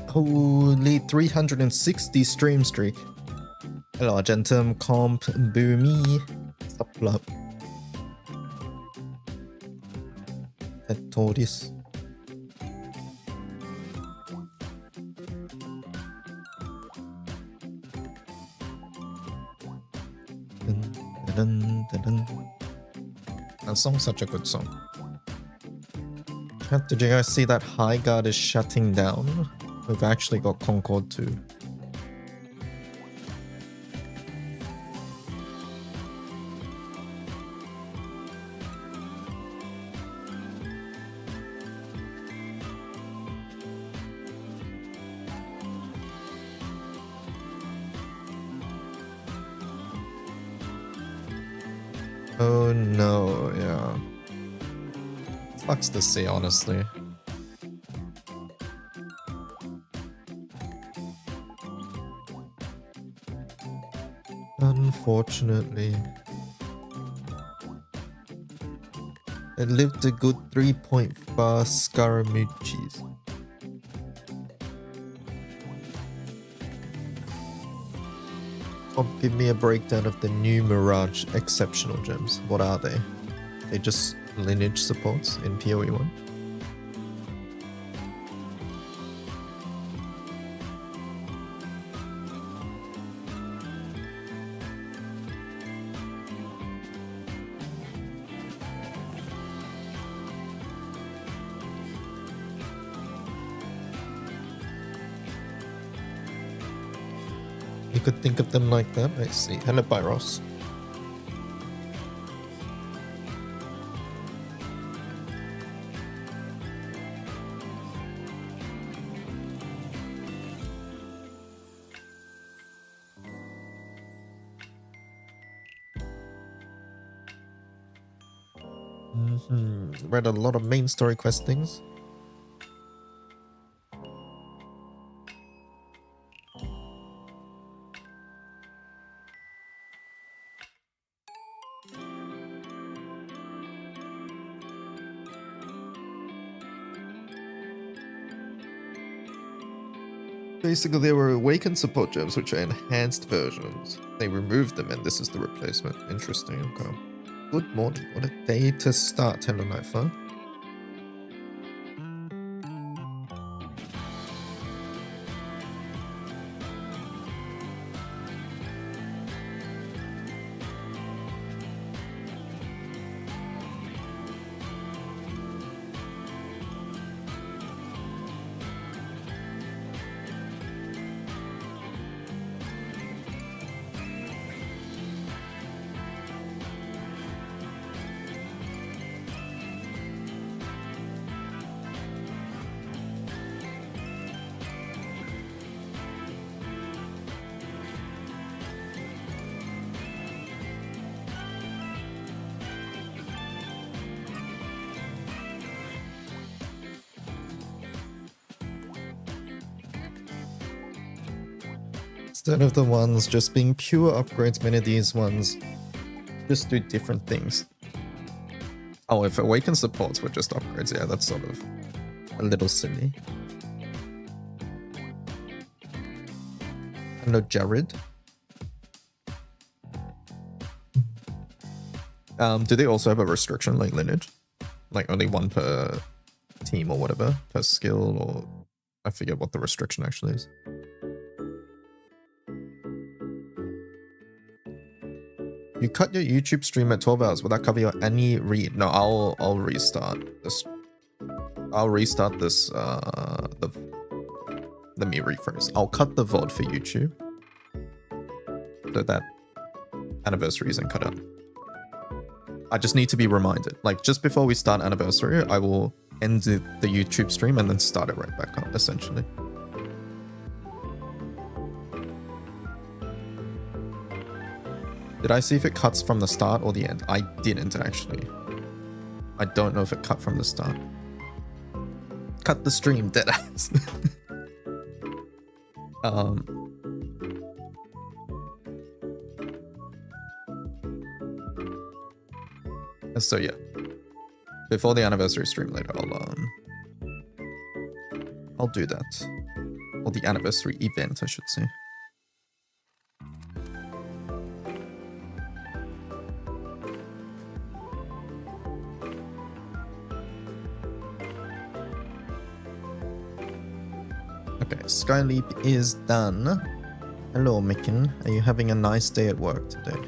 Holy 360 stream streak. Hello, Argentum, Comp, Boomy, Suplop, Tortoise. That song's such a good song. Did you guys see that High Guard is shutting down? We've actually got Concord too. Oh no, yeah. Sucks to see, honestly. Unfortunately. It lived a good 3.5 Scaramucci's. Give me a breakdown of the new Mirage exceptional gems. What are they? They just lineage supports in PoE 1? You could think of them like that, I see. Hello, Pyros. Read a lot of main story quest things. Basically, they were Awakened support gems, which are enhanced versions. They removed them, and this is the replacement. Interesting. Okay. Good morning. What a day to start Hello Nightfall. Instead of the ones just being pure upgrades, many of these ones just do different things. Oh, if Awaken supports were just upgrades, yeah, that's sort of a little silly. Hello, Jared. Do they also have a restriction like Lineage? Like only one per team or whatever, per skill, or I forget what the restriction actually is. You cut your YouTube stream at 12 hours. Will that cover your any read? No, I'll restart this. I'll restart this. Let me rephrase. I'll cut the VOD for YouTube so that anniversary isn't cut out. I just need to be reminded. Like just before we start anniversary, I will end the YouTube stream and then start it right back up. Essentially. Did I see if it cuts from the start or the end? I didn't actually. I don't know if it cut from the start. Cut the stream, deadass. So yeah. Before the anniversary stream later, I'll do that. Or the anniversary event, I should say. Okay, Skyleap is done. Hello, Micken. Are you having a nice day at work today?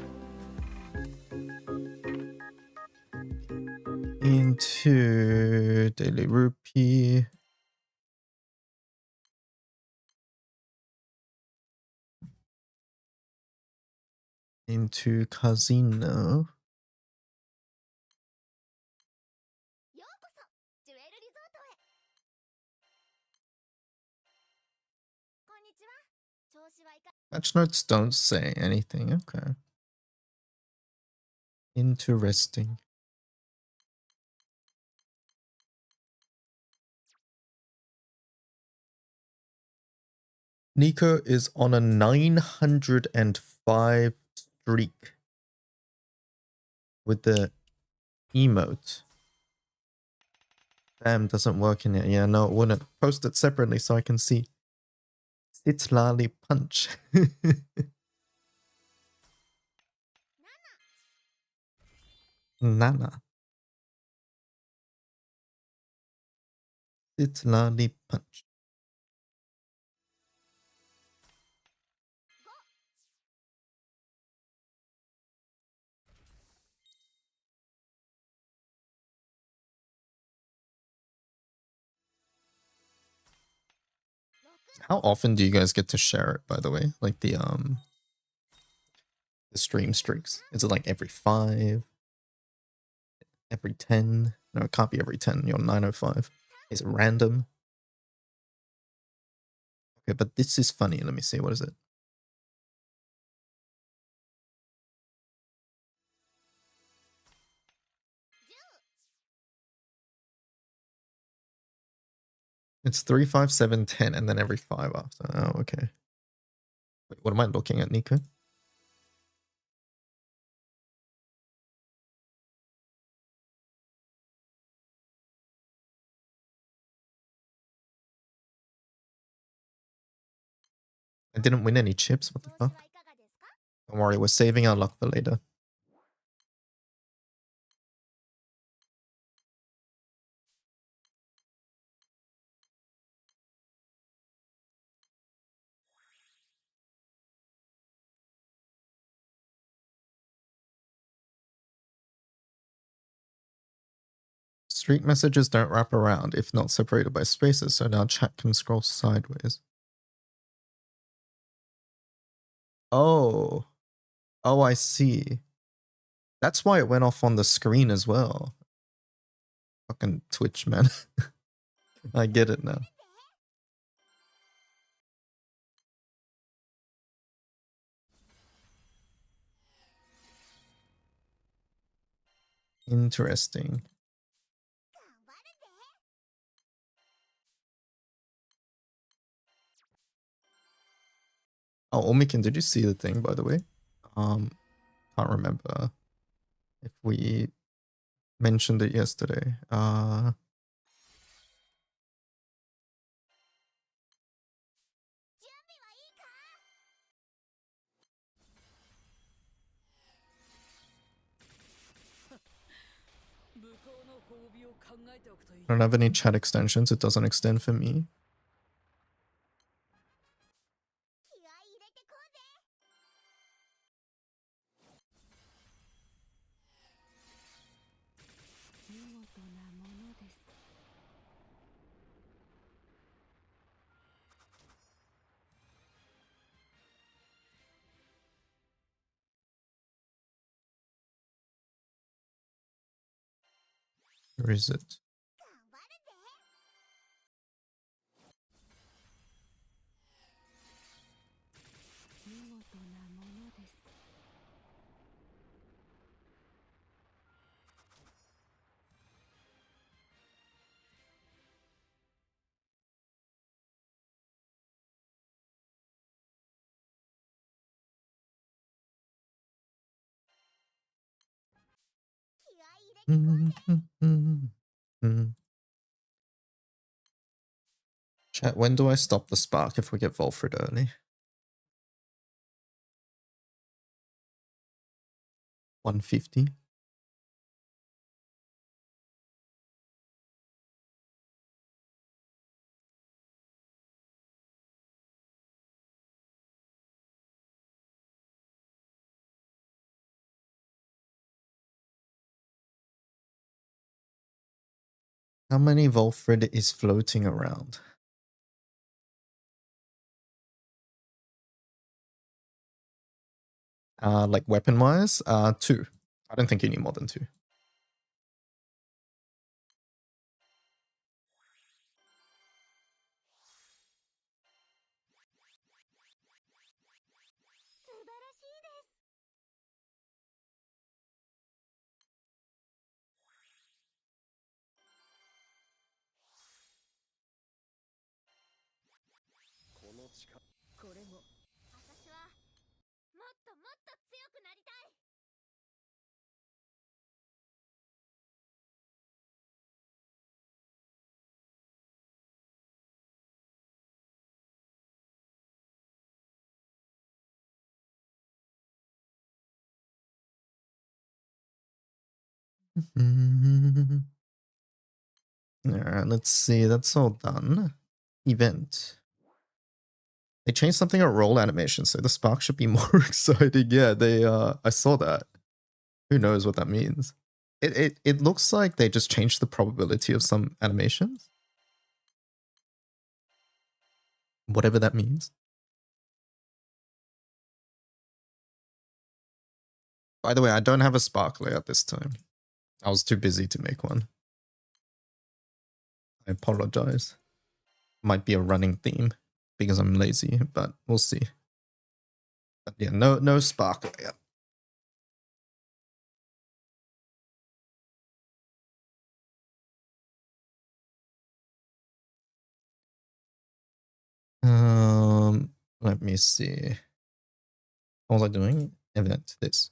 Into Daily Rupee. Into Casino. Patch notes don't say anything. Okay. Interesting. Nico is on a 905 streak with the emote. Damn, doesn't work in it. Yeah, no, it wouldn't. Post it separately so I can see. It's Lali Punch. Nana. It's Lali Punch. How often do you guys get to share it, by the way? Like the stream streaks. Is it like every 5? Every 10? No, it can't be every 10. You're 905. Is it random? Okay, but this is funny. Let me see. What is it? It's 3, 5, 7, 10, and then every 5 after. Oh, okay. Wait, what am I looking at, Nico? I didn't win any chips. What the fuck? Don't worry, we're saving our luck for later. Streak messages don't wrap around if not separated by spaces, so now chat can scroll sideways. Oh. Oh, I see. That's why it went off on the screen as well. Fucking Twitch, man. I get it now. Interesting. Oh, Omikin, did you see the thing, by the way? Can't remember if we mentioned it yesterday. I don't have any chat extensions. It doesn't extend for me. Where is it? Chat, when do I stop the spark if we get Volfred early? 150. How many Volfred is floating around? Like weapon-wise? 2. I don't think you need more than 2. Alright, let's see. That's all done. Event. They changed something at roll animation, so the spark should be more exciting. Yeah, they I saw that. Who knows what that means? It looks like they just changed the probability of some animations. Whatever that means. By the way, I don't have a spark layout this time. I was too busy to make one. I apologize. Might be a running theme because I'm lazy, but we'll see. But yeah, no spark layout. Let me see. What was I doing? Event this.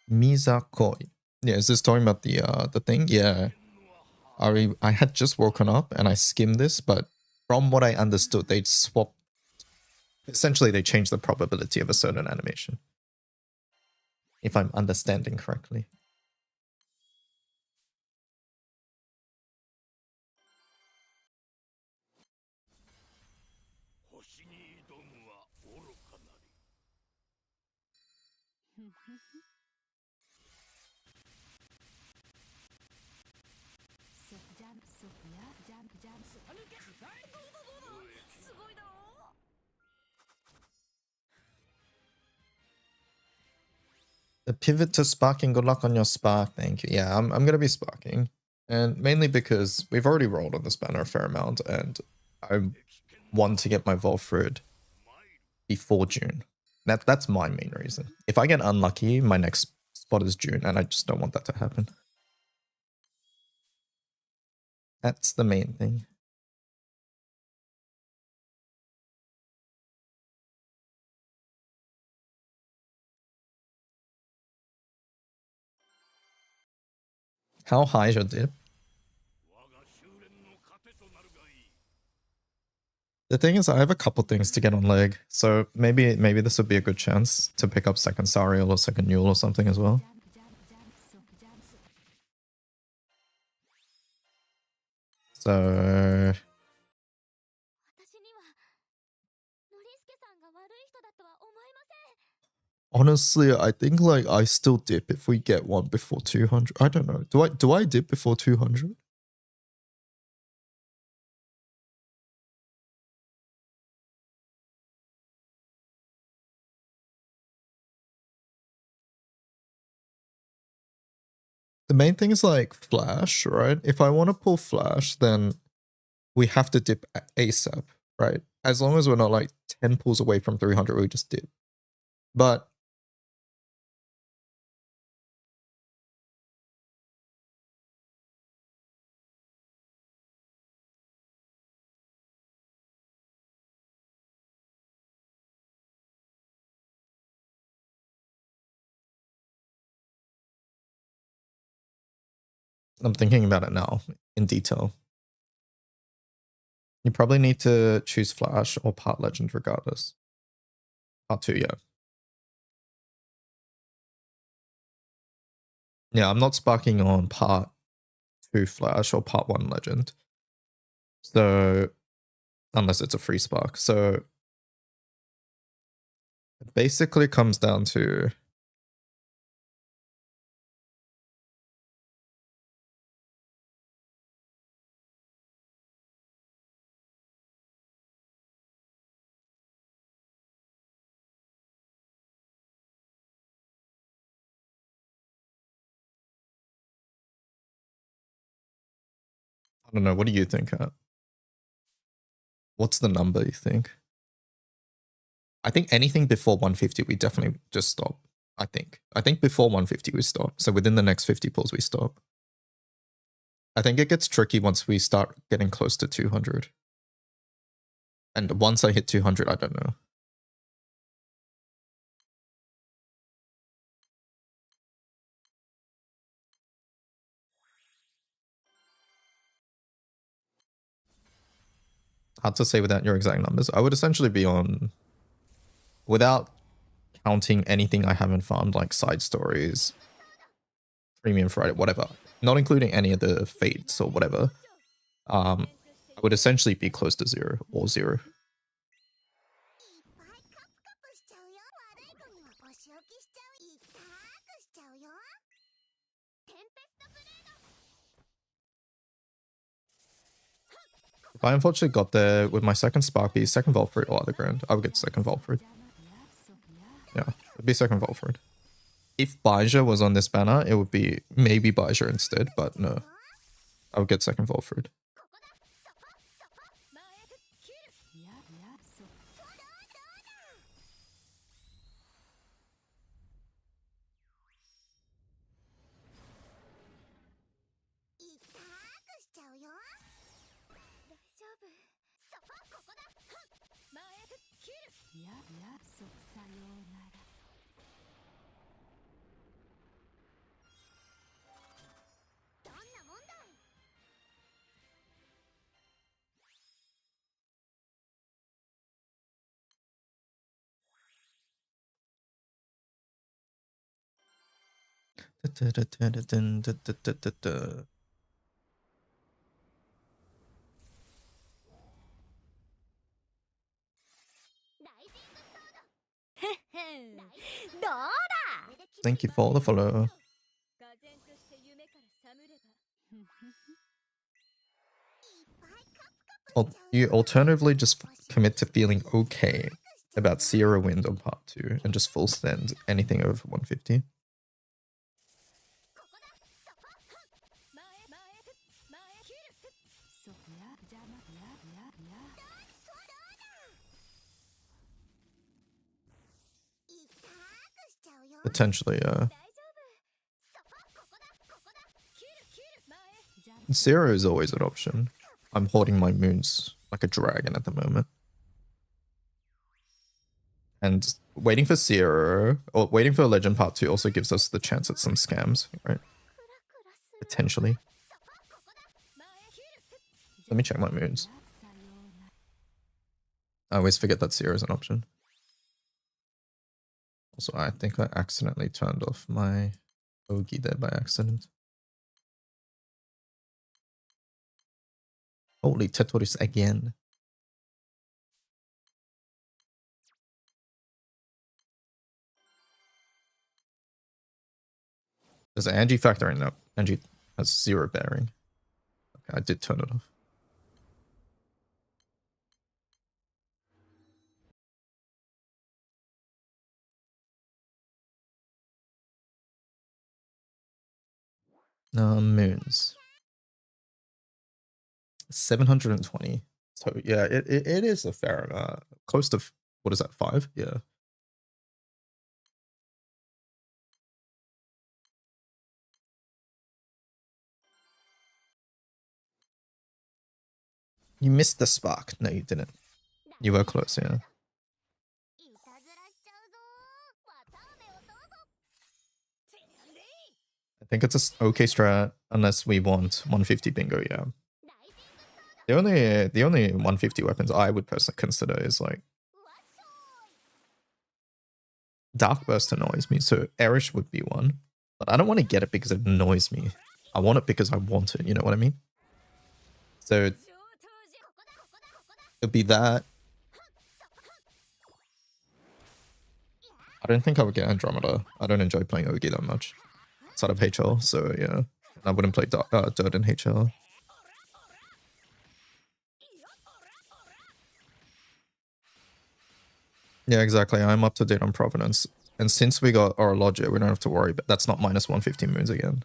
Mizakoi. Yeah, is this talking about the thing? Yeah. I had just woken up and I skimmed this, but from what I understood, they swapped. Essentially, they changed the probability of a certain animation. If I'm understanding correctly. The pivot to sparking. Good luck on your spark. Thank you. Yeah, I'm gonna be sparking, and mainly because we've already rolled on this banner a fair amount, and I want to get my Volfred before June. That's my main reason. If I get unlucky, my next spot is June, and I just don't want that to happen. That's the main thing. How high is your dip? The thing is, I have a couple things to get on leg, so maybe this would be a good chance to pick up second Sariel or second Newell or something as well. So honestly, I think like I still dip if we get one before 200. I don't know. Do I dip before 200? The main thing is like flash, right? If I want to pull flash, then we have to dip ASAP, right? As long as we're not like 10 pulls away from 300, we just did. But I'm thinking about it now in detail. You probably need to choose Flash or Part Legend regardless. Part 2, yeah. Yeah, I'm not sparking on Part 2 Flash or Part 1 Legend. So, unless it's a free spark. So, it basically comes down to I don't know, what do you think, Kat? What's the number you think? I think anything before 150, we definitely just stop. I think before 150, we stop. So within the next 50 pulls, we stop. I think it gets tricky once we start getting close to 200. And once I hit 200, I don't know. Hard to say without your exact numbers. I would essentially be on, without counting anything I haven't farmed, like side stories, premium Friday, whatever, not including any of the fates or whatever, I would essentially be close to 0 or 0. If I unfortunately got there with my second Sparky, second Volfruit or other grand, I would get second Volfruit. Yeah, it'd be second Volfruit. If Baija was on this banner, it would be maybe Baija instead, but no. I would get second Volfruit. Thank you for the follow. You alternatively just commit to feeling okay about Sierra Wind on part 2 and just full send anything over 150. Potentially, Sierra is always an option. I'm hoarding my moons like a dragon at the moment. And waiting for Sierra, or waiting for Legend Part 2 also gives us the chance at some scams, right? Potentially. Let me check my moons. I always forget that Sierra is an option. Also, I think I accidentally turned off my Ogi there by accident. Holy Tetris again. Does Angie factor in? No, Angie has 0 bearing. Okay, I did turn it off. Moons. 720. So yeah, it is a fair close to what is that, 5? Yeah. You missed the spark. No, you didn't. You were close, yeah. I think it's a okay strat unless we want 150 bingo, yeah. The only 150 weapons I would personally consider is like Dark Burst annoys me, so Erish would be one. But I don't want to get it because it annoys me. I want it because I want it, you know what I mean? So it'd be that. I don't think I would get Andromeda. I don't enjoy playing Ogi that much outside of HL, so yeah. I wouldn't play Dirt in HL. Yeah, exactly. I'm up to date on Provenance. And since we got our Logia, we don't have to worry, but that's not minus 150 moons again.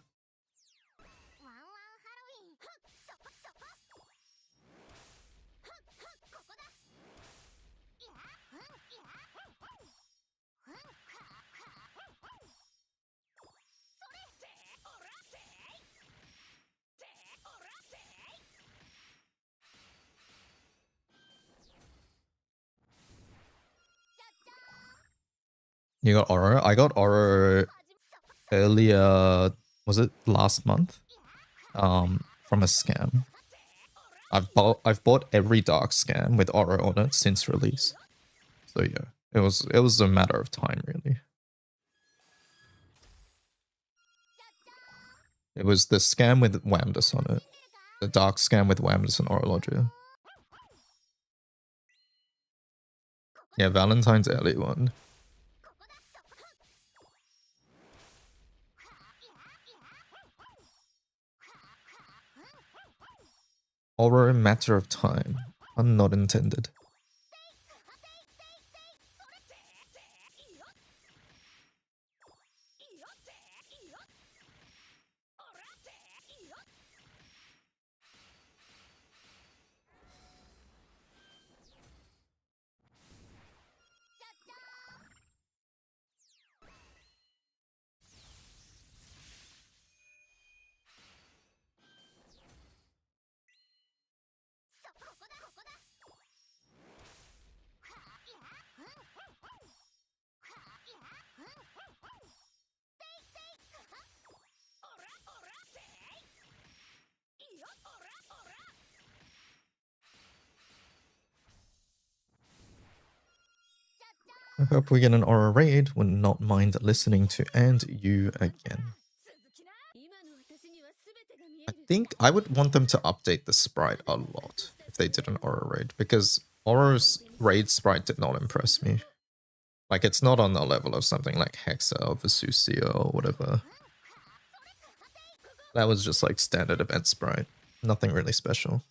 You got Oro? I got Oro earlier, was it last month? From a scam. I've bought every dark scam with Oro on it since release. So yeah, it was a matter of time really. It was the scam with Wamdus on it. The dark scam with Wamdus and Orologia. Yeah, Valentine's early one. Or a matter of time. Pun not intended. I hope we get an Aura raid. Would not mind listening to and you again. I think I would want them to update the sprite a lot if they did an Aura raid, because Aura's raid sprite did not impress me. Like, it's not on the level of something like Hexa or Vesusia or whatever. That was just like standard event sprite. Nothing really special.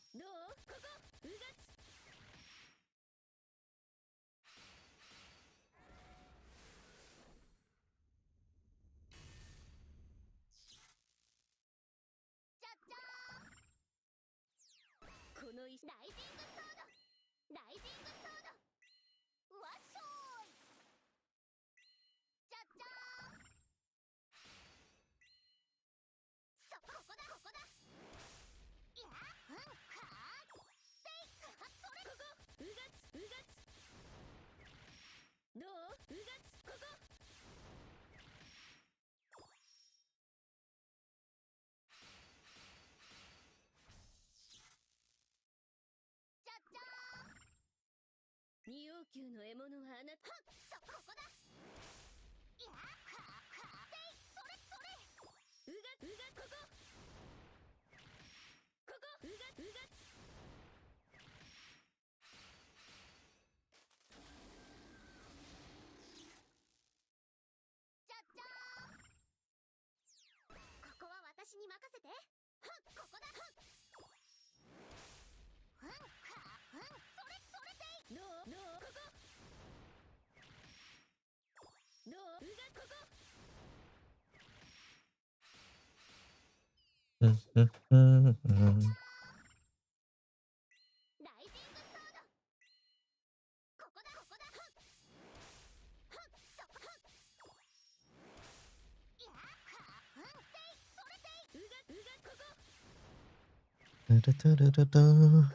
Da-da-da-da-da.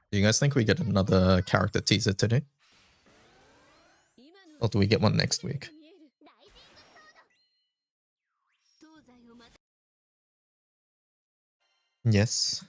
Do you guys think we get another character teaser today? Or do we get one next week? Yes.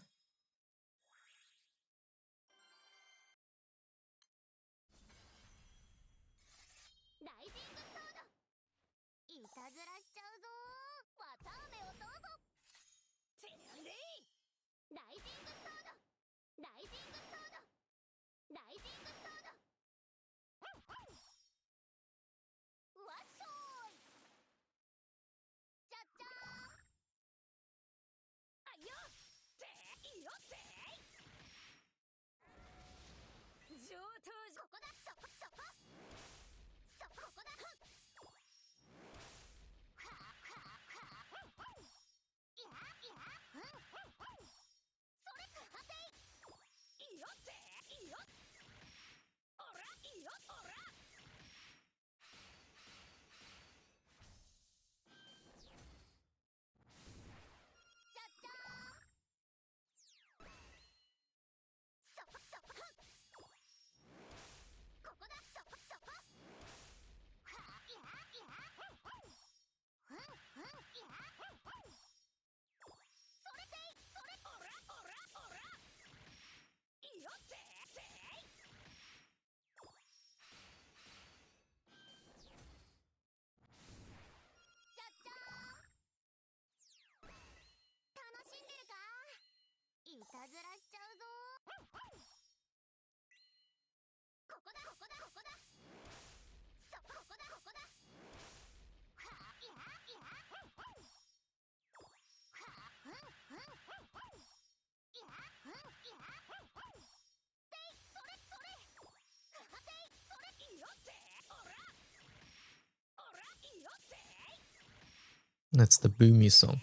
That's the Boomy song.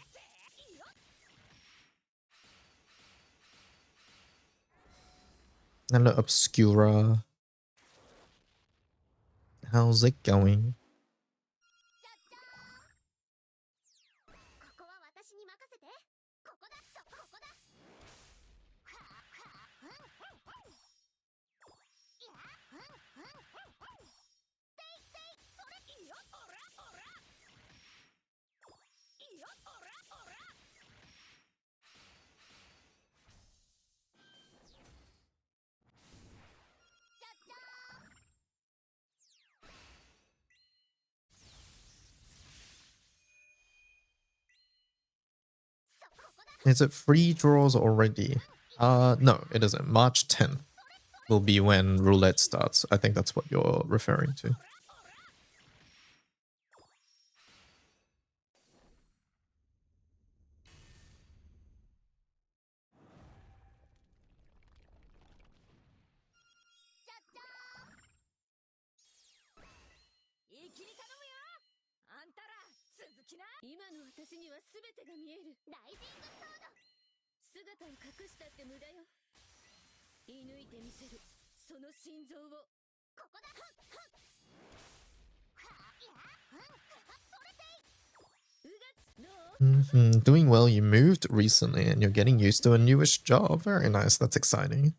Hello, Obscura. How's it going? Is it free draws already? No, it isn't. March 10th will be when roulette starts. I think that's what you're referring to. Doing well. You moved recently and you're getting used to a newish job. Very nice. That's exciting.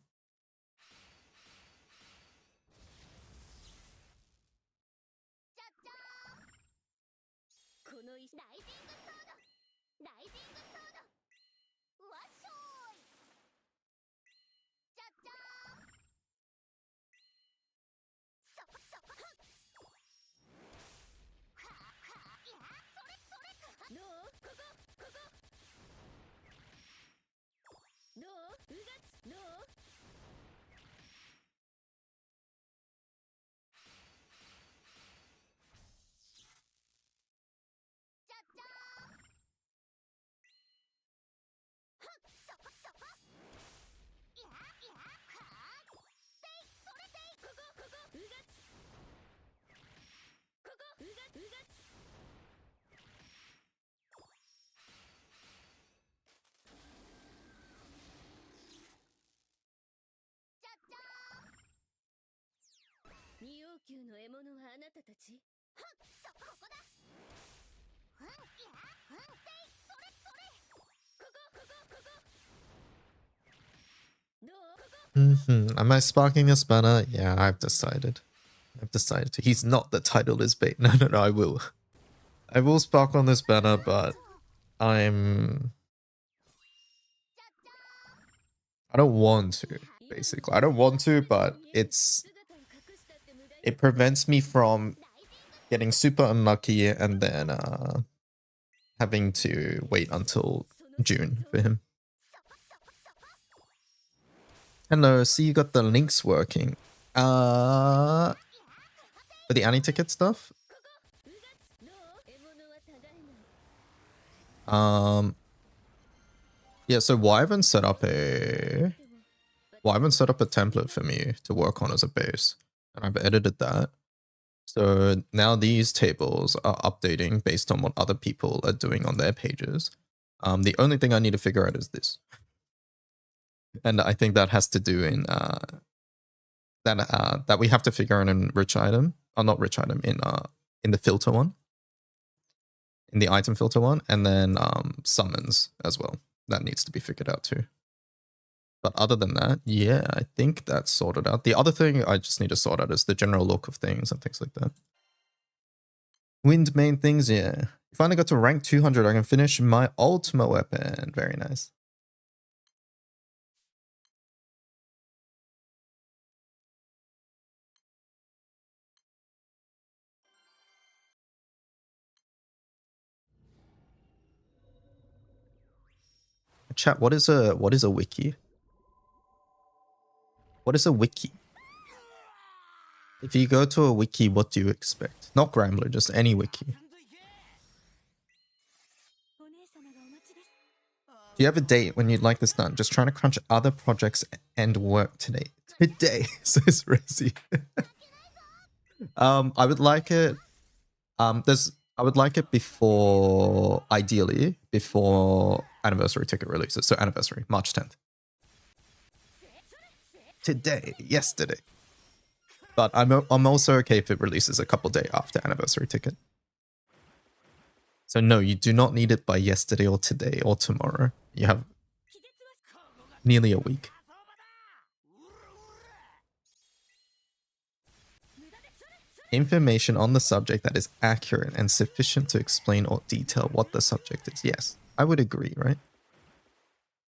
Am I sparking this banner? Yeah, I've decided. To. He's not the title is bait. No, I will. I will spark on this banner, but I don't want to, basically. I don't want to, but it prevents me from getting super unlucky and then having to wait until June for him. Hello, see you got the links working. For the anti-ticket stuff? Yeah, so Wyvern set up a template for me to work on as a base, and I've edited that. So now these tables are updating based on what other people are doing on their pages. The only thing I need to figure out is this. And I think that has to do in that we have to figure out in rich item, or not rich item, in the filter one, in the item filter one, and then summons as well. That needs to be figured out too. But other than that, yeah, I think that's sorted out. The other thing I just need to sort out is the general look of things and things like that. Wind main things, yeah. Finally got to rank 200. I can finish my ultimate weapon. Very nice. Chat, what is a wiki? What is a wiki? If you go to a wiki, what do you expect? Not Grambler, just any wiki. Do you have a date when you'd like this done? Just trying to crunch other projects and work today. Today, says Resi. I would like it. I would like it before, ideally, before anniversary ticket releases. So anniversary, March 10th. Today, yesterday. But I'm also okay if it releases a couple days after anniversary ticket. So no, you do not need it by yesterday or today or tomorrow. You have nearly a week. Information on the subject that is accurate and sufficient to explain or detail what the subject is. Yes, I would agree, right?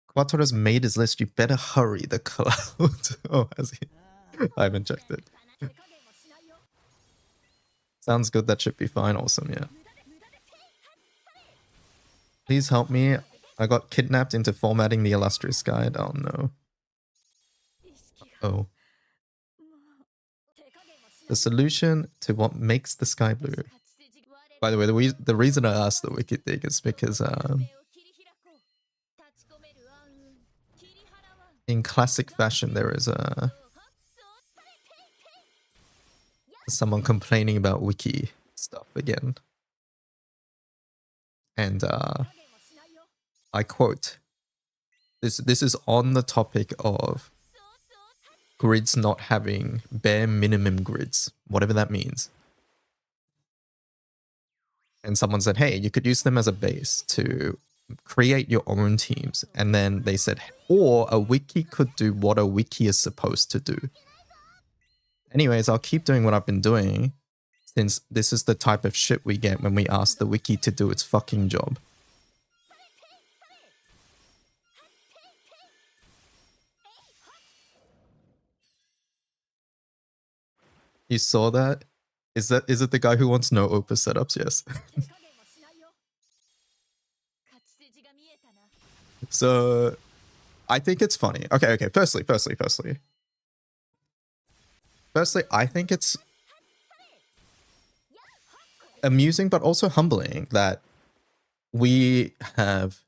Quattro's made his list. You better hurry, the cloud. Oh, has he? I haven't checked it. Sounds good. That should be fine. Awesome, yeah. Please help me. I got kidnapped into formatting the illustrious guide. Oh no. Oh. The solution to what makes the sky blue. By the way, the reason I asked the Wiki thing is because in classic fashion there is someone complaining about Wiki stuff again. And I quote, this is on the topic of grids not having bare minimum grids, whatever that means. And someone said, hey, you could use them as a base to create your own teams. And then they said, or a wiki could do what a wiki is supposed to do. Anyways, I'll keep doing what I've been doing, since this is the type of shit we get when we ask the wiki to do its fucking job. You saw that? Is it the guy who wants no Opus setups? Yes. So I think it's funny. Okay. Firstly, I think it's amusing but also humbling that we have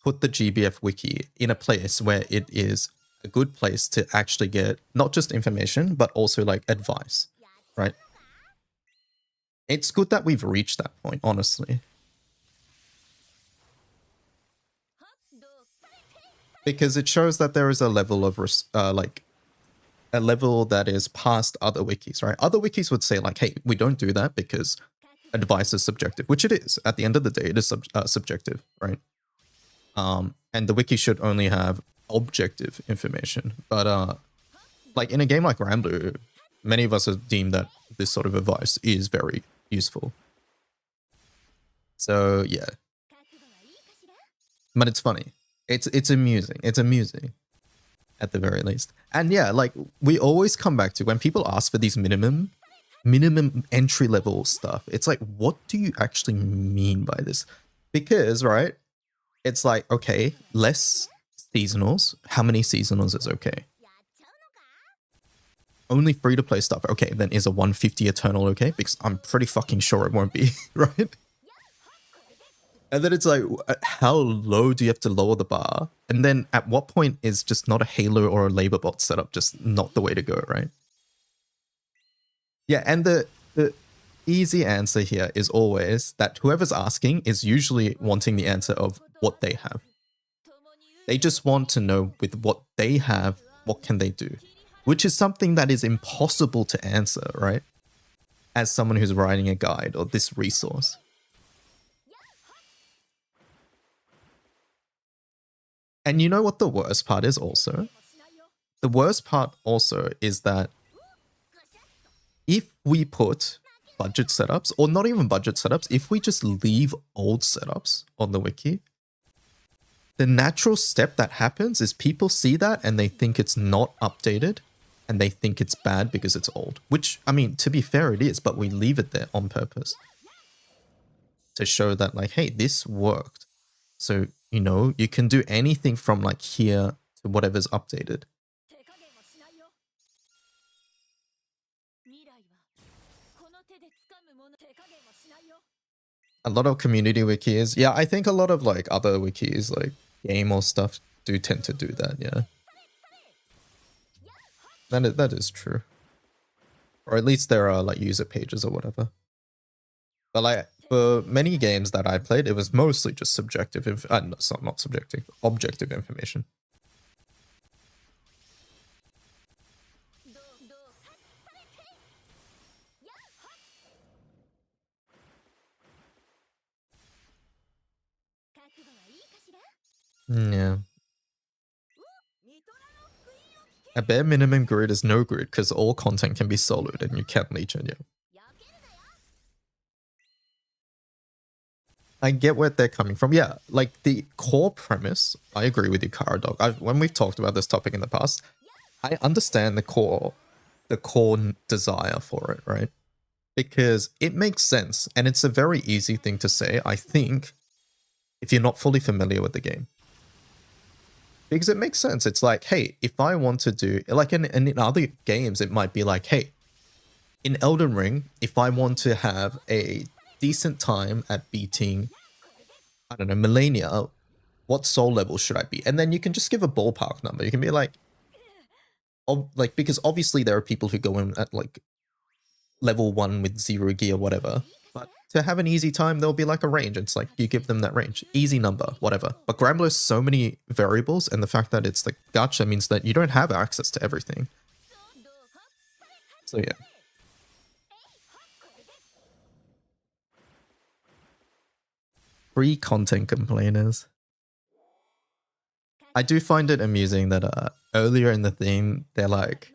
put the GBF wiki in a place where it is a good place to actually get not just information but also like advice, right? It's good that we've reached that point, honestly. Because it shows that there is a level of like a level that is past other wikis, right? Other wikis would say like, hey, we don't do that because advice is subjective, which it is. At the end of the day, it is subjective, right? And the wiki should only have objective information. But like in a game like Ranblue, many of us have deemed that this sort of advice is very useful. So yeah, but it's funny. It's amusing. It's amusing, at the very least. And yeah, like we always come back to when people ask for these minimum entry level stuff. It's like, what do you actually mean by this? Because right, it's like, okay, less seasonals. How many seasonals is okay? Only free to play stuff. Okay, then is a 150 Eternal okay? Because I'm pretty fucking sure it won't be, right? And then it's like, how low do you have to lower the bar? And then at what point is just not a Halo or a Labor bot setup just not the way to go, right? Yeah, and the easy answer here is always that whoever's asking is usually wanting the answer of what they have. They just want to know with what they have, what can they do? Which is something that is impossible to answer, right? As someone who's writing a guide or this resource. And you know what the worst part is also? The worst part also is that if we put budget setups, or not even budget setups, if we just leave old setups on the wiki, the natural step that happens is people see that and they think it's not updated and they think it's bad because it's old. Which, I mean, to be fair, it is, but we leave it there on purpose to show that like, hey, this worked. So, you know, you can do anything from like here to whatever's updated. A lot of community wikis. Yeah, I think a lot of like other wikis, like game or stuff, do tend to do that, yeah. That is true. Or at least there are like user pages or whatever. But like for many games that I played, it was mostly just subjective, not subjective, objective information. Yeah. A bare minimum grid is no grid because all content can be soloed and you can't leech it, yeah. I get where they're coming from. Yeah, like the core premise, I agree with you, Caradog. When we've talked about this topic in the past, I understand the core desire for it, right? Because it makes sense and it's a very easy thing to say, I think, if you're not fully familiar with the game. Because it makes sense. It's like, hey, if I want to do, like in other games, it might be like, hey, in Elden Ring, if I want to have a decent time at beating, I don't know, Millennia, what soul level should I be? And then you can just give a ballpark number. You can be like, because obviously there are people who go in at like level 1 with 0 gear, whatever. But to have an easy time, there'll be like a range. It's like you give them that range. Easy number, whatever. But Granblue has so many variables, and the fact that it's like gacha means that you don't have access to everything. So yeah. Free content complainers. I do find it amusing that earlier in the theme, they're like,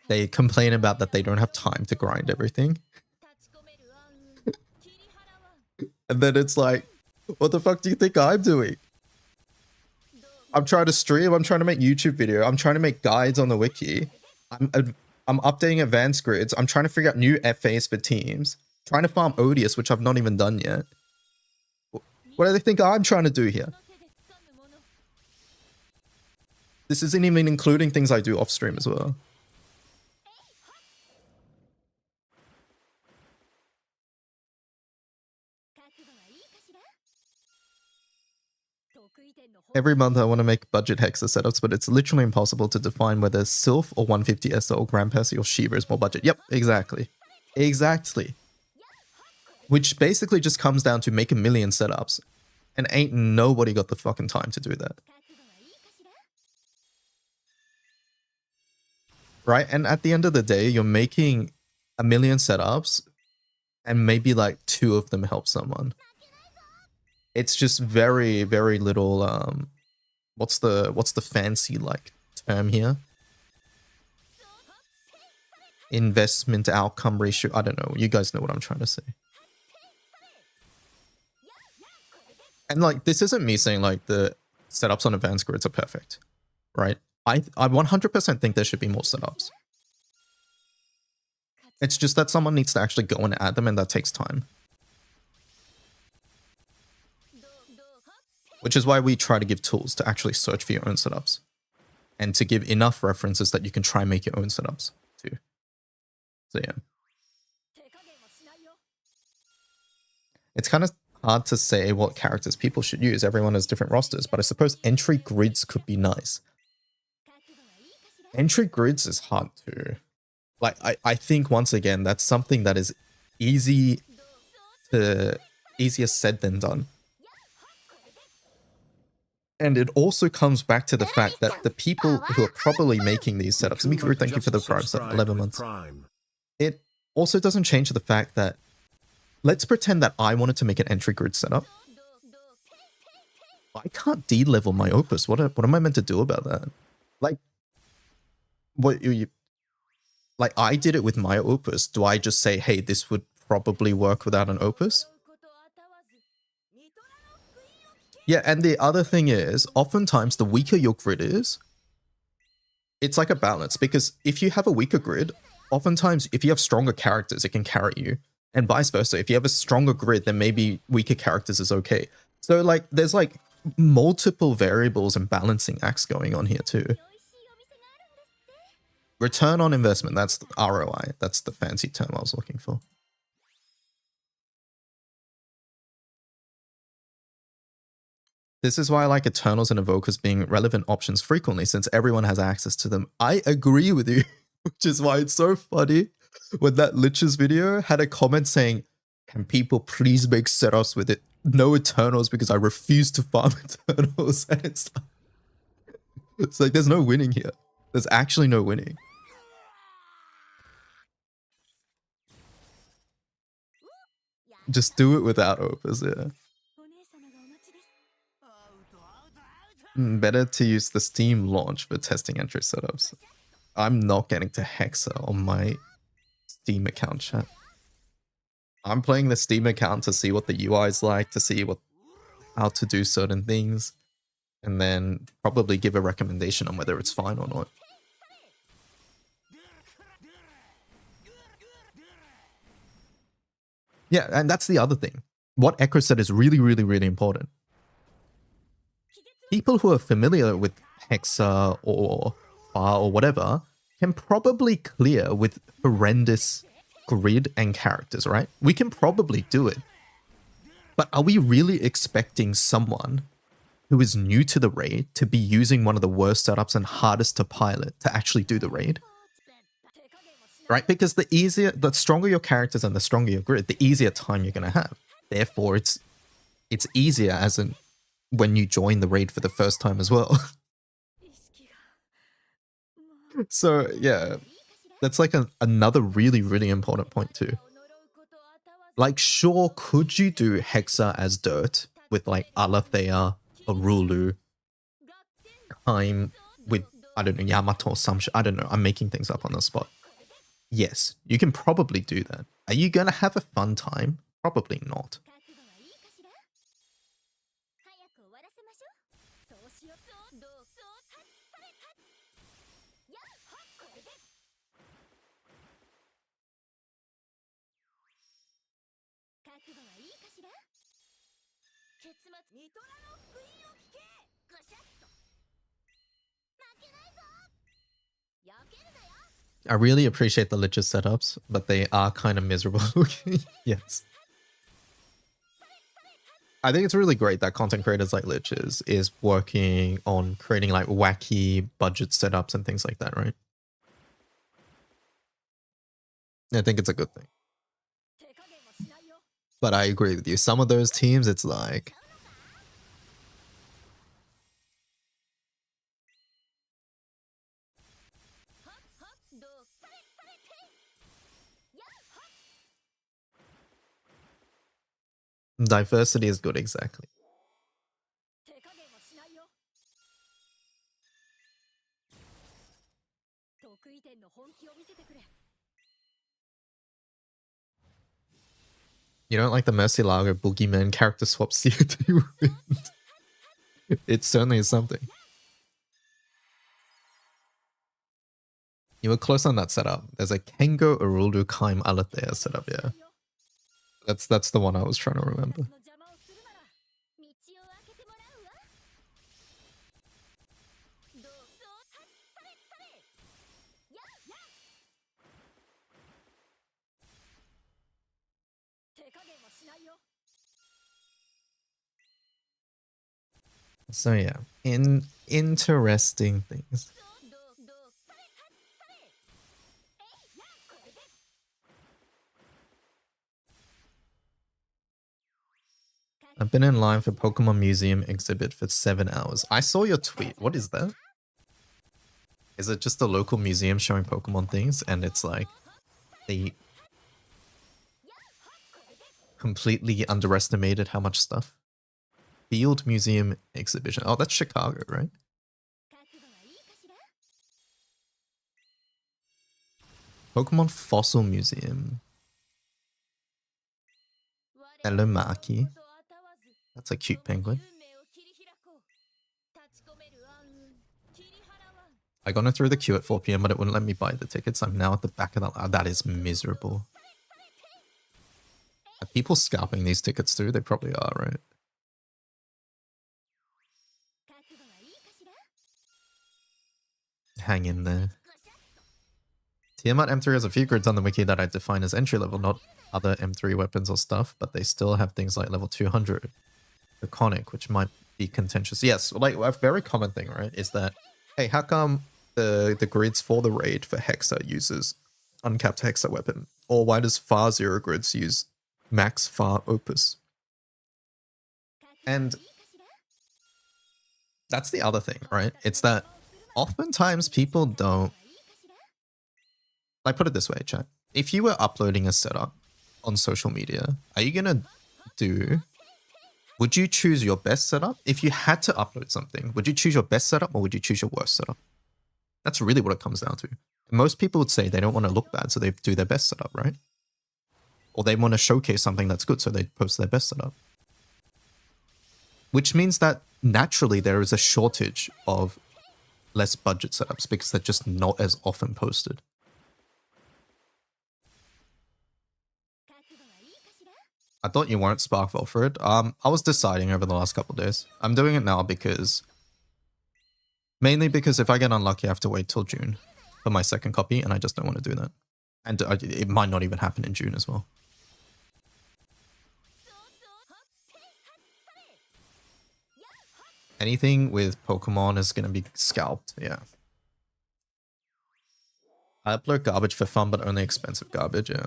they complain about that they don't have time to grind everything. And then it's like, what the fuck do you think I'm doing? I'm trying to stream, I'm trying to make YouTube video, I'm trying to make guides on the wiki. I'm updating advanced grids, I'm trying to figure out new FAs for teams, trying to farm Odious, which I've not even done yet. What do they think I'm trying to do here? This isn't even including things I do off stream as well. Every month I want to make budget Hexa setups, but it's literally impossible to define whether Sylph or 150 SL or Grand Percy or Shiva is more budget. Yep, exactly. Exactly. Which basically just comes down to make a million setups. And ain't nobody got the fucking time to do that. Right? And at the end of the day, you're making a million setups and maybe like 2 of them help someone. It's just very, very little what's the fancy like term here? Investment outcome ratio. I don't know. You guys know what I'm trying to say. And like, this isn't me saying like the setups on advanced grids are perfect, right? I 100% think there should be more setups. It's just that someone needs to actually go and add them, and that takes time. Which is why we try to give tools to actually search for your own setups, and to give enough references that you can try and make your own setups too. So yeah. It's kind of hard to say what characters people should use. Everyone has different rosters, but I suppose entry grids could be nice. Entry grids is hard too. Like, I think once again, that's something that is easier said than done. And it also comes back to the fact that the people who are probably making these setups, Mikuru, thank you for the Prime sub, 11 months. It also doesn't change the fact that, let's pretend that I wanted to make an entry grid setup. I can't D-level my Opus. What am I meant to do about that? Like, like, I did it with my Opus. Do I just say, hey, this would probably work without an Opus? Yeah, and the other thing is, oftentimes the weaker your grid is, it's like a balance, because if you have a weaker grid, oftentimes if you have stronger characters, it can carry you, and vice versa. If you have a stronger grid, then maybe weaker characters is okay. So like, there's like multiple variables and balancing acts going on here too. Return on investment, that's the ROI. That's the fancy term I was looking for. This is why I like Eternals and Evokers being relevant options frequently, since everyone has access to them. I agree with you, which is why it's so funny when that Lich's video had a comment saying, can people please make setups with it? No Eternals because I refuse to farm Eternals. And it's like there's no winning here. There's actually no winning. Just do it without Opus, yeah. Better to use the Steam launch for testing entry setups. I'm not getting to Hexa on my Steam account, chat. I'm playing the Steam account to see what the UI is like, to see how to do certain things, and then probably give a recommendation on whether it's fine or not. Yeah, and that's the other thing. What Echo said is really, really, really important. People who are familiar with Hexa or FAR or whatever can probably clear with horrendous grid and characters, right? We can probably do it. But are we really expecting someone who is new to the raid to be using one of the worst setups and hardest to pilot to actually do the raid? Right? Because the stronger your characters and the stronger your grid, the easier time you're going to have. Therefore, it's easier as in when you join the raid for the first time as well. So yeah, that's like another really, really important point too. Like, sure, could you do Hexa as dirt with like Alethea, Arulu, Kaim with, I don't know, Yamato or some shit? I don't know. I'm making things up on the spot. Yes, you can probably do that. Are you gonna have a fun time? Probably not. I really appreciate the Lich's setups, but they are kind of miserable looking. Yes. I think it's really great that content creators like Lich's is working on creating like wacky budget setups and things like that, right? I think it's a good thing. But I agree with you. Some of those teams, it's like... Diversity is good, exactly. You don't like the Mercy Lager Boogeyman character swap CO2 wind? It certainly is something. You were close on that setup. There's a Kengo Uruldu Kaim Alathea setup, yeah. That's the one I was trying to remember. So yeah, interesting things. I've been in line for Pokemon Museum exhibit for 7 hours. I saw your tweet. What is that? Is it just a local museum showing Pokemon things and it's like they completely underestimated how much stuff? Field Museum exhibition. Oh, that's Chicago, right? Pokemon Fossil Museum. Hello, Maki. That's a cute penguin. I got in through the queue at 4 PM, but it wouldn't let me buy the tickets. I'm now at the back of the... that is miserable. Are people scalping these tickets too? They probably are, right? Hang in there. Tiamat M3 has a few grids on the wiki that I define as entry level, not other M3 weapons or stuff, but they still have things like level 200. Iconic, which might be contentious. Yes, like a very common thing, right? Is that, hey, how come the grids for the raid for Hexa uses uncapped Hexa weapon? Or why does Far Zero grids use max Far Opus? And that's the other thing, right? It's that oftentimes people don't... Like, put it this way, chat. If you were uploading a setup on social media, are you gonna do... Would you choose your best setup? If you had to upload something, would you choose your best setup or would you choose your worst setup? That's really what it comes down to. Most people would say they don't want to look bad, so they do their best setup, right? Or they want to showcase something that's good, so they post their best setup. Which means that naturally there is a shortage of less budget setups because they're just not as often posted. I thought you weren't Sparkville for it. I was deciding over the last couple of days. I'm doing it now because... Mainly because if I get unlucky, I have to wait till June for my second copy, and I just don't want to do that. And it might not even happen in June as well. Anything with Pokemon is going to be scalped, yeah. I upload garbage for fun, but only expensive garbage, yeah.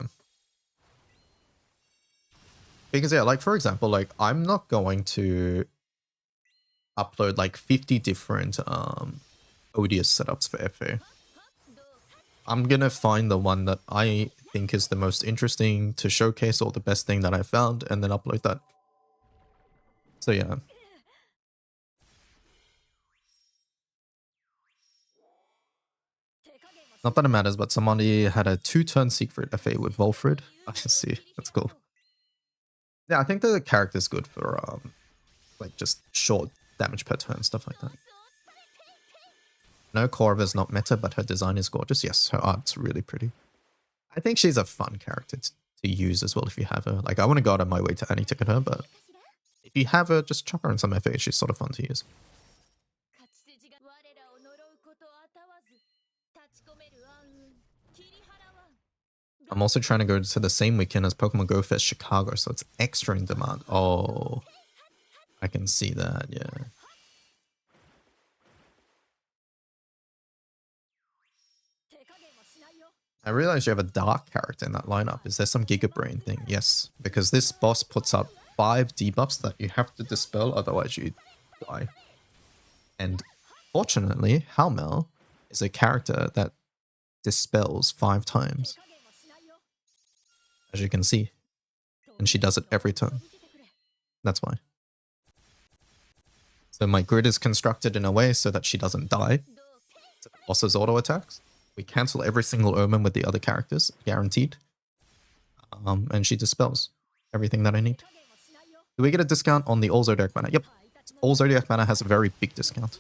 Because, yeah, like, for example, like, I'm not going to upload, like, 50 different odious setups for FA. I'm gonna find the one that I think is the most interesting to showcase, or the best thing that I found, and then upload that. So, yeah. Not that it matters, but somebody had a 2-turn secret FA with Volfrid. I see. That's cool. Yeah, I think the character's good for, like, just short damage per turn, stuff like that. No, Corva's not meta, but her design is gorgeous. Yes, her art's really pretty. I think she's a fun character to use as well if you have her. Like, I wouldn't go out of my way to anti-ticket her, but if you have her, just chuck her in some FA. She's sort of fun to use. I'm also trying to go to the same weekend as Pokemon Go Fest Chicago, so it's extra in demand. Oh, I can see that, yeah. I realize you have a dark character in that lineup. Is there some Giga Brain thing? Yes, because this boss puts up 5 debuffs that you have to dispel, otherwise you die. And fortunately, Halmel is a character that dispels 5 times. As you can see. And she does it every turn. That's why. So my grid is constructed in a way so that she doesn't die to the boss's auto attacks. We cancel every single omen with the other characters, guaranteed. And she dispels everything that I need. Do we get a discount on the All Zodiac Mana? Yep. All Zodiac Mana has a very big discount.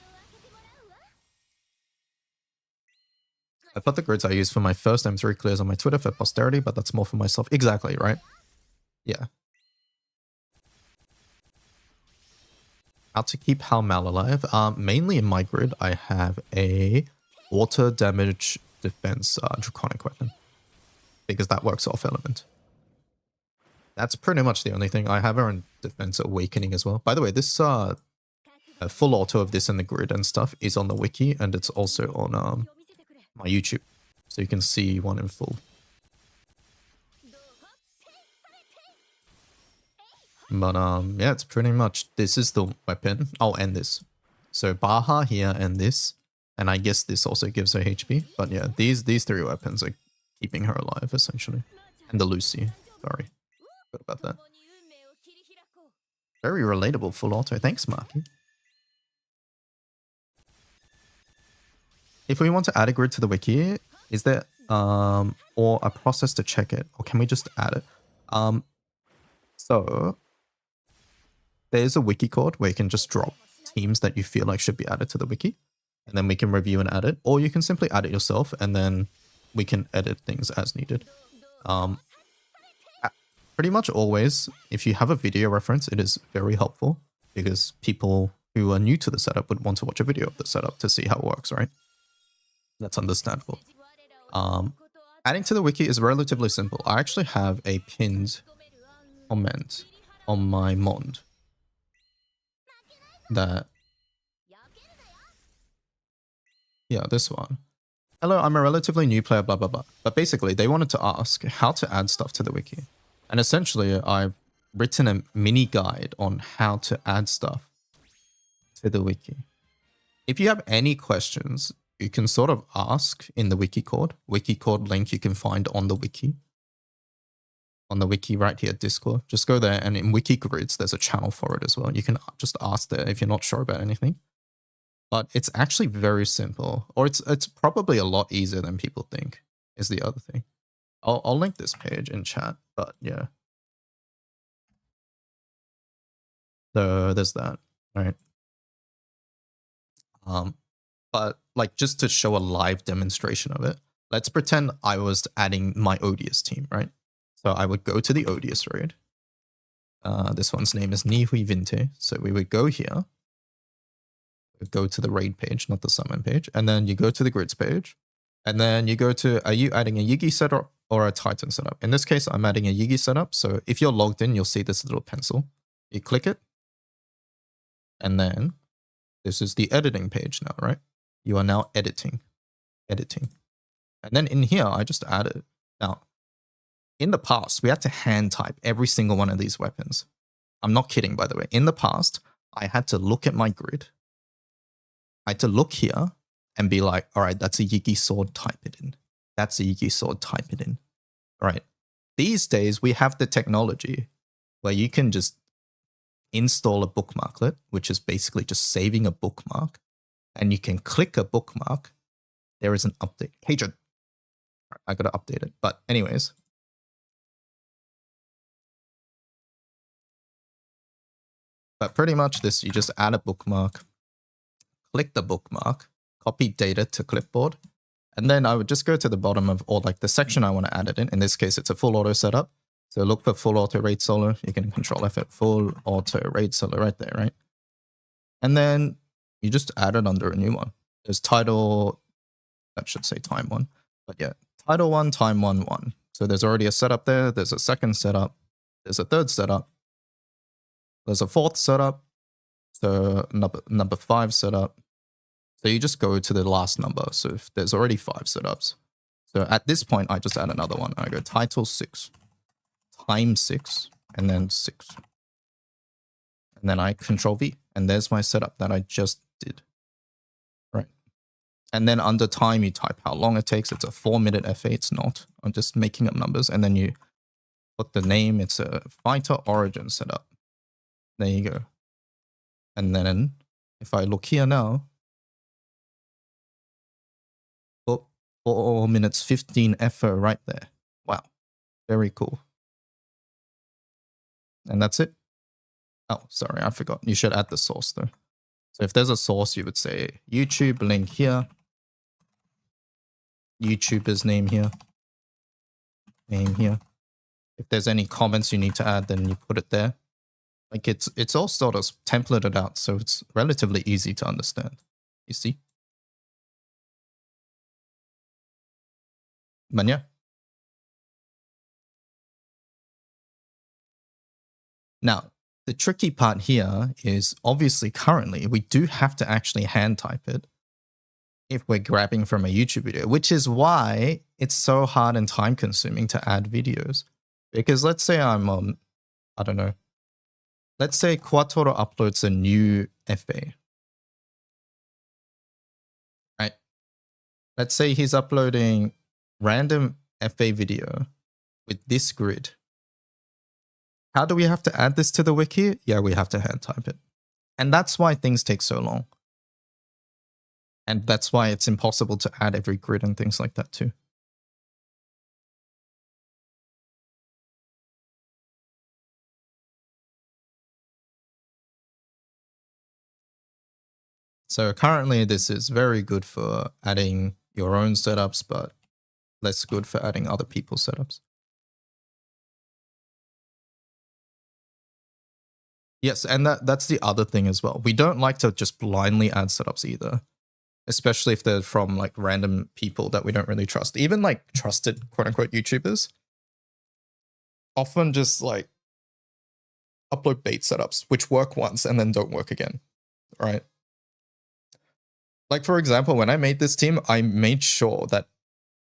I put the grids I use for my first M3 clears on my Twitter for posterity, but that's more for myself. Exactly, right? Yeah. How to keep Halmal alive? Mainly in my grid, I have a water damage defense draconic weapon. Because that works off element. That's pretty much the only thing. I have her in defense awakening as well. By the way, this a full auto of this in the grid and stuff is on the wiki, and it's also on my YouTube. So you can see one in full. But yeah, it's pretty much, this is the weapon. I'll end this. So Baha here and this. And I guess this also gives her HP. But yeah, these three weapons are keeping her alive, essentially. And the Lucy. Sorry. Forgot about that. Very relatable full auto. Thanks, Marky. If we want to add a grid to the wiki, is there or a process to check it? Or can we just add it? So there's a wiki code where you can just drop teams that you feel like should be added to the wiki. And then we can review and add it. Or you can simply add it yourself and then we can edit things as needed. Pretty much always, if you have a video reference, it is very helpful because people who are new to the setup would want to watch a video of the setup to see how it works, right? That's understandable. Adding to the wiki is relatively simple. I actually have a pinned comment on my mod that, yeah, this one. Hello, I'm a relatively new player, blah, blah, blah. But basically, they wanted to ask how to add stuff to the wiki. And essentially, I've written a mini guide on how to add stuff to the wiki. If you have any questions, you can sort of ask in the wiki code. Wiki code link you can find on the wiki. On the wiki right here, Discord. Just go there, and in wiki grids, there's a channel for it as well. You can just ask there if you're not sure about anything. But it's actually very simple, or it's probably a lot easier than people think, is the other thing. I'll link this page in chat, but yeah. So there's that, right? But like just to show a live demonstration of it, let's pretend I was adding my Odious team, right? So I would go to the Odious raid. This one's name is Nihui Vinte. So we would go here. Go to the raid page, not the summon page. And then you go to the grids page. And then you go to, are you adding a Yugi setup or a Titan setup? In this case, I'm adding a Yugi setup. So if you're logged in, you'll see this little pencil. You click it. And then this is the editing page now, right? You are now editing. And then in here, I just added. Now, in the past, we had to hand type every single one of these weapons. I'm not kidding, by the way. In the past, I had to look at my grid. I had to look here and be like, all right, that's a Yugi sword, type it in. That's a Yugi sword, type it in. All right. These days, we have the technology where you can just install a bookmarklet, which is basically just saving a bookmark. And you can click a bookmark. There is an update. Hatred. I got to update it. But anyways. But pretty much this, you just add a bookmark. Click the bookmark, copy data to clipboard, and then I would just go to the bottom of, or like the section I want to add it in. In this case, it's a full auto setup. So look for full auto raid solo. You can control F it, full auto raid solo right there, right? And then you just add it under a new one. There's title, that should say time 1, but yeah, title 1, time 1, 1. So there's already a setup there. There's a second setup. There's a third setup. There's a fourth setup. So number 5 setup. So you just go to the last number. So if there's already 5 setups. So at this point, I just add another one. I go title 6, time 6, and then 6. And then I control V. And there's my setup that I just did. Right. And then under time, you type how long it takes. It's a 4-minute FA. It's not. I'm just making up numbers. And then you put the name. It's a fighter origin setup. There you go. And then if I look here now, 4 minutes 15 FO right there. Wow, very cool. And that's it. Oh, sorry, I forgot. You should add the source though. So if there's a source, you would say YouTube link here, YouTuber's name here, name here. If there's any comments you need to add, then you put it there. Like it's all sort of templated out, so it's relatively easy to understand. You see? But yeah. Now, the tricky part here is obviously currently we do have to actually hand type it if we're grabbing from a YouTube video, which is why it's so hard and time consuming to add videos. Because let's say I'm I don't know. Let's say Quattro uploads a new FA. Right? Let's say he's uploading random FA video with this grid. How do we have to add this to the wiki? Yeah, we have to hand type it. And that's why things take so long. And that's why it's impossible to add every grid and things like that too. So currently this is very good for adding your own setups, but less good for adding other people's setups. Yes, and that's the other thing as well. We don't like to just blindly add setups either, especially if they're from like random people that we don't really trust. Even like trusted quote unquote YouTubers often just like upload bait setups, which work once and then don't work again, right? Like for example, when I made this team, I made sure that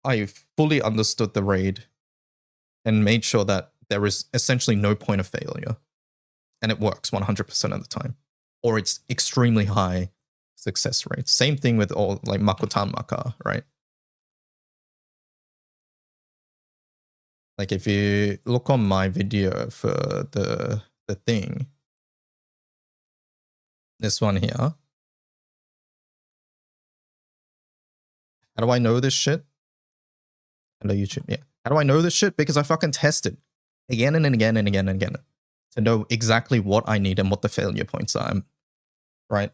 I fully understood the raid and made sure that there is essentially no point of failure. And it works 100% of the time. Or it's extremely high success rate. Same thing with all like Makotan Maka, right? Like if you look on my video for the thing, this one here. How do I know this shit? Hello YouTube, yeah. How do I know this shit? Because I fucking tested again and again and again and again to know exactly what I need and what the failure points are, right?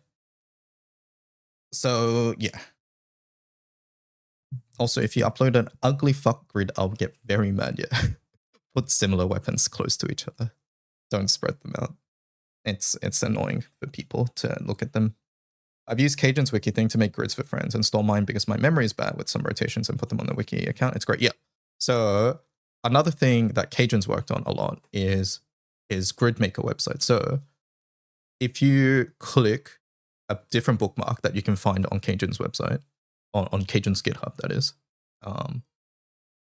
So yeah. Also, if you upload an ugly fuck grid, I'll get very mad, yeah. Put similar weapons close to each other. Don't spread them out. It's annoying for people to look at them. I've used Cajun's wiki thing to make grids for friends and store mine because my memory is bad with some rotations and put them on the wiki account. It's great. Yeah. So another thing that Cajun's worked on a lot is grid maker website. So if you click a different bookmark that you can find on Cajun's website, on Cajun's GitHub, that is,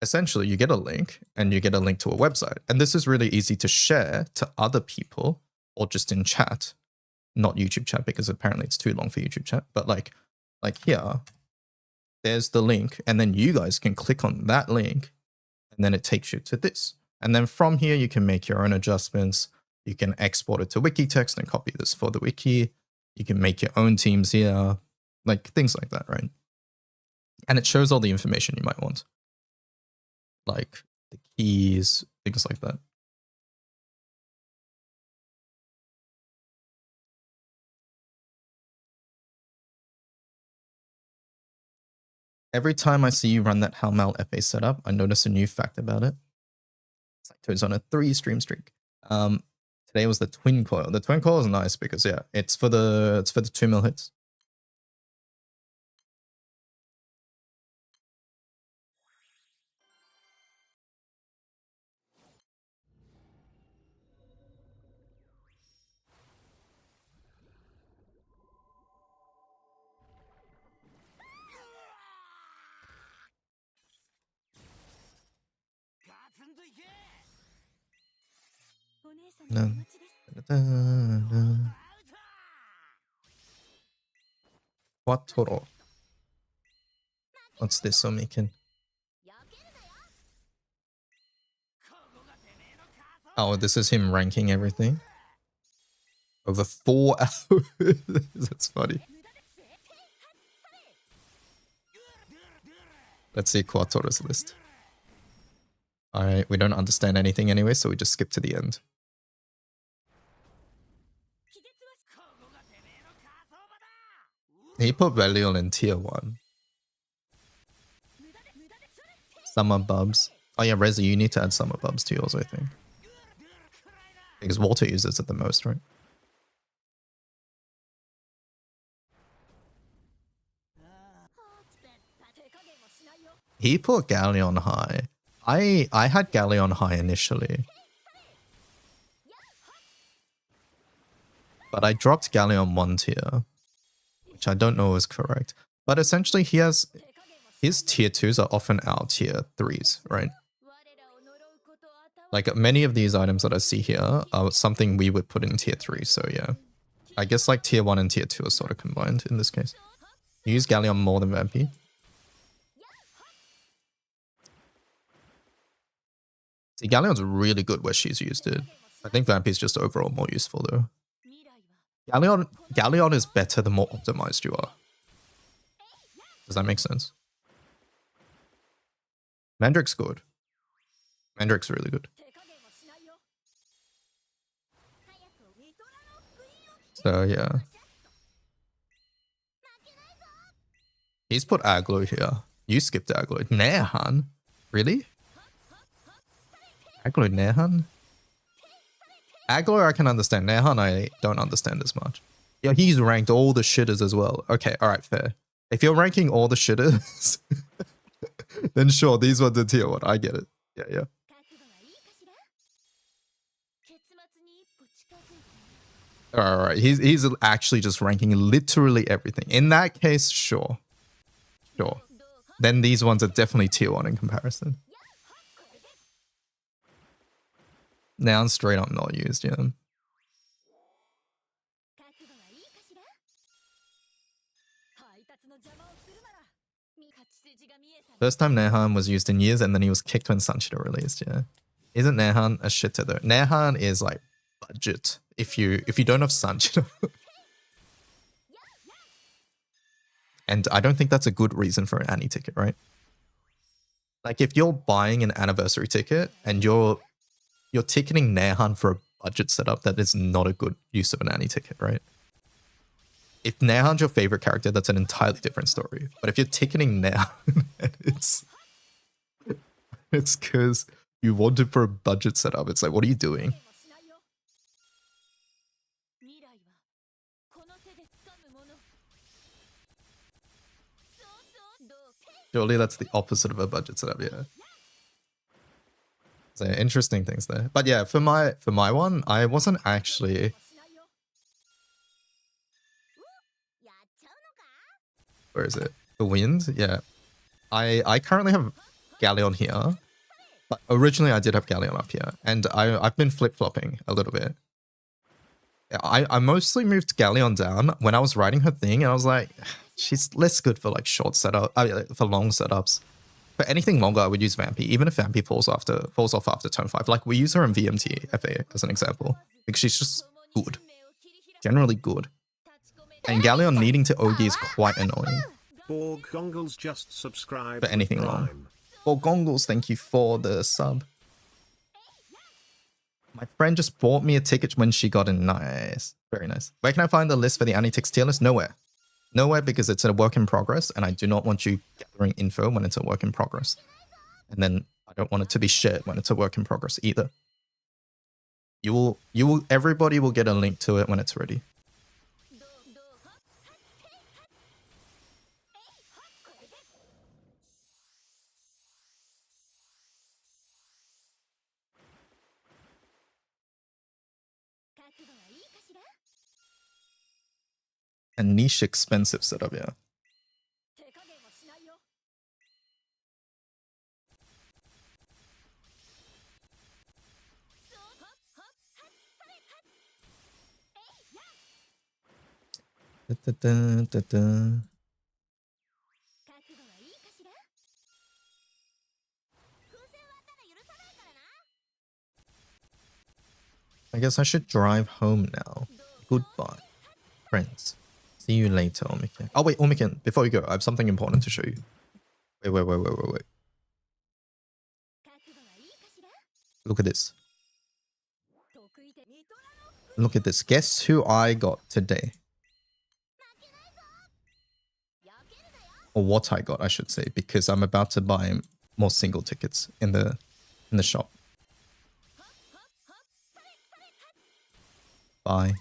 essentially you get a link and you get a link to a website. And this is really easy to share to other people or just in chat, not YouTube chat because apparently it's too long for YouTube chat. But like here, there's the link and then you guys can click on that link and then it takes you to this. And then from here, you can make your own adjustments. You can export it to wiki text and copy this for the wiki. You can make your own teams here, like things like that, right? And it shows all the information you might want, like the keys, things like that. Every time I see you run that Halmal FA setup, I notice a new fact about it. It's on a 3-stream streak. Today was the twin coil. The twin coil is nice because yeah, it's for the 2 mil hits. Quattro. What's this, Omikin? Oh, this is him ranking everything. Over 4 hours. That's funny. Let's see Quatoro's list. Alright, we don't understand anything anyway, so we just skip to the end. He put Velion in tier 1. Summer Bubs. Oh yeah, Reza, you need to add Summer Bubs to yours, I think. Because water uses it the most, right? He put Galleon high. I had Galleon high initially. But I dropped Galleon 1 tier. Which I don't know is correct. But essentially he has... His tier 2s are often our tier 3s, right? Like many of these items that I see here are something we would put in tier 3, so yeah. I guess like tier 1 and tier 2 are sort of combined in this case. You use Galleon more than Vampy. See, Galleon's really good where she's used it. I think Vampy's just overall more useful though. Galleon is better the more optimized you are. Does that make sense? Mandrake's good. Mandrake's really good. So yeah. He's put Aglo here. You skipped Aglo. Nehan? Really? Aglo Nehan? Aglo I can understand. Nehan I don't understand as much. Yeah, he's ranked all the shitters as well. Okay, alright, fair. If you're ranking all the shitters, then sure, these ones are tier 1. I get it. Yeah, yeah. Alright, he's actually just ranking literally everything. In that case, sure. Sure. Then these ones are definitely tier 1 in comparison. Now I'm straight up not used, yeah. First time Nehan was used in years and then he was kicked when Sanshiro released, yeah. Isn't Nehan a shitter though? Nehan is like budget if you don't have Sanshiro. And I don't think that's a good reason for an Annie ticket, right? Like if you're buying an anniversary ticket and you're ticketing Nehan for a budget setup, that is not a good use of an Annie ticket, right? If Nehan's your favorite character, that's an entirely different story. But if you're ticketing Nehan, it's because you want it for a budget setup. It's like, what are you doing? Surely that's the opposite of a budget setup, yeah. So interesting things there. But yeah, for my one, I wasn't actually... Where is it? The wind? Yeah. I currently have Galleon here. But originally I did have Galleon up here. And I've been flip-flopping a little bit. I mostly moved Galleon down when I was writing her thing. And I was like, she's less good for like short setup, for long setups. For anything longer, I would use Vampy, even if Vampy falls off after turn 5. Like we use her in VMT FA as an example. Because she's just good. Generally good. And Galleon needing to OD is quite annoying. Borgongles just subscribed. For anything long. Borgongles, thank you for the sub. My friend just bought me a ticket when she got in. Nice. Very nice. Where can I find the list for the Anitix tier list? Nowhere. Nowhere, because it's a work in progress and I do not want you gathering info when it's a work in progress. And then I don't want it to be shared when it's a work in progress either. Everybody will get a link to it when it's ready. A niche expensive setup, yeah. Da, da, da, da. I guess I should drive home now. Goodbye, friends. See you later, Omikin. Oh wait, Omikin, before you go, I have something important to show you. Wait. Look at this. Look at this. Guess who I got today? Or what I got, I should say, because I'm about to buy more single tickets in the shop. Bye.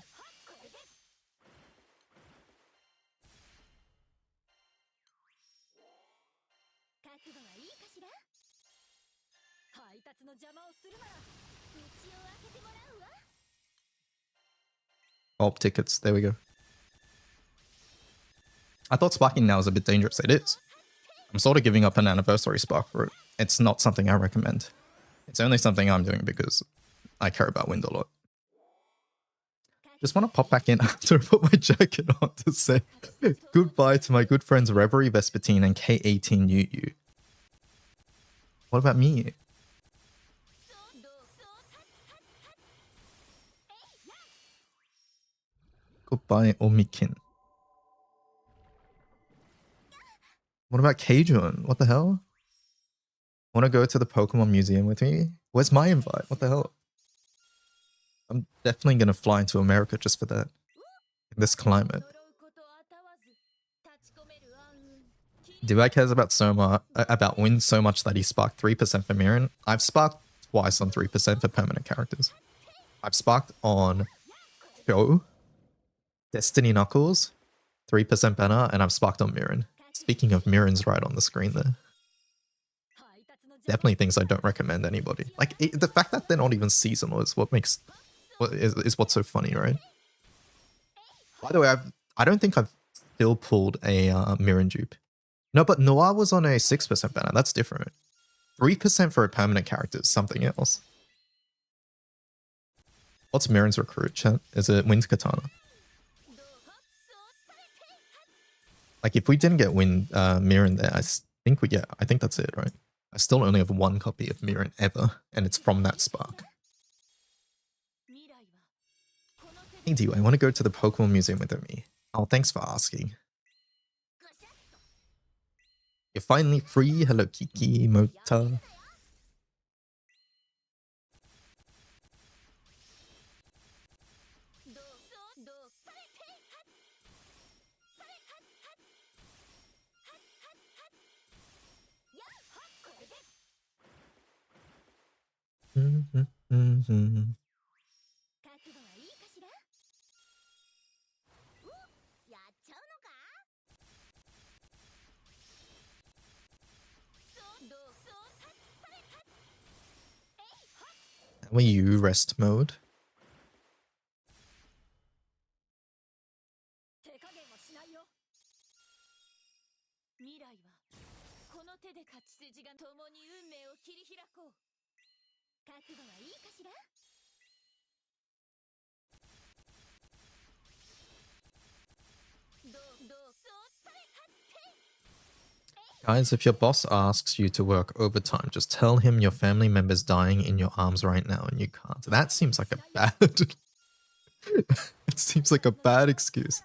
Oh, tickets. There we go. I thought sparking now is a bit dangerous. It is. I'm sort of giving up an anniversary spark for it. It's not something I recommend. It's only something I'm doing because I care about wind a lot. Just want to pop back in after I put my jacket on to say goodbye to my good friends Reverie Vespertine and K18 UU. What about me? Goodbye, Omikin. What about Keijun? What the hell? Want to go to the Pokemon Museum with me? Where's my invite? What the hell? I'm definitely going to fly into America just for that. In this climate. Dubai cares about wind so much that he sparked 3% for Mirren. I've sparked twice on 3% for permanent characters. I've sparked on Show, Destiny Knuckles, 3% banner, and I've sparked on Mirren. Speaking of Mirren's right on the screen there. Definitely things I don't recommend anybody. Like the fact that they're not even seasonal is what makes is what's so funny, right? By the way, I don't think I've still pulled a Mirren dupe. No, but Noir was on a 6% banner. That's different. 3% for a permanent character is something else. What's Mirren's recruit, chat? Is it Wind Katana? Like if we didn't get Mirren there, I think that's it, right? I still only have one copy of Mirren ever, and it's from that spark. Hey, do I want to go to the Pokemon Museum with me? Oh, thanks for asking. You're finally free. Hello, Kiki Mota. Were you rest mode? Guys, if your boss asks you to work overtime, just tell him your family member's dying in your arms right now and you can't. That seems like a bad... it seems like a bad excuse.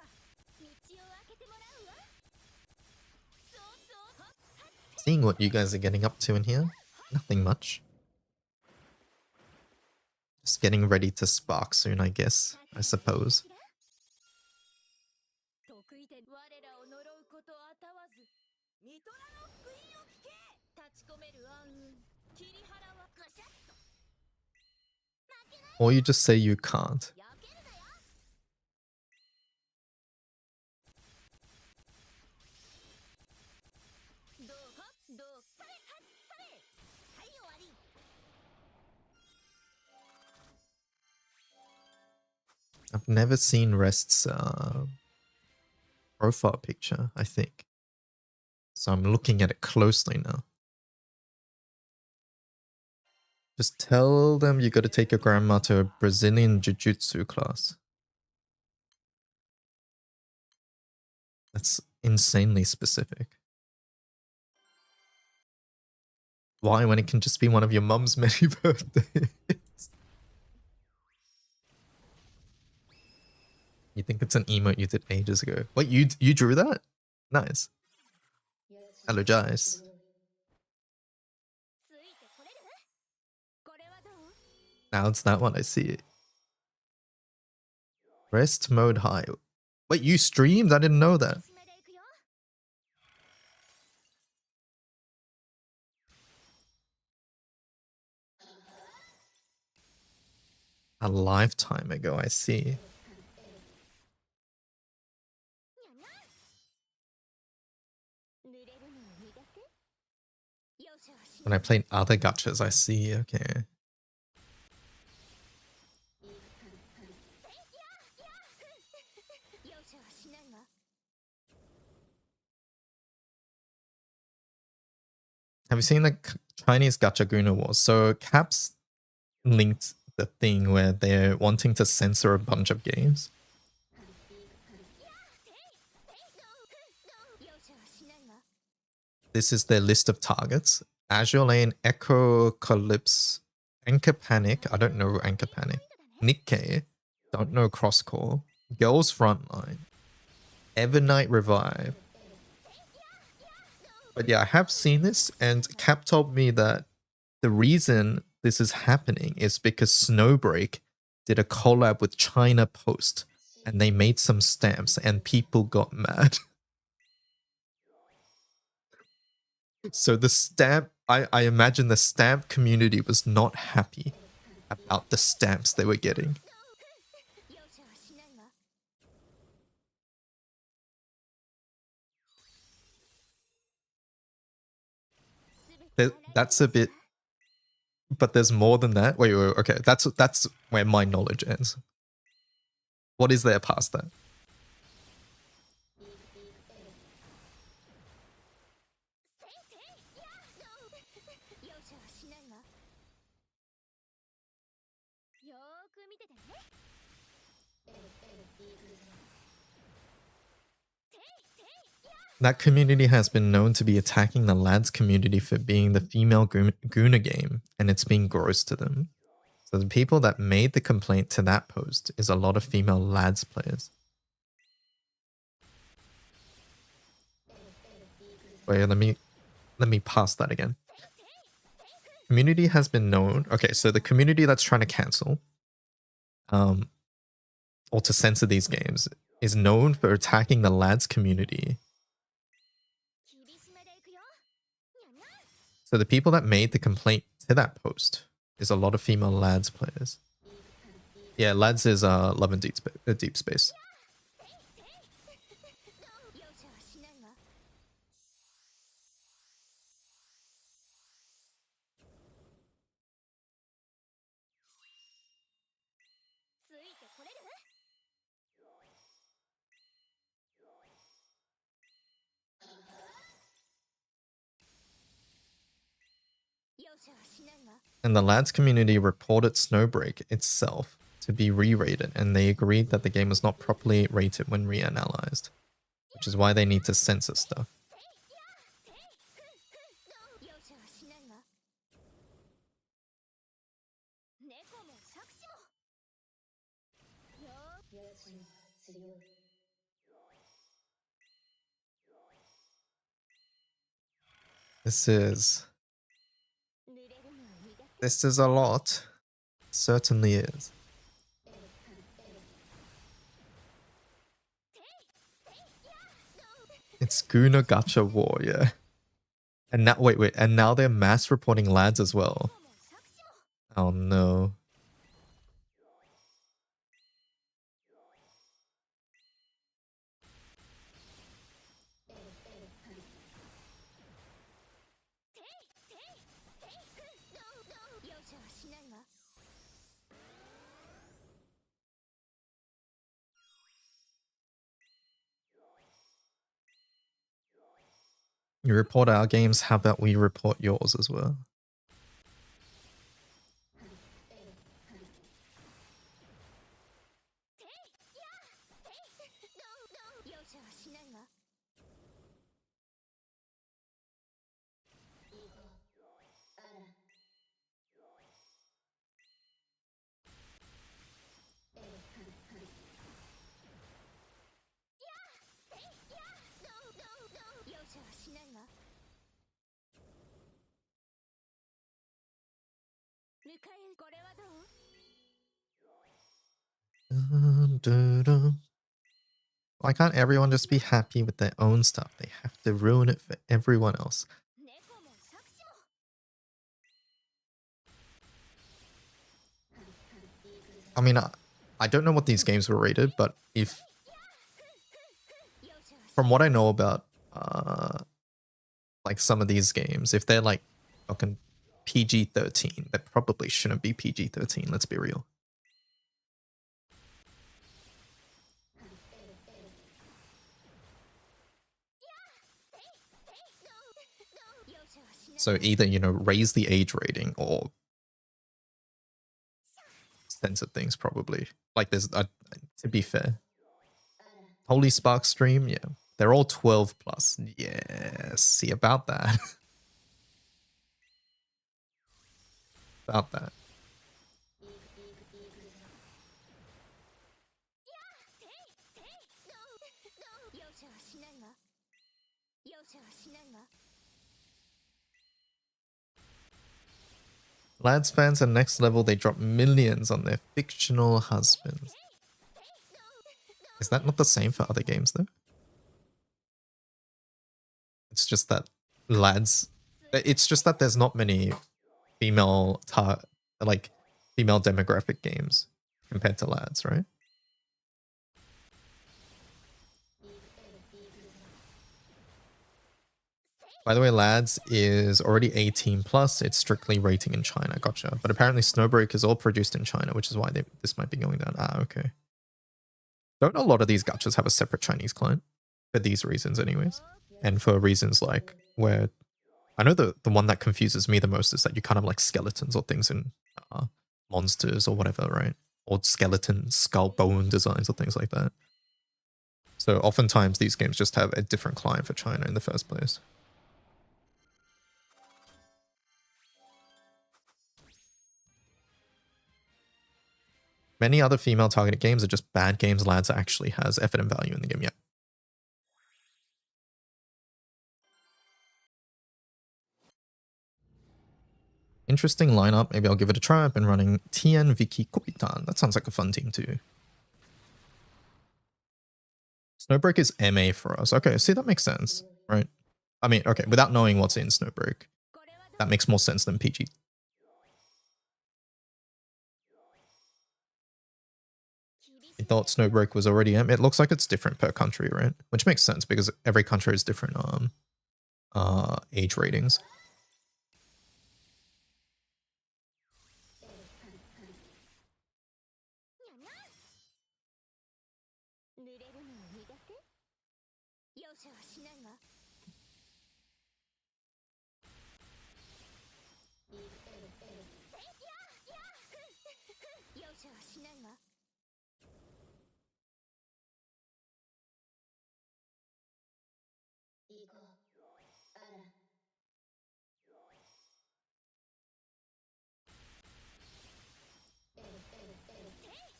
Seeing what you guys are getting up to in here, nothing much. Just getting ready to spark soon, I guess, I suppose. Or you just say you can't. I've never seen Rest's profile picture, I think. So I'm looking at it closely now. Just tell them you gotta take your grandma to a Brazilian Jiu-Jitsu class. That's insanely specific. Why, when it can just be one of your mum's many birthdays? You think it's an emote you did ages ago. Wait, you drew that? Nice. Hello, Jice. Now it's that one, I see it. Rest mode high. Wait, you streamed? I didn't know that. A lifetime ago, I see. When I played other gachas, I see, okay. Have you seen the Chinese Gacha Guna Wars? So Caps linked the thing where they're wanting to censor a bunch of games. This is their list of targets. Azure Lane, Echo, Calypse, Anchor Panic, I don't know Anchor Panic. Nikkei, don't know Crosscore. Girls Frontline. Evernight Revive. But yeah, I have seen this, and Cap told me that the reason this is happening is because Snowbreak did a collab with China Post, and they made some stamps, and people got mad. So the stamp, I imagine the stamp community was not happy about the stamps they were getting. That's a bit, but there's more than that. Wait, okay, that's where my knowledge ends. What is there past that? That community has been known to be attacking the lads community for being the female Guna game, and it's being gross to them. So the people that made the complaint to that post is a lot of female lads players. Wait, let me pass that again. Community has been known. Okay, so the community that's trying to cancel, or to censor these games, is known for attacking the lads community. So the people that made the complaint to that post is a lot of female lads players. Yeah, lads is Love and Deep Space. And the lads community reported Snowbreak itself to be re-rated, and they agreed that the game was not properly rated when reanalyzed, which is why they need to censor stuff. This is a lot. It certainly is. It's Guna Gacha War, yeah. And now, wait, and now they're mass reporting lads as well. Oh no. You report our games, how about we report yours as well? Why can't everyone just be happy with their own stuff? They have to ruin it for everyone else. I mean, I don't know what these games were rated, but if... From what I know about like some of these games, if they're like fucking PG-13, they probably shouldn't be PG-13, let's be real. So either, you know, raise the age rating or censor things probably. Like there's, to be fair. Holy Spark stream, yeah. They're all 12 plus. Yeah, see about that. About that. Lads fans are next level, they drop millions on their fictional husbands. Is that not the same for other games though? It's just that lads... It's just that there's not many female female demographic games compared to lads, right? By the way, lads is already 18 plus. It's strictly rating in China. Gotcha. But apparently Snowbreak is all produced in China, which is why this might be going down. Ah, okay. Don't a lot of these gachas have a separate Chinese client? For these reasons anyways. And for reasons like where... I know the one that confuses me the most is that you kind of like skeletons or things in monsters or whatever, right? Or skeleton, skull, bone designs or things like that. So oftentimes these games just have a different client for China in the first place. Many other female targeted games are just bad games lads actually has effort and value in the game, yeah. Interesting lineup. Maybe I'll give it a try. I've been running Tien, Wiki, Kopitan. That sounds like a fun team too. Snowbreak is MA for us. Okay, see, that makes sense, right? I mean, okay, without knowing what's in Snowbreak, that makes more sense than PG. I thought Snowbreak was already M. It looks like it's different per country, right? Which makes sense because every country has different age ratings.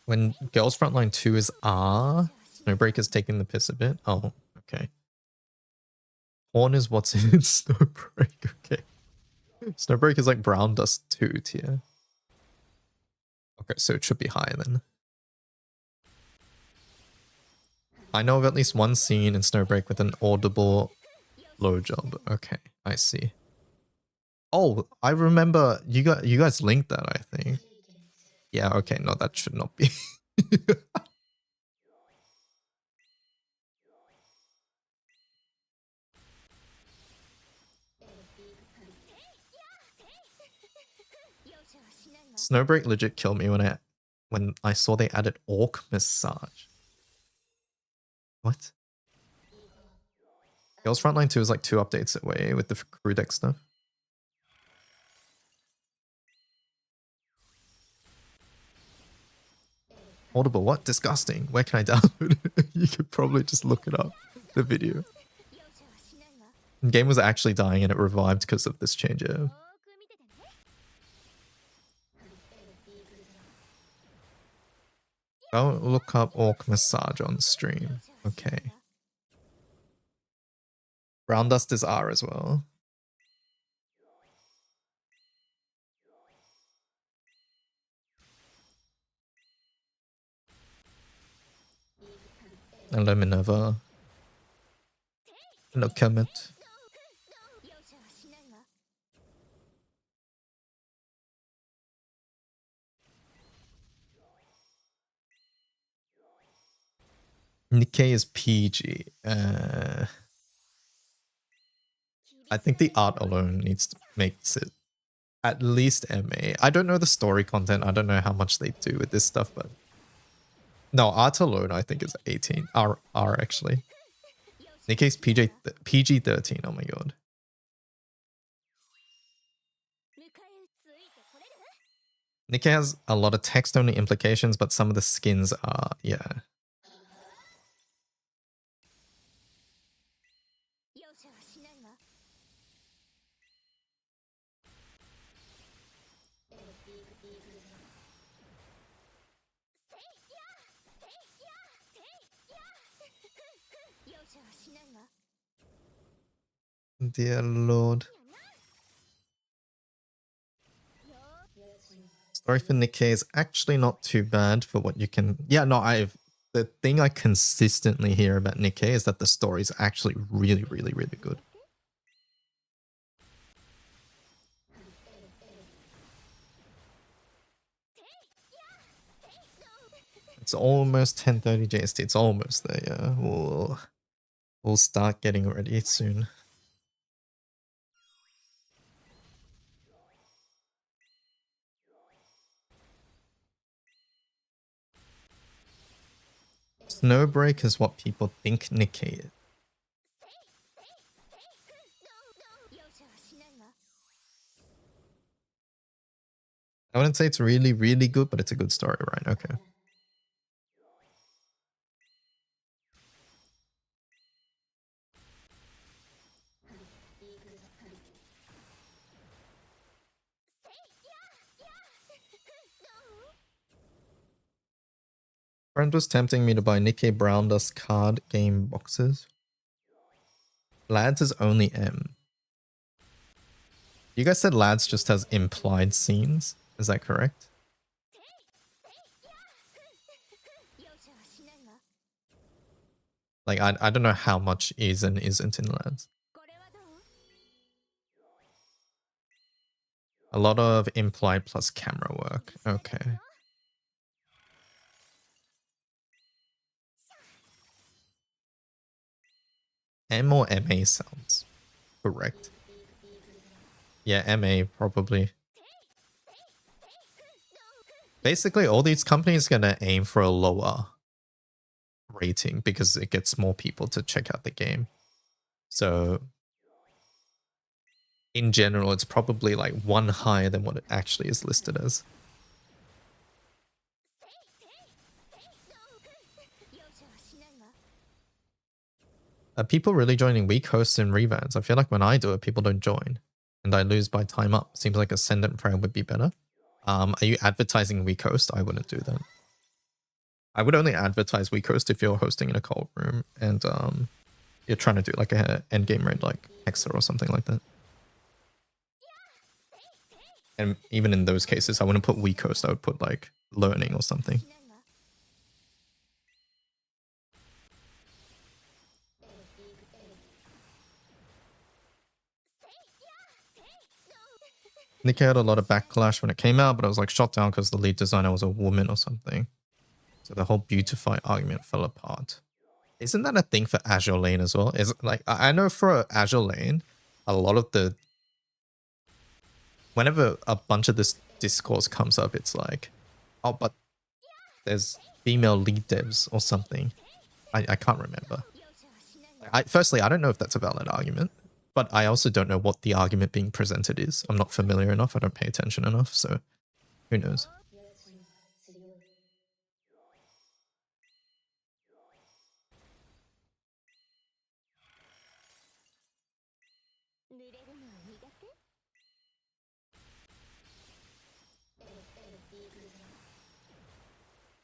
When Girls Frontline 2 is R, Snowbreak is taking the piss a bit. Oh, okay. Horn is what's in Snowbreak. Okay. Snowbreak is like Brown Dust 2 tier. Okay, so it should be higher then. I know of at least one scene in Snowbreak with an audible low job. Okay, I see. Oh, I remember you guys linked that, I think. Yeah, okay, no, that should not be. Snowbreak legit killed me when I saw they added Orc Massage. What? Girls Frontline 2 is like 2 updates away with the crew deck stuff. Audible, what? Disgusting. Where can I download it? You could probably just look it up, the video. The game was actually dying and it revived because of this change. Yeah. Go look up Orc Massage on stream. Okay. Brown Dust is R as well. Hello, Minerva. Hello, Kermit. Nikkei is PG. I think the art alone makes it at least MA. I don't know the story content. I don't know how much they do with this stuff, but no, art alone I think is 18. R actually. Nikkei's PG 13. Oh my god. Nikkei has a lot of text only implications, but some of the skins are, yeah. Dear Lord. Story for Nikkei is actually not too bad for what you can... Yeah, no, the thing I consistently hear about Nikkei is that the story is actually really, really, really good. It's almost 10:30 JST. It's almost there, yeah. We'll start getting ready soon. Snowbreak is what people think Nikkei is. I wouldn't say it's really, really good, but it's a good story, right? Okay. Friend was tempting me to buy Nikkei Brown Dust card game boxes. Lads is only M. You guys said Lads just has implied scenes. Is that correct? Like, I don't know how much is and isn't in Lads. A lot of implied plus camera work. Okay. M or MA sounds correct. Yeah, MA probably. Basically, all these companies are gonna aim for a lower rating because it gets more people to check out the game. So in general, it's probably like one higher than what it actually is listed as. Are people really joining weak hosts and revans? I feel like when I do it, people don't join and I lose by time up. Seems like Ascendant Prayer would be better. Are you advertising weak host? I wouldn't do that. I would only advertise weak host if you're hosting in a cold room and you're trying to do like a endgame raid like Hexa or something like that. And even in those cases, I wouldn't put weak host. I would put like learning or something. Nikkei had a lot of backlash when it came out, but I was like shot down because the lead designer was a woman or something. So the whole beautify argument fell apart. Isn't that a thing for Azure Lane as well? Is like I know for Azure Lane, a lot of the whenever a bunch of this discourse comes up, it's like, oh, but there's female lead devs or something. I can't remember. Firstly, I don't know if that's a valid argument, but I also don't know what the argument being presented is. I'm not familiar enough. I don't pay attention enough, so who knows?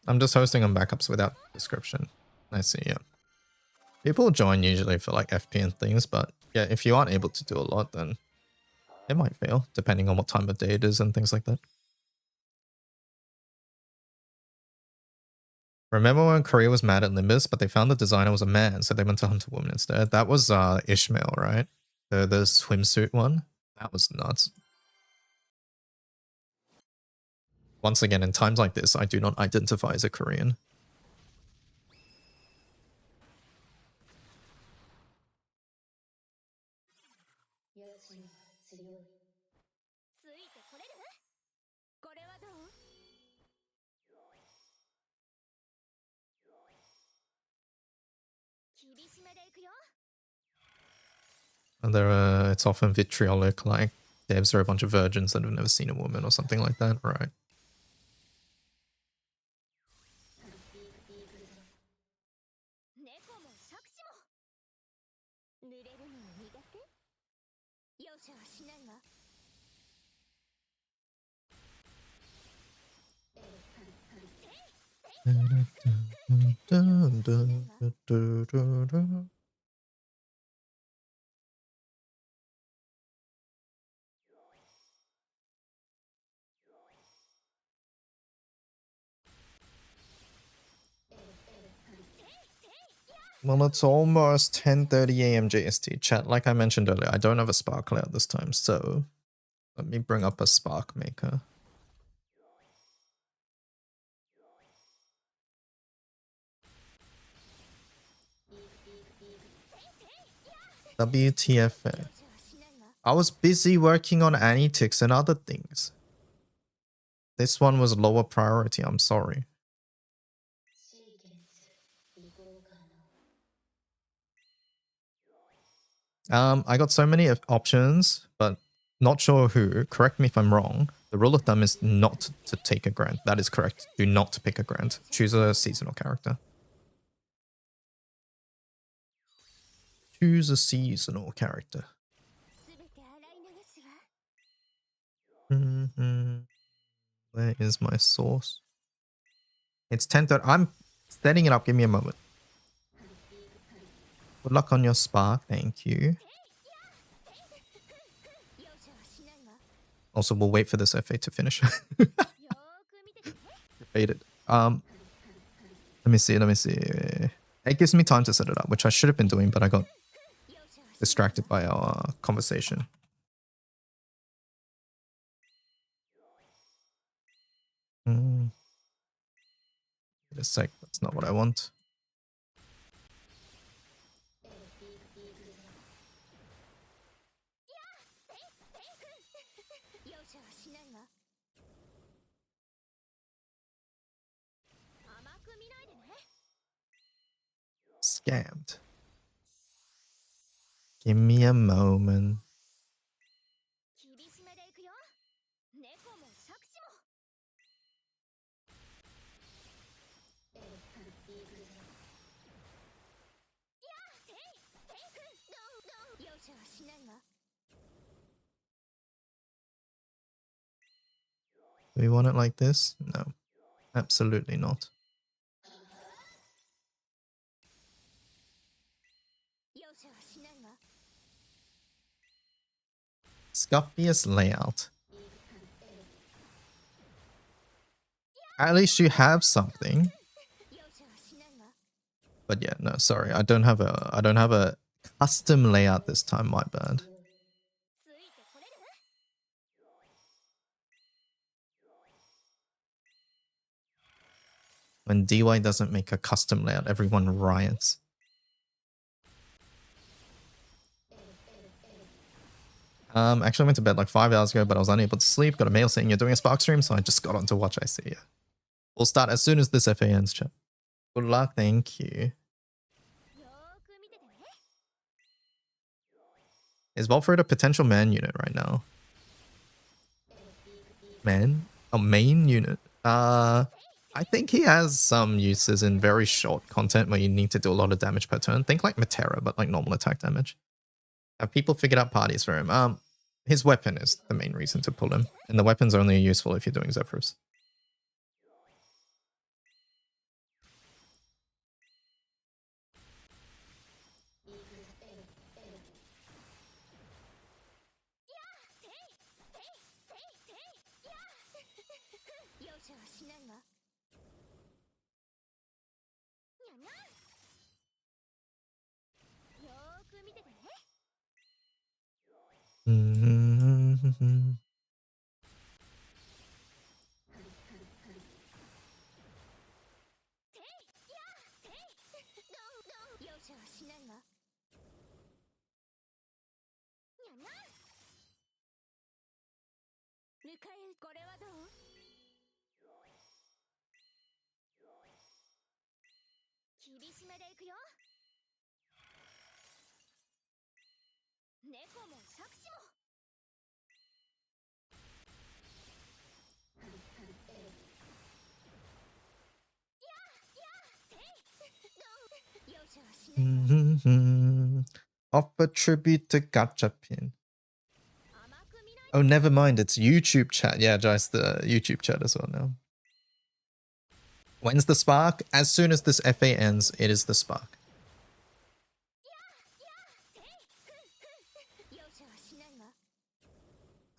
I'm just hosting on backups without description. I see, yeah. People join usually for like FP and things, but yeah, if you aren't able to do a lot, then it might fail, depending on what time of day it is and things like that. Remember when Korea was mad at Limbus, but they found the designer was a man, so they went to hunt a woman instead? That was Ishmael, right? The swimsuit one? That was nuts. Once again, in times like this, I do not identify as a Korean. And it's often vitriolic, like devs are a bunch of virgins that have never seen a woman or something like that, right? Well, it's almost 10:30 a.m. JST. Chat, like I mentioned earlier, I don't have a spark layout this time, so let me bring up a spark maker. WTF. I was busy working on Anitics and other things. This one was lower priority, I'm sorry. I got so many options, but not sure who. Correct me if I'm wrong. The rule of thumb is not to take a grant. That is correct. Do not pick a grant. Choose a seasonal character. Choose a seasonal character. Where is my source? It's 10:30. I'm setting it up. Give me a moment. Good luck on your spark. Thank you. Also, we'll wait for this FA to finish. Debated. Let me see. It gives me time to set it up, which I should have been doing, but I got distracted by our conversation. Wait a sec. That's not what I want. Scammed. Give me a moment. Do we want it like this? No, absolutely not. Scuffiest layout. At least you have something. But yeah, no, sorry. I don't have a custom layout this time, my bad. When DY doesn't make a custom layout, everyone riots. Actually I went to bed like 5 hours ago, but I was unable to sleep. Got a mail saying you're doing a Spark stream, so I just got on to watch. I see you. We'll start as soon as this FA ends, chat. Good luck, thank you. Is Volfred a potential man unit right now? Man? A main unit? I think he has some uses in very short content where you need to do a lot of damage per turn. Think like Matera, but like normal attack damage. Have people figured out parties for him? His weapon is the main reason to pull him. And the weapon's only useful if you're doing Zephyrs. Mm-hmm. Offer tribute to Gacha pin. Oh, never mind. It's YouTube chat. Yeah, just the YouTube chat as well now. When's the spark? As soon as this FA ends, it is the spark.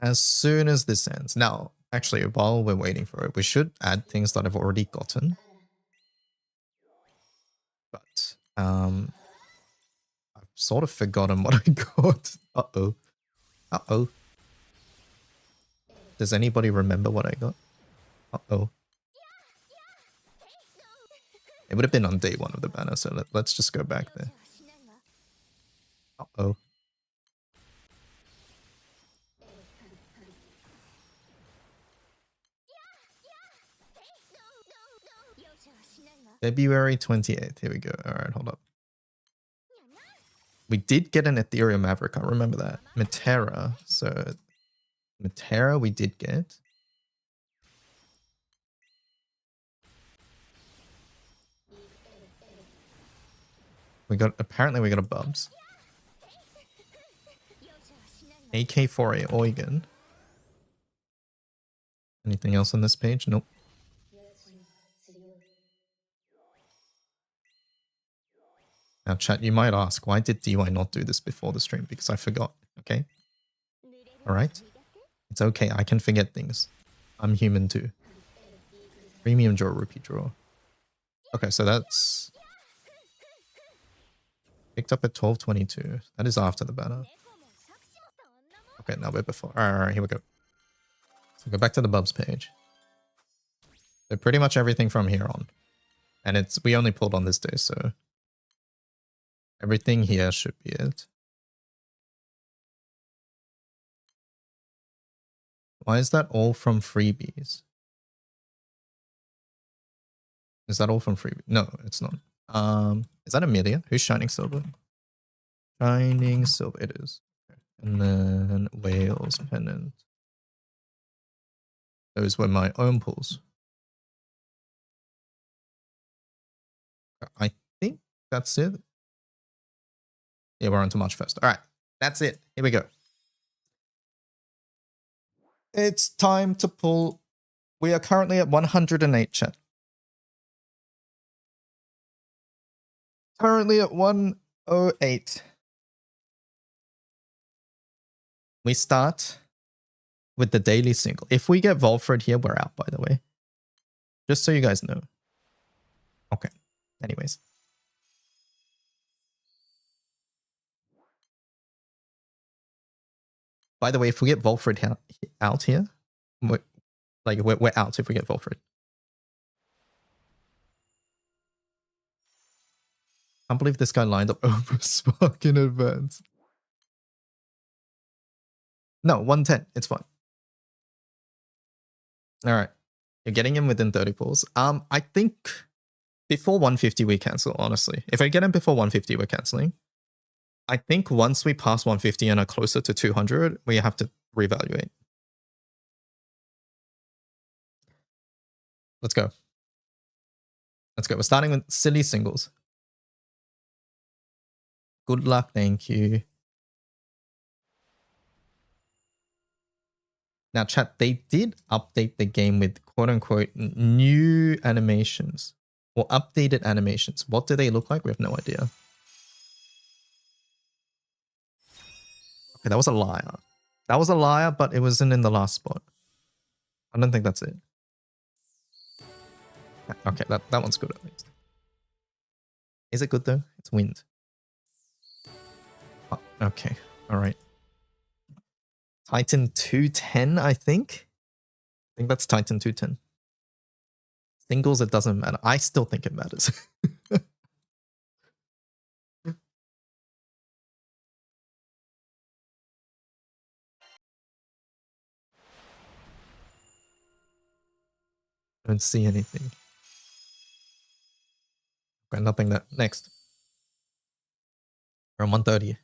As soon as this ends. Now, actually, while we're waiting for it, we should add things that I've already gotten. But, I've sort of forgotten what I got. Uh-oh. Uh-oh. Does anybody remember what I got? Uh-oh. It would have been on day 1 of the banner, so let's just go back there. Uh-oh. February 28th. Here we go. All right, hold up. We did get an Ethereum Maverick. I remember that. Metera. So, Metera we did get. Apparently we got a Bubs. AK4A Eugen. Anything else on this page? Nope. Now, chat, you might ask, why did DY not do this before the stream? Because I forgot, okay? Alright? It's okay, I can forget things. I'm human too. Premium draw, rupee draw. Okay, so that's... picked up at 12:22. That is after the banner. Okay, now we're before. Alright, here we go. So go back to the Bubs page. So pretty much everything from here on. And we only pulled on this day, so... everything here should be it. Why is that all from freebies? Is that all from freebies? No, it's not. Is that Amelia? Who's Shining Silver? Shining Silver, it is. And then Whales Pennant. Those were my own pulls. I think that's it. Yeah, we're on to March 1st. All right, that's it. Here we go. It's time to pull. We are currently at 108, chat. Currently at 108. We start with the daily single. If we get Volfred here, we're out, by the way. Just so you guys know. Okay. Anyways. By the way, if we get Volfred out here, we're out if we get Volfred. I can't believe this guy lined up over Spark in advance. No, 110. It's fine. All right. You're getting him within 30 pulls. I think before 150 we cancel, honestly. If I get him before 150, we're canceling. I think once we pass 150 and are closer to 200, we have to reevaluate. Let's go. Let's go. We're starting with silly singles. Good luck. Thank you. Now, chat, they did update the game with quote-unquote new animations or updated animations. What do they look like? We have no idea. Okay, that was a liar. That was a liar, but it wasn't in the last spot. I don't think that's it. Okay, that one's good at least. Is it good though? It's wind. Oh, okay, all right. Titan 210, I think. I think that's Titan 210. Singles, it doesn't matter. I still think it matters. Don't see anything. Got nothing there. Next. We're on 130.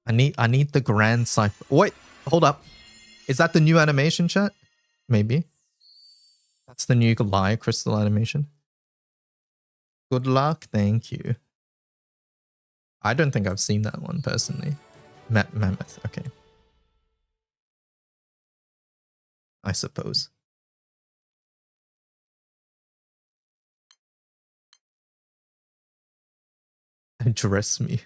I need the grand cipher. Wait, hold up. Is that the new animation, chat? Maybe. That's the new Lie crystal animation. Good luck, thank you. I don't think I've seen that one personally. Mammoth, okay. I suppose. Address me.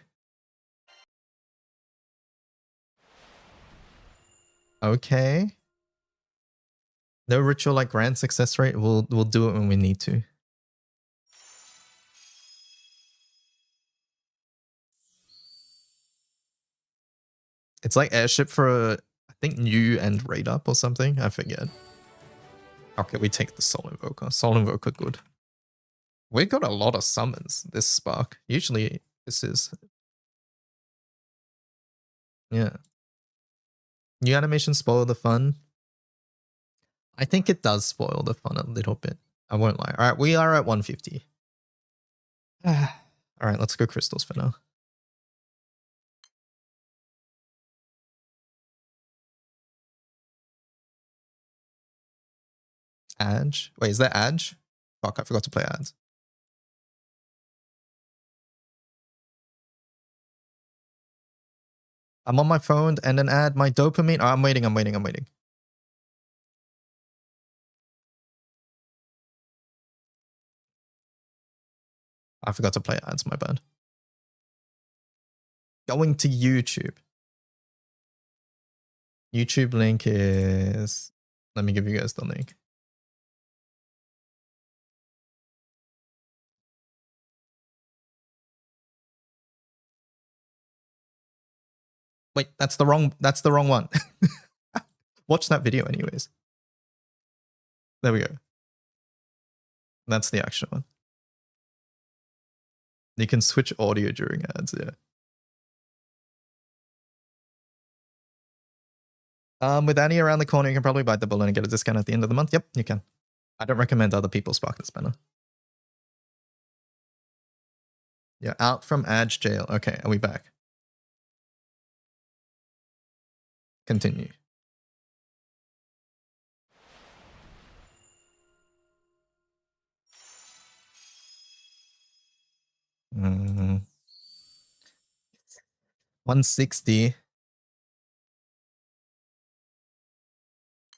Okay. No ritual like grand success rate. We'll do it when we need to. It's like airship for I think new and raid up or something. I forget. Okay, we take the Soul Invoker. Soul Invoker good. We got a lot of summons this Spark. Usually this is... Yeah. New animation spoil the fun. I think it does spoil the fun a little bit. I won't lie. Alright, we are at 150. Alright, let's go crystals for now. Adge? Wait, is that Adge? Fuck, I forgot to play ads. I'm on my phone and an ad. My dopamine. Oh, I'm waiting. I forgot to play ads, my bad. Going to YouTube. YouTube link is... Let me give you guys the link. Wait, that's the wrong one. Watch that video anyways. There we go. That's the actual one. You can switch audio during ads, yeah. With Annie around the corner, you can probably bite the bullet and get a discount at the end of the month. Yep, you can. I don't recommend other people spark this banner. You're out from Adge jail. Okay, are we back? Continue. Mm. 160.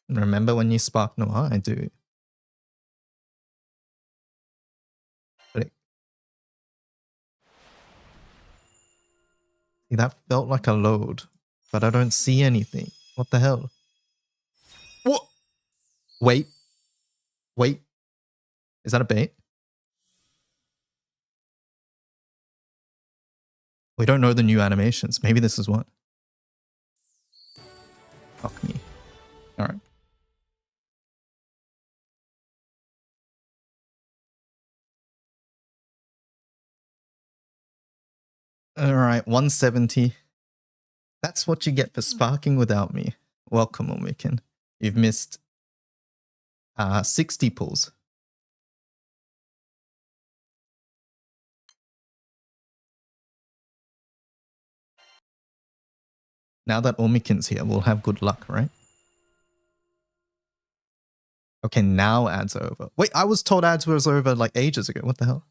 Remember when you spark Noir? I do. See, that felt like a load, but I don't see anything. What the hell? What? Wait. Wait. Is that a bait? We don't know the new animations. Maybe this is what. Fuck me. Alright. Alright, 170. That's what you get for sparking without me. Welcome, Omikin. You've missed 60 pulls. Now that Omikin's here, we'll have good luck, right? Okay, now ads are over. Wait, I was told ads was over like ages ago. What the hell?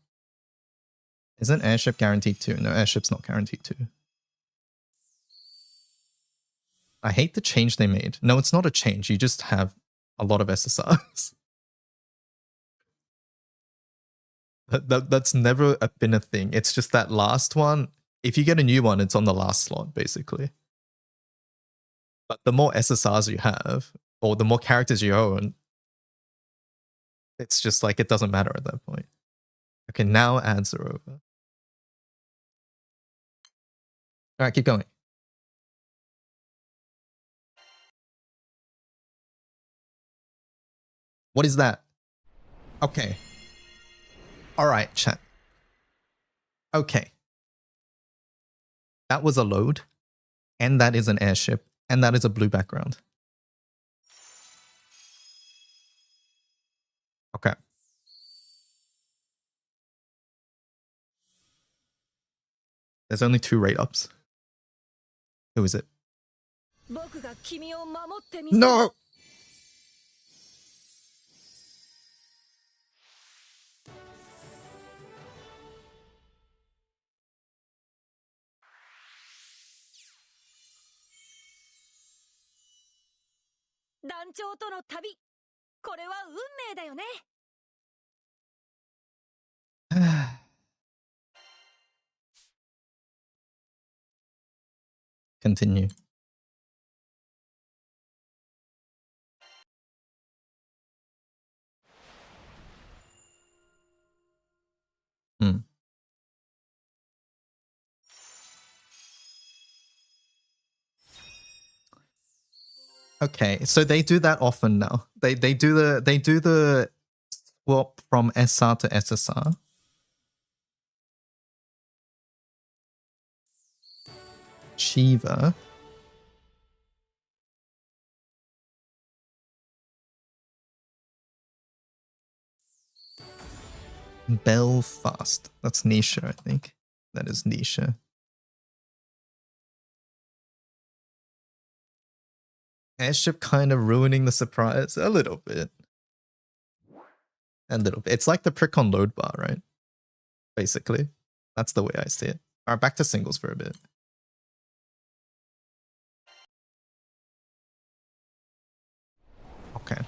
Isn't airship guaranteed too? No, airship's not guaranteed too. I hate the change they made. No, it's not a change. You just have a lot of SSRs. That's never been a thing. It's just that last one. If you get a new one, it's on the last slot, basically. But the more SSRs you have, or the more characters you own, it's just like it doesn't matter at that point. Okay, now ads are over. All right, keep going. What is that? Okay. All right, chat. Okay. That was a load, and that is an airship, and that is a blue background. Okay. There's only 2 rate ups. Who is it? No! Continue. Okay, so they do that often now. They do the swap from SR to SSR. Shiva. Belfast. That's Nisha, I think. That is Nisha. Airship kind of ruining the surprise a little bit. A little bit. It's like the prick on load bar, right? Basically. That's the way I see it. All right, back to singles for a bit. Okay.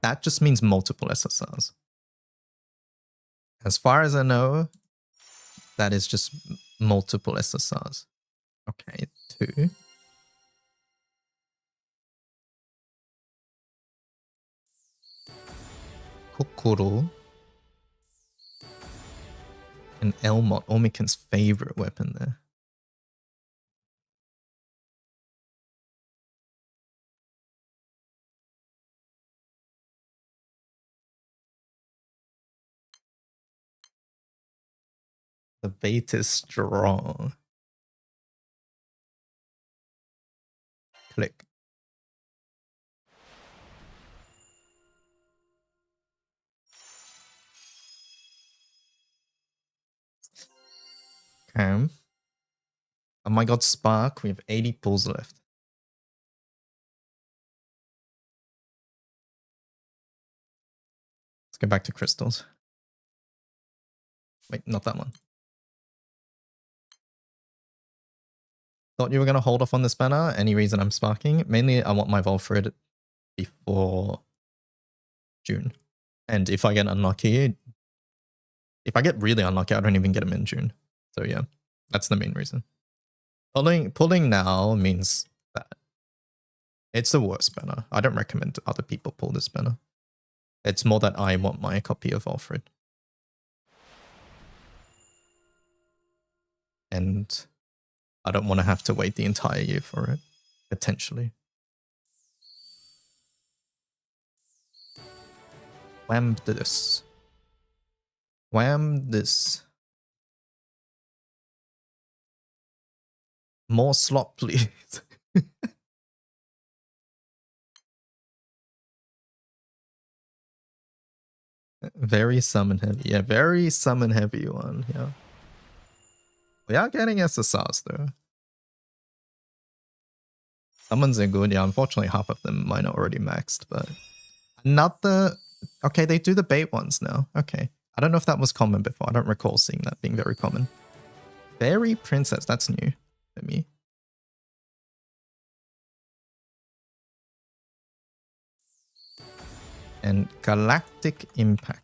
That just means multiple SSRs. As far as I know, that is just multiple SSRs. Okay, 2. Kokoro. And Elmot, Omiken's favorite weapon there. The bait is strong. Click. Okay. Oh my god, Spark. We have 80 pulls left. Let's go back to crystals. Wait, not that one. Thought you were going to hold off on this banner. Any reason I'm sparking? Mainly, I want my Volfred before June. And if I get unlucky, if I get really unlucky, I don't even get him in June. So yeah, that's the main reason. Pulling now means that it's the worst banner. I don't recommend other people pull this banner. It's more that I want my copy of Alfred. And I don't want to have to wait the entire year for it, potentially. Wham this. Wham this. More slot, please. Very summon heavy. Yeah, very summon heavy one. Yeah. We are getting SSRs though. Summons are good. Yeah, unfortunately, half of them might are already maxed, but another. Okay, they do the bait ones now. Okay. I don't know if that was common before. I don't recall seeing that being very common. Fairy Princess. That's new for me. And Galactic Impact.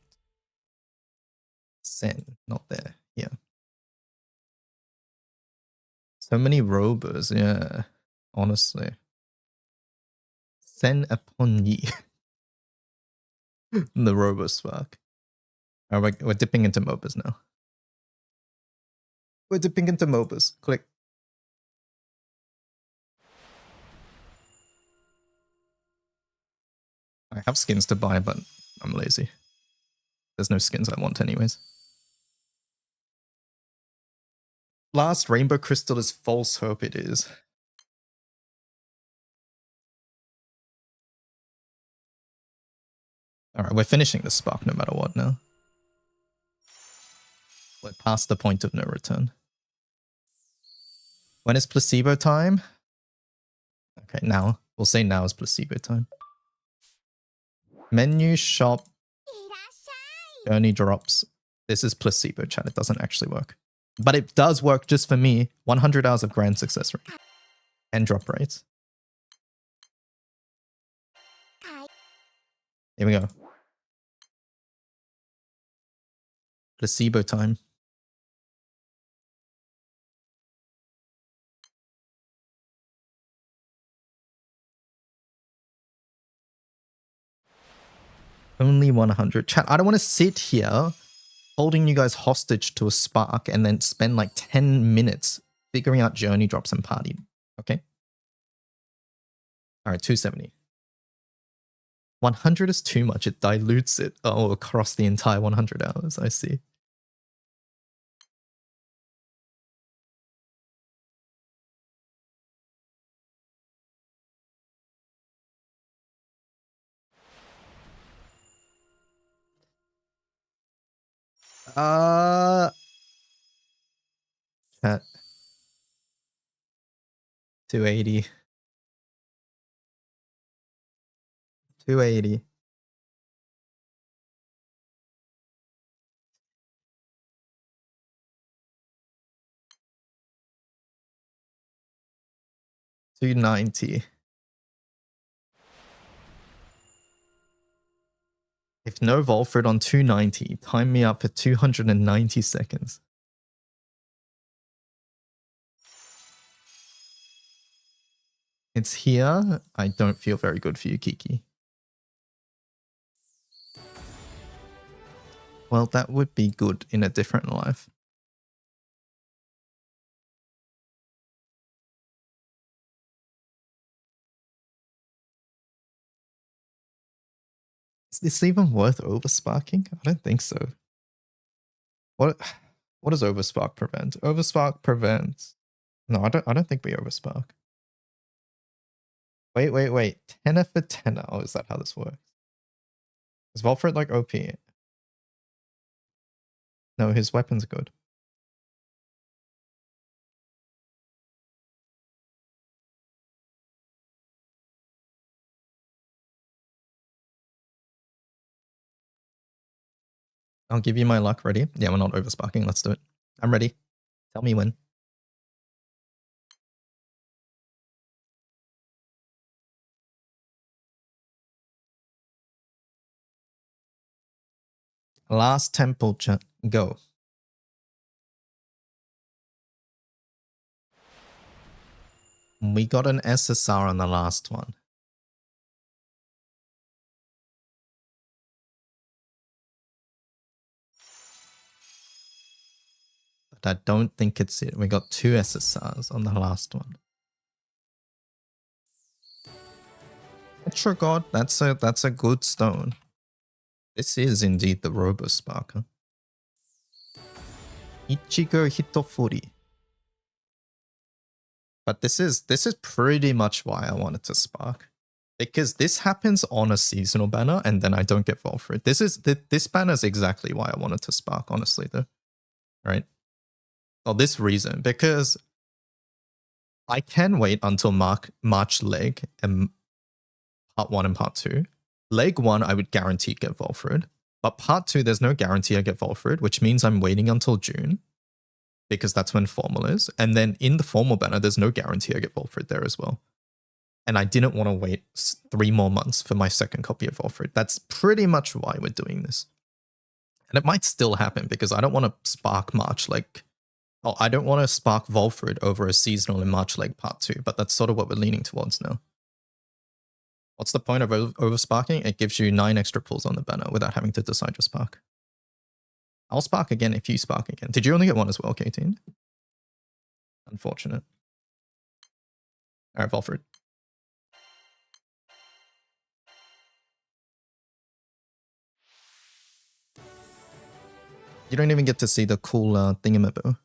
Sen, not there. Yeah. So many robers, yeah. Honestly. Sen upon ye. The robo spark. Oh, we're dipping into MOBAs now. We're dipping into MOBAs. Click. I have skins to buy, but I'm lazy. There's no skins I want anyways. Last Rainbow Crystal is false hope it is. Alright, we're finishing the spark no matter what now. We're past the point of no return. When is placebo time? Okay, now. We'll say now is placebo time. Menu, shop, journey drops. This is placebo, chat. It doesn't actually work. But it does work just for me. 100 hours of grand success rate. And drop rates. Here we go. Placebo time. Only 100. Chat, I don't want to sit here holding you guys hostage to a spark and then spend like 10 minutes figuring out journey drops and party. Okay? Alright, 270. 100 is too much. It dilutes it. Oh, across the entire 100 hours. I see. Chat. 280. 280. $290. If no Volfred on 290, time me up for 290 seconds. It's here. I don't feel very good for you, Kiki. Well, that would be good in a different life. Is this even worth oversparking? I don't think so. What does overspark prevent? Overspark prevents. No, I don't think we overspark. Wait. Tenor for tenor. Oh, is that how this works? Is Volfred like OP? No, his weapon's good. I'll give you my luck. Ready? Yeah, we're not oversparking. Let's do it. I'm ready. Tell me when. Last temple chat. Go. We got an SSR on the last one. But I don't think it's it. We got 2 SSRs on the last one. Petra God, that's a good stone. This is indeed the Robo Sparker. Ichigo Hitofuri. But this is pretty much why I wanted to spark. Because this happens on a seasonal banner and then I don't get Vol for it. This banner is exactly why I wanted to spark, honestly, though. Right? For this reason, because I can wait until March leg and part 1 and part 2. Leg 1, I would guarantee get Volfred. But part 2, there's no guarantee I get Volfred, which means I'm waiting until June. Because that's when formal is. And then in the formal banner, there's no guarantee I get Volfred there as well. And I didn't want to wait 3 more months for my second copy of Volfred. That's pretty much why we're doing this. And it might still happen because I don't want to spark March like... Oh, I don't want to spark Volfred over a seasonal in March leg part 2, but that's sort of what we're leaning towards now. What's the point of oversparking? It gives you 9 extra pulls on the banner without having to decide your spark. I'll spark again if you spark again. Did you only get one as well, K-Teen? Unfortunate. Alright, Volfred. You don't even get to see the cool thingamaboo.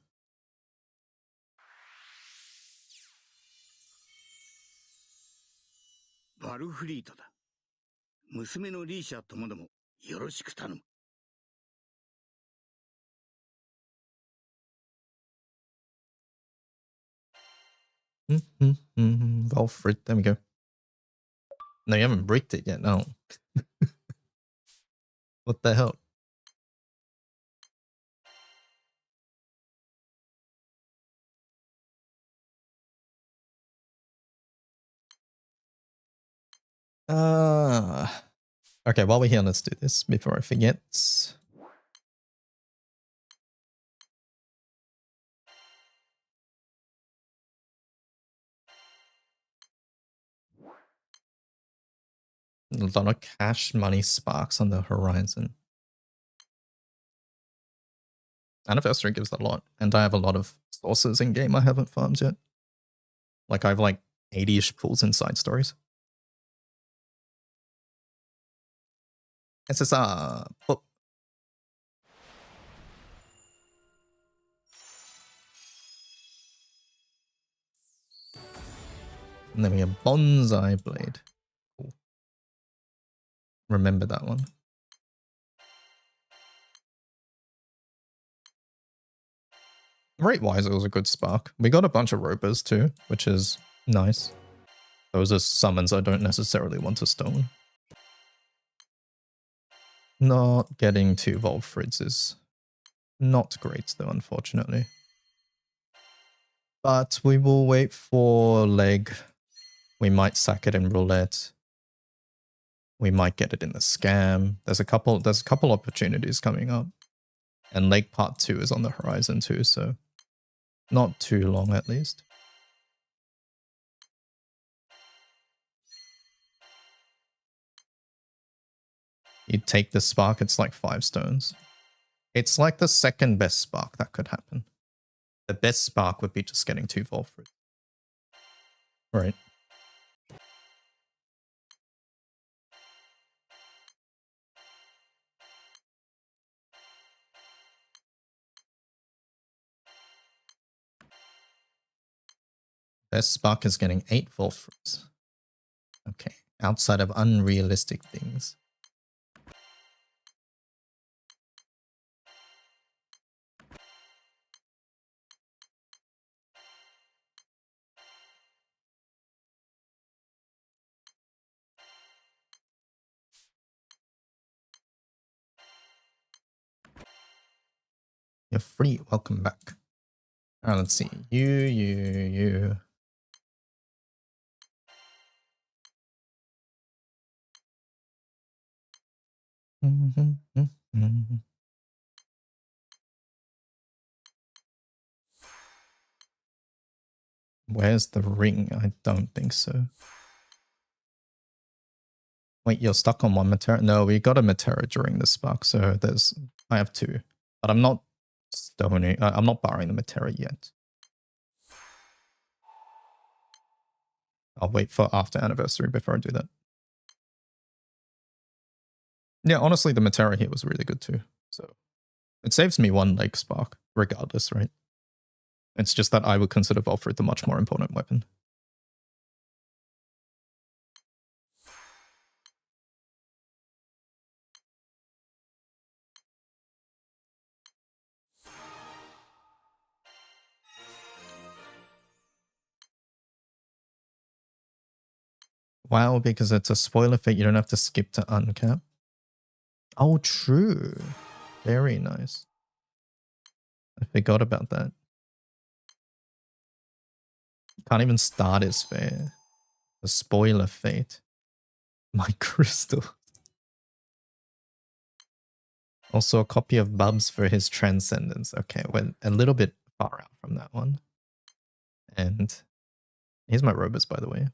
バルフリートだ。娘のリーシャともどもよろしく頼む。Volfred, there we go. No, you haven't bricked it yet, no. What the hell? Okay, while we're here, let's do this before I forget. A lot of cash money sparks on the horizon. Anniversary gives a lot, and I have a lot of sources in game I haven't farmed yet. Like I have like 80-ish pools and side stories. SSR. Oh. And then we have Bonsai Blade. Cool. Remember that one. Rate-wise, it was a good spark. We got a bunch of ropers too, which is nice. Those are summons I don't necessarily want to stone. Not getting 2 Volfrids is not great though, unfortunately. But we will wait for leg. We might sack it in roulette. We might get it in the scam. There's a couple opportunities coming up. And leg part 2 is on the horizon too, so not too long at least. You take the spark, it's like 5 stones. It's like the second best spark that could happen. The best spark would be just getting 2 Volfrid. Right. Best spark is getting 8 Volfrids. Okay, outside of unrealistic things. You're free. Welcome back. Alright, let's see. You. Where's the ring? I don't think so. Wait, you're stuck on one Matera? No, we got a Matera during the spark, so I have 2. But I'm not stoning, I'm not barring the Matera yet. I'll wait for after anniversary before I do that. Yeah, honestly, the Matera here was really good too. So it saves me 1 leg spark, regardless, right? It's just that I would consider Volfrid the much more important weapon. Wow, because it's a spoiler fate, you don't have to skip to uncap. Oh, true. Very nice. I forgot about that. Can't even start his fair. The spoiler fate. My crystal. Also a copy of Bubs for his transcendence. Okay, went a little bit far out from that one. And here's my robots, by the way.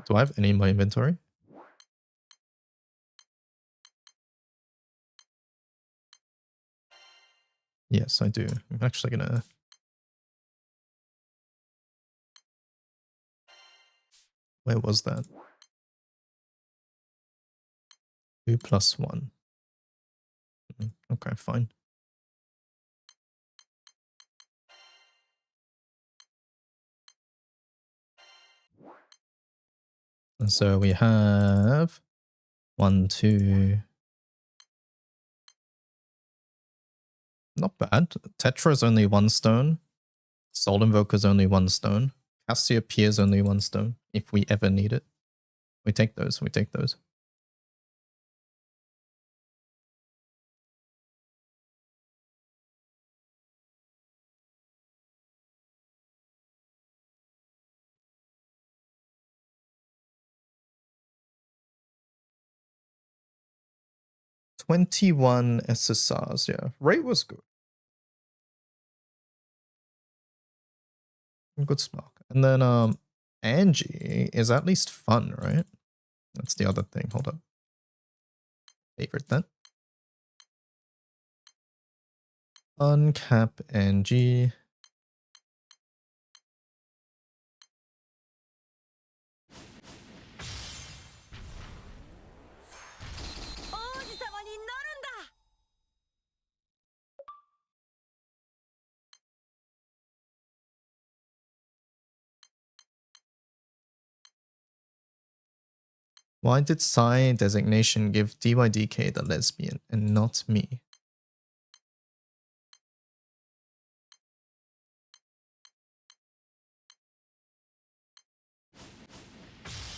Do I have any in my inventory? Yes, I do. I'm actually gonna... Where was that? 2 plus 1. Okay, fine. And so we have 1, 2. Not bad. Tetra is only 1 stone. Soul Invoker is only 1 stone. Cassiopeia is only 1 stone. If we ever need it. We take those. We take those. $21 SSRs, yeah. Rate was good. Good spark. And then Angie is at least fun, right? That's the other thing. Hold up. Favorite that. Uncap Angie. Why did Psy designation give DYDK the lesbian and not me?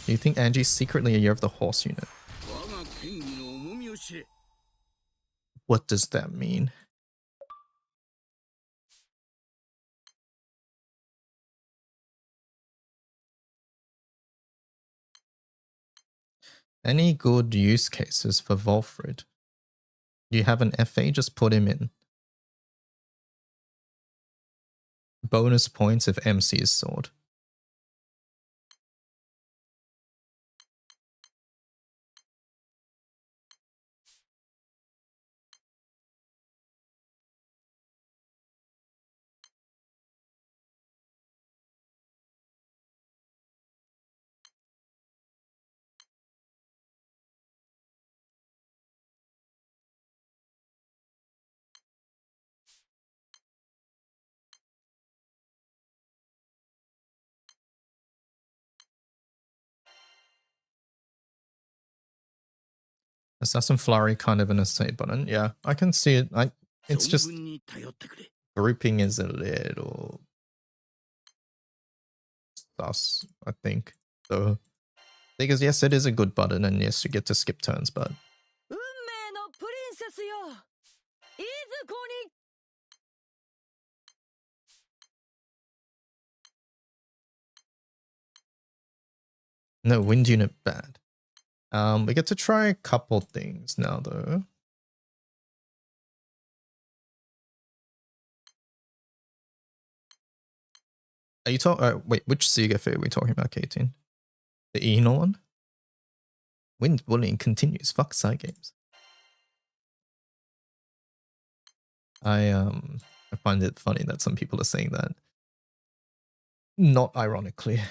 Do you think Angie's secretly a Year of the Horse unit? What does that mean? Any good use cases for Volfrid? You have an FA, just put him in. Bonus points if MC is sword. Assassin Flurry kind of an escape button. Yeah, I can see it. It's just grouping is a little sus, I think. So because yes, it is a good button, and yes, you get to skip turns, but no, wind unit bad. We get to try a couple things now, though. Are you talking? Wait, which Sigafir are we talking about, K18? The Eno one? Wind bullying continues. Fuck side games. I find it funny that some people are saying that. Not ironically.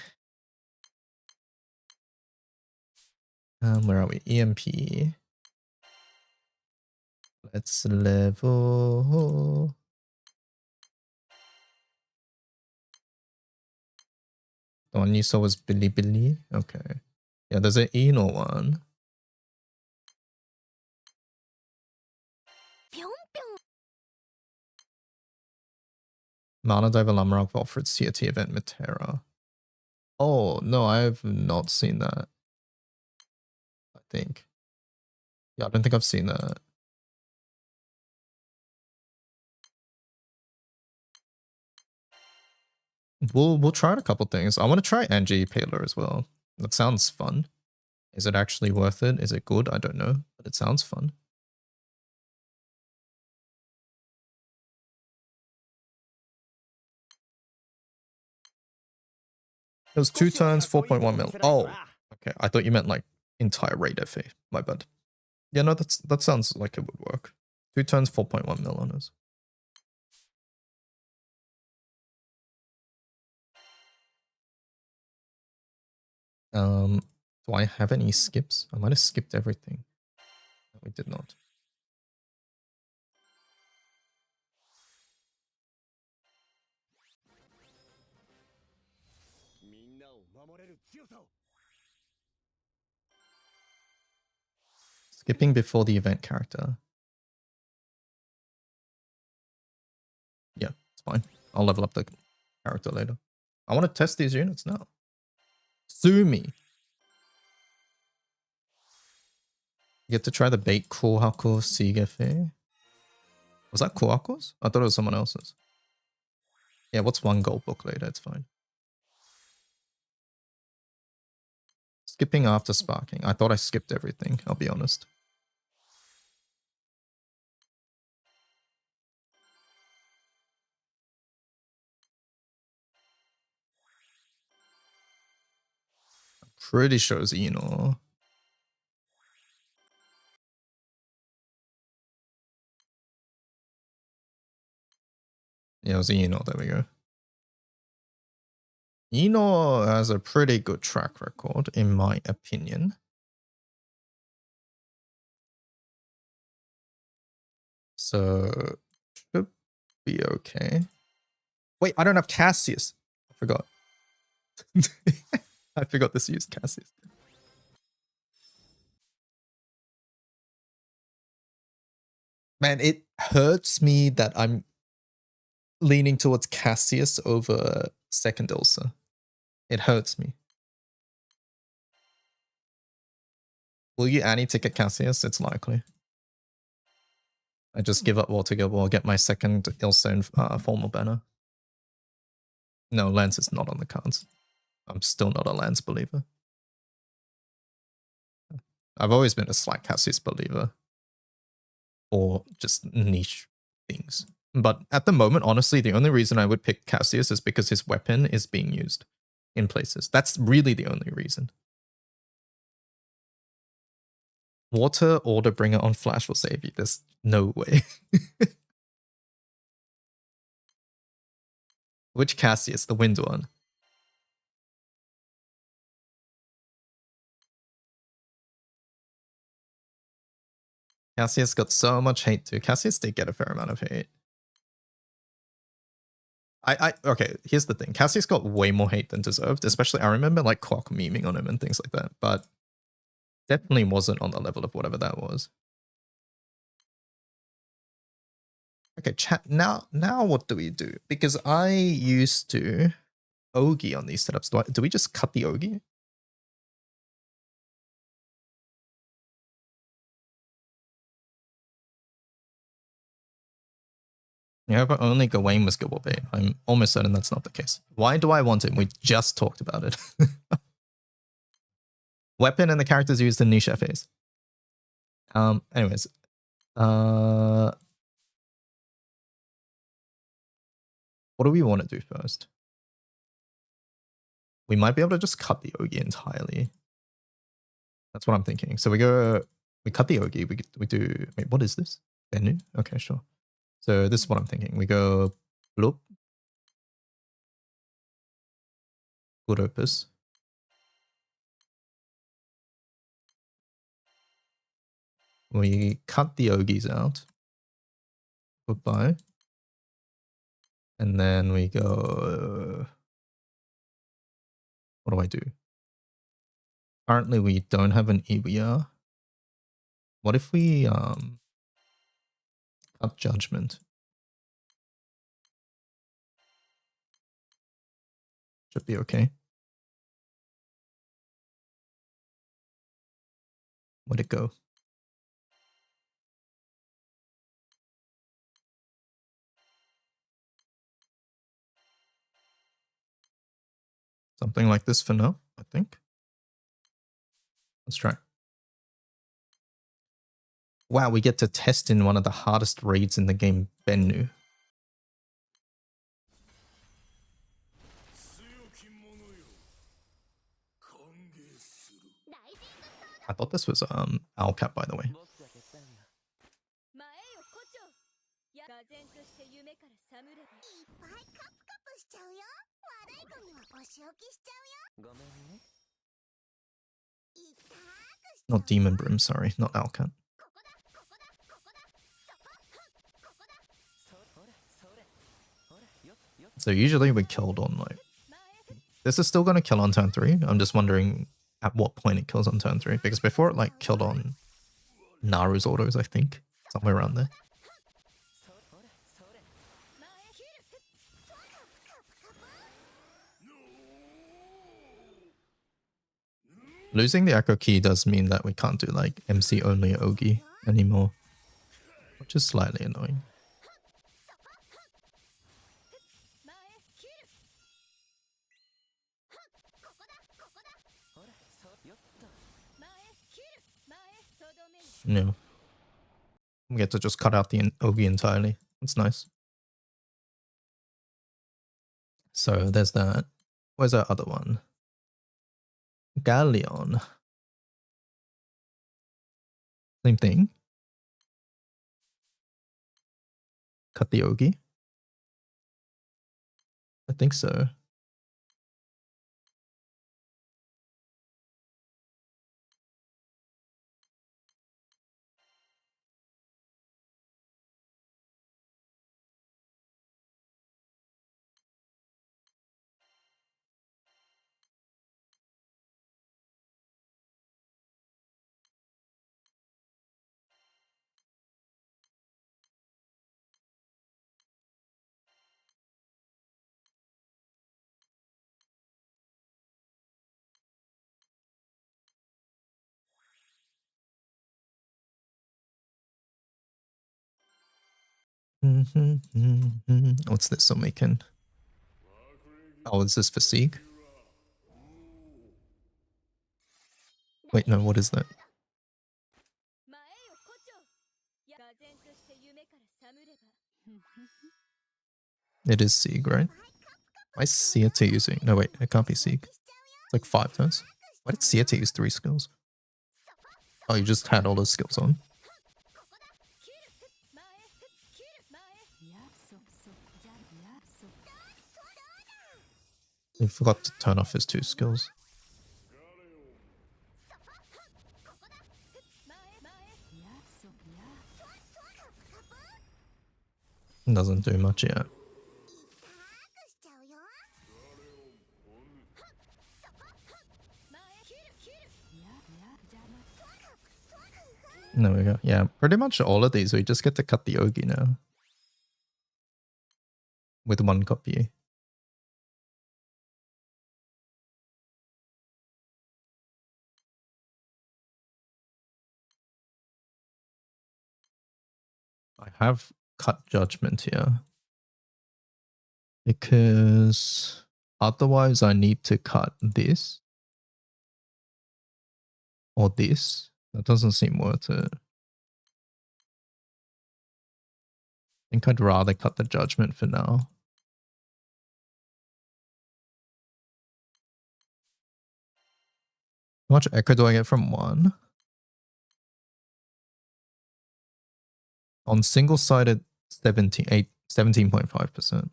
Where are we? EMP. Let's level. The one you saw was Billy Billy. Okay. Yeah, there's an Eno one. Mana Diver Lamrock Volfrid CRT event Matera. Oh, no, I have not seen that. I think. Yeah, I don't think I've seen that. We'll try out a couple things. I want to try Angie Paler as well. That sounds fun. Is it actually worth it? Is it good? I don't know, but it sounds fun. It was 2 turns, 4.1 mil. Oh, okay. I thought you meant like entire raid FA. My bad. Yeah, no, that sounds like it would work. 2 turns, 4.1 mil on us. Do I have any skips? I might have skipped everything. No, we did not. Skipping before the event character. Yeah, it's fine. I'll level up the character later. I want to test these units now. Sue me. You get to try the bait Kohaku Sigefe. Was that Kohaku's? I thought it was someone else's. Yeah, what's one gold book later? It's fine. Skipping after sparking. I thought I skipped everything, I'll be honest. I'm pretty sure it's Eno. Yeah, it was Eno. There we go. Eno has a pretty good track record, in my opinion. So, should be okay. Wait, I don't have Cassius. I forgot. I forgot this used Cassius. Man, it hurts me that I'm leaning towards Cassius over second Ilsa. It hurts me. Will you anti-ticket Cassius? It's likely. I just give up Water Gilbor, get my second Ilsa in formal banner. No, Lance is not on the cards. I'm still not a Lance believer. I've always been a slight Cassius believer. Or just niche things. But at the moment, honestly, the only reason I would pick Cassius is because his weapon is being used in places. That's really the only reason. Water Orderbringer on Flash will save you. There's no way. Which Cassius? The wind one. Cassius got so much hate too. Cassius did get a fair amount of hate. Okay, here's the thing. Cassius got way more hate than deserved, especially I remember like Clock memeing on him and things like that, but definitely wasn't on the level of whatever that was. Okay, chat, now what do we do? Because I used to Ogi on these setups. Do we just cut the Ogi? Yeah, but only Gawain was Gilbert bait. I'm almost certain that's not the case. Why do I want him? We just talked about it. Weapon and the characters used in niche FAs. Anyways. What do we want to do first? We might be able to just cut the Ogi entirely. That's what I'm thinking. So we cut the Ogi. We do, wait, what is this? Bennu? Okay, sure. So this is what I'm thinking. We go bloop. Good opus. We cut the Ogis out. Goodbye. And then we go, what do I do? Currently we don't have an EWR. What if we cut Judgment? Should be okay. Where'd it go? Something like this for now, I think. Let's try. Wow, we get to test in one of the hardest raids in the game, Bennu. I thought this was Owlcat, by the way. Not Demon Brim, sorry, not Alcat. So usually we killed on like... This is still going to kill on turn 3. I'm just wondering at what point it kills on turn 3. Because before it like killed on Naru's autos, I think. Somewhere around there. Losing the Echo Key does mean that we can't do like MC only Ogi anymore. Which is slightly annoying. No. We get to just cut out the Ogi entirely. That's nice. So there's that. Where's our other one? Galleon. Same thing. Cut the Ogi. I think so. What's this I'm making? Oh, is this for Sieg? Wait, no, what is that? It is Sieg, right? Why is Siete using... No, wait, it can't be Sieg. It's like 5 turns. Why did Siete use 3 skills? Oh, you just had all those skills on. He forgot to turn off his 2 skills. Doesn't do much yet. There we go. Yeah, pretty much all of these, we just get to cut the Ogi now. With 1 copy. I have cut Judgment here. Because otherwise I need to cut this. Or this. That doesn't seem worth it. I think I'd rather cut the Judgment for now. How much Echo do I get from 1? On single-sided 17.5%.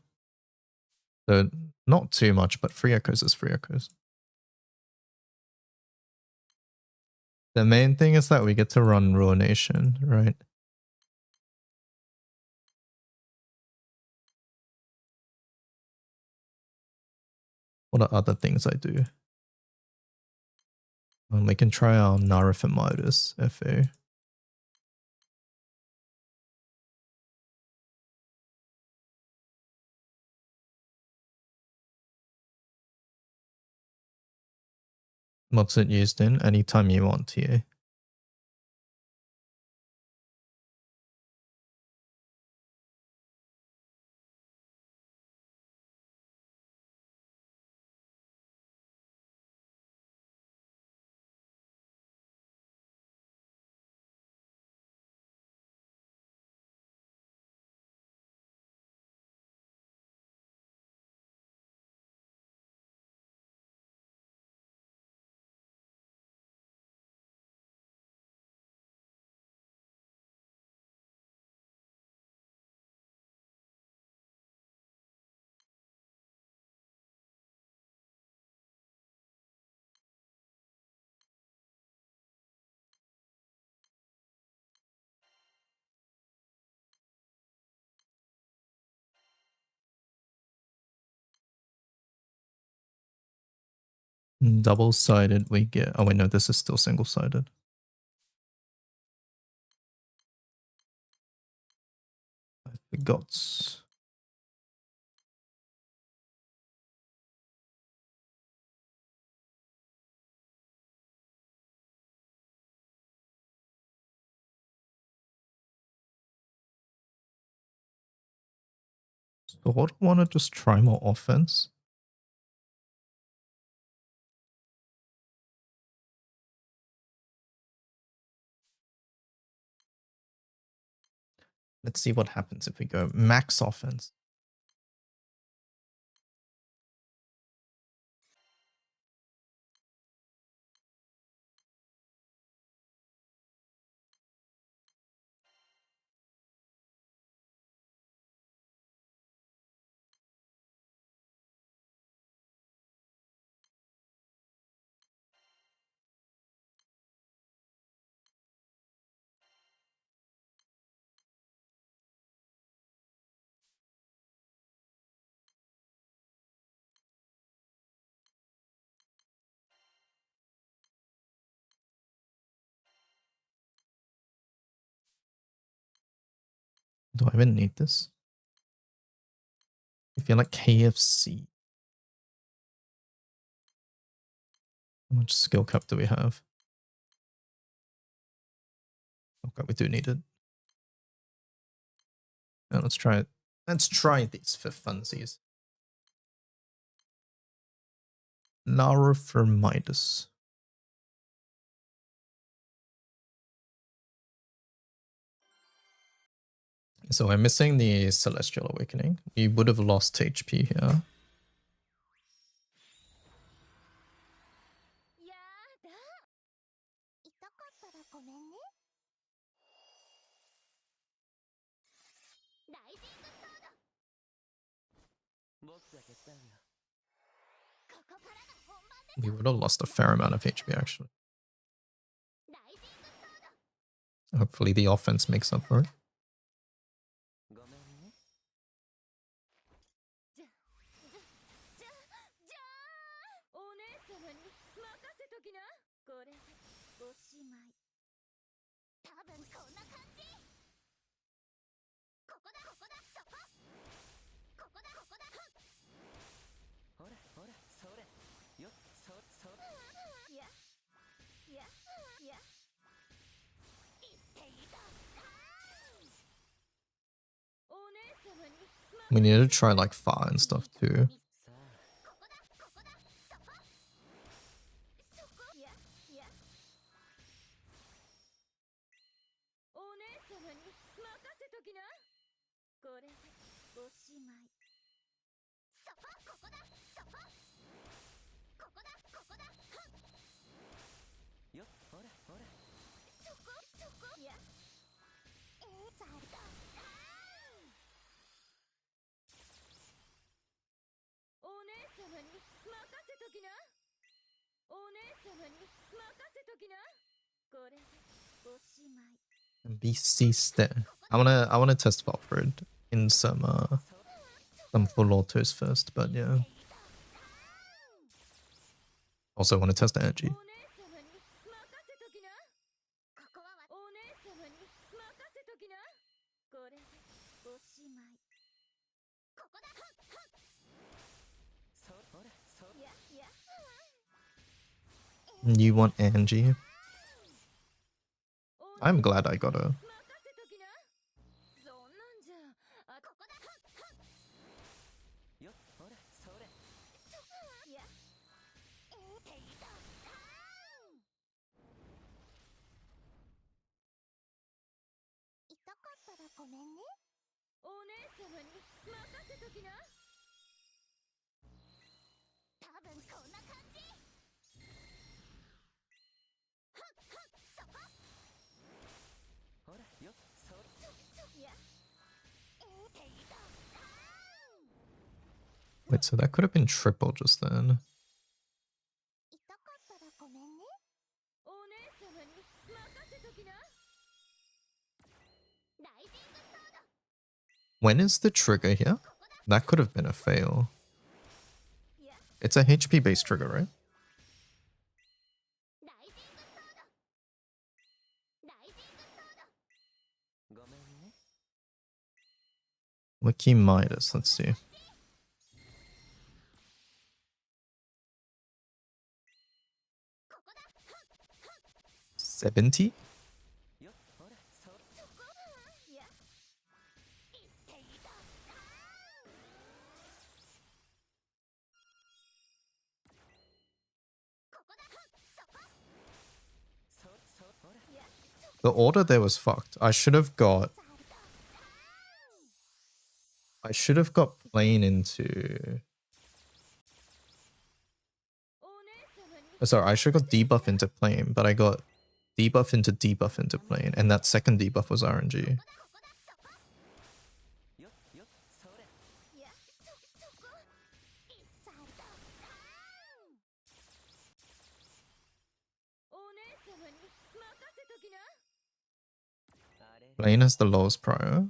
So not too much, but 3 Echoes is 3 Echoes. The main thing is that we get to run Ruination, right? What are other things I do? We can try our Narifamitis FA. What's it used in? Anytime you want here. Double-sided we get... Oh wait, no, this is still single-sided. I forgot. So what, I want to just try more offense. Let's see what happens if we go max offense. Do I even need this? I feel like KFC. How much skill cap do we have? Okay, we do need it. Now let's try it. Let's try these for funsies. Larothermitis. So we're missing the Celestial Awakening. We would have lost HP here. We would have lost a fair amount of HP actually. Hopefully the offense makes up for it. We need to try like fire and stuff too. BC stat. I wanna test Valfred in some full autos first, but yeah. Also want to test energy. You want Angie? I'm glad I got her. Wait, so that could have been triple just then. When is the trigger here? That could have been a fail. It's a HP based trigger, right? Wiki Midas, let's see. $70? The order there was fucked. I should have got plane into... Oh, sorry, I should have got debuff into plane, but I got debuff into plane, and that second debuff was RNG. Plane has the lowest prior.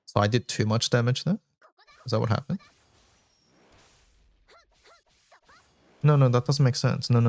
So I did too much damage there? Is that what happened? No, that doesn't make sense. No.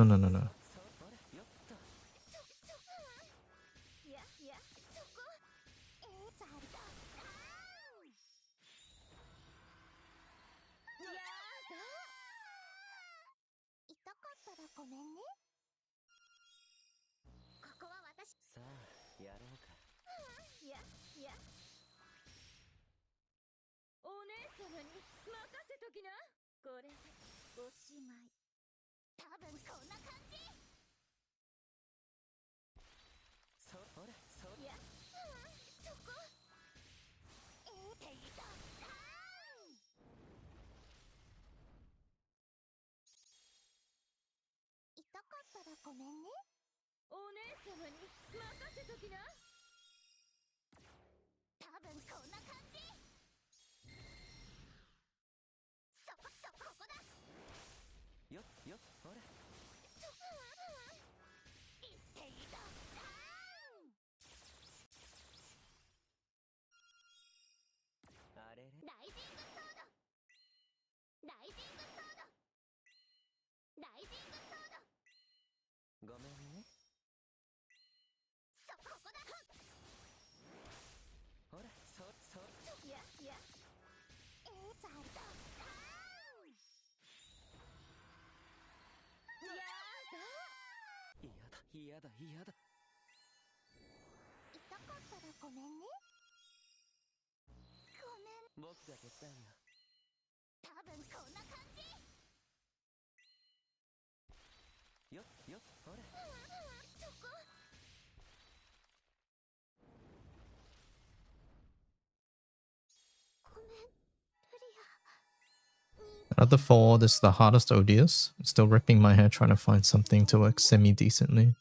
Out of the 4, this is the hardest ODS. I'm still ripping my hair trying to find something to work semi-decently.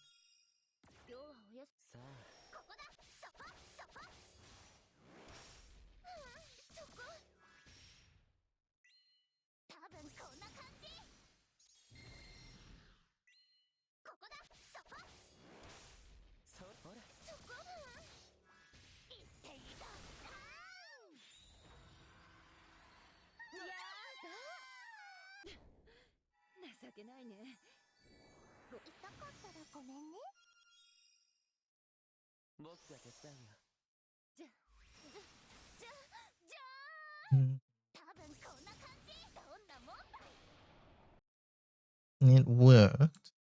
It worked.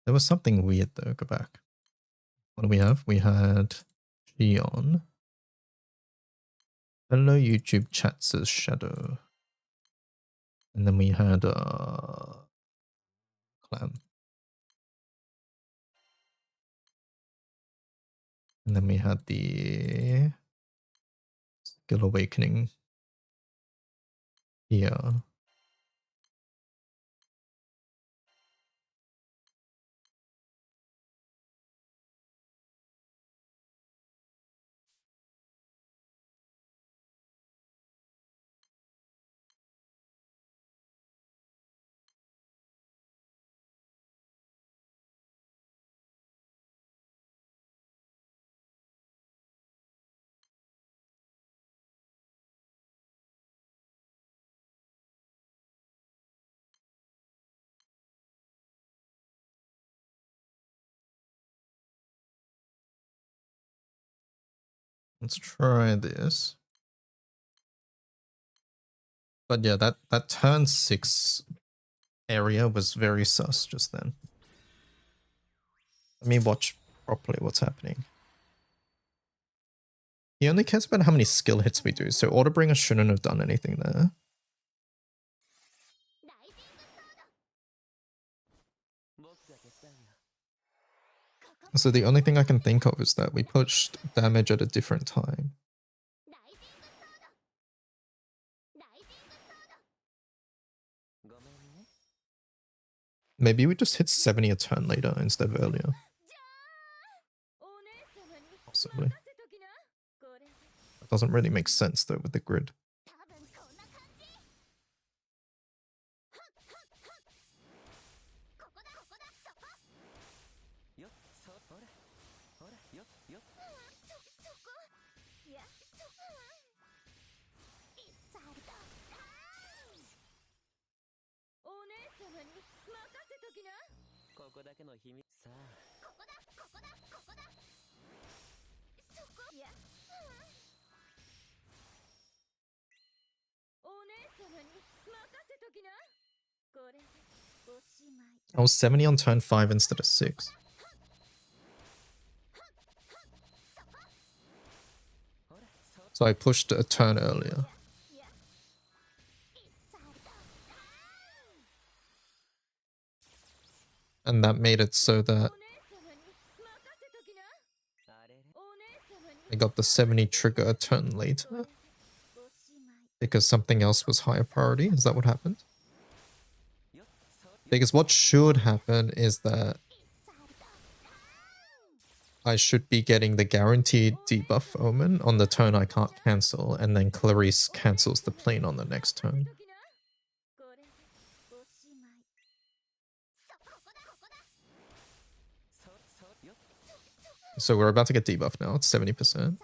There was something weird though. Go back. What do we have? We had Gion. Hello YouTube chat says Shadow. And then we had Clam. And then we had the Skill Awakening here. Let's try this. But yeah, that turn 6 area was very sus just then. Let me watch properly what's happening. He only cares about how many skill hits we do, so Orderbringer shouldn't have done anything there. So the only thing I can think of is that we pushed damage at a different time. Maybe we just hit 70 a turn later instead of earlier. Possibly. That doesn't really make sense though with the grid. I was 70 on turn 5 instead of 6. So I pushed a turn earlier. And that made it so that I got the 70 trigger a turn later. Because something else was higher priority. Is that what happened? Because what should happen is that I should be getting the guaranteed debuff omen on the turn I can't cancel, and then Clarice cancels the plane on the next turn. So we're about to get debuff now. It's 70%.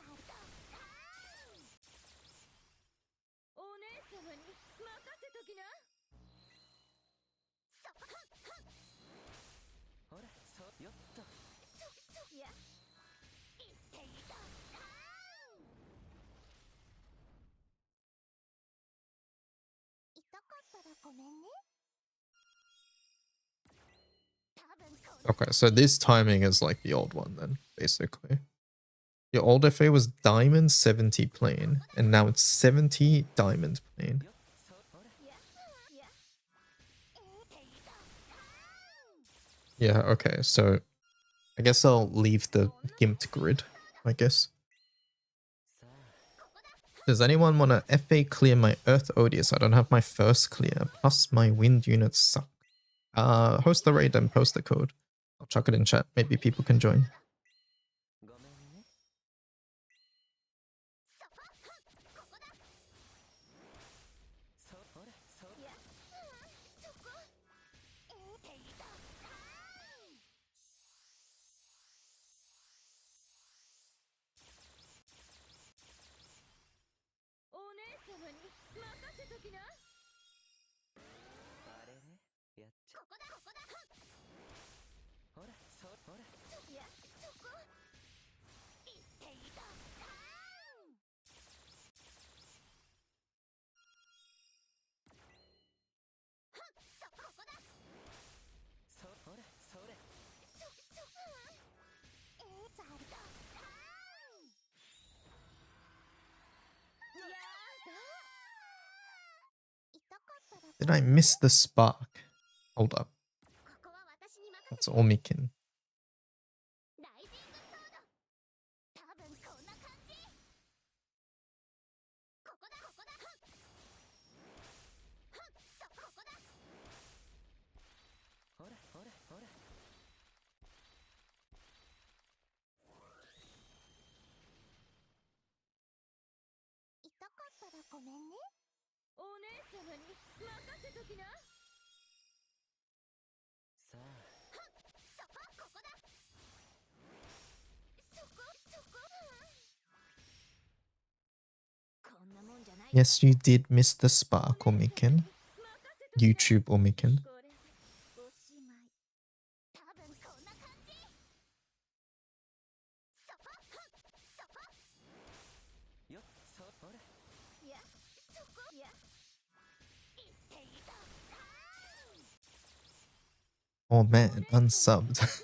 Okay, so this timing is like the old one then, basically. Your old FA was diamond 70 plane, and now it's 70 diamond plane. Yeah, okay, so I guess I'll leave the gimped grid, I guess. Does anyone want to FA clear my Earth Odious? I don't have my first clear, plus my wind units suck. Host the raid and post the code. I'll chuck it in chat, maybe people can join. Did I miss the spark? Hold up. That's Omikin. Yes, you did miss the spark, Omikin. YouTube Omikin. Oh man, unsubbed.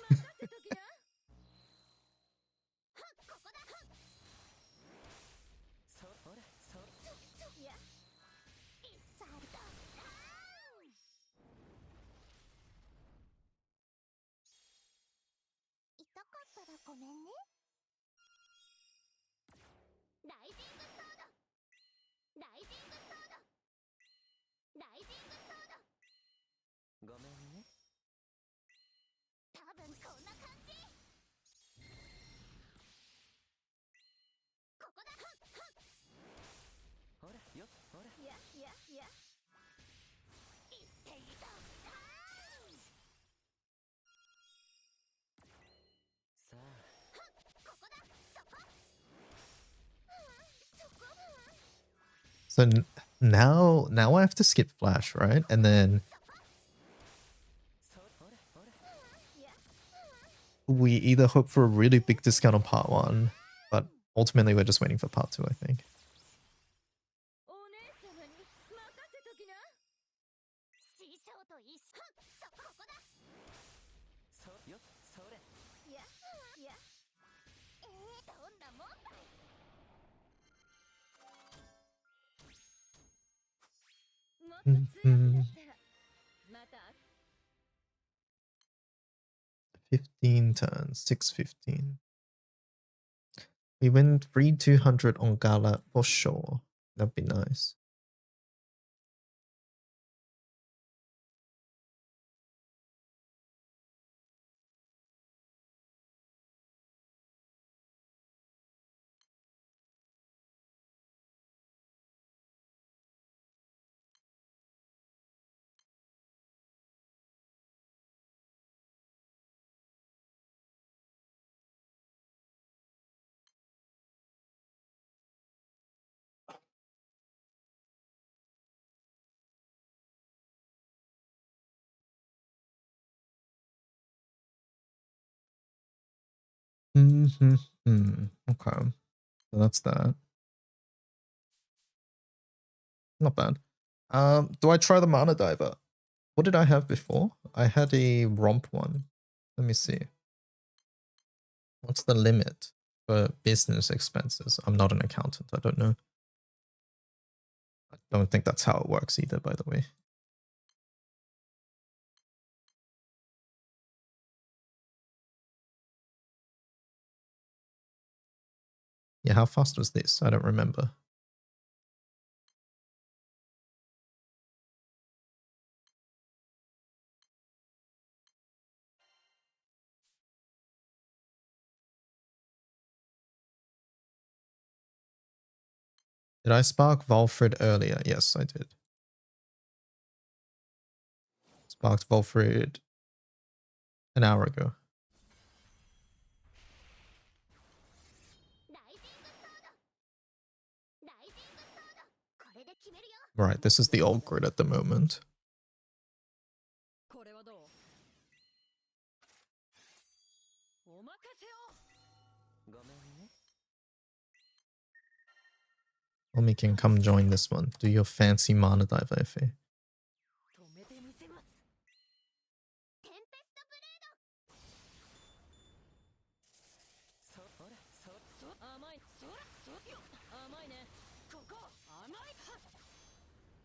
So now I have to skip flash, right? And then we either hope for a really big discount on part 1, but ultimately we're just waiting for part 2, I think. Mm-hmm. 15 turns, 615. We win 3,200 on Gala for sure. That'd be nice. Okay, so that's that. Not bad. Do I try the Mana Diver? What did I have before? I had a romp one. Let me see. What's the limit for business expenses? I'm not an accountant. I don't know. I don't think that's how it works either, by the way. Yeah, how fast was this? I don't remember. Did I spark Volfrid earlier? Yes, I did. Sparked Volfrid an hour ago. Right, this is the old grid at the moment. Omi can come join this one. Do your fancy Mana Diver, FA.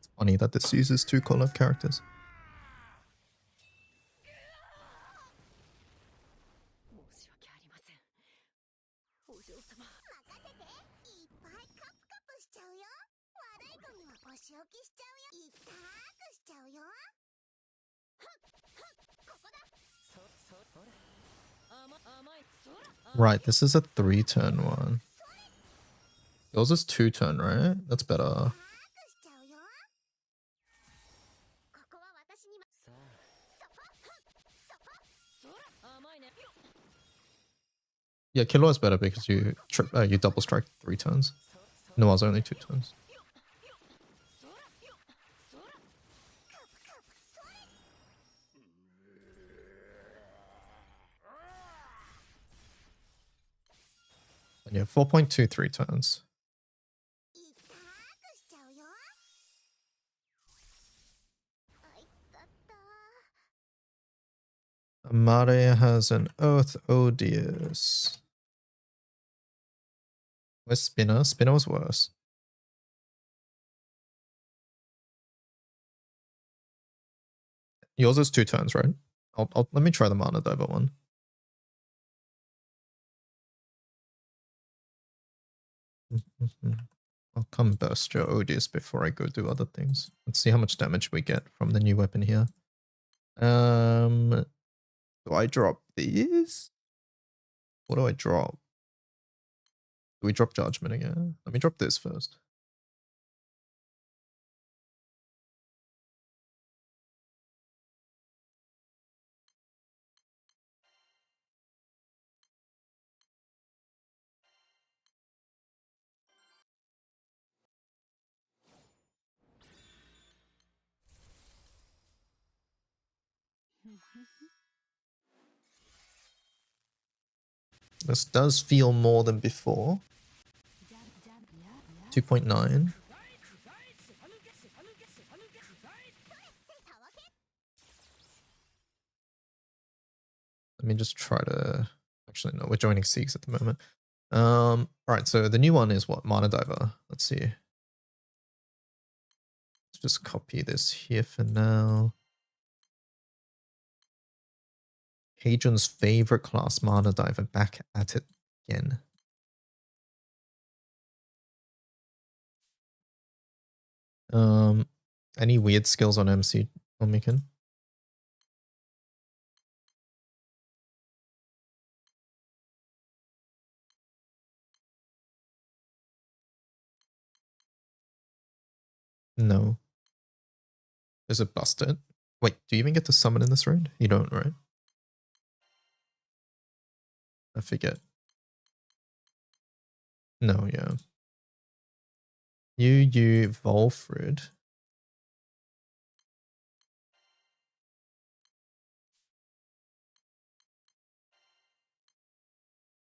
It's funny that this uses 2 call-up characters. Right, this is a 3-turn one. Yours is 2-turn, right? That's better. Yeah, Killua is better because you double strike 3 turns. Noah's only 2 turns. And yeah, 4.23 turns. Amare has an Oath Odious. Where's Spinner? Spinner was worse. Yours is 2 turns, right? Let me try the Mana Diver one. I'll come burst your Odious before I go do other things. Let's see how much damage we get from the new weapon here. Do I drop these? What do I drop? Do we drop Judgment again? Let me drop this first. This does feel more than before. 2.9. Let me just try to... Actually, no, we're joining Siegs at the moment. Alright, so the new one is what? Mana Diver. Let's see. Let's just copy this here for now. Hadrian's favorite class, Mana Diver, back at it again. Any weird skills on MC, Omikin? No. Is it busted? Wait, do you even get to summon in this raid? You don't, right? I forget. No, yeah. You Volfrid.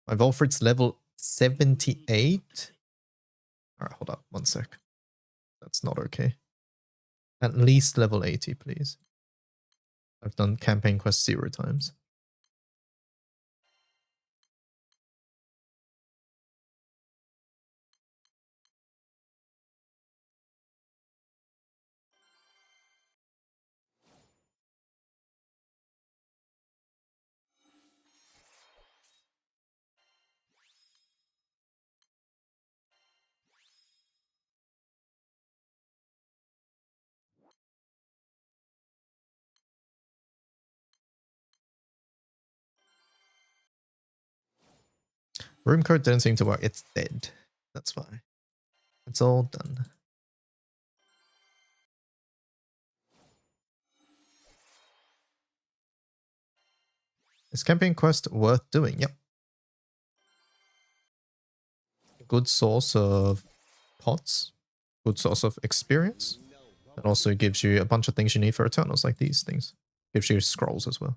My Volfrid's level 78. Alright, hold up 1 sec. That's not okay. At least level 80, please. I've done campaign quest 0 times. Room code didn't seem to work. It's dead. That's why. It's all done. Is campaign quest worth doing? Yep. Good source of pots. Good source of experience. It also gives you a bunch of things you need for Eternals, like these things. Gives you scrolls as well.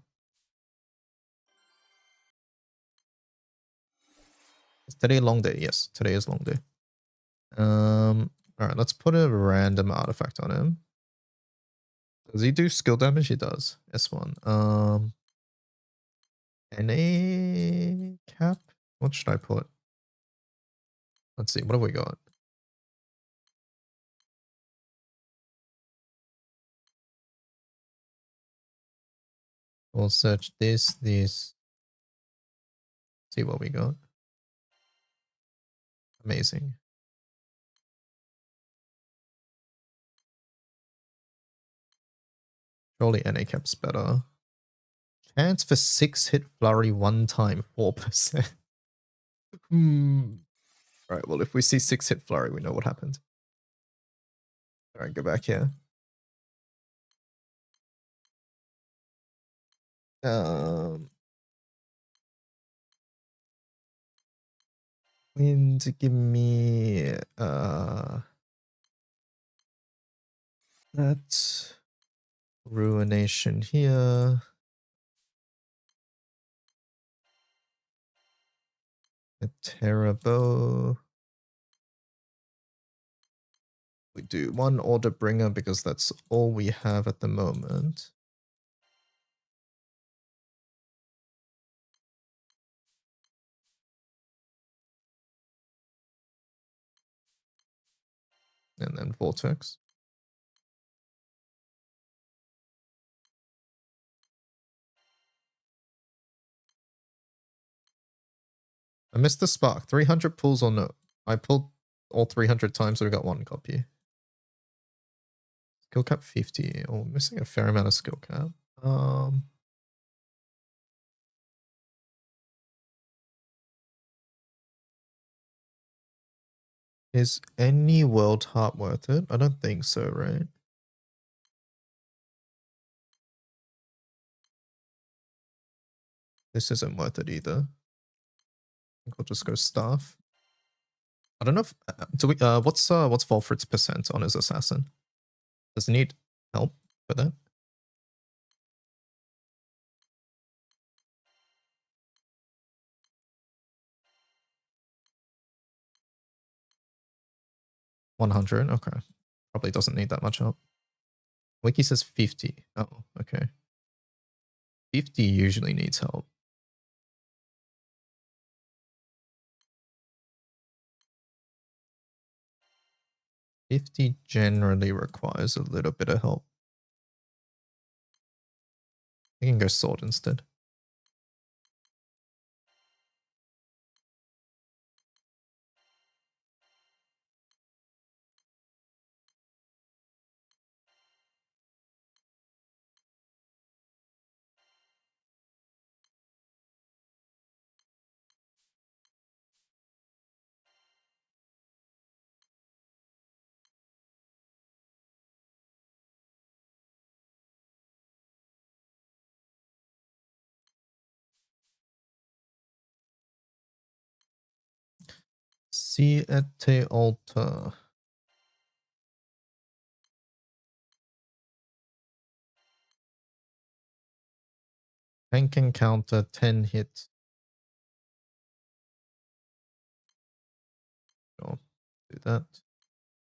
Is today a long day? Yes, today is long day. Alright, let's put a random artifact on him. Does he do skill damage? He does. S1. NA cap? What should I put? Let's see, what have we got? We'll search this. See what we got. Amazing. Surely NA cap's better. Chance for 6 hit flurry 1 time, 4%. Alright, well if we see 6 hit flurry, we know what happened. Alright, go back here. Wind, give me that ruination here. A Terra bow. We do 1 order bringer because that's all we have at the moment. And then Vortex. I missed the spark. 300 pulls or no? I pulled all 300 times, so we got 1 copy. Skill cap 50. Oh, missing a fair amount of skill cap. Is any world heart worth it? I don't think so, right? This isn't worth it either. I think I'll just go staff. I don't know if do we what's Volfred's percent on his assassin? Does he need help with that? $100. Okay, probably doesn't need that much help. Wiki says 50. Oh, okay. 50 usually needs help. 50 generally requires a little bit of help. I can go sword instead. Siete altar. Tank encounter 10 hits. Sure, do that.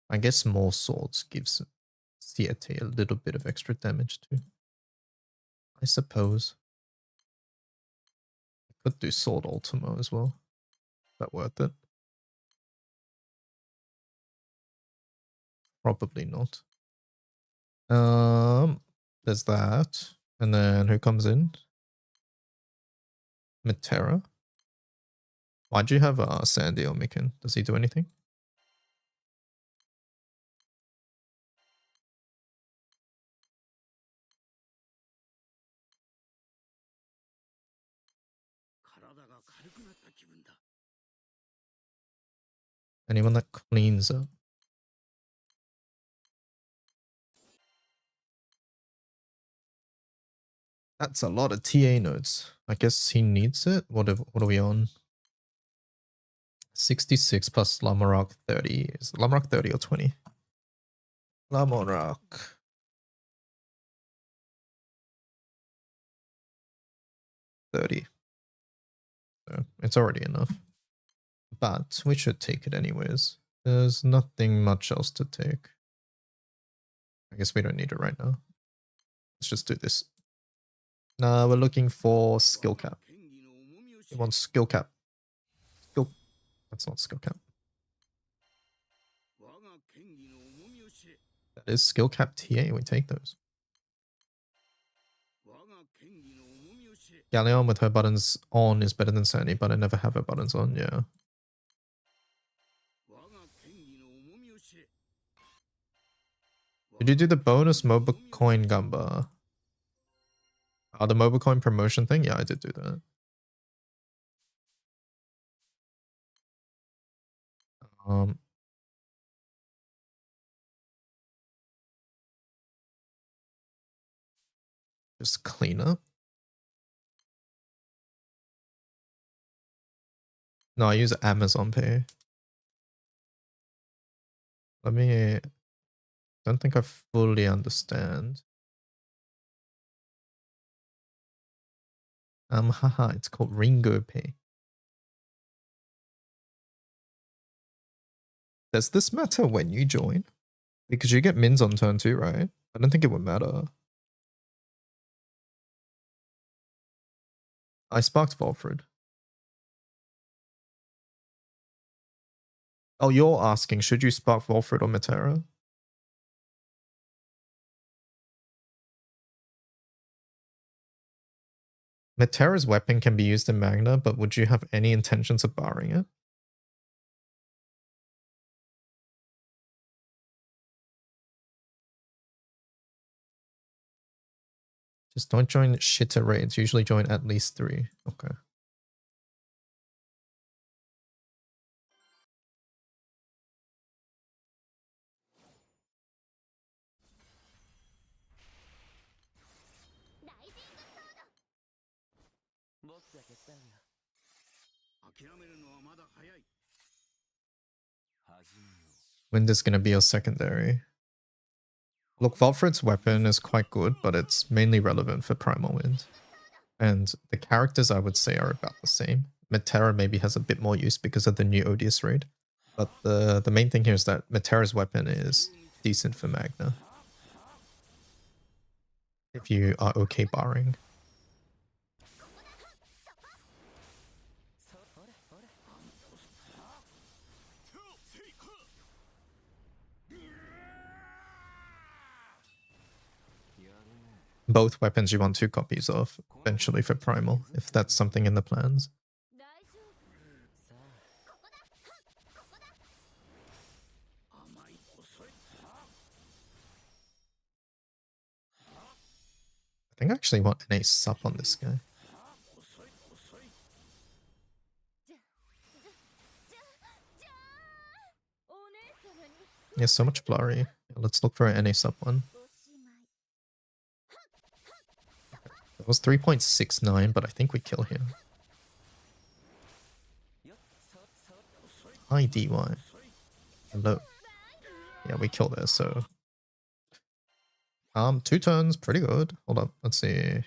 I guess more swords gives Siete a little bit of extra damage too. I suppose. Could do sword ultimo as well. Is that worth it? Probably not. There's that. And then who comes in? Metera. Why'd you have Sandy or Mikan? Does he do anything? Anyone that cleans up? That's a lot of TA nodes. I guess he needs it. What are we on? 66 plus Lamorak 30. Is Lamorak 30 or 20? Lamorak. 30. So it's already enough. But we should take it anyways. There's nothing much else to take. I guess we don't need it right now. Let's just do this. Nah, we're looking for skill cap. We want skill cap. Skill. That's not skill cap. That is skill cap TA. We take those. Galleon with her buttons on is better than Sandy, but I never have her buttons on. Yeah. Did you do the bonus MOBA coin Gamba? The MOBA coin promotion thing? Yeah, I did do that. Just clean up. No, I use Amazon Pay. Let me... Don't think I fully understand. Haha, it's called Ringo Pay. Does this matter when you join? Because you get mins on turn 2, right? I don't think it would matter. I sparked Volfred. Oh, you're asking, should you spark Wolfred or Metera? Metera's weapon can be used in Magna, but would you have any intentions of barring it? Just don't join shitter raids. Usually join at least 3. Okay. Wind is going to be your secondary. Look, Volfred's weapon is quite good, but it's mainly relevant for Primal Wind. And the characters I would say are about the same. Metera maybe has a bit more use because of the new Odious raid. But the main thing here is that Metera's weapon is decent for Magna. If you are okay barring. Both weapons you want 2 copies of, eventually for Primal, if that's something in the plans. I think I actually want an ace sup on this guy. Yeah, so much blurry. Let's look for an NA sub one. That was 3.69, but I think we kill here. High DY. Hello. Yeah, we kill there, so... 2 turns, pretty good. Hold up, let's see.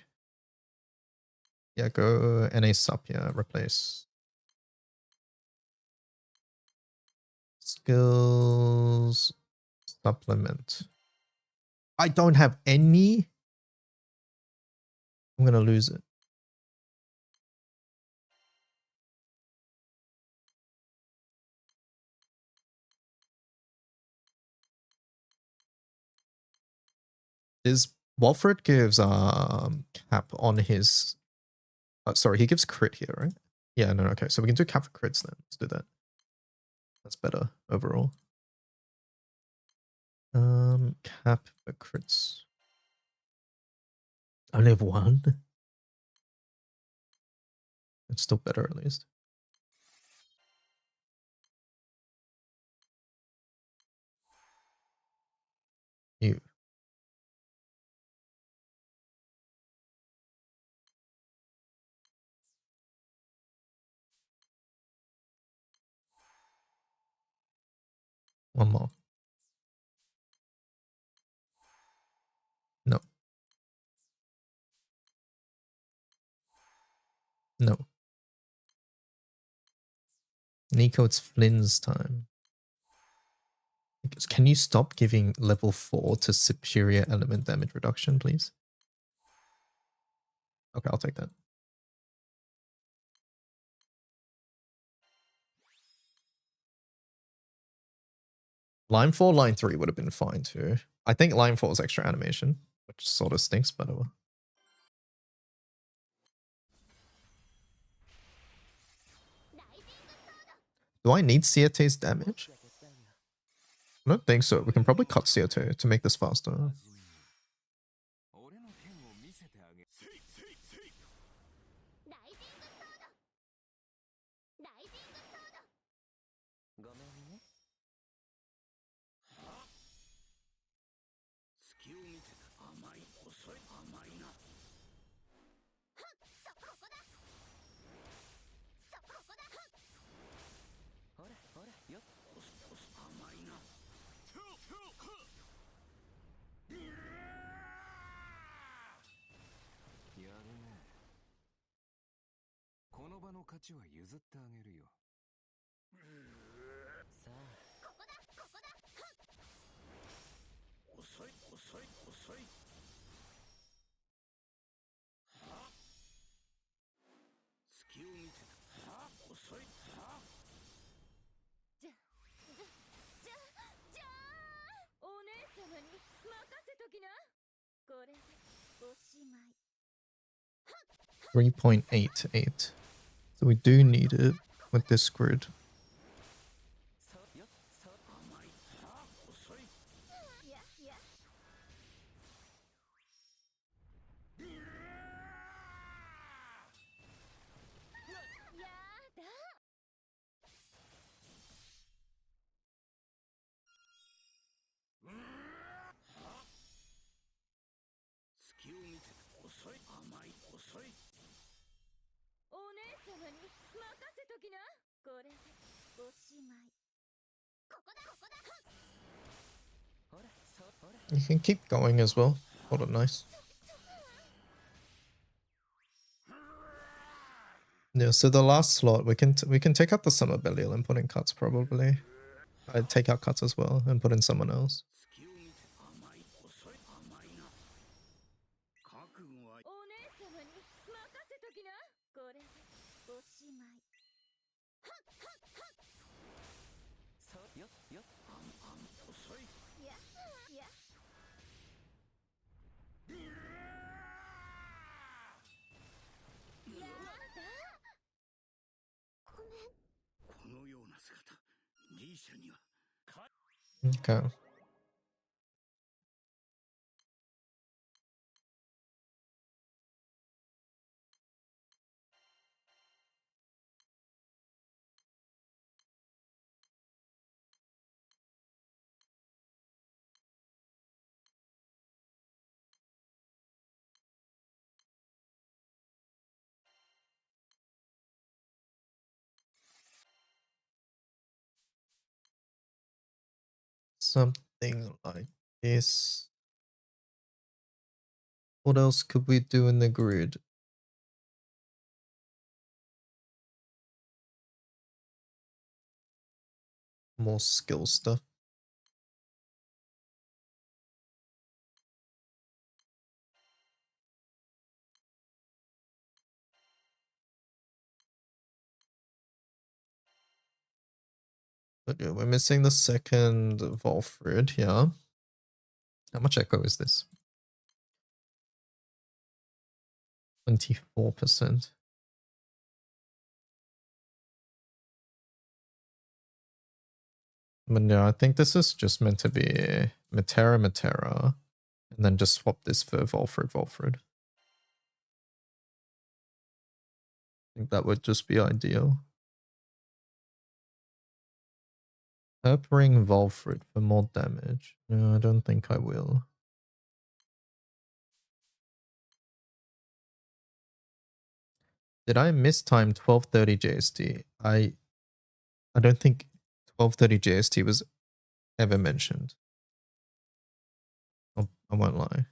Yeah, go NA sub, yeah, replace. Skills... Supplement. I don't have any... I'm gonna lose it. Walfred gives cap on his... sorry, he gives crit here, right? Yeah, no, okay. So we can do cap for crits then. Let's do that. That's better overall. Cap for crits. I only have 1. It's still better at least. You. One more. No. No. Nico, it's Flynn's time. Can you stop giving level 4 to superior element damage reduction, please? Okay, I'll take that. Line 4, line 3 would have been fine too. I think line 4 is extra animation, which sort of stinks, but oh well. Do I need Ciote's damage? I don't think so. We can probably cut Ciote to make this faster. 3.88. So we do need it with this grid. You can keep going as well. Hold on, nice. Yeah, so the last slot we can take out the Summer Belial and put in cuts probably. I'd take out cuts as well and put in someone else. Okay. Something like this. What else could we do in the grid? More skill stuff. Okay, we're missing the second Volfrid, yeah. How much echo is this? 24%. But yeah, I think this is just meant to be Matera, and then just swap this for Volfrid. I think that would just be ideal. Herp Ring Volfrid for more damage. No, I don't think I will. Did I mistime 12:30 JST? I don't think 12:30 JST was ever mentioned. I won't lie.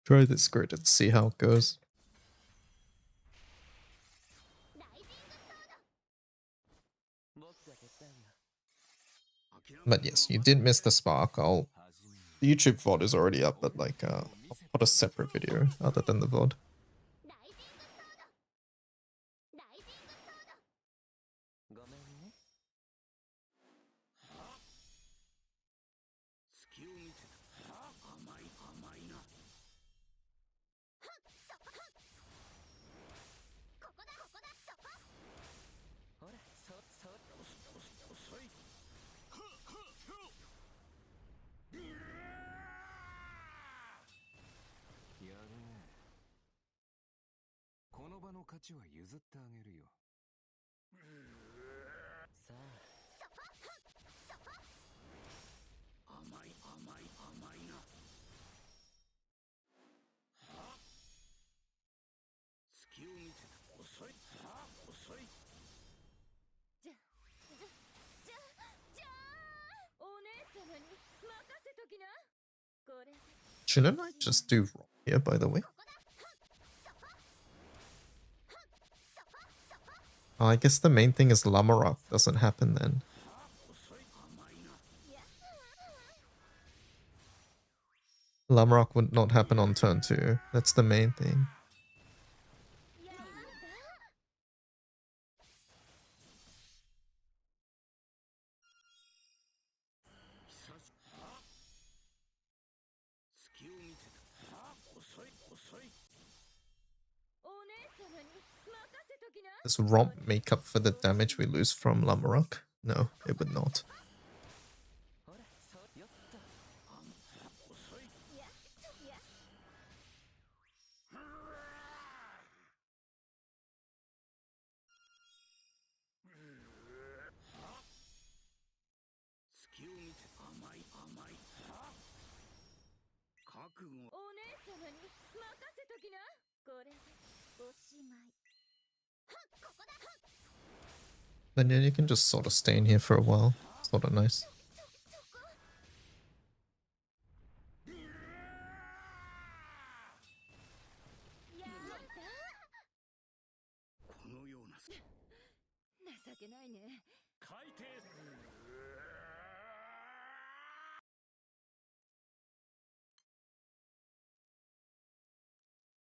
Try this grid and see how it goes. But yes, you did miss the spark. The YouTube VOD is already up, but like I'll put a separate video other than the VOD. Shouldn't I just do rock here, by the way? Oh, I guess the main thing is Lamarok doesn't happen then. Lamrock would not happen on turn 2. That's the main thing. Does Romp make up for the damage we lose from Lamrock? No, it would not. Then yeah, you can just sort of stay in here for a while. Sort of nice.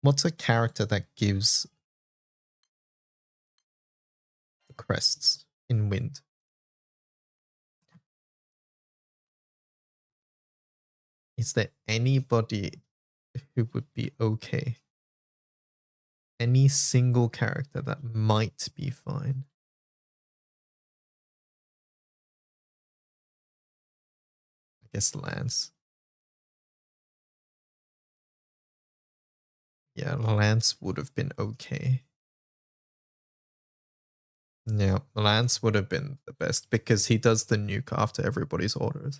What's a character that gives the crests in Wind? Is there anybody who would be okay? Any single character that might be fine? I guess Lance. Yeah, Lance would have been okay. Yeah, Lance would have been the best because he does the nuke after everybody's orders.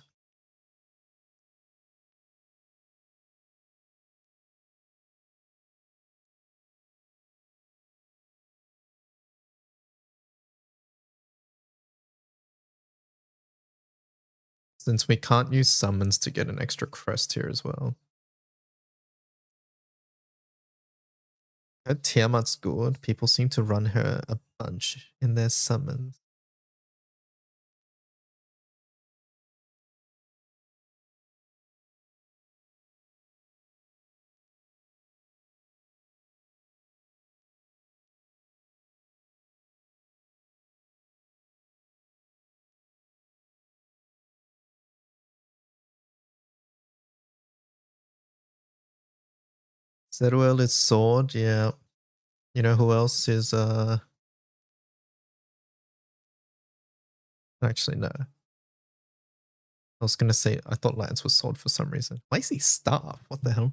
Since we can't use summons to get an extra crest here as well. Her Tiamat's good. People seem to run her a bunch in their summons. Zeruel is sword, yeah. You know who else is actually no. I was gonna say I thought Lance was sword for some reason. Why is he staff? What the hell?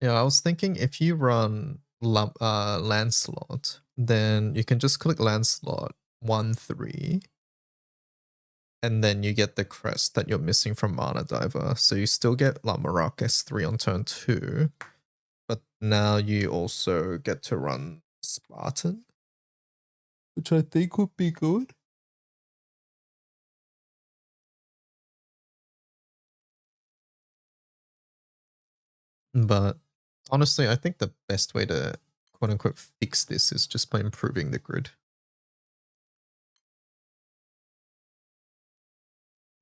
Yeah, I was thinking if you run Lancelot, then you can just click Lancelot 1-3, and then you get the crest that you're missing from Mana Diver. So you still get Lamarok S3 on turn 2, but now you also get to run Spartan, which I think would be good. But honestly, I think the best way to quote unquote fix this is just by improving the grid.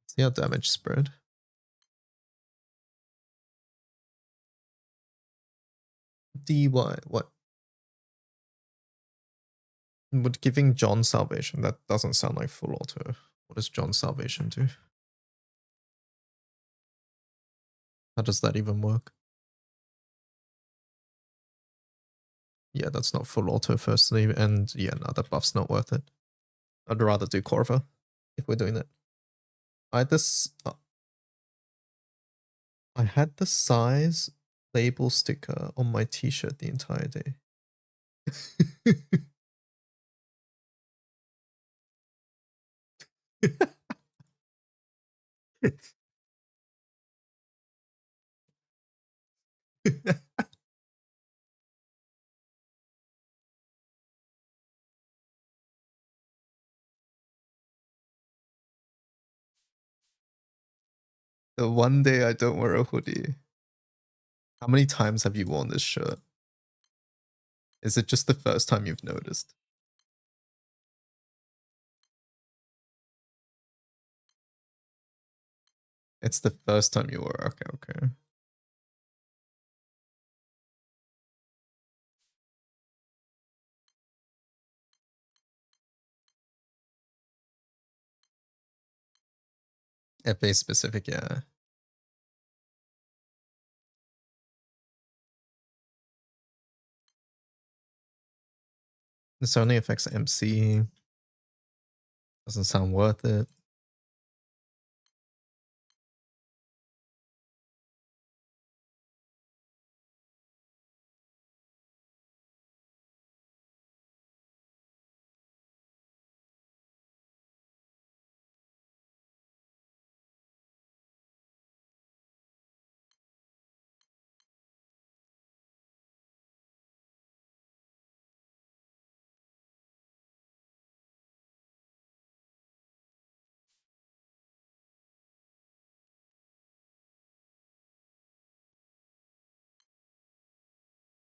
See how damage spread. DY, what? Would giving John Salvation, that doesn't sound like full auto. What does John Salvation do? How does that even work? Yeah, that's not full auto firstly, and yeah, no, that buff's not worth it. I'd rather do Corva if we're doing that. I had the size label sticker on my t-shirt the entire day. The one day I don't wear a hoodie. How many times have you worn this shirt? Is it just the first time you've noticed? It's the first time you wore. Okay, okay. FA specific, yeah. This only affects MC. Doesn't sound worth it.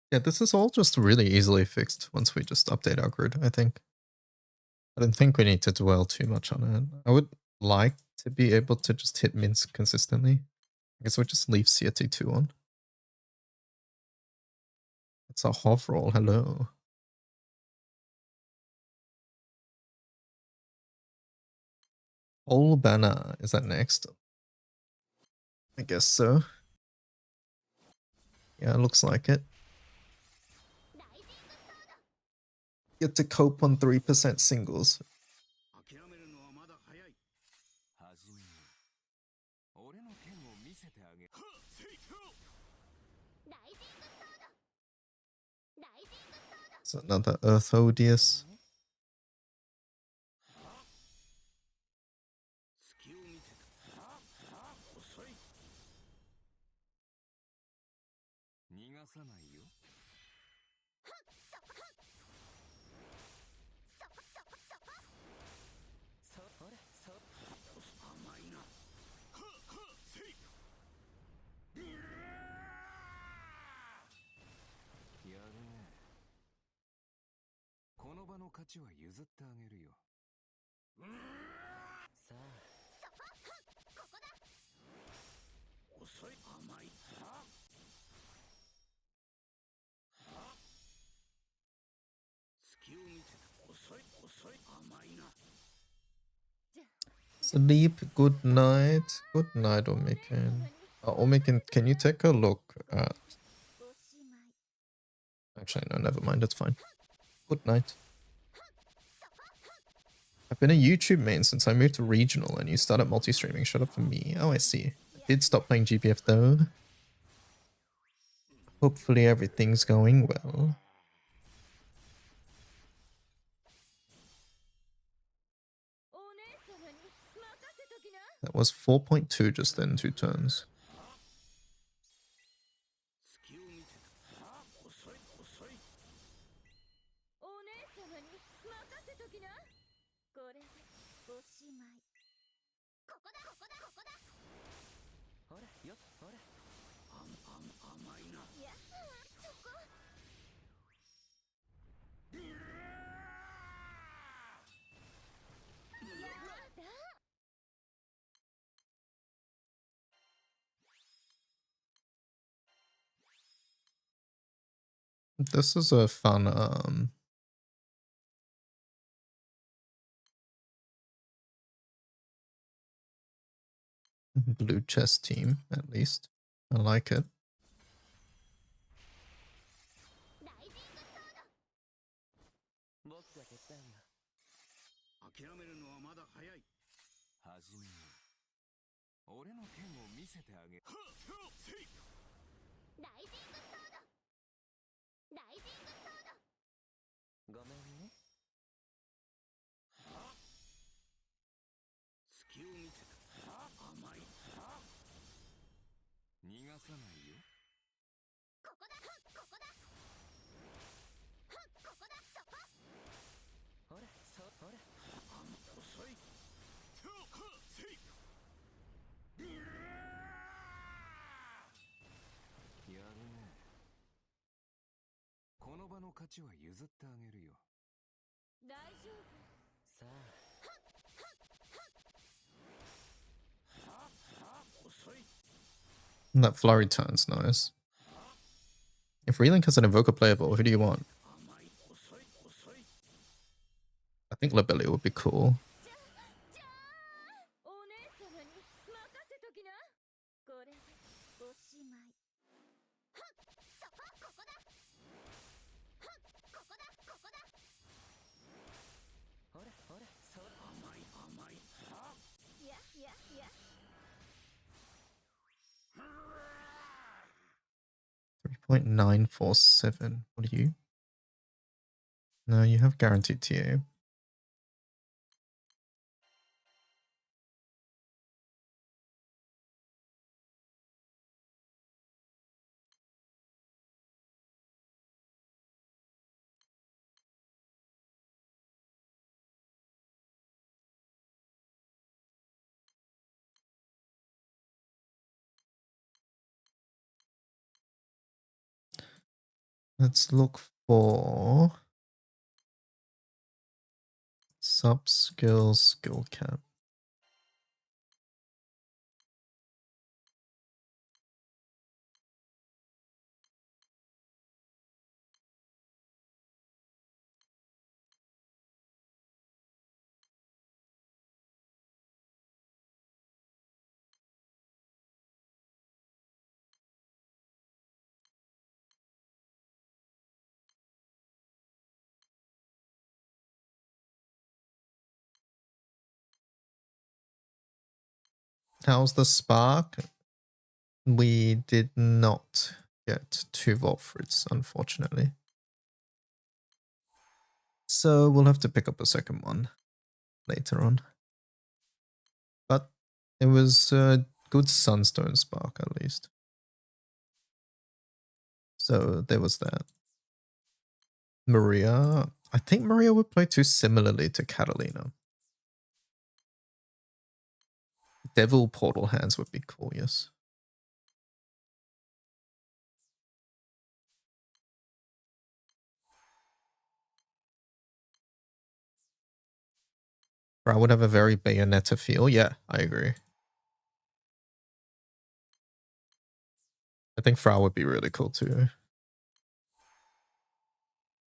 Yeah, this is all just really easily fixed once we just update our grid, I think. I don't think we need to dwell too much on it. I would like to be able to just hit mints consistently. I guess we'll just leave CRT2 on. It's a half roll, hello. Whole banner, is that next? I guess so. Yeah, it looks like it. Get to cope on 3% singles. It's another Earth Odious. Sleep, good night. Good night, Omikin. Omikin, can you take a look at... Actually, no, never mind, it's fine. Good night. I've been a YouTube main since I moved to regional and you started multi-streaming. Shut up for me. Oh, I see. I did stop playing GBF though. Hopefully everything's going well. That was 4.2 just then, 2 turns. This is a fun blue chess team, at least. I like it. And that flurry turn's nice. If Relink has an Evoker playable, who do you want? I think Lobelia would be cool. .947. What are you? No, you have guaranteed TA. Let's look for sub-skill skill cap. How's the spark? We did not get 2 Volfrids, unfortunately. So we'll have to pick up a second one later on. But it was a good Sunstone spark at least. So there was that. Maria. I think Maria would play too similarly to Catalina. Devil Portal Hands would be cool, yes. Or I would have a very Bayonetta feel. Yeah, I agree. I think Frau would be really cool too.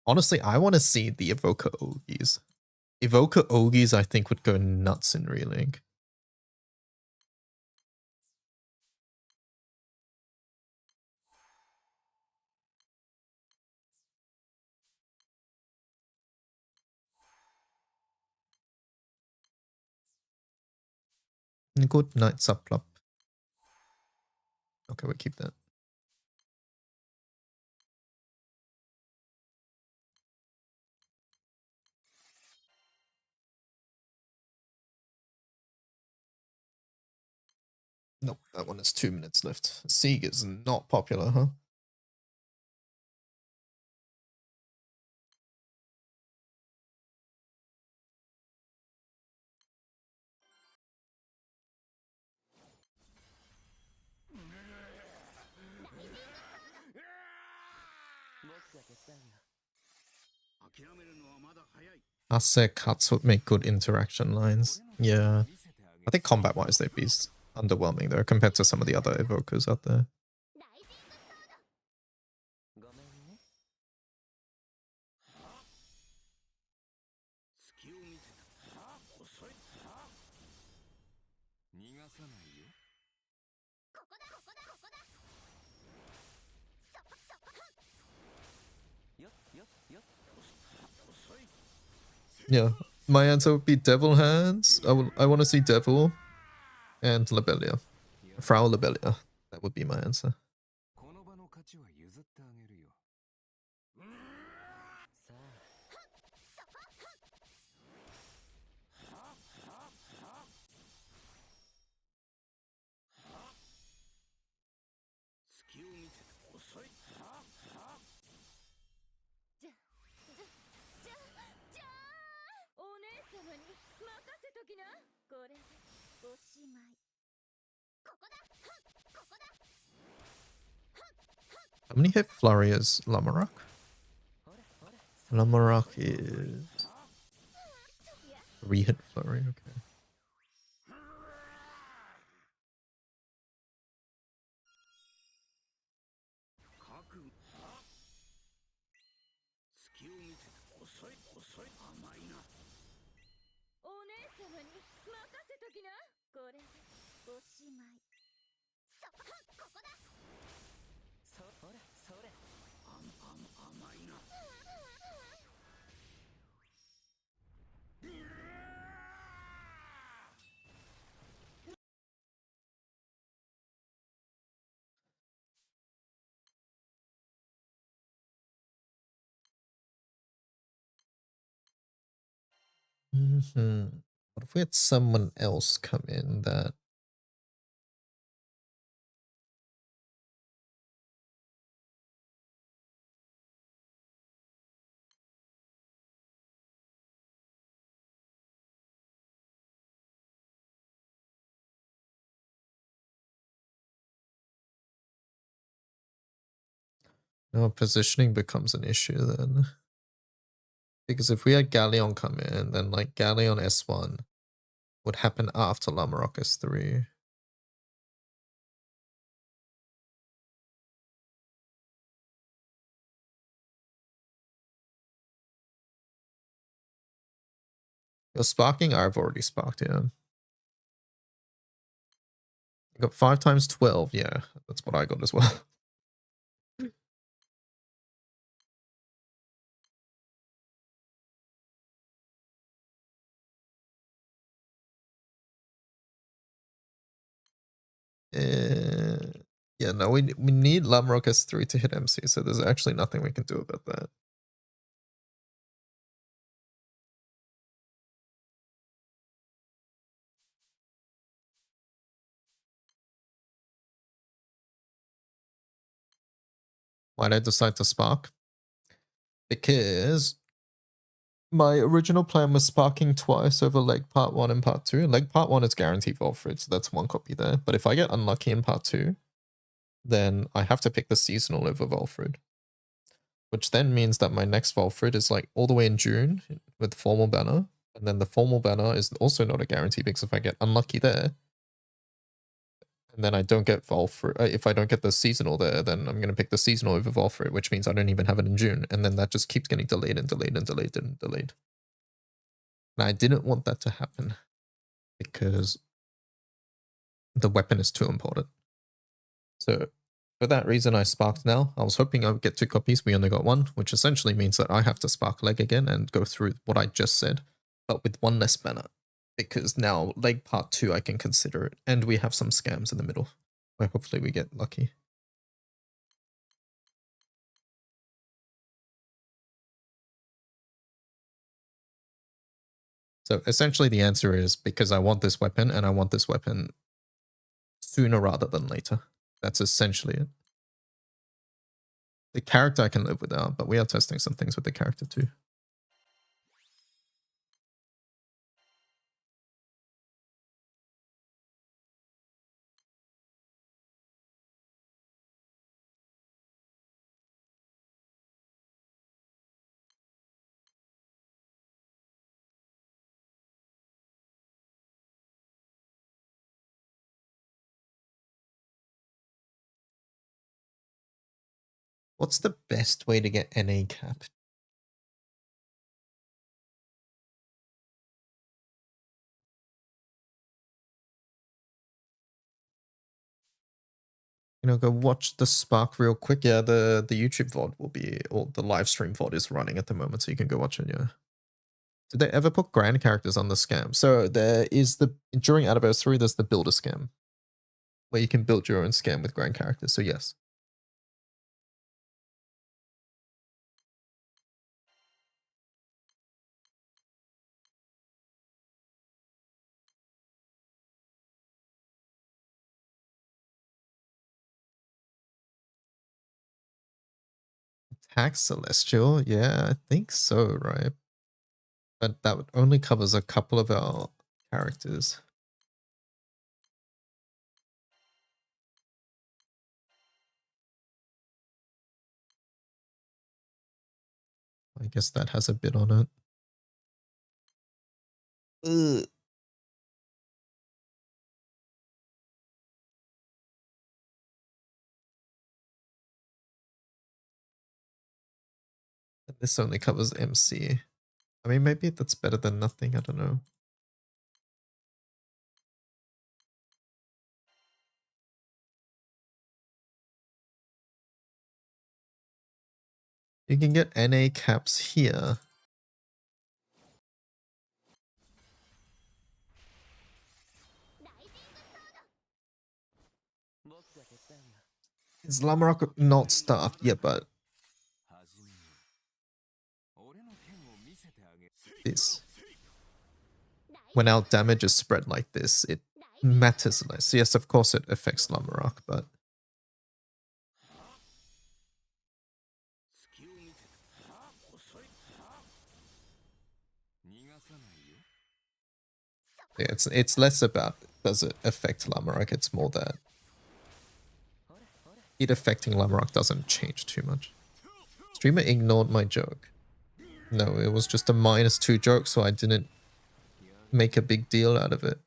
Honestly, I want to see the Evoker Ogies. Evoker Ogies, I think, would go nuts in Relink. Good night, subplop. Okay, we'll keep that. Nope, that one has 2 minutes left. Sieg is not popular, huh? Ase cuts would make good interaction lines. Yeah. I think combat-wise they'd be underwhelming though compared to some of the other evokers out there. Yeah, my answer would be Devil Hands. I want to see Devil and Lobelia. Frau Lobelia. That would be my answer. How many hit Flurry is Lamarok? Lamarok is 3-hit flurry, okay. What if we had someone else come in that... No, positioning becomes an issue then. Because if we had Galleon come in, then like Galleon S1 would happen after Lamarok S3. You're sparking? I've already sparked, yeah. You got 5 times 12, yeah. That's what I got as well. Yeah, no, we need Lamarok S3 to hit MC, so there's actually nothing we can do about that. Why did I decide to spark? Because my original plan was sparking twice over leg part 1 and part 2. Leg part 1 is guaranteed Volfrid, so that's 1 copy there. But if I get unlucky in part 2, then I have to pick the seasonal over Volfrid. Which then means that my next Volfrid is like all the way in June with formal banner. And then the formal banner is also not a guarantee because if I get unlucky there, and then I don't get Volfrid, if I don't get the seasonal there, then I'm going to pick the seasonal over Volfrid, which means I don't even have it in June. And then that just keeps getting delayed and delayed and delayed and delayed. And I didn't want that to happen because the weapon is too important. So for that reason, I sparked now. I was hoping I would get 2 copies. We only got 1, which essentially means that I have to spark leg again and go through what I just said, but with 1 less banner. Because now leg part 2, I can consider it. And we have some scams in the middle where hopefully we get lucky. So essentially the answer is because I want this weapon and I want this weapon sooner rather than later. That's essentially it. The character I can live without, but we are testing some things with the character too. What's the best way to get NA cap? You know, go watch the Spark real quick. Yeah, the YouTube VOD will be, or the live stream VOD is running at the moment, so you can go watch it, yeah. Did they ever put grand characters on the scam? So there is during Anniversary, there's the builder scam, where you can build your own scam with grand characters, so yes. Tax Celestial? Yeah, I think so, right? But that only covers a couple of our characters. I guess that has a bit on it. Ugh. This only covers MC. I mean, maybe that's better than nothing. I don't know. You can get NA caps here. Is Lamarok not staffed? Yeah, but this. When our damage is spread like this, it matters less. Yes, of course it affects Lamarok, but yeah, it's less about does it affect Lamarok, it's more that it affecting Lamarok doesn't change too much. Streamer ignored my joke. No, it was just a -2 joke, so I didn't make a big deal out of it.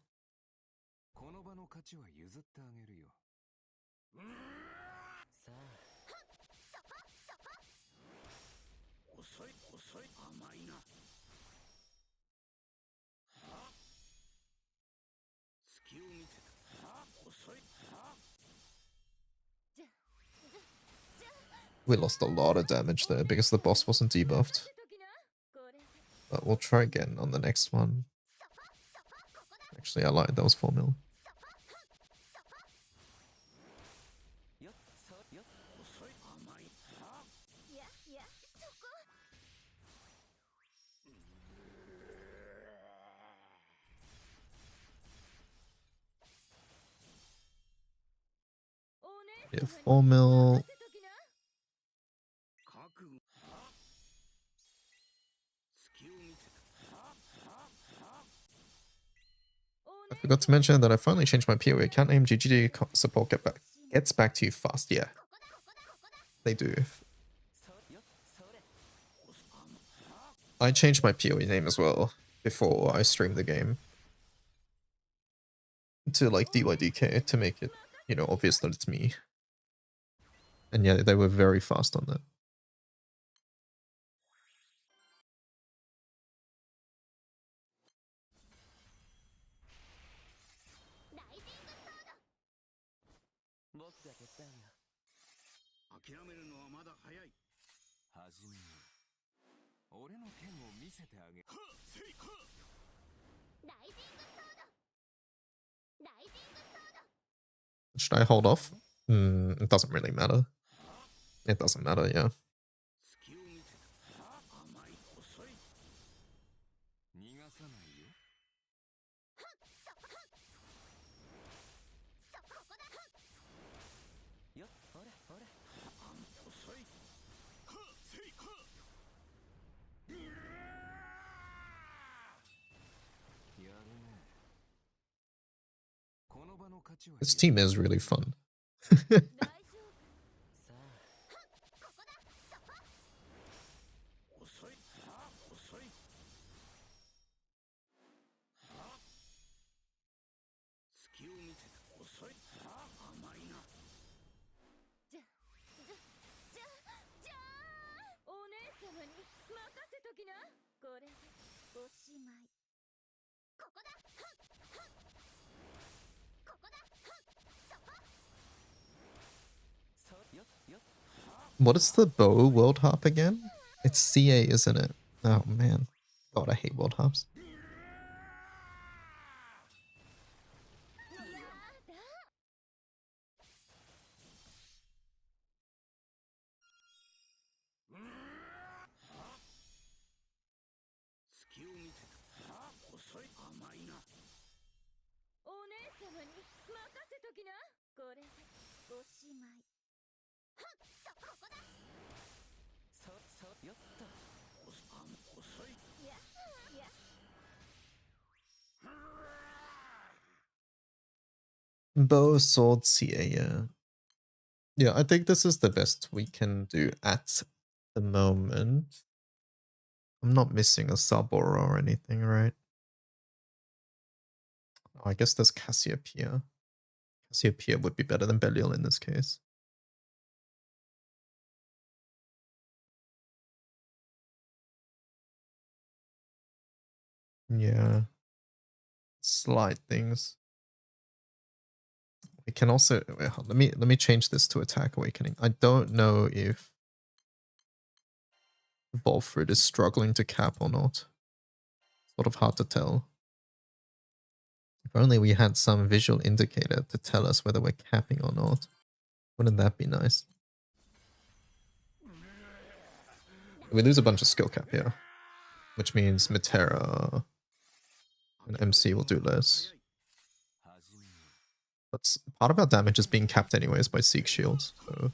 We lost a lot of damage there because the boss wasn't debuffed. But we'll try again on the next one. Actually, I lied. That was 4 mil. Yeah, 4 mil. I forgot to mention that I finally changed my PoE account name. GGD support gets back to you fast. Yeah, they do. I changed my PoE name as well before I streamed the game to like DYDK to make it, you know, obvious that it's me. And yeah, they were very fast on that. Should I hold off? It doesn't really matter. It doesn't matter, yeah. This team is really fun. What is the bow world harp again? It's CA, isn't it? Oh man. God, I hate world harps. Bow, sword, CA, yeah. Yeah, I think this is the best we can do at the moment. I'm not missing a sub or anything, right? Oh, I guess there's Cassiopeia. Cassiopeia would be better than Belial in this case. Yeah. Slight things. We can also wait, let me change this to Attack Awakening. I don't know if Volfrid is struggling to cap or not. Sort of hard to tell. If only we had some visual indicator to tell us whether we're capping or not. Wouldn't that be nice? We lose a bunch of skill cap here, which means Metera and MC will do less. But part of our damage is being capped anyways by Seek Shields, so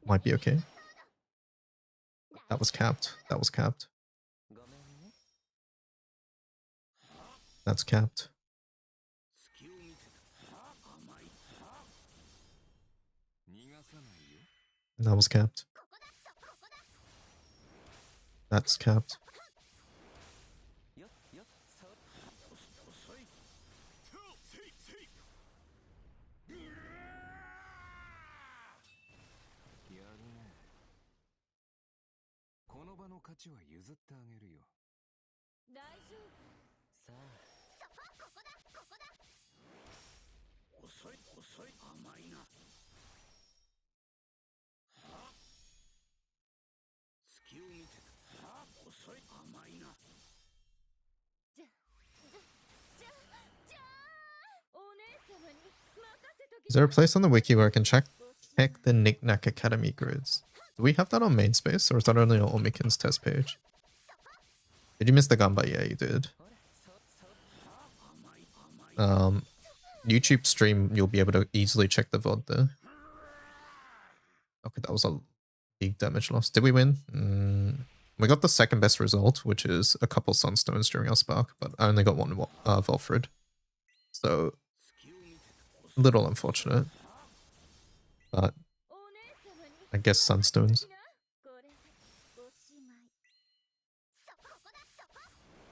might be okay. That was capped. That was capped. That's capped. And that was capped. That's capped. Is there a place on the wiki where I can check the Knick-Knack Academy grids? Do we have that on main space, or is that only on Omikin's test page? Did you miss the Gamba? Yeah, you did. YouTube stream, you'll be able to easily check the VOD there. Okay, that was a big damage loss. Did we win? We got the second best result, which is a couple Sunstones during our spark, but I only got one Volfrid. So, a little unfortunate. But, I guess Sunstones.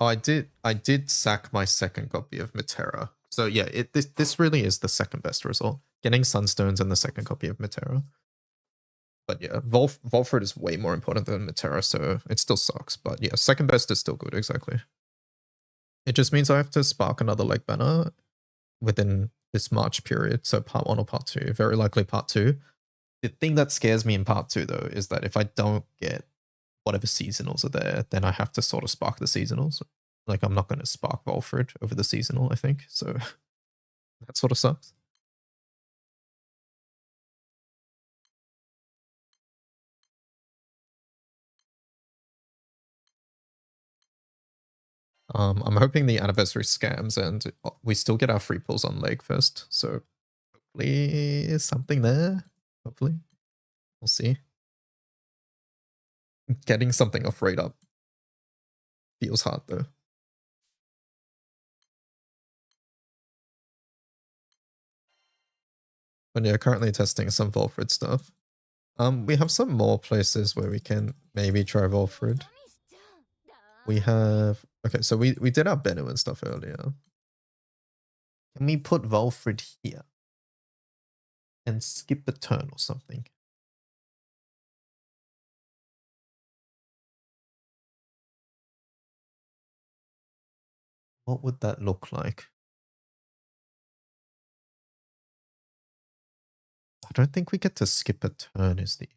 Oh, I did sack my second copy of Metera. So yeah, this really is the second best result. Getting Sunstones and the second copy of Metera. But yeah, Volfrid is way more important than Metera, so it still sucks. But yeah, second best is still good, exactly. It just means I have to spark another leg banner within this March period. So part 1 or part 2, very likely part 2. The thing that scares me in part 2 though is that if I don't get whatever seasonals are there, then I have to sort of spark the seasonals. Like I'm not going to spark Volfrid over the seasonal, I think. So that sort of sucks. I'm hoping the anniversary scams and we still get our free pulls on leg first. So hopefully something there. Hopefully. We'll see. Getting something off rate up feels hard though. But yeah, currently testing some Volfrid stuff. We have some more places where we can maybe try Volfrid. We have... Okay, so we did our Bennu and stuff earlier. Can we put Volfrid here? And skip a turn or something? What would that look like? I don't think we get to skip a turn, is the...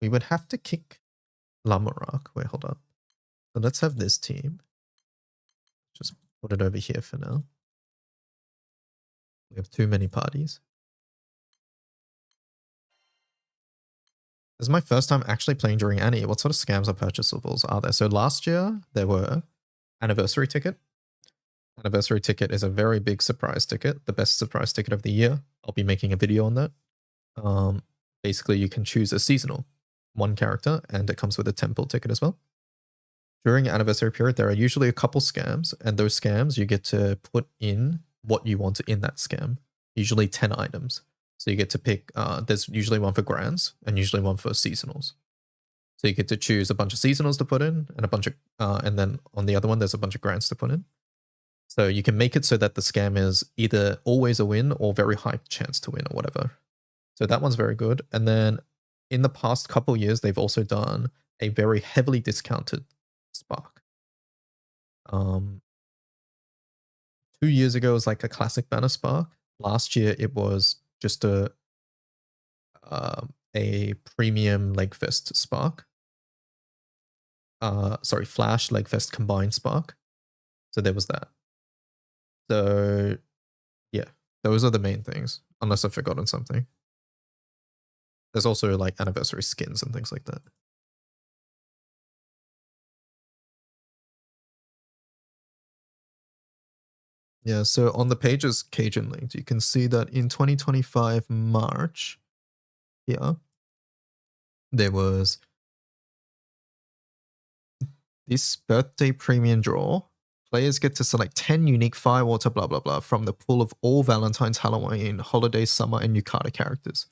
We would have to kick Lamarak. Wait, hold up. So let's have this team. Just put it over here for now. We have too many parties. This is my first time actually playing during Annie. What sort of scams or purchasables are there? So last year, there were Anniversary Ticket. Anniversary Ticket is a very big surprise ticket. The best surprise ticket of the year. I'll be making a video on that. Basically, you can choose a seasonal. One character, and it comes with a temple ticket as well. During anniversary period, there are usually a couple scams, and those scams, you get to put in what you want in that scam. Usually 10 items. So you get to pick, there's usually one for grands, and usually one for seasonals. So you get to choose a bunch of seasonals to put in and a bunch of, and then on the other one, there's a bunch of grants to put in. So you can make it so that the scam is either always a win or very high chance to win or whatever. So that one's very good. And then in the past couple years, they've also done a very heavily discounted Spark. 2 years ago, it was like a classic banner Spark. Last year, it was just a premium Legfest Spark. Sorry, Flash Legfest combined Spark. So there was that. So yeah, those are the main things, unless I've forgotten something. There's also like anniversary skins and things like that. Yeah, so on the page's Cajun linked, you can see that in 2025 March, yeah, there was this birthday premium draw. Players get to select 10 unique Firewater blah blah blah from the pool of all Valentine's, Halloween, Holiday, Summer, and Yukata characters.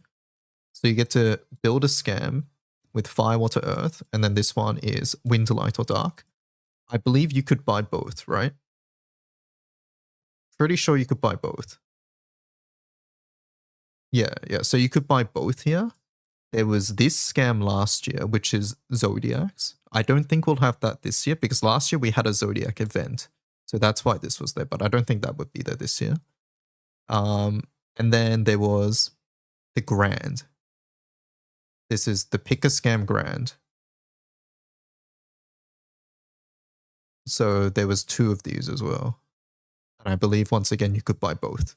So you get to build a scam with Firewater Earth, and then this one is Wind, Light, or Dark. I believe you could buy both, right? Pretty sure you could buy both. Yeah. So you could buy both here. There was this scam last year, which is Zodiacs. I don't think we'll have that this year because last year we had a Zodiac event. So that's why this was there, but I don't think that would be there this year. And then there was the Grand. This is the Pick a Scam Grand. So there was 2 of these as well. And I believe once again you could buy both.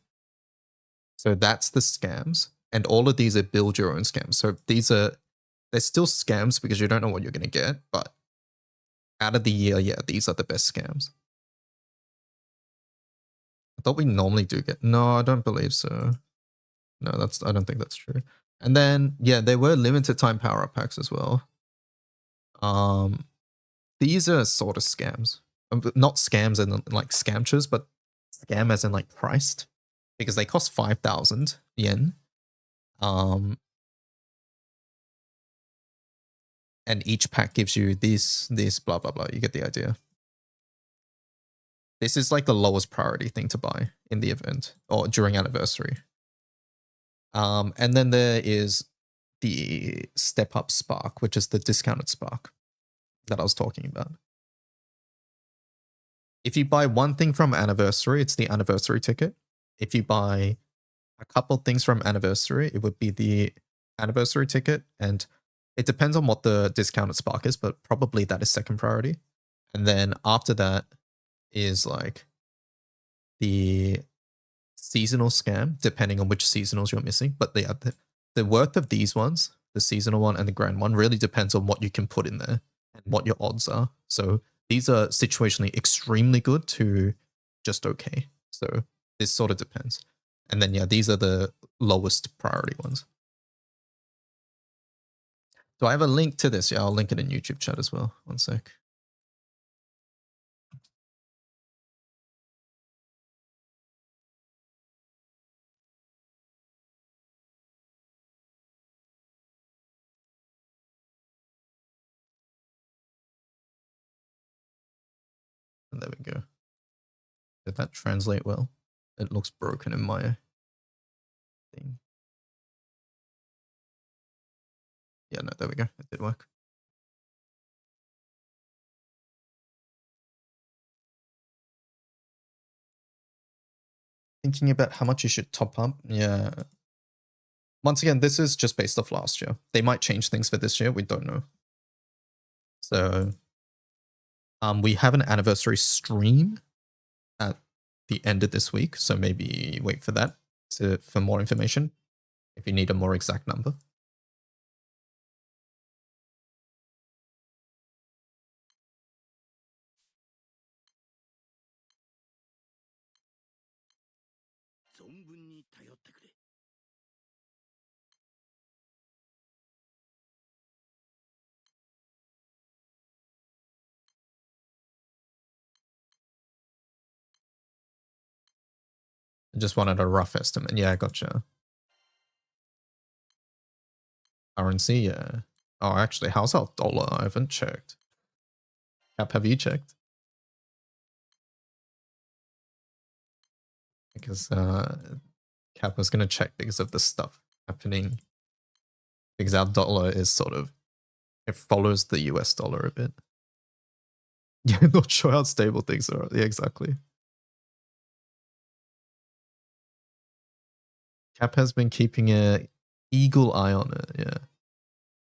So that's the scams. And all of these are build your own scams. So they're still scams because you don't know what you're going to get. But out of the year, yeah, these are the best scams. I thought we normally do get... No, I don't believe so. No, I don't think that's true. And then, yeah, there were limited time power-up packs as well. These are sort of scams. Not scams in like scamtures, but scam as in like priced. Because they cost 5,000 yen. And each pack gives you this, blah, blah, blah. You get the idea. This is like the lowest priority thing to buy in the event or during anniversary. And then there is the Step Up Spark, which is the discounted Spark that I was talking about. If you buy one thing from anniversary, it's the anniversary ticket. If you buy a couple things from anniversary, it would be the anniversary ticket. And it depends on what the discounted Spark is, but probably that is second priority. And then after that is like the seasonal scam, depending on which seasonals you're missing. But the worth of these ones, the seasonal one and the grand one, really depends on what you can put in there and what your odds are. So these are situationally extremely good to just okay. So this sort of depends. And then, yeah, these are the lowest priority ones. Do I have a link to this? Yeah, I'll link it in YouTube chat as well. One sec. And there we go. Did that translate well? It looks broken in my thing. Yeah, no, there we go. It did work. Thinking about how much you should top up. Yeah. Once again, this is just based off last year. They might change things for this year. We don't know. So we have an anniversary stream at the end of this week. So maybe wait for that for more information if you need a more exact number. I just wanted a rough estimate. Yeah, gotcha. RNC, yeah. Oh, actually, how's our dollar? I haven't checked. Cap, have you checked? Because Cap was gonna check because of the stuff happening. Because our dollar is sort of, it follows the US dollar a bit. Yeah, not sure how stable things are. Yeah, exactly. Cap has been keeping a eagle eye on it, yeah.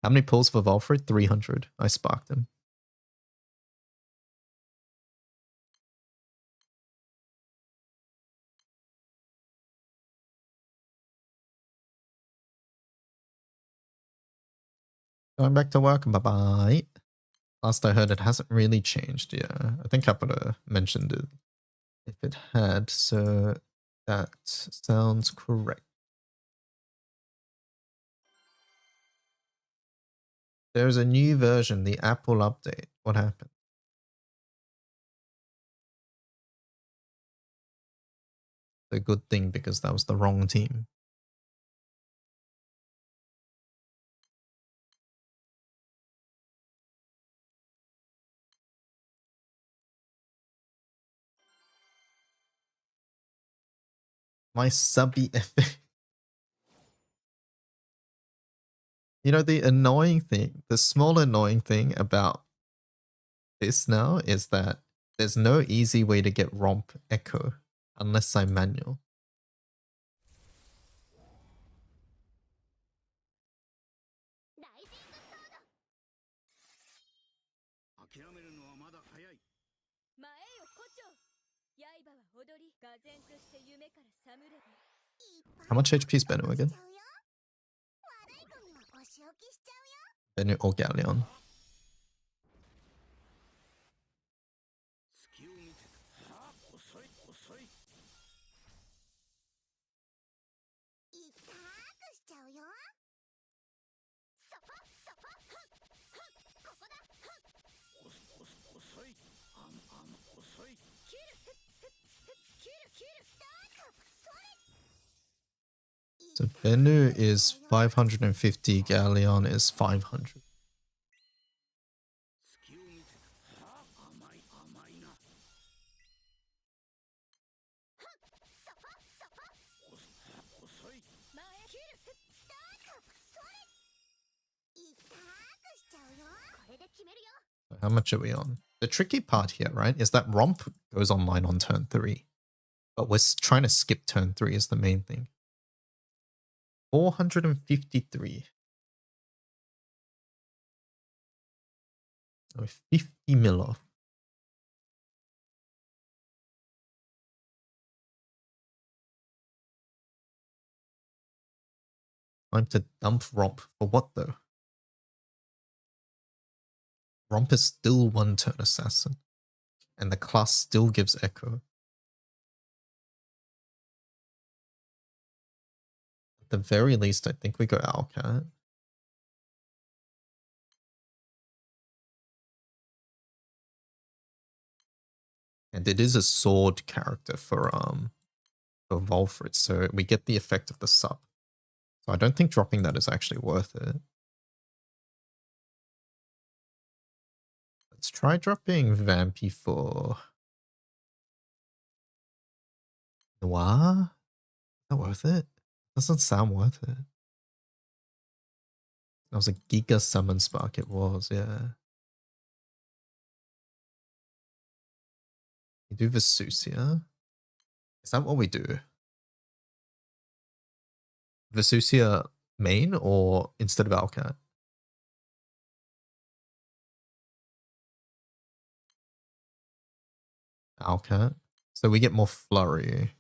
How many pulls for Valfred? 300. I sparked him. Going back to work. Bye-bye. Last I heard, it hasn't really changed. Yeah, I think I would have mentioned it if it had, so that sounds correct. There's a new version, the Apple update. What happened? A good thing because that was the wrong team. My subby FA. You know, the annoying thing, the small annoying thing about this now is that there's no easy way to get romp echo unless I'm manual. How much HP is Bennu again? Bennu or Galleon? So Bennu is 550, Galleon is 500. How much are we on? The tricky part here, right, is that romp goes online on turn 3. But we're trying to skip turn 3 is the main thing. 453. So 50 mil off. Time to dump romp. For what though? Romp is still 1 turn assassin. And the class still gives echo. At the very least, I think we go Owlcat. And it is a sword character for Volfrid, so we get the effect of the sub. So I don't think dropping that is actually worth it. Let's try dropping Vampy for Noir. Is that worth it? Doesn't sound worth it. That was a Giga Summon Spark, it was, yeah. We do Vesusia. Is that what we do? Vesusia main or instead of Owlcat? Owlcat. So we get more flurry.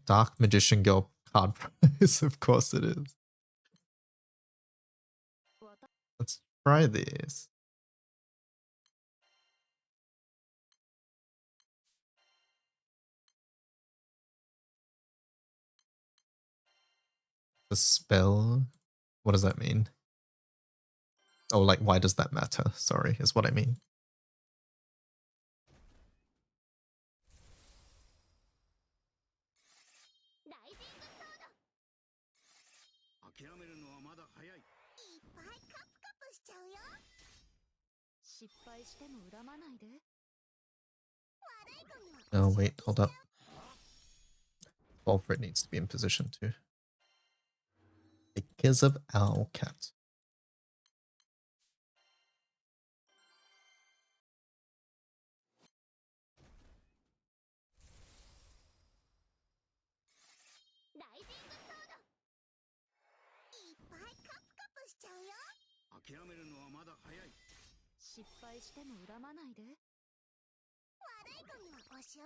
Dark Magician Girl card prize, of course it is. Let's try this. The spell. What does that mean? Oh, like, why does that matter? Sorry, is what I mean. 諦めるのはまだ早い。いっぱいカプカプしちゃうよ。失敗しても恨まないで。悪い子には Oh, wait, hold up. Alfred needs to be in position too. Because of our cat.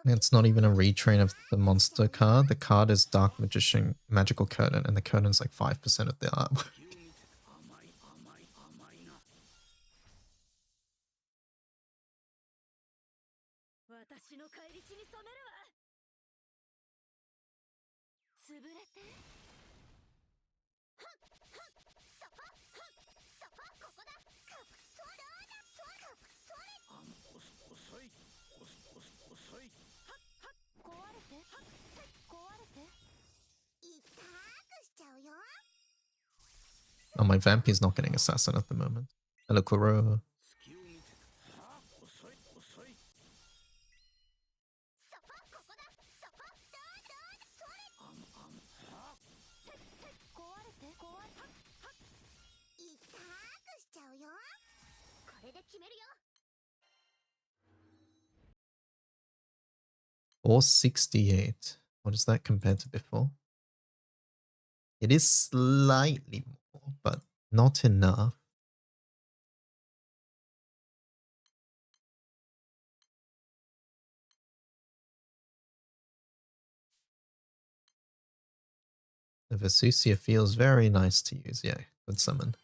It's not even a retrain of the monster card. The card is Dark Magician Magical Curtain, and the curtain's like 5% of the artwork. 私の返り血に染めるわ。潰れて。はっはっそこはっそこここだ。カプソーダカプソー遅い遅い。はっはっ壊れて。はっ壊れて。痛くしちゃうよ。 Oh, my Vampy's not getting Assassin at the moment. Hello, Kuro. 468. What is that compared to before? It is slightly more, but not enough. The Vesusia feels very nice to use. Yeah, good summon.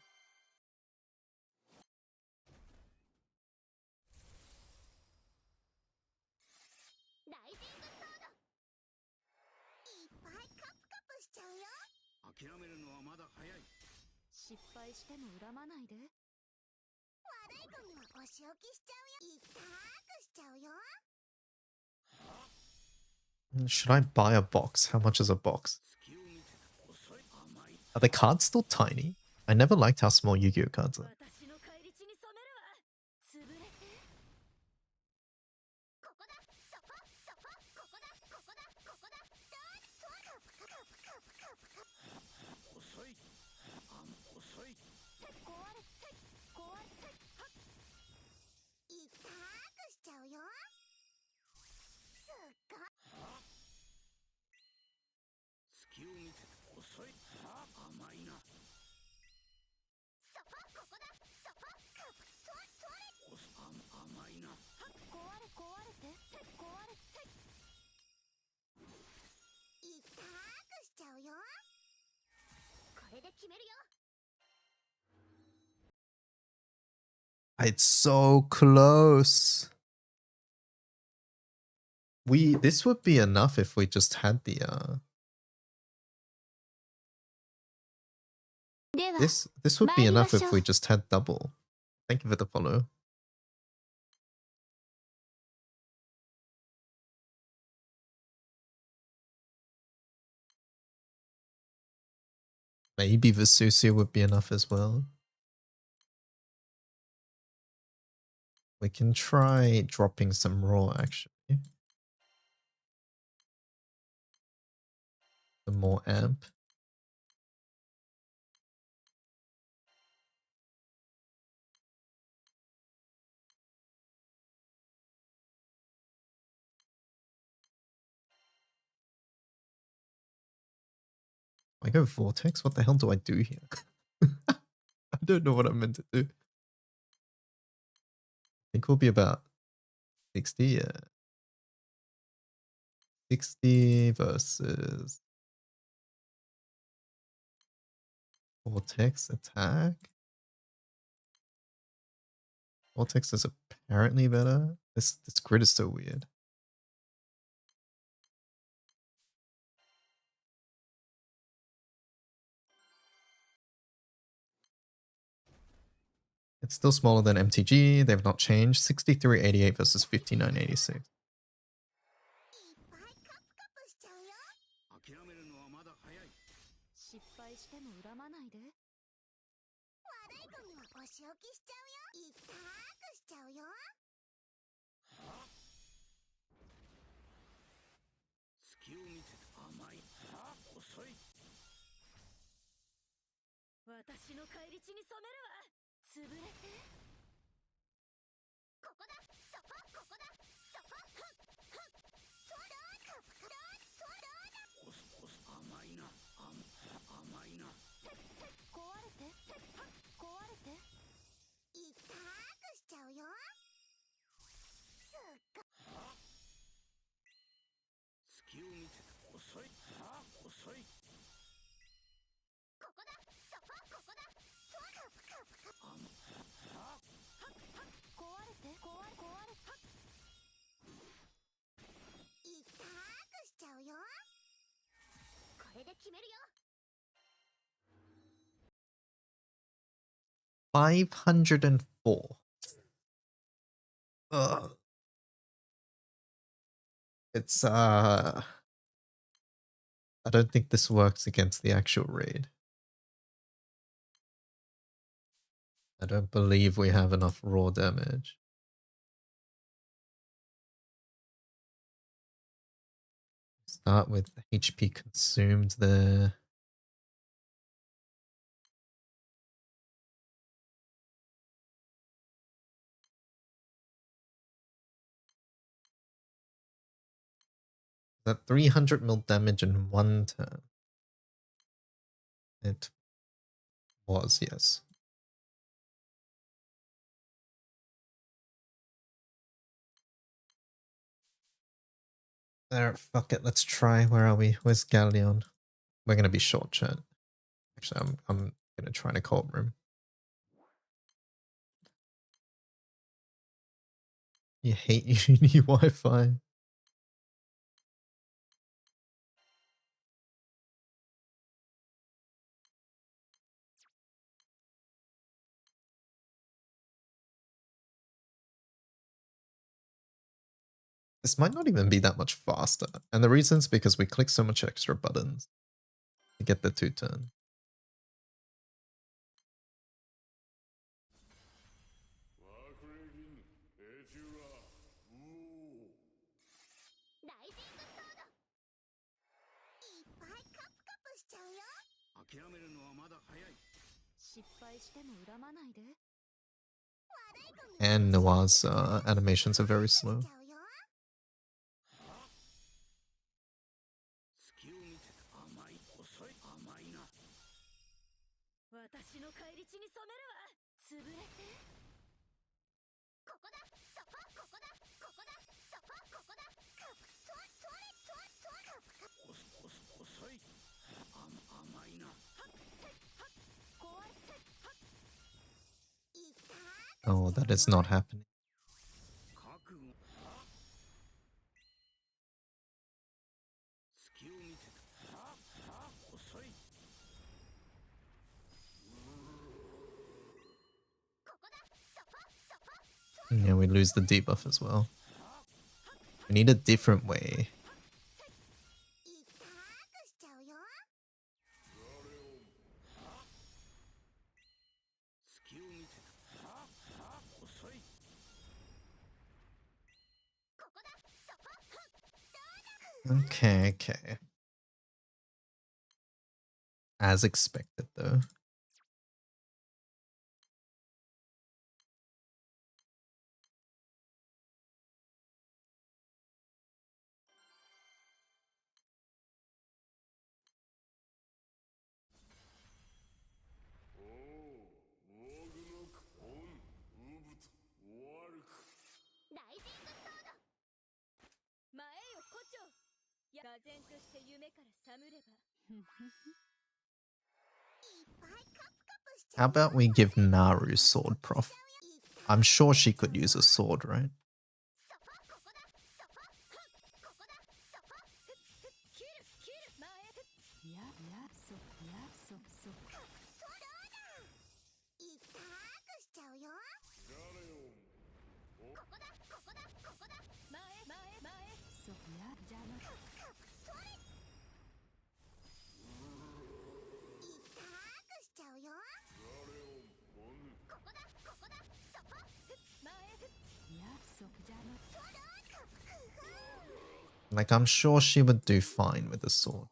Should I buy a box? How much is a box? Are the cards still tiny? I never liked how small Yu-Gi-Oh cards are. It's so close. This would be enough if we just had the this would be enough if we just had double. Thank you for the follow. Maybe Vesusia would be enough as well. We can try dropping some raw actually. Some more amp. I go Vortex? What the hell do I do here? I don't know what I'm meant to do. I think we'll be about 60, yeah. 60 versus Vortex attack. Vortex is apparently better. This grid is so weird. It's still smaller than MTG. They've not changed. 63.88 versus 59.86. ち置きしちゃうよ。痛くしちゃうよ。隙を見て甘い。遅い。私の返り血に染めるわ。潰れて。ここだ。そこ。ここだ。そこ。ふん。ふん。そうだ。そうだ。おす甘いな。甘いな。壊れて。壊れて。痛くしちゃうよ。すっご。隙を見て遅い。遅い。ここだ。そこ。ここだ。そうだ。壊れて。壊れ。痛くしちゃうよ。これで決めるよ。 504. Ugh. It's I don't think this works against the actual raid. I don't believe we have enough raw damage. Start with HP consumed there. That 300 mil damage in one turn. It was, yes. There, fuck it, let's try. Where are we? Where's Galleon? We're gonna be short, chat. Actually, I'm gonna try in a cold room. You hate uni Wi-Fi. This might not even be that much faster. And the reason's because we click so much extra buttons to get the 2-turn. And Noah's animations are very slow. Oh, that is not happening. Yeah, we lose the debuff as well. We need a different way. Okay. As expected, though. How about we give Naru sword, Prof? I'm sure she could use a sword, right? Like, I'm sure she would do fine with the sword.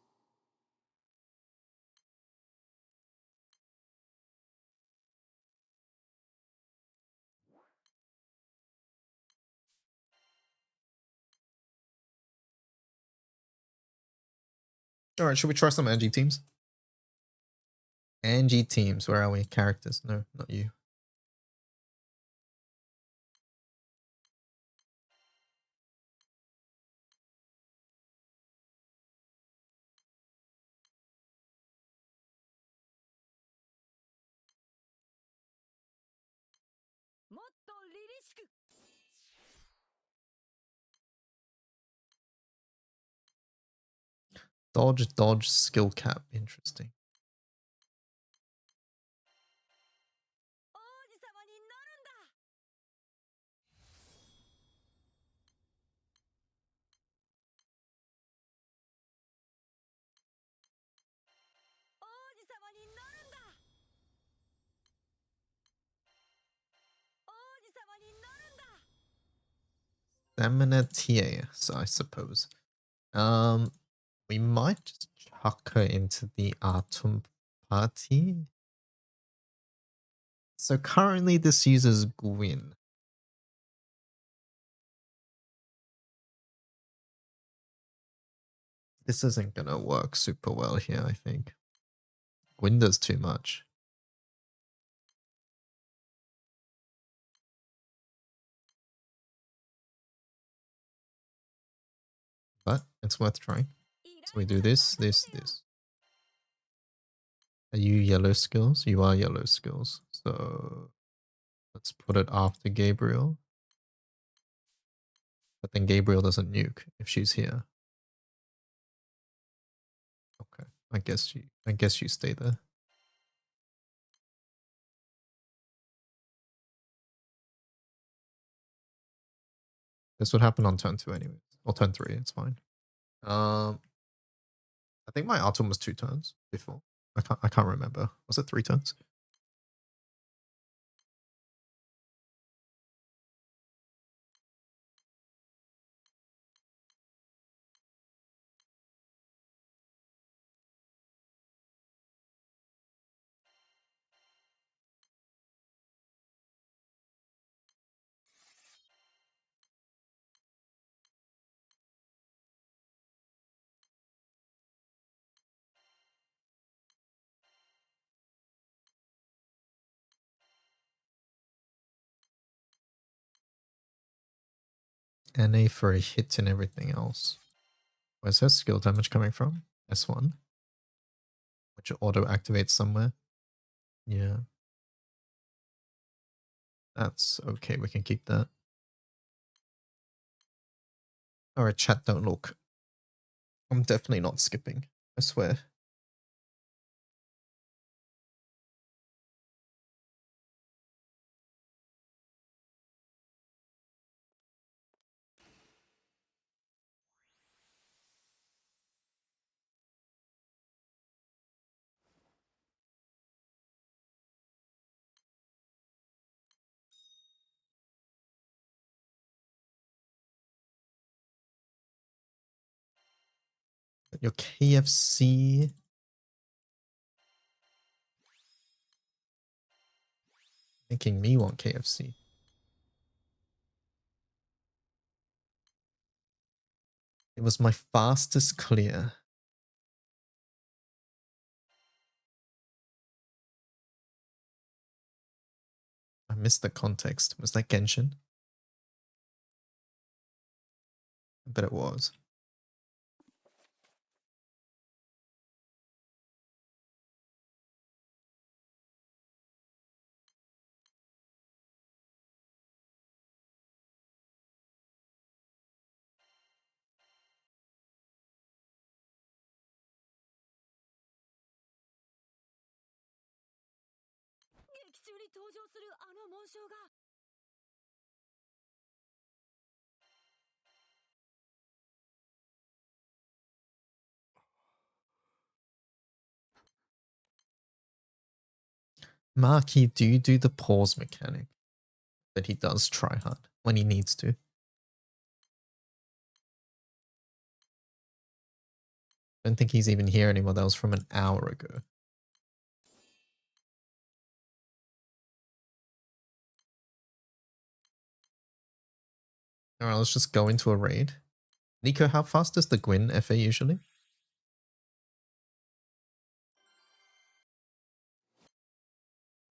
All right, should we try some Angie teams? Angie teams, where are we? Characters? No, not you. Dodge, dodge, skill cap. Interesting. Stamina TA, so I suppose. We might just chuck her into the Atum party. So currently this uses Gwyn. This isn't gonna work super well here, I think. Gwyn does too much. But it's worth trying. So we do this, this, this. Are you yellow skills? You are yellow skills. So let's put it after Gabriel. But then Gabriel doesn't nuke if she's here. Okay. I guess you stay there. This would happen on turn 2 anyway. Or turn 3, it's fine. I think my Atum was 2 turns before. I can't remember. Was it 3 turns? NA for a hit and everything else. Where's her skill damage coming from? S1. Which auto activates somewhere. Yeah. That's okay, we can keep that. Alright, chat, don't look. I'm definitely not skipping. I swear. Your KFC. Making me want KFC. It was my fastest clear. I missed the context. Was that Genshin? I bet it was. Marky, do you do the pause mechanic? But he does try hard when he needs to. I don't think he's even here anymore. That was from an hour ago. Alright, let's just go into a raid. Nico, how fast is the Gwyn FA usually?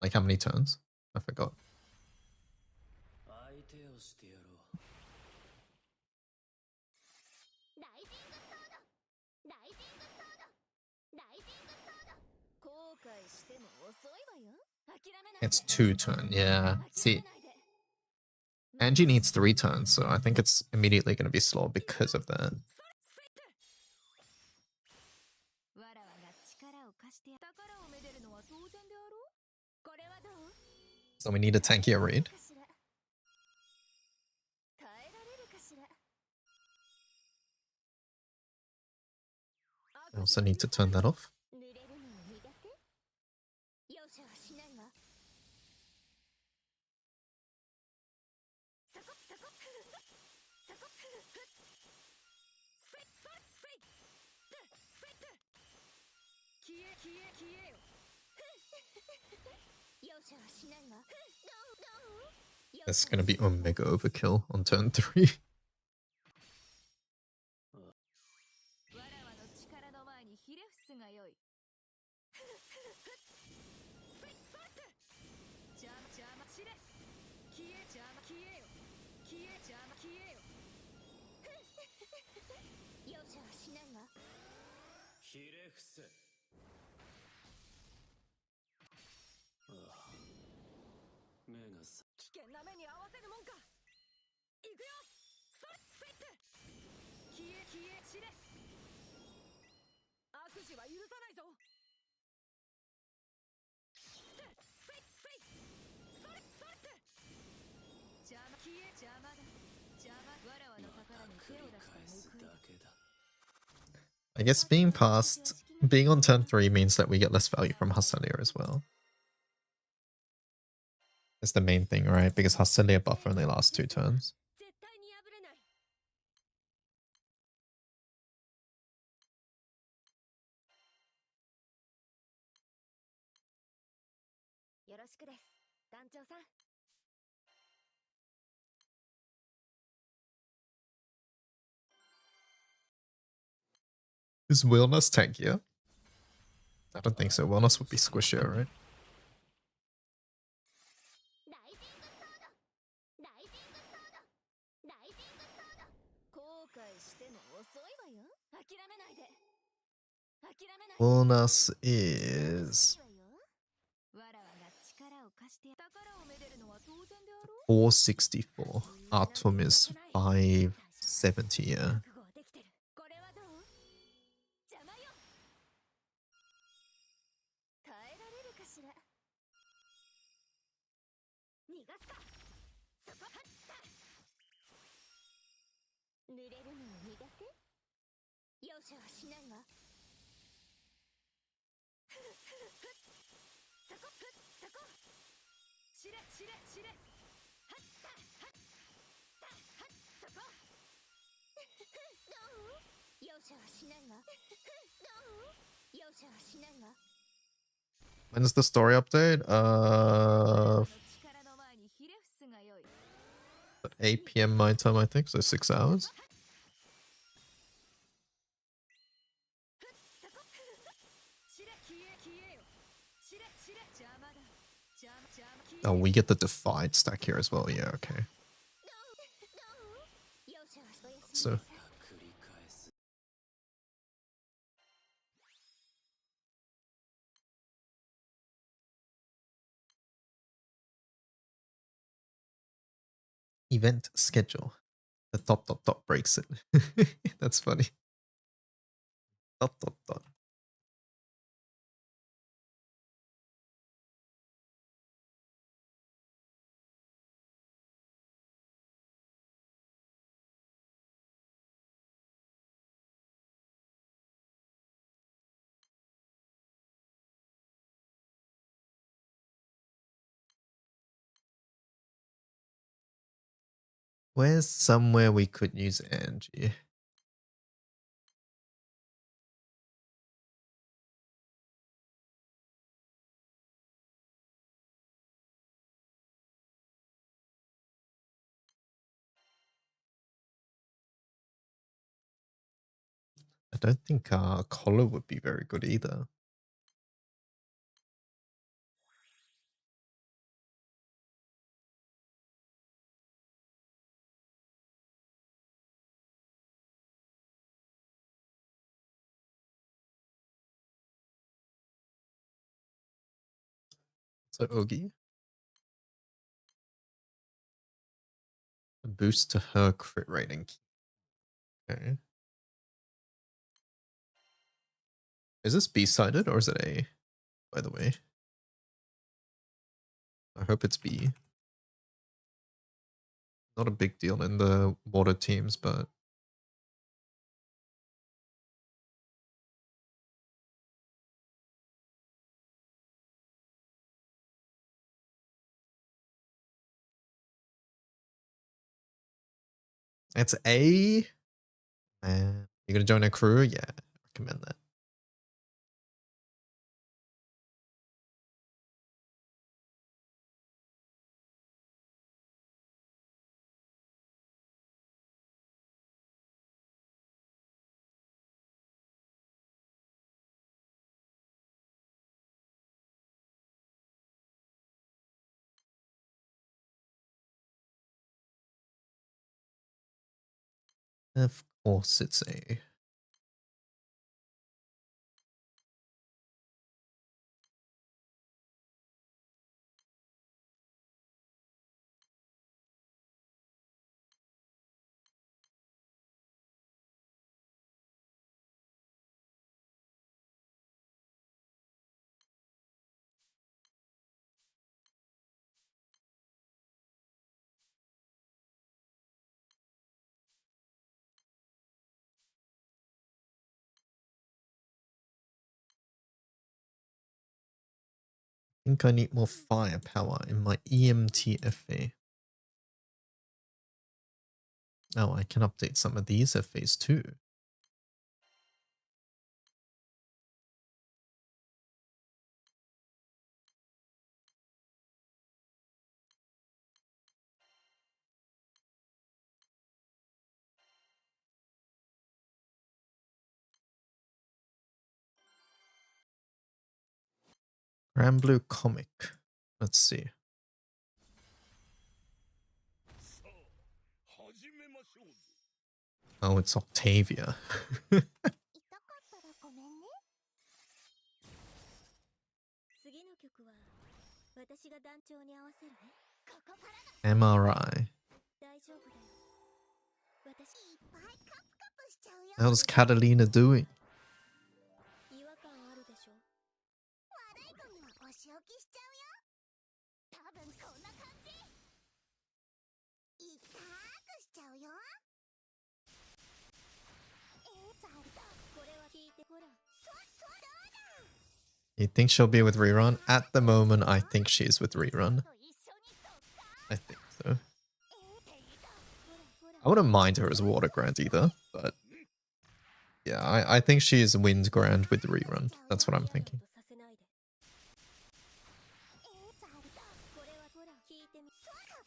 Like how many turns? I forgot. It's 2 turns, yeah. See, Angie needs 3 turns, so I think it's immediately going to be slow because of that. So we need a tankier raid. I also need to turn that off. That's gonna be Omega Overkill on turn 3. I guess being on turn 3 means that we get less value from Hustelier as well. That's the main thing, right? Because Hustelier buff only lasts 2 turns. Is Wellness tankier? I don't think so. Wellness would be squishier, right? Wellness is 464. Atom is 570, yeah. When's the story update? At 8 PM my time, I think, so 6 hours. Oh, we get the Defied stack here as well. Yeah, okay. So event schedule. The dot breaks it. That's funny. Dot. Where's somewhere we could use Angie? don't think collar would be very good either. So Oogie. A boost to her crit rating. Okay. Is this B-sided or is it A, by the way? I hope it's B. Not a big deal in the water teams, but it's A. Man, you're gonna join a crew? Yeah, recommend that. Of course it's A. I think I need more firepower in my EMT Oh, I can update some of these FAs too. Grand Blue Comic. Let's see. Oh, it's Octavia. 痛かったらごめんね。次の曲は私が団長に合わせるね。ここからが MRI. 大丈夫だよ。私いっぱいカプカプしちゃうよ。 How's Catalina doing? 違和感あるでしょ。悪い子にはお仕置きしちゃうよ。多分こんな感じ。痛くしちゃうよ。ザルだ。これは聞いてほら。そうだ。 You think she'll be with Rerun? At the moment, I think she's with Rerun. と一緒にとっか。 I think so. I wouldn't mind her as Water Grant either, but yeah, I think she's Wind Grant with Rerun. That's what I'm thinking. させないで。ザルだ。これはほら聞いてみ。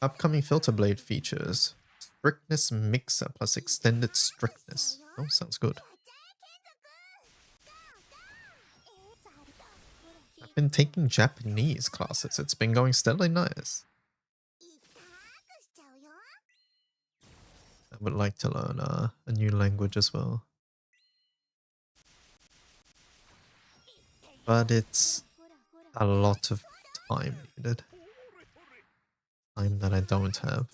Upcoming Filter Blade features Strictness Mixer plus Extended Strictness. Oh, sounds good. やっちゃえ金属。ガーガー。ザルだ。 I've been taking Japanese classes. It's been going steadily nice. 痛くしちゃうよ。 I would like to learn a new language as well. But it's ほらほら。 a lot of time needed. Time that I don't have. ちゃうよ。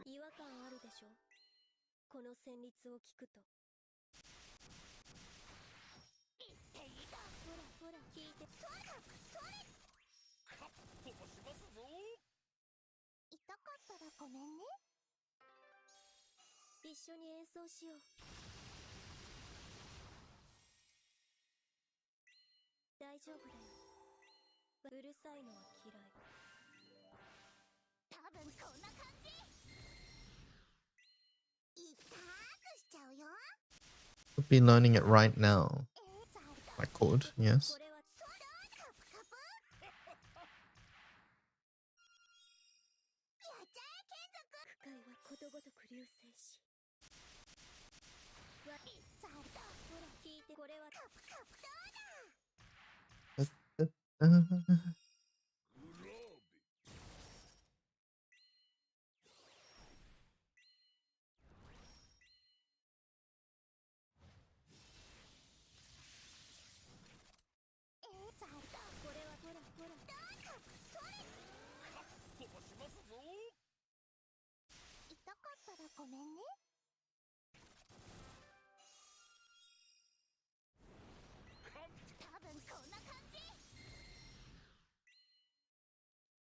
違和感あるでしょ。この旋律を聞くと。ほらほら聞いて。痛かったらごめんね。一緒に演奏しよう。大丈夫だよ。うるさいのは嫌い。多分こんな感じ。痛くしちゃうよ。 Could be learning it right now. ザルだ。 I could, yes. これはカプカプ。やっちゃえ金属。深いはことごとく流星し。ザルだ。ほら聞いてこれは これはほらほら痛かったらごめんね。多分こんな感じ。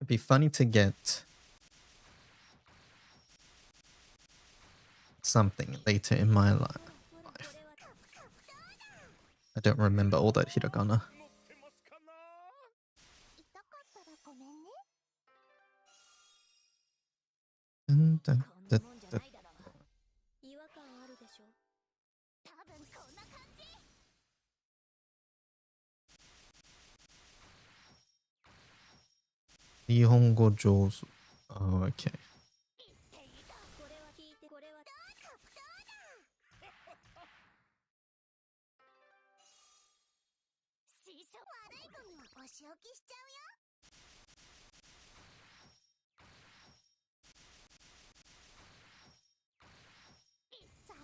It'd be funny to get something later in my life. I don't remember all that hiragana. 痛かったらごめんね。 Dun, dun, こんな dun, もんじゃ dun. ないだろ違和感あるでしょ多分こんな感じ。 Nihongo Josu. Oh, okay. これは聞いてこれは師匠悪い子にはお仕置きしちゃうよ。さあ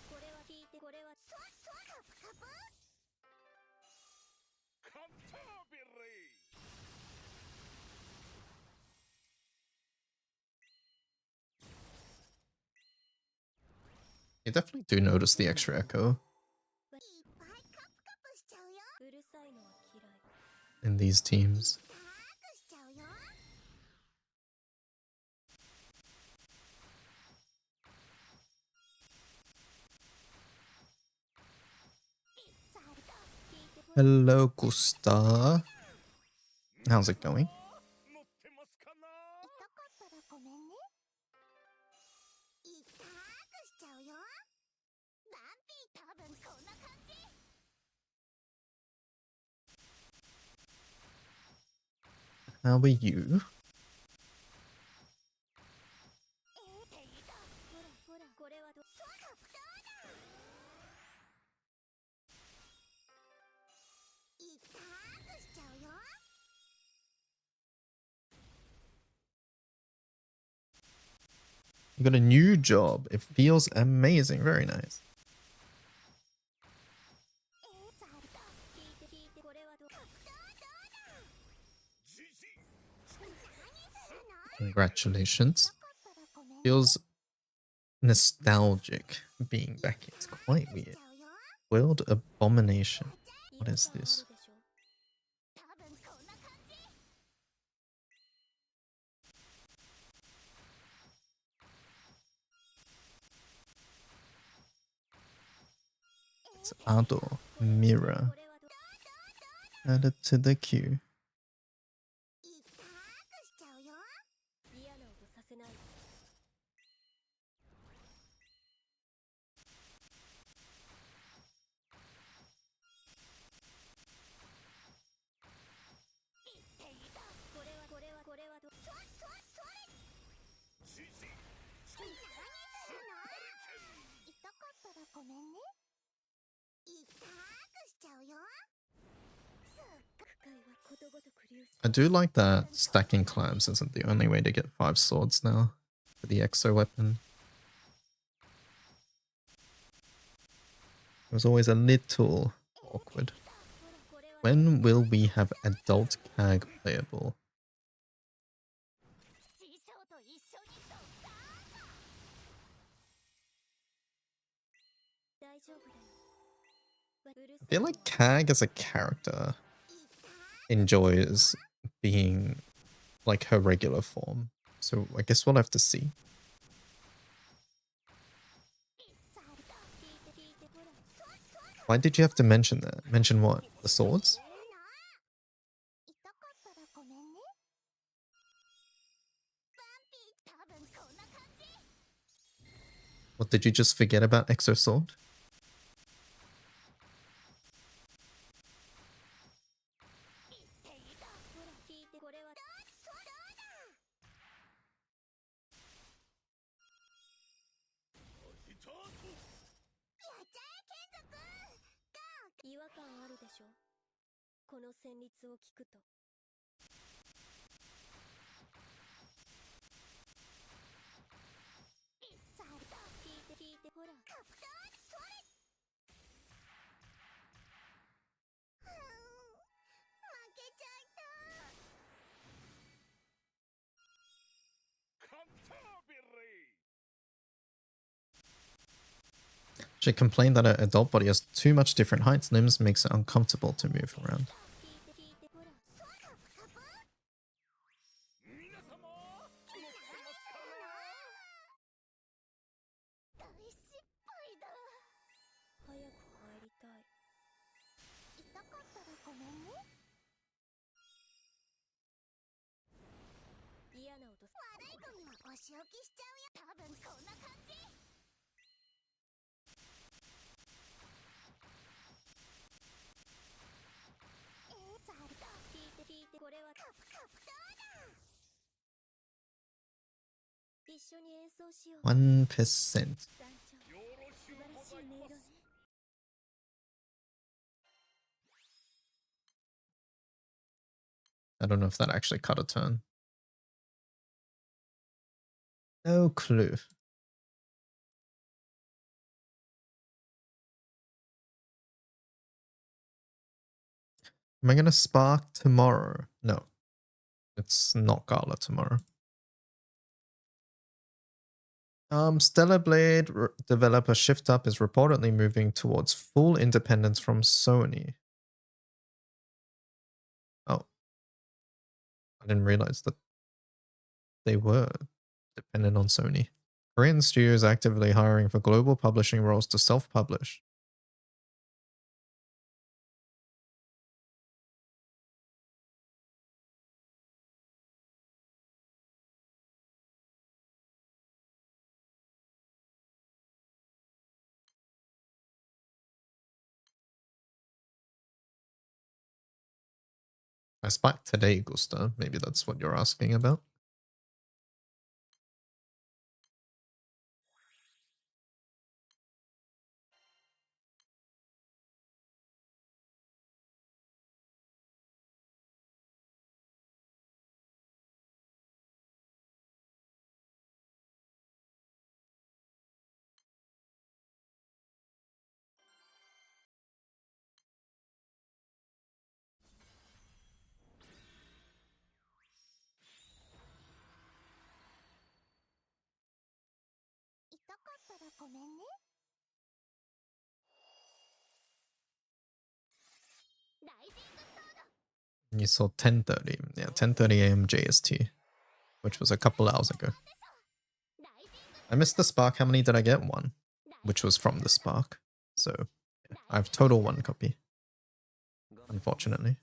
これは聞いてこれはカプカプ。 You definitely do notice the extra echo いっぱいカプカプしちゃうよ。うるさいのは嫌い in these teams. ダークしちゃうよ。 Hello, Gusta. How's it going? 痛かったらごめんね。痛くしちゃうよ。バンピー多分こんな感じ。 How are you? ほらほらこれはど 痛くしちゃうよ。 You got a new job. It feels amazing. Very nice. 聞いて聞いてこれはど Congratulations. 痛かったらごめんね。 Feels nostalgic being back. It's quite し weird. ちゃうよ。 World Abomination. 違 What 和 is 感ある this? でしょ多分こんな感じ。 It's Ado Mirror. これはど Added to the queue. 痛くしちゃうよ。 嫌な音させない これはこれはこれはど 何するの。痛かったらごめんね。痛くしちゃうよ。 区会はことごとく流 I do like that stacking clams isn't the only way to get 5 swords now for the exo weapon. It was always a little awkward. ほらこれは When will we have adult CAG playable? 師匠と一緒にドッカーン。 大丈夫だようる I さい feel の like は CAG as a character enjoys being like her regular form. So I guess we'll have to see. 聞いて聞いてほら Why did you have to mention that? Mention what? The swords? 痛かったらごめんね。バンピー多分こんな感じ。 What, did you just forget about Exo Sword? ほら聞いてこれは やっちゃえ剣族。ガ和感あるでしょ。この旋律を聞くと。聞いてほら。負けちゃった。 She complained that her adult body has too much different heights, limbs, makes it uncomfortable to move around. One percent. I don't know if that actually cut a turn. No clue. Am I gonna spark tomorrow? No. It's not Gala tomorrow. Stellar Blade developer Shift Up is reportedly moving towards full independence from Sony. Oh. I didn't realize that they were dependent on Sony. Korean studios actively hiring for global publishing roles to self-publish. I spiked today, Gusta. Maybe that's what you're asking about. You saw 10:30. Yeah, 10:30 a.m. JST, which was a couple hours ago. I missed the spark. How many did I get? One, which was from the spark. So yeah, I have total one copy, unfortunately.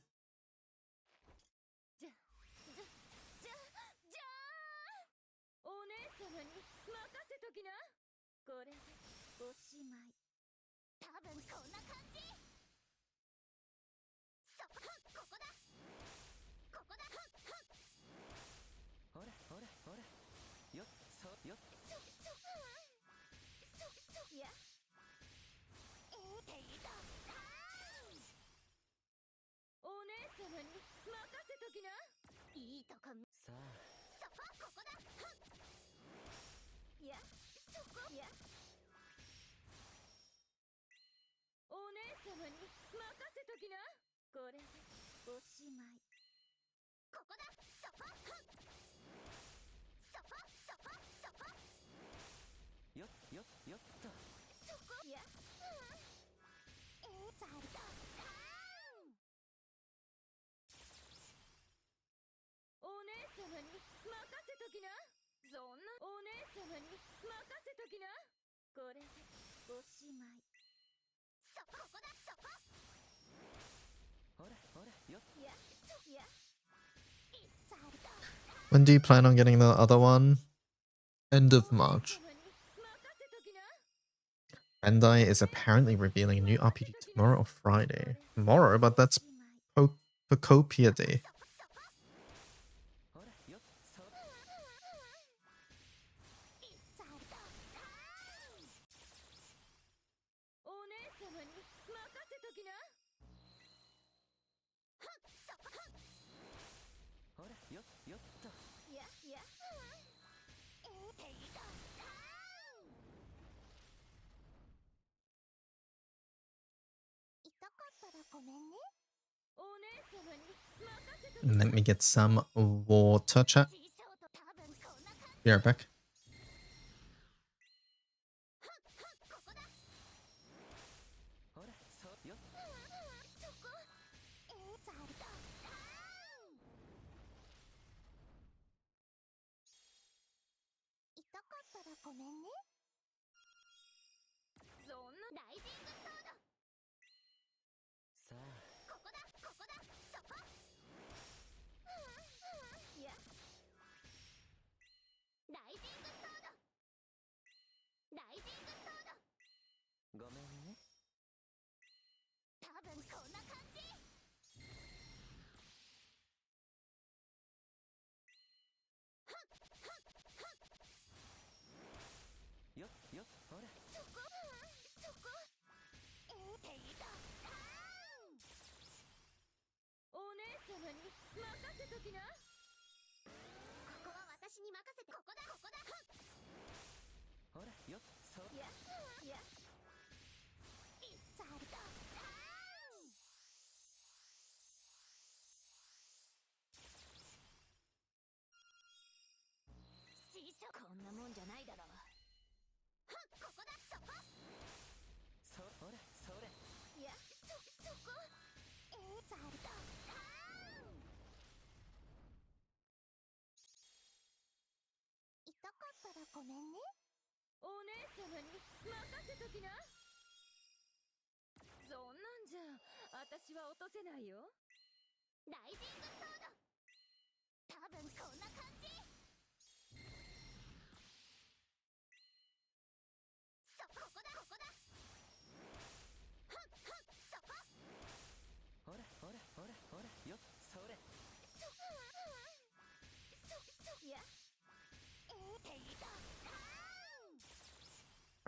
When do you plan on getting the other one? End of March. Bandai is apparently revealing a new RPG tomorrow or Friday. Tomorrow, but that's Pocopia Day. Let me get some water, chat. Be right back.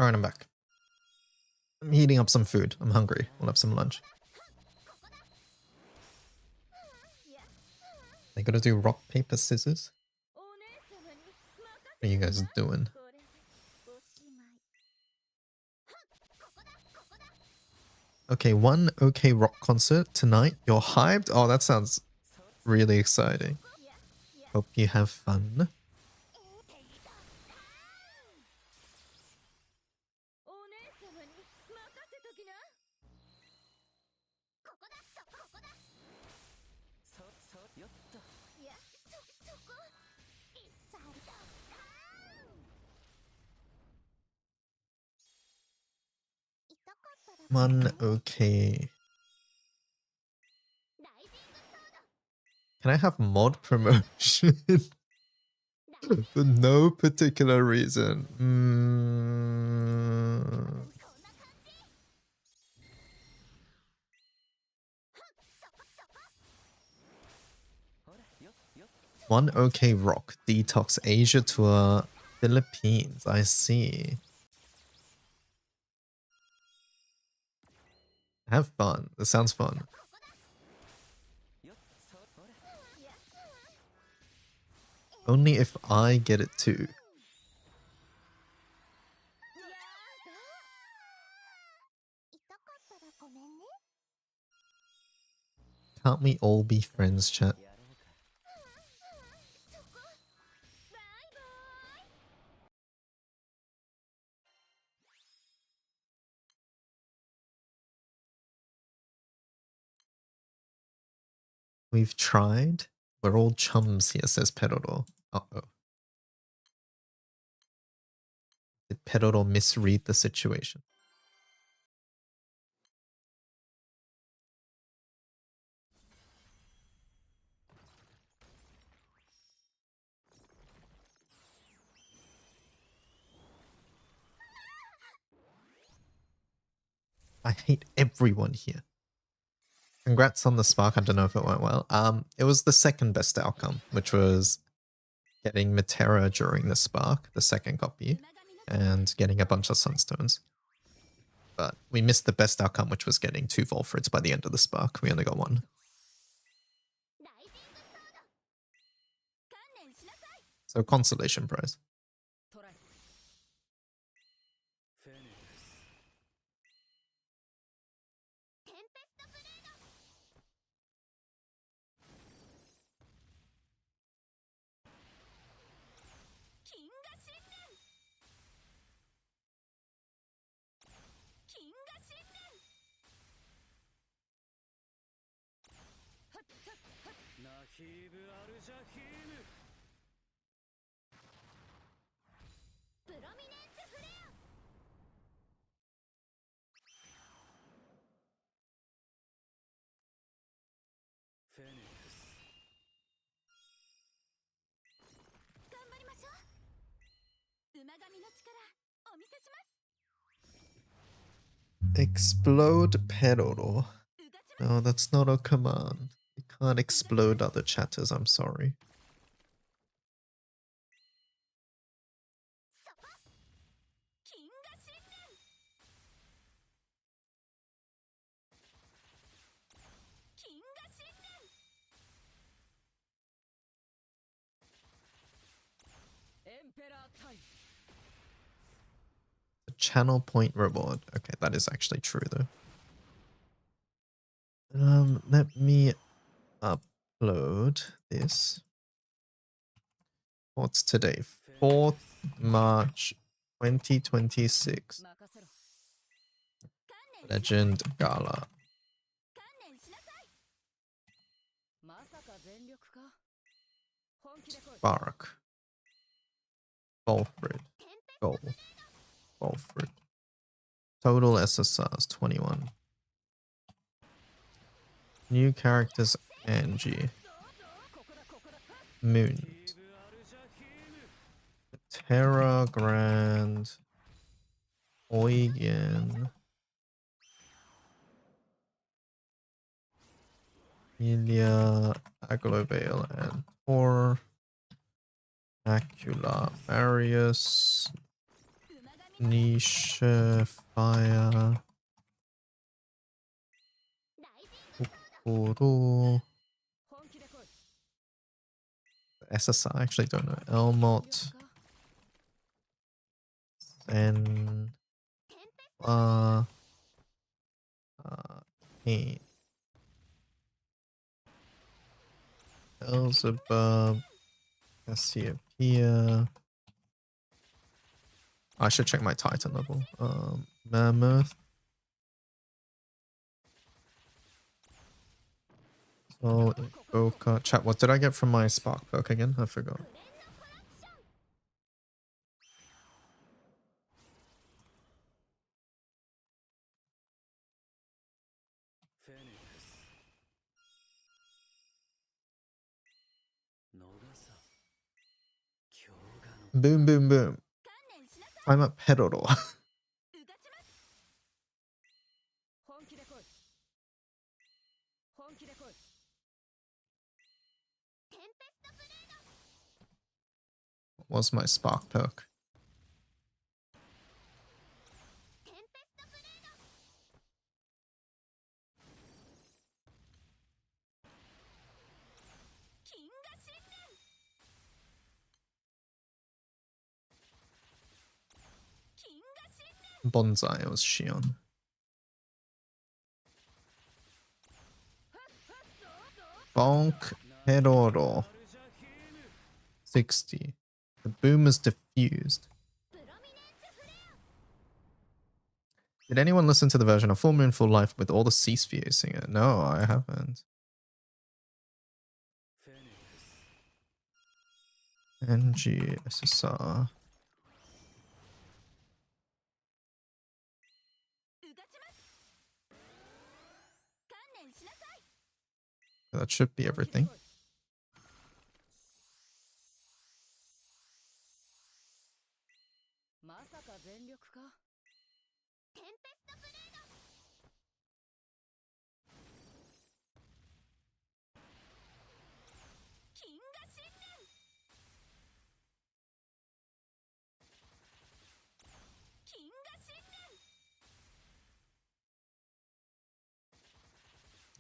Alright, I'm back. I'm heating up some food. I'm hungry. We'll have some lunch. I gotta do rock, paper, scissors? What are you guys doing? Okay, one OK rock concert tonight. You're hyped? Oh, that sounds really exciting. Hope you have fun. One OK. Can I have mod promotion? For no particular reason. One OK rock detox Asia tour Philippines. I see. Have fun. That sounds fun. Only if I get it too. Can't we all be friends, chat? We've tried. We're all chums here, says Pedoro. Uh-oh. Did Pedoro misread the situation? I hate everyone here. Congrats on the spark. I don't know if it went well. It was the second best outcome, which was getting Matera during the spark, the second copy, and getting a bunch of sunstones. But we missed the best outcome, which was getting 2 Volfrids by the end of the spark. We only got 1. So consolation prize. トライ。フェニックス。テンペストブレード。金河神殿。金河神殿。ナヒーブ・アルジャヒーム。プロミネンスフレア。フェニックス。頑張りましょう。馬神の力お見せします。 Explode Peroro. うがちま No, that's not a command. You can't explode other chatters, I'm sorry. そこ。金河神殿。金河神殿。エンペラータイム。 The channel point reward. Okay, that is actually true though. Let me upload this. What's today? 4th March 2026. 任せろ。 Legend Gala. 観念しなさい。まさか全力か。本気で来い。 Spark. Golfred. Goal. Golfred. Total SSRs 21. New characters Angie. ここだここだ。 Moon. ヒーブ・アルジャヒーム。 Terra Grand. Eugen. Emilia, Aglovale, and Thor. Acula, Marius. 馬神の Niche, Fire. ライジング Uru. 本気で来い。 SSR, I actually don't know. Elmot. 全力か。 Zen. テンペス Kane. Elzebub. Cassiopeia. I should check my Titan level. Mammoth. Soul, Invoker. Chat, what did I get from my Spark perk again? I forgot. ブレンドコラプション。フェニックス。逃さ。強がの。 Boom, boom, boom. 観念しなさい。 I'm at Peroro. うがちます。本気で来い。本気で来い。テンペストブレード。 What was my Spark perk? テンペストブレード。金河神殿。金河神殿。 Bonsai, it was Shion. Bonk Peroro. アルジャヒーム。 60. The boom is diffused. プロミネンスフレア。 Did anyone listen to the version of Full Moon Full Life with all the sea spheres singing it? No, I haven't. フェニックス。 NG SSR. うがちます。観念しなさい。 That should be everything. まさか全力か。テンペストブレード。金河神殿。金河神殿。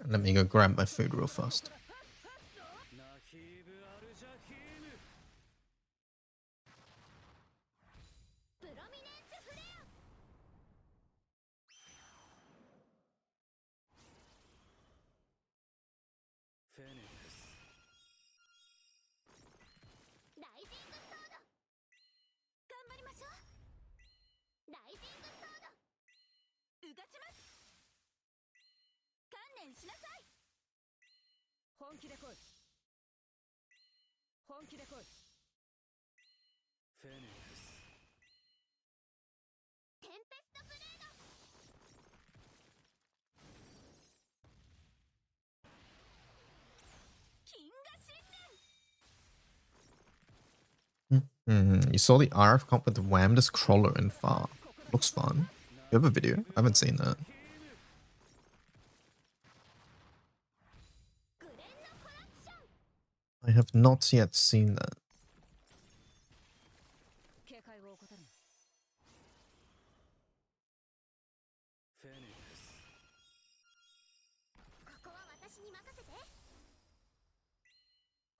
Let me go grab my food real fast. 本気で来い。本気で来い。フェニックス。テンペストブレード。金河信念。 You saw the RF comp with the Whamdus Crawler and Far. Looks fun. You have a video? I haven't seen that. グレンのコラプション。 I have not yet seen that. 警戒を怠るな。フェニックス。ここは私に任せて。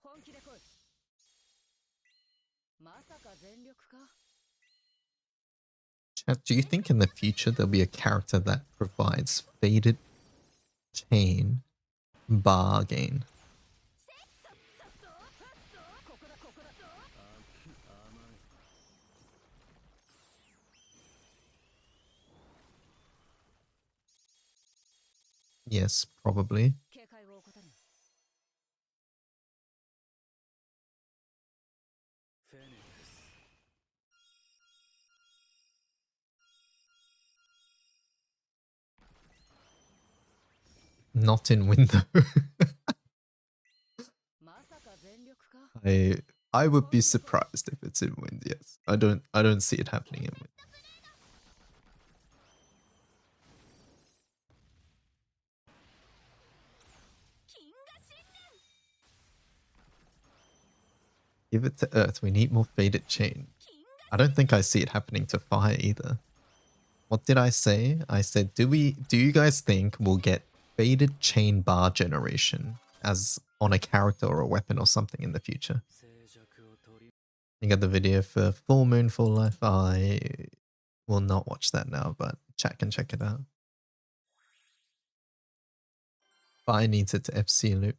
本気で来い。まさか全力か。 Chat, do you think in the future there'll be a character that provides faded chain bar gain? Yes, probably. 警戒を怠るな。フェニックス。 Not in window. まさか全力か。 I would be surprised if it's in wind, yes. I don't see it happening in wind. 金河信念。 Give it to Earth. We need more faded chain. I don't think I see it happening to Fire either. What did I say? I said, do you guys think we'll get faded chain bar generation as on a character or a weapon or something in the future? You got the video for Full Moon, Full Life. I will not watch that now, but chat can check it out. Fire needs it to FC loop.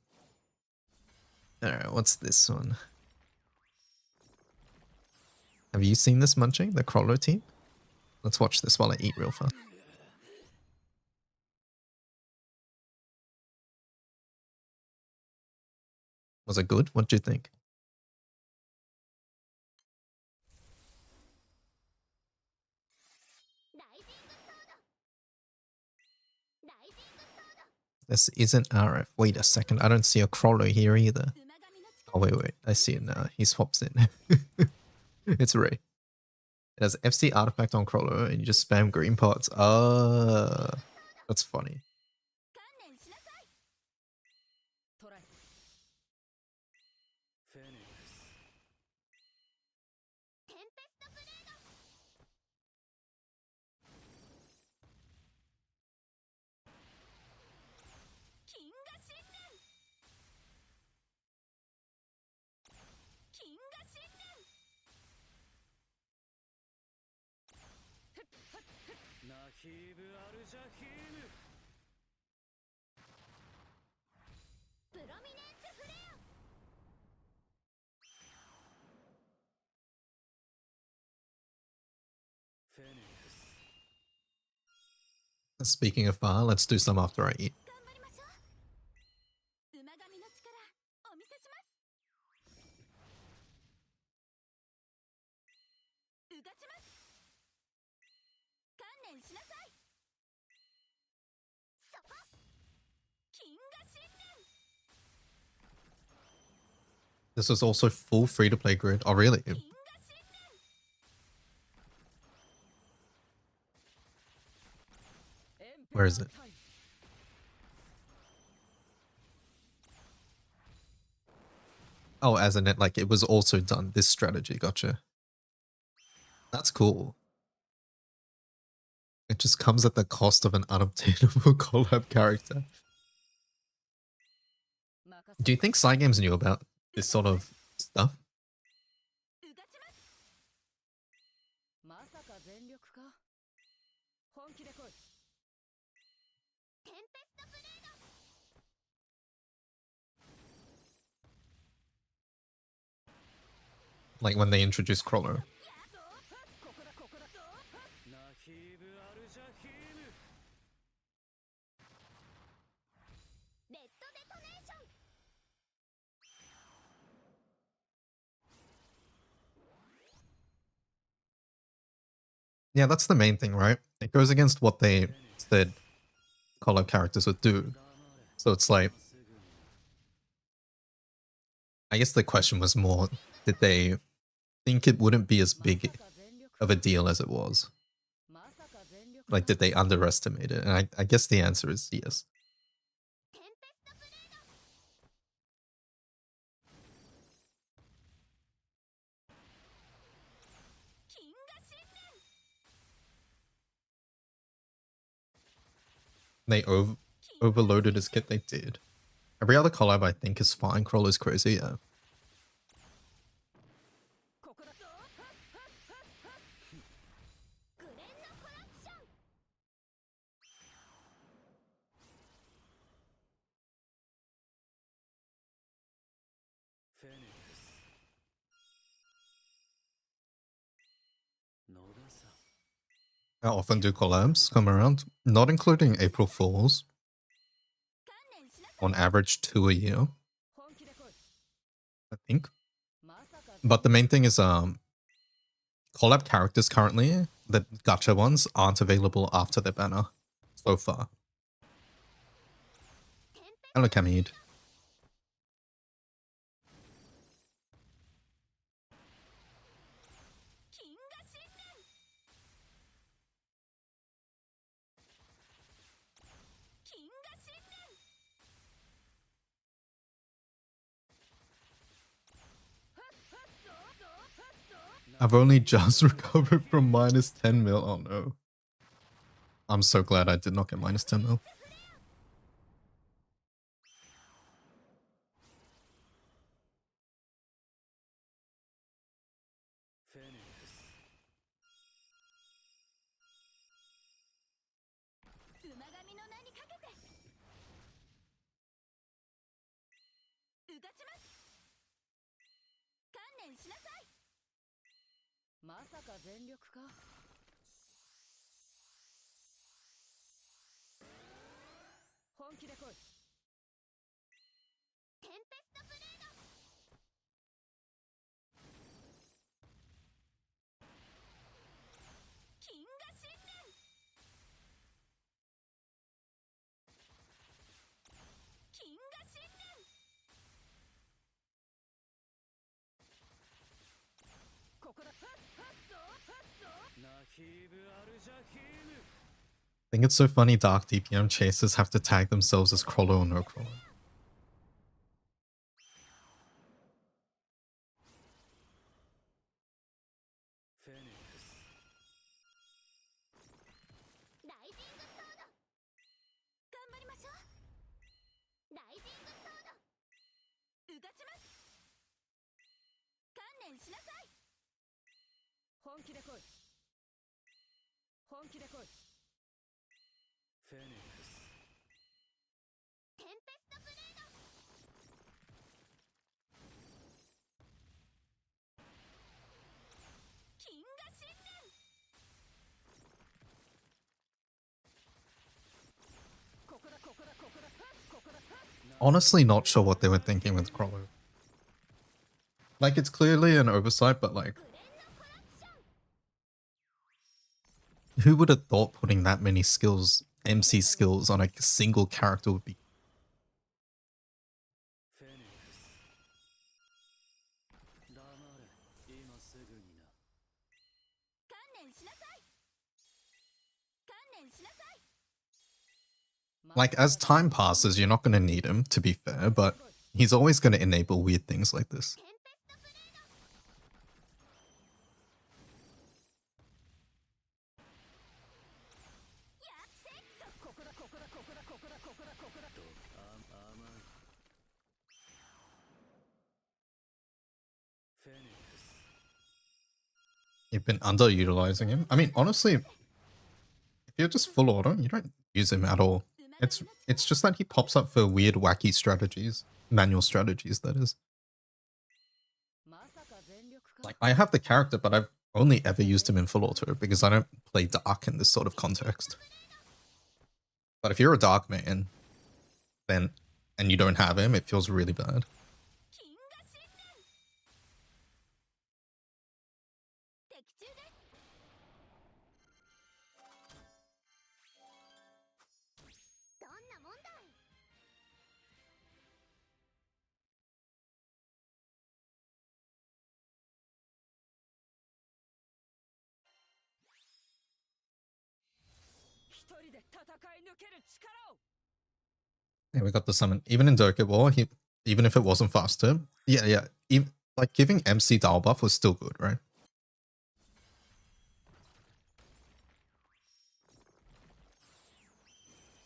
Alright, what's this one? Have you seen this munching? The Crawler team? Let's watch this while I eat real fast. Was it good? What do you think? This isn't RF. Wait a second. I don't see a Crawler here either. Oh, wait. I see it now. He swaps in. It's Ray. It has FC artifact on Crawler and you just spam green pots. That's funny. トライ。フェニックス。テンペストブレード。金河信念。金河信念。ナヒーブ・アルジャヒーム。プロミネンスフレア。 フェニックス。 Speaking of fire, let's do some after I eat. 頑張りましょう。馬神の力お見せします。うがちます。観念しなさい。そこ。金河信念。 This was also full free-to-play grid. Oh, really? 金河信念。 Where is it? Oh, as in it, like, it was also done, this strategy. Gotcha. That's cool. It just comes at the cost of an unobtainable collab character. Do you think Side Games knew about this sort of stuff? うがちます。まさか全力か。本気で来い。テンペストブレード。 Like when they introduced Crawler. ここだここだ。ナヒーブ・アルジャヒーム。レッドデトネーション。Yeah, that's the main thing, right? It goes against what they said collab characters would do. So it's like, I guess the question was more, did they think it wouldn't be as big of a deal as it was? Like, did they underestimate it? And I guess the answer is yes. They overloaded his kit, they did. Every other collab I think is fine. Crawler's crazy, yeah. How often do collabs come around? Not including April Fools. On average, 2 a year, I think. But the main thing is, collab characters currently, the gacha ones, aren't available after their banner so far. Hello, Kamid. I've only just recovered from minus 10 mil. Oh no. I'm so glad I did not get minus 10 mil. I think it's so funny Dark DPM chasers have to tag themselves as crawler or no crawler. Honestly, not sure what they were thinking with crawler. Like, it's clearly an oversight, but like, who would have thought putting that many skills, MC skills, on a single character would be? Like, as time passes, you're not going to need him, to be fair, but he's always going to enable weird things like this. You've been underutilizing him. I mean, honestly, if you're just full auto, you don't use him at all. It's just that he pops up for weird, wacky strategies. Manual strategies, that is. Like, I have the character, but I've only ever used him in full auto because I don't play Dark in this sort of context. But if you're a Dark man, then, and you don't have him, it feels really bad. Yeah, we got the summon. Even in Dokkan War, even if it wasn't faster, yeah. Like giving MC dial buff was still good, right?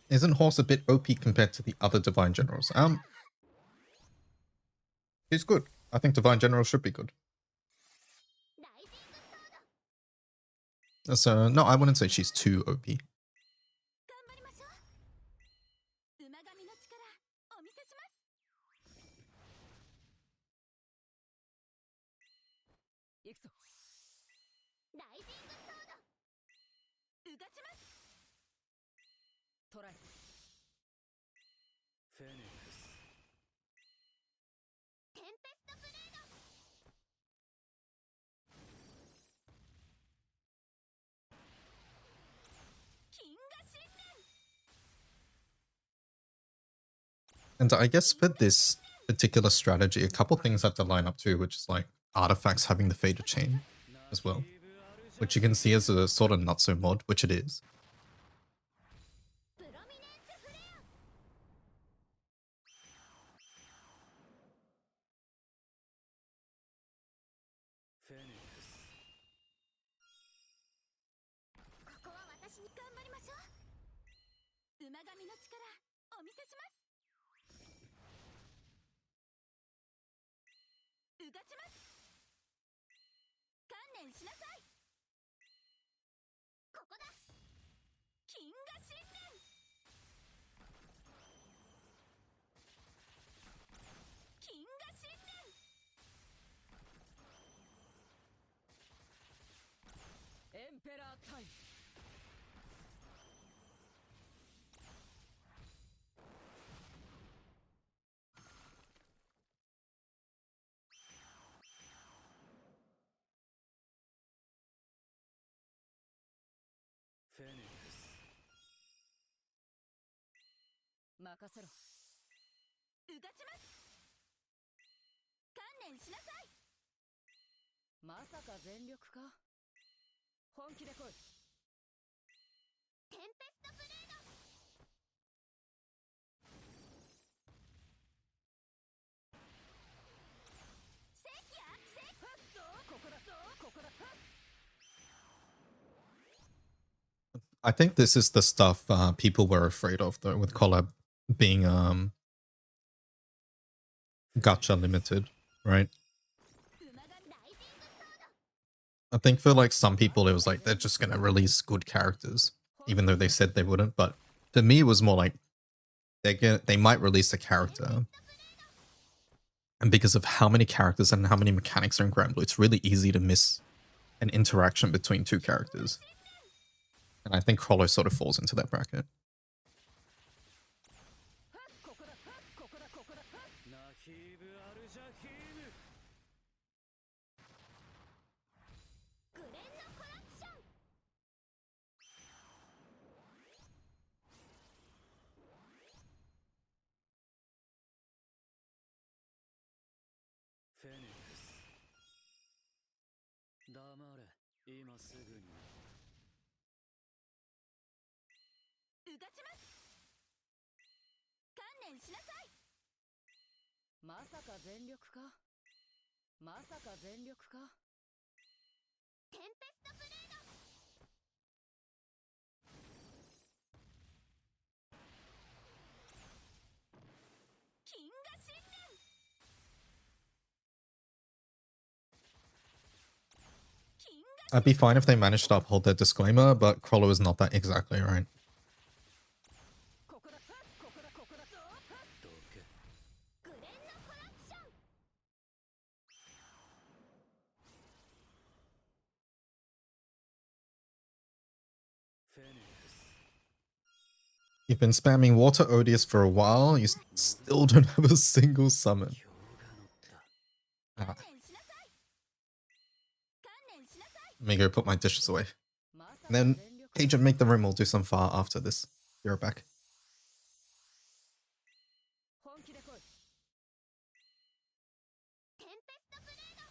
Isn't Horse a bit OP compared to the other Divine Generals? She's good. I think Divine General should be good. So no, I wouldn't say she's too OP. 馬神の力お見せします行くぞライジングソードうがちますトライフェニックステンペストブレード金河神殿 And I guess for this particular strategy, a couple things have to line up too, which is like artifacts having the fader chain as well, which you can see as a sort of not so mod, which it is. プロミネンスフレアフェニックスここは私に頑張りましょう馬神の力お見せしますうがちます観念しなさいここだ金河神殿金河神殿エンペラータイム フェニックス任せろうがちます観念しなさいまさか全力か本気で来いテンペストブレードセキアセキここだここだ I think this is the stuff people were afraid of though, with collab being gacha limited, right? 馬神ライジングソード I think for like some people it was like they're just gonna release good characters, even though they said they wouldn't. But to me, it was more like they might release a character, and because of how many characters and how many mechanics are in Grand Blue, it's really easy to miss an interaction between two characters. And I think Crawler sort of falls into that bracket. ここだここだここだナヒーブ・アルジャヒームグレンのコラプションフェニックス黙れ今すぐにうがちます観念しなさいまさか全力かまさか全力かテンペストブレード金河神殿金河 I'd be fine if they managed to uphold their disclaimer, but Crawler is not that exactly, right? ここだここだここだどけグレンのコラプション フェニックス You've been spamming Water Odious for a while, you still don't have a single summon. 今日が乗った Ah, 観念しなさい観念しなさい let me go put my dishes away. まさか And then 全力 Agent, make the room, we'll do some far after this. Be right back. 本気で来いテンペストブレード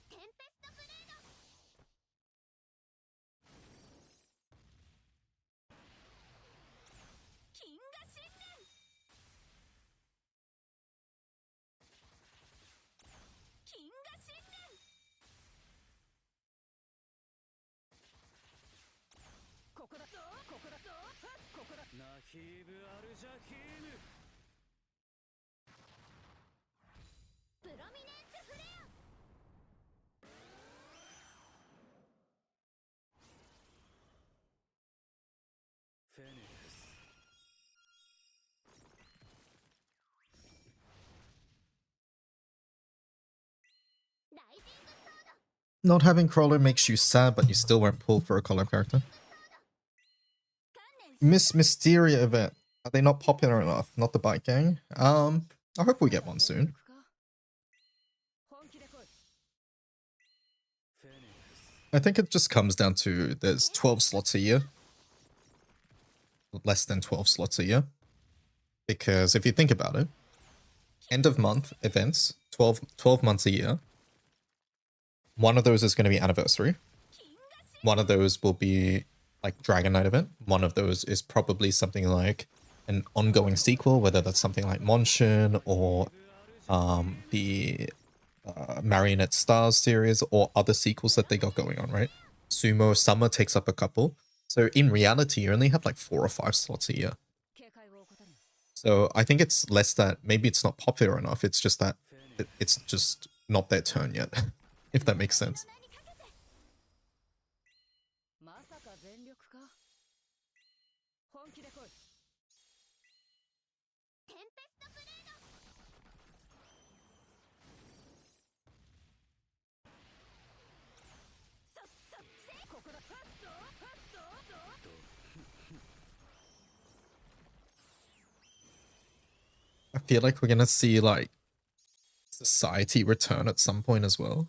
テンペストブレプロミネンスフレア Not having Crawler makes you sad, but you still won't pull for a color character. Miss Mysteria event. Are they not popular enough? Not the bike gang? I hope we get one soon. I think it just comes down to there's 12 slots a year. Less than 12 slots a year. Because if you think about it, end of month events, 12 months a year. One of those is going to be anniversary. One of those will be like Dragon Knight event. One of those is probably something like an ongoing sequel, whether that's something like Monshin or the Marionette Stars series or other sequels that they got going on, right? Sumo Summer takes up a couple. So in reality, you only have like 4 or 5 slots a year. So I think it's less that maybe it's not popular enough. It's just that it's just not their turn yet, if that makes sense. I feel like we're gonna see like society return at some point as well.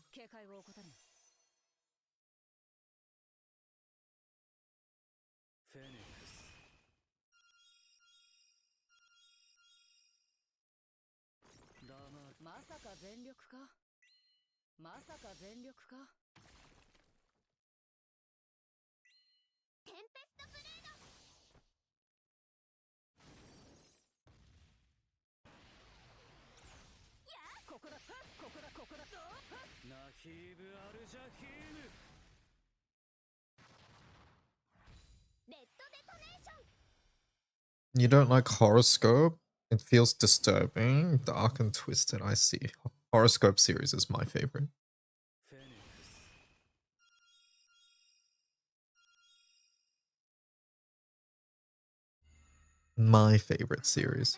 You don't like Horoscope? It feels disturbing, dark and twisted. I see. Horoscope series is my favorite. My favorite series.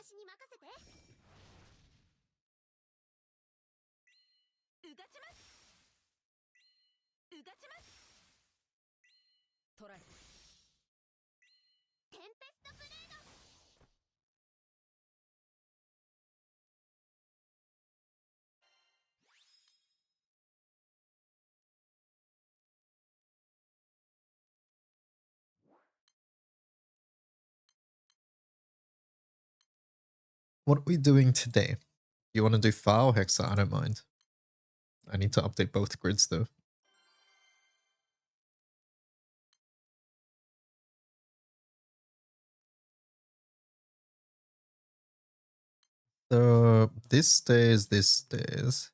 What are we doing today? You want to do File Hexa? I don't mind. I need to update both grids though. So this stays, this stays.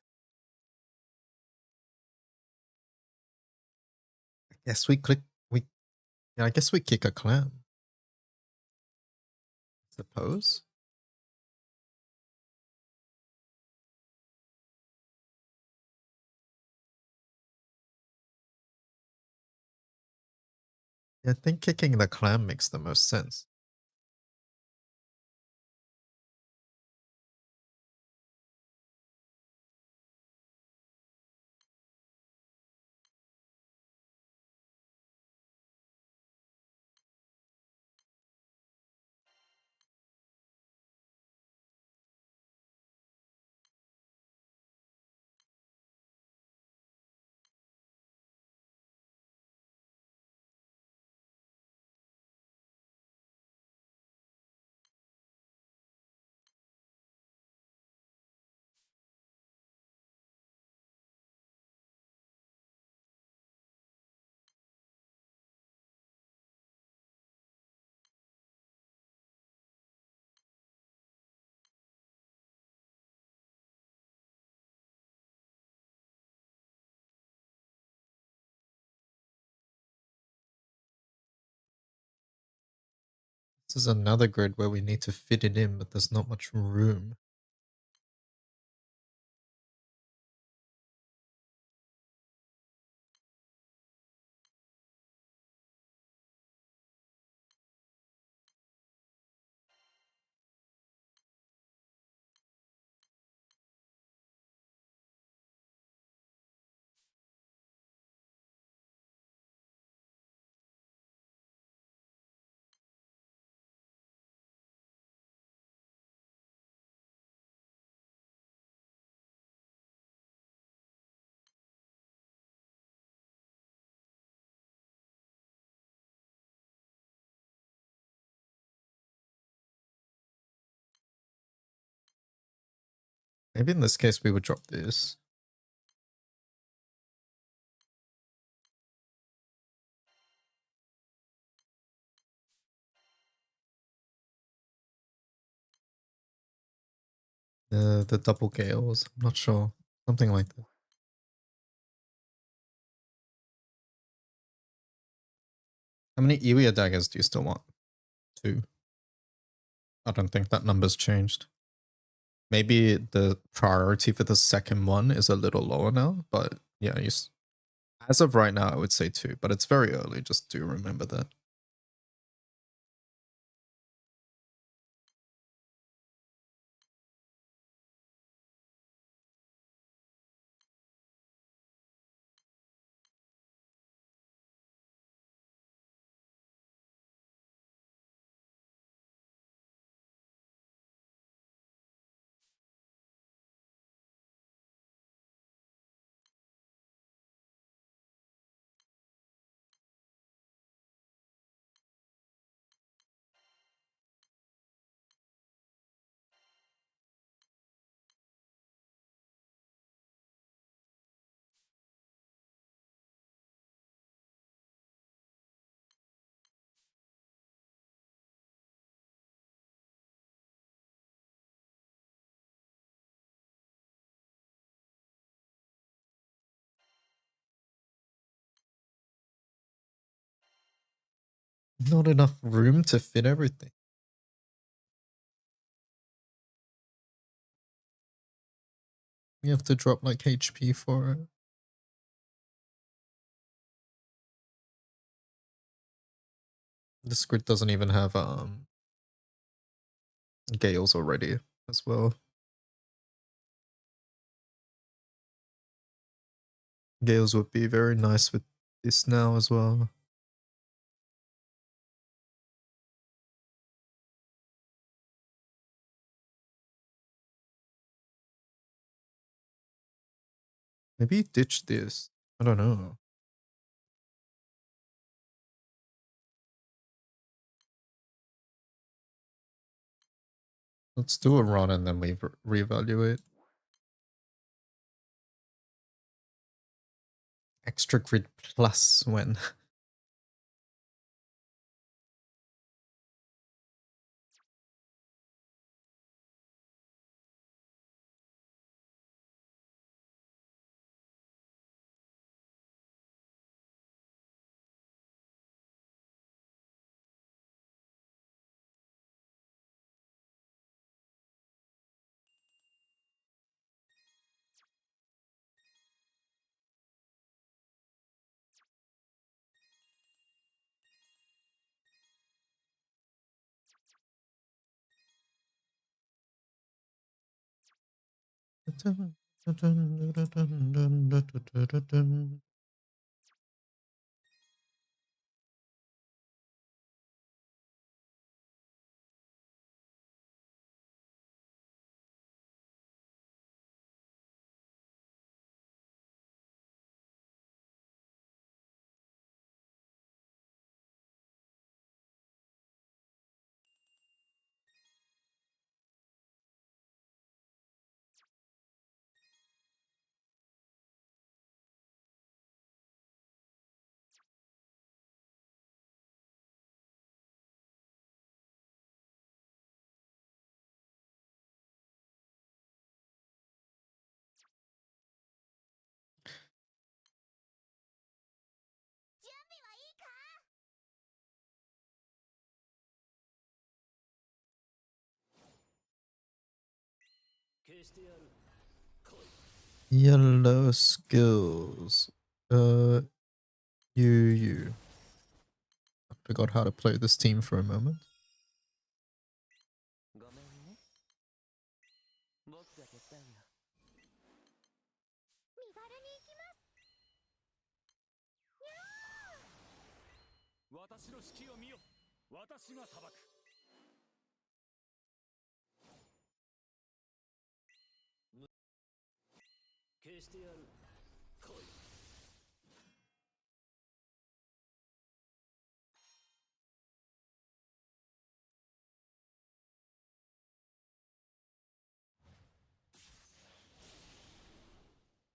I guess we click, yeah, I guess we kick a clan. Suppose. Yeah, I think kicking the clan makes the most sense. This is another grid where we need to fit it in, but there's not much room. Maybe in this case we would drop this. The double gales, I'm not sure. Something like that. How many Iwia daggers do you still want? 2. I don't think that number's changed. Maybe the priority for the second one is a little lower now, but yeah, as of right now, I would say 2, but it's very early, just do remember that. Not enough room to fit everything. You have to drop like HP for it. This grid doesn't even have gales already as well. Gales would be very nice with this now as well. Maybe ditch this. I don't know. Let's do a run and then we reevaluate. Extra grid plus when? Yellow skills. You. I forgot how to play this team for a moment. ごめんね。僕が手伝うよ。身軽に行きます。私の指揮を見よ。私が裁く。消してやる。来い。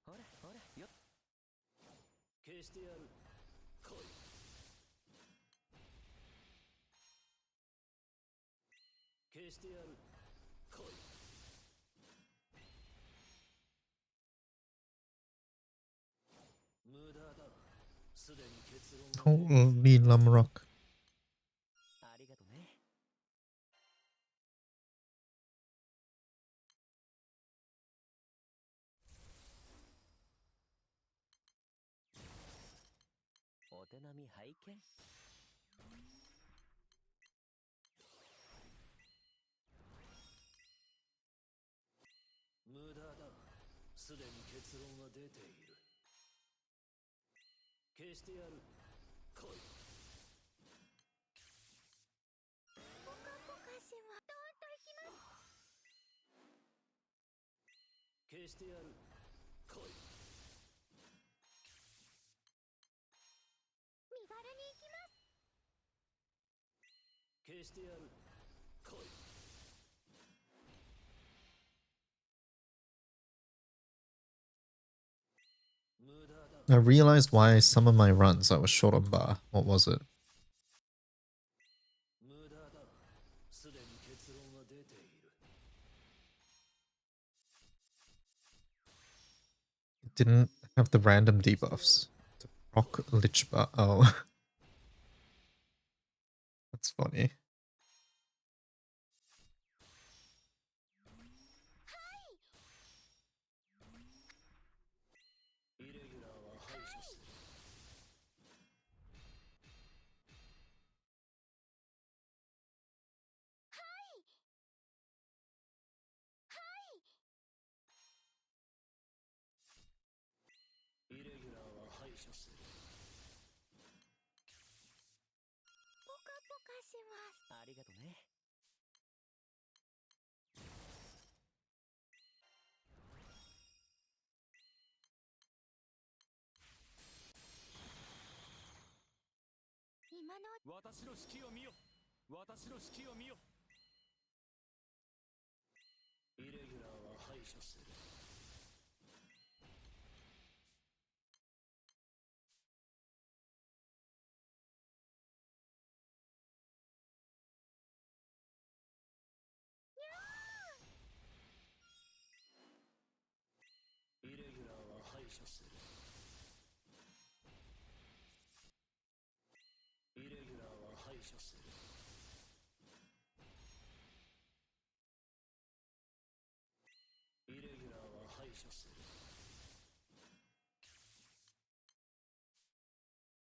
ほらほらよ。消してやる。来い。消してやる。来い。無駄だ。すでに結論が。 Holy Lamrock. ありがとね。お手並み拝見。無駄だ。すでに結論が出ている。消してやる。来い。ポカポカします。どんと行きます。消してやる。来い。身軽に行きます。消してやる。来い。無駄だ。 I realized why some of my runs I was short on bar. What was it? 無駄だ。すでに結論が出ている。 It didn't have the random debuffs. To proc Lich Bar. Oh. That's funny. イレギュラーは排除する。イレギュラーは排除する。ポカポカします。ありがとね。今の私の指揮を見よ。私の指揮を見よ。イレギュラーは排除する。イレギュラーは排除する。イレギュラーは排除する。イレギュラーは排除する。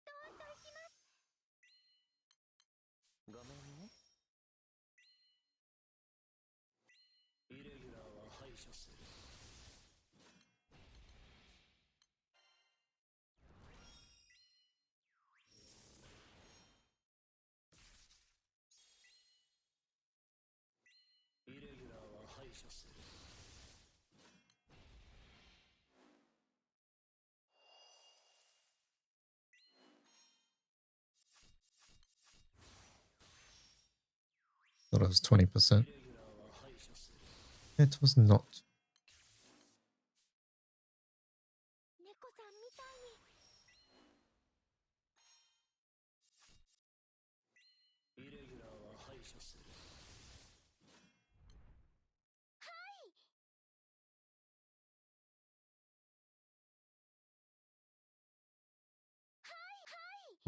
どんと行きます。ごめんね。イレギュラーは排除する。イレギュラーは排除する。Thought it was 20%. イレギュラーは排除する。 It was not. 猫さんみたいに。イレギュラーは排除する。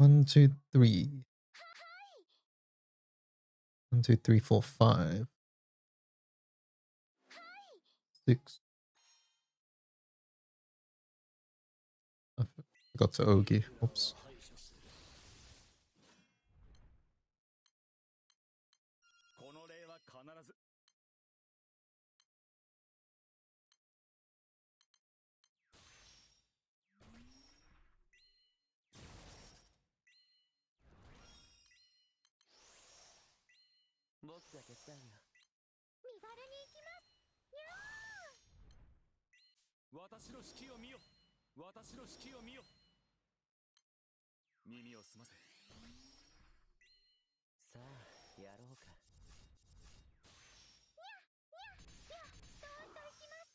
1, 2, 3. 1, 2, 3, 4, 5. 6. I forgot to Ogi. Oops. この礼は必ず。僕が手伝うよ。身軽に行きますにゃ私の指揮を見よ。私の指揮を見よ。耳を澄ませ。さあ、やろうか。ーどーんと行きます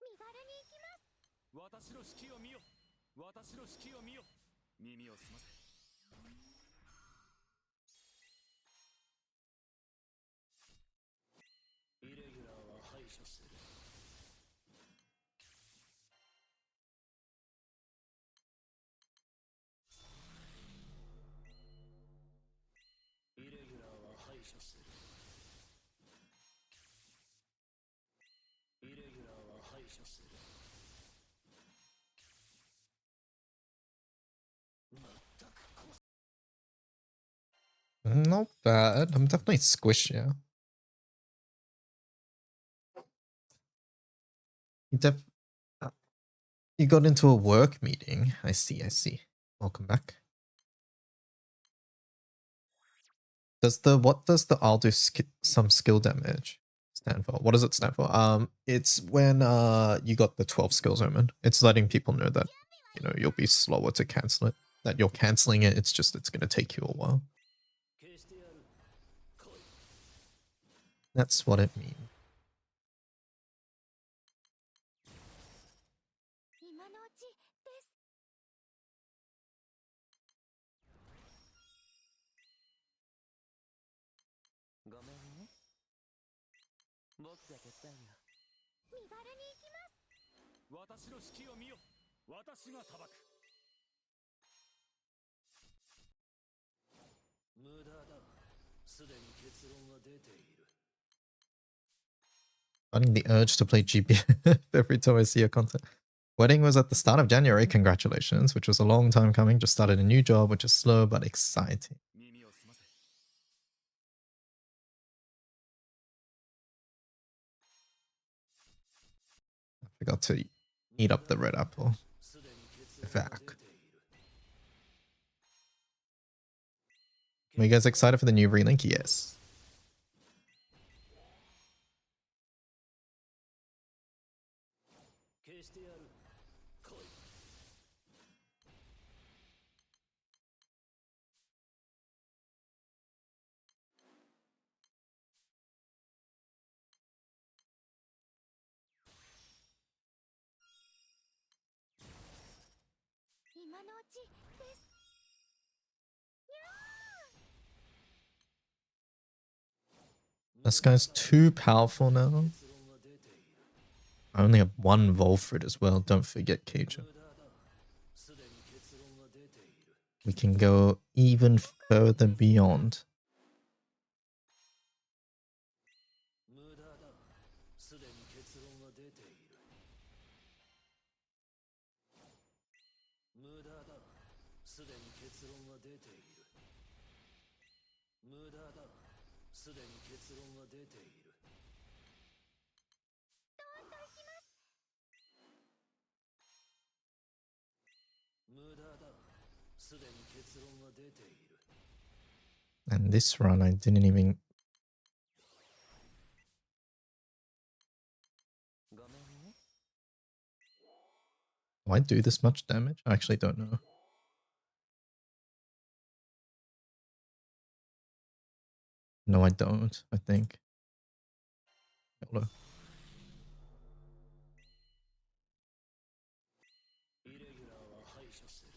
身軽に行きます私の指揮を見よ。私の指揮を見よ。耳を澄ませ。イレギュラーは排除する。イレギュラーは排除する。イレギュラーは排除する。 Not bad. I'm definitely squishy. You got into a work meeting. I see, I see. Welcome back. What does the I'll do some skill damage stand for? What does it stand for? It's when you got the 12 skills omen. It's letting people know that, you know, you'll be slower to cancel it. That you're canceling it, it's gonna take you a while. That's what it means. 今のうちですごめんね。僕が手伝うよ。身軽に行きます私の指揮を見よ。私が裁く。無駄だ。すでに結論が出ている。 Finding the urge to play GBF every time I see your content. Wedding was at the start of January. Congratulations, which was a long time coming. Just started a new job, which is slow but exciting. 耳を澄ませ。 I forgot to eat up the red apple. Fuck. Are you guys excited for the new relink? Yes. 消してやる。来い。今のうちですにゃ This guy's too powerful now. I only have one Volfrid as well. Don't forget Cajun. We can go even further beyond. 無駄だ。すでに結論が出ている。無駄だ。すでに結論が出ている。無駄だ。すでに結論が出ている。どーんと行きます無駄だ。すでに結論が出ている。 And this run, I didn't even... ごめんね。 Do I do this much damage? I actually don't know. No, I don't, I think. Hello. イレギュラーは排除する。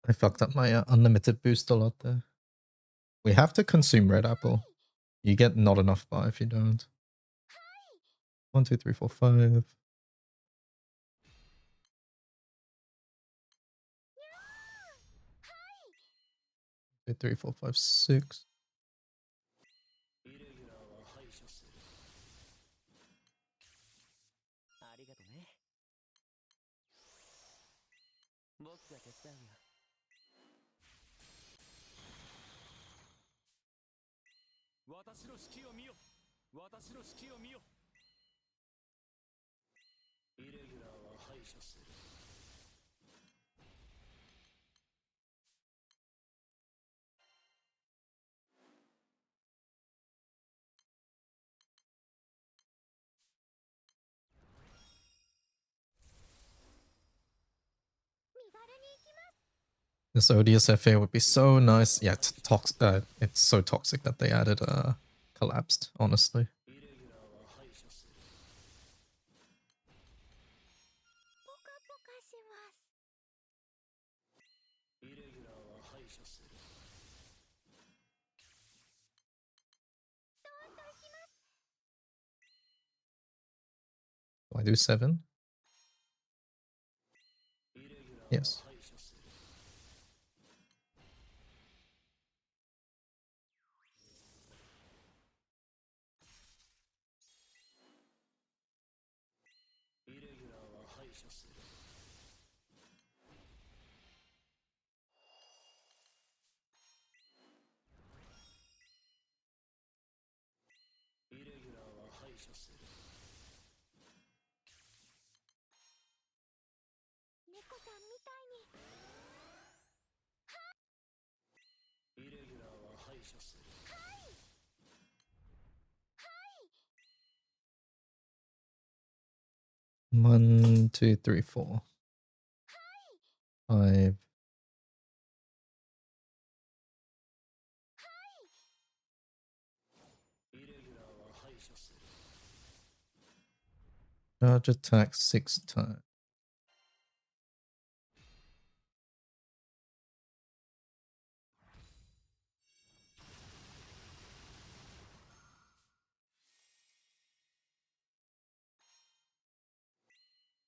I fucked up my unlimited boost a lot there. We have to consume red apple. You get not enough bar if you don't. 1, 2, 3, 4, 5. 2, 3, 4, 5, 6. イレギュラーは排除する。ありがとね。僕が手伝うよ。私の指揮を見よ。私の指揮を見よ。イレギュラーは排除する。身軽に行きます。 This ODSFA would be so nice. Yeah, it's so toxic that they added collapsed, honestly. イレギュラーは排除する。ポカポカします。イレギュラーは排除する。どんどん行きます。 Do I do 7? イレギュラーは Yes. 排除する。イレギュラーは排除する。イレギュラーは排除する。猫さんみたいに。イレギュラーは排除する。 1, 2, 3, 4, 5. イレギュラーは排除する。 Charge attack 6 times.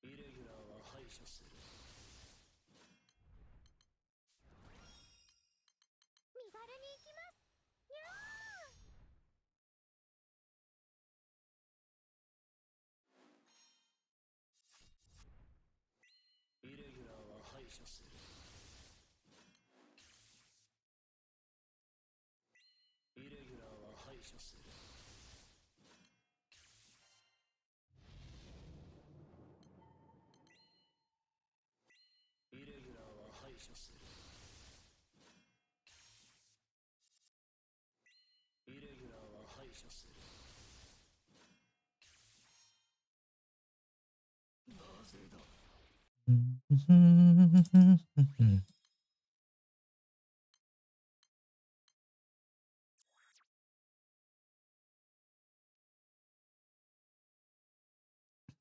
イレギュラーは排除する。身軽に行きます。にゃイレギュラーは排除する。イレギュラーは排除する。イレギュラーは排除する。イレギュラーは排除する。なぜだ。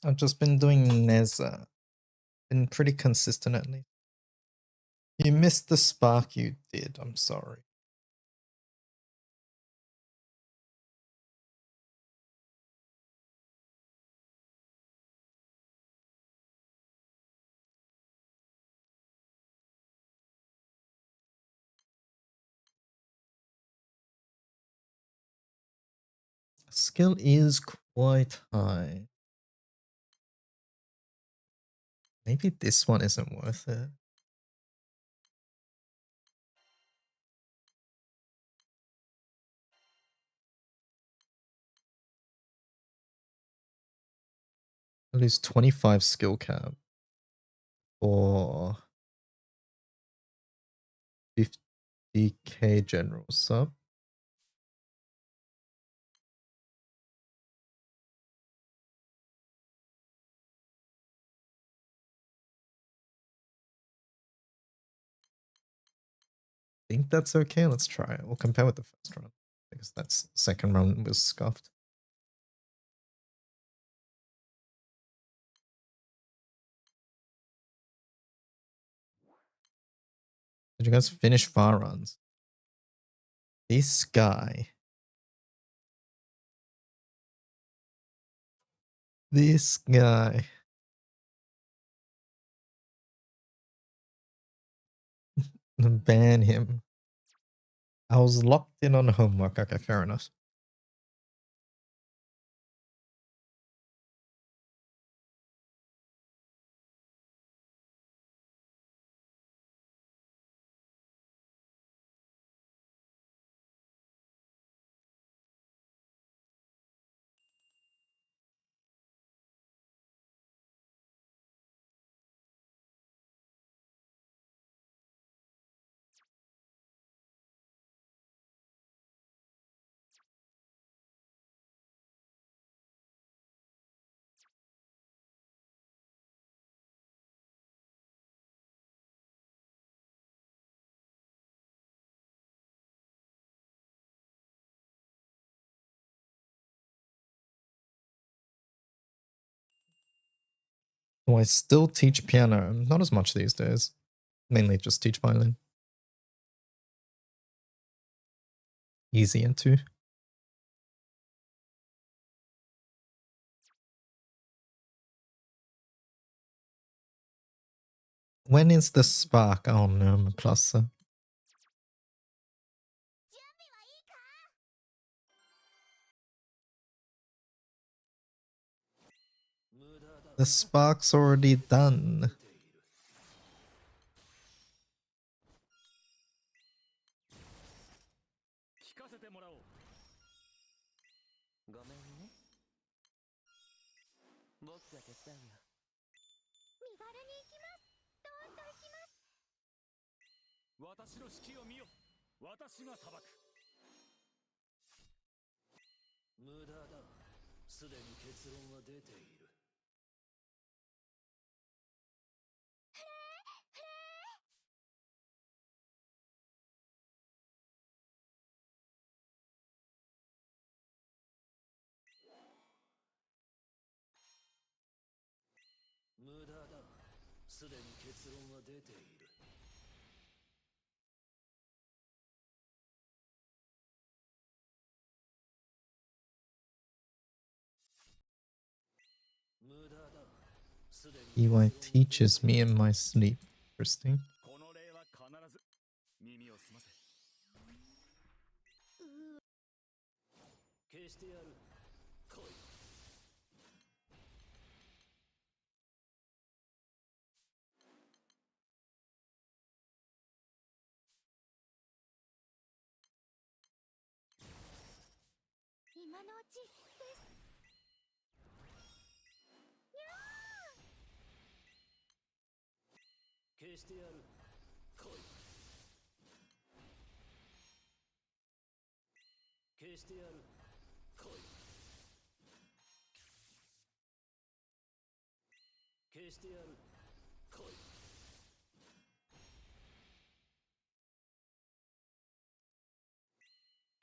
I've just been doing Neza. Been pretty consistent at least. You missed the spark, you did. I'm sorry. Skill is quite high. Maybe this one isn't worth it. I lose 25 skill cap for 50k general sub. Think that's okay. Let's try it. We'll compare with the first run because that's second run was scuffed. Did you guys finish far runs? This guy. This guy. Ban him. I was locked in on homework. Okay, fair enough. Do I still teach piano? Not as much these days. Mainly just teach violin. Easier too. When is the spark? Oh no, my plus. The spark's already done. 聞かせてもらおう。ごめんね。僕が手伝うよ。身軽に行きます。どーんと行きます。私の指揮を見よ。私が裁く。無駄だ。すでに結論は出ている。無駄だ。すでに結論は出ている。無駄だ。すでに EY teaches me in my sleep. Interesting. この礼は必ず耳を澄ませ。消してやる。来い。今のうちです。消してやる。来い。消してやる。来い。消してやる。来い。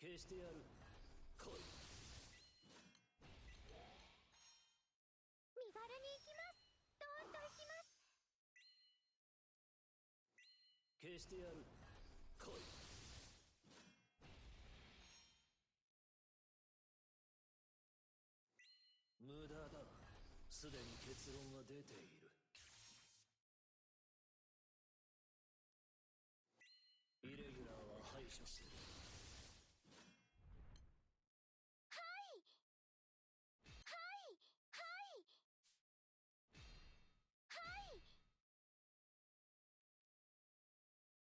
消してやる。来い。身軽に行きます。どーんと行きます。消してやる。来い。無駄だ。すでに結論は出ている。イレギュラーは排除する。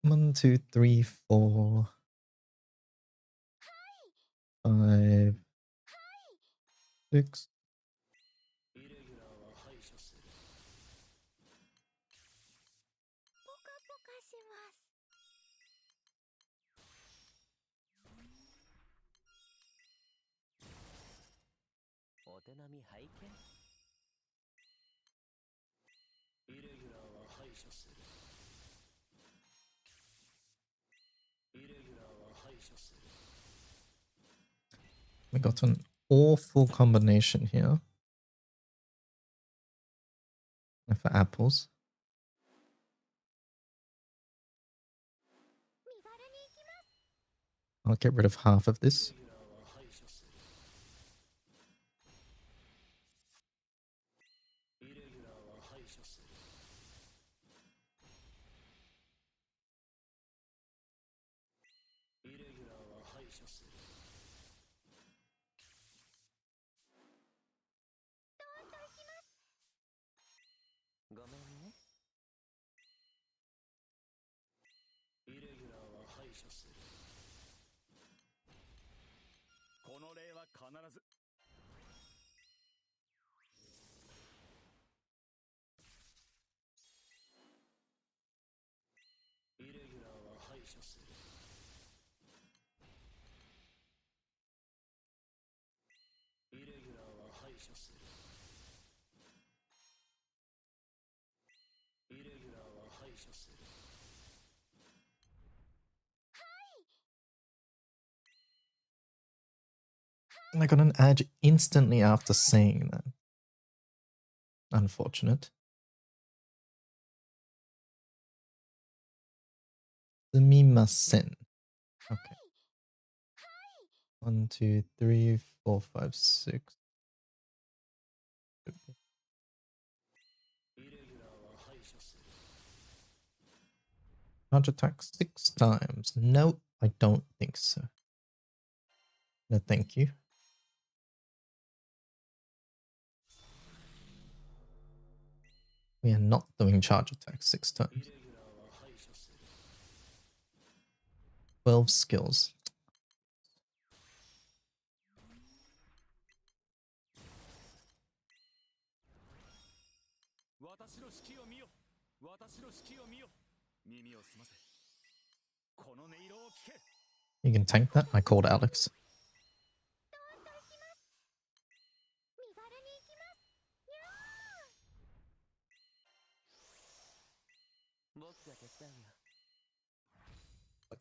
One, two, three, four, 5, 6. イレギュラーは排除する。ポカポカします。お手並み拝見。イレギュラーは排除する。イレギュラーは排除する。 We got an awful combination here. For apples. 身軽に行きます。 I'll get rid of half of this. イレギュラーは排除する。イレギュラーは排除する。イレギュラーごめんね。イレギュラーは排除する。この例は必ず。イレギュラーは排除する。イレギュラーは排除する。イレギュラーは排除する。And I got an ad instantly after saying that. Unfortunate. Sumimasen. Okay. 1, 2, 3, 4, 5, 6. Charge attack 6 times. No, I don't think so. No, thank you. We are not doing charge attack 6 times. 12 skills. You can tank that. I called Alex.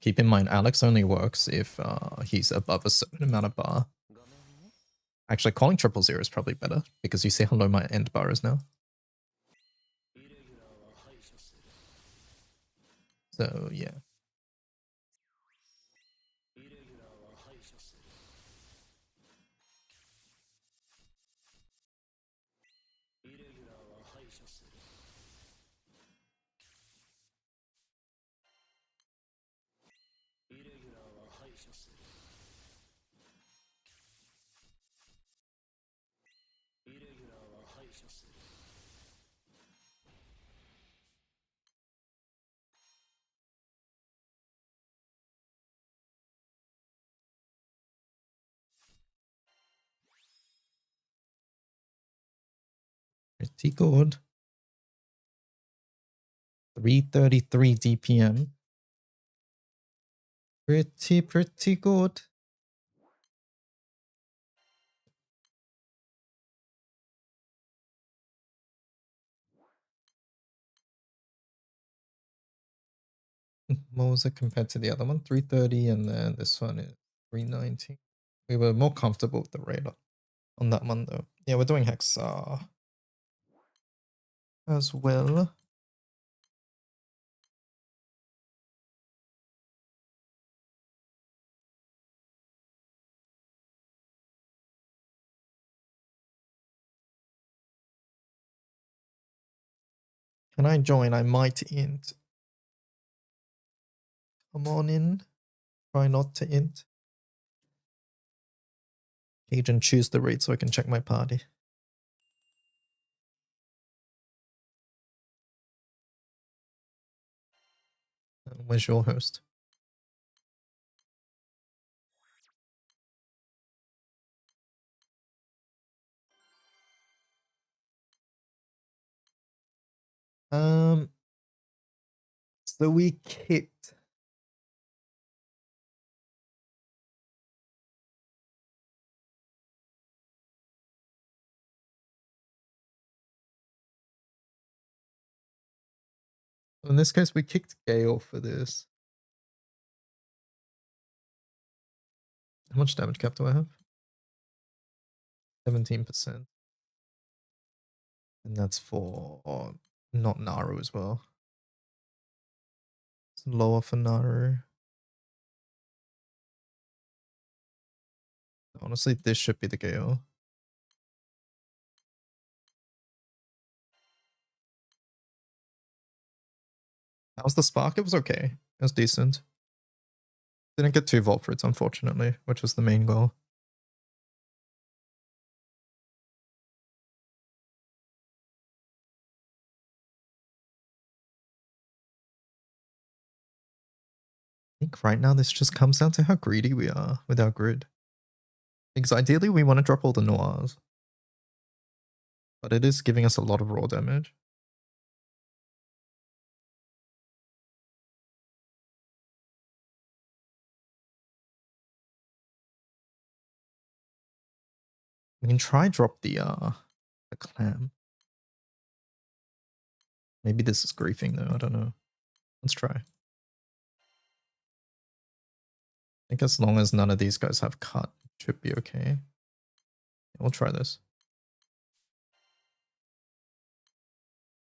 Keep in mind, Alex only works if he's above a certain amount of bar. Actually, calling 000 is probably better because you see how low my end bar is now. So, yeah. Pretty good. 333 DPM. Pretty good. What was it compared to the other one? 330, and then this one is 390. We were more comfortable with the rate on that one though. Yeah, we're doing Hex as well. Can I join? I might int. Come on in. Try not to int. Agent, choose the rate so I can check my party. Where's your host? So we kicked. In this case, we kicked Gale for this. How much damage cap do I have? 17%. And that's for not Naru as well. It's lower for Naru. Honestly, this should be the Gale. How was the spark? It was okay. It was decent. Didn't get 2 vault fruits, unfortunately, which was the main goal. I think right now this just comes down to how greedy we are with our grid. Because ideally we want to drop all the noirs. But it is giving us a lot of raw damage. We can try drop the clam. Maybe this is griefing though, I don't know. Let's try. I think as long as none of these guys have cut, it should be okay. We'll try this.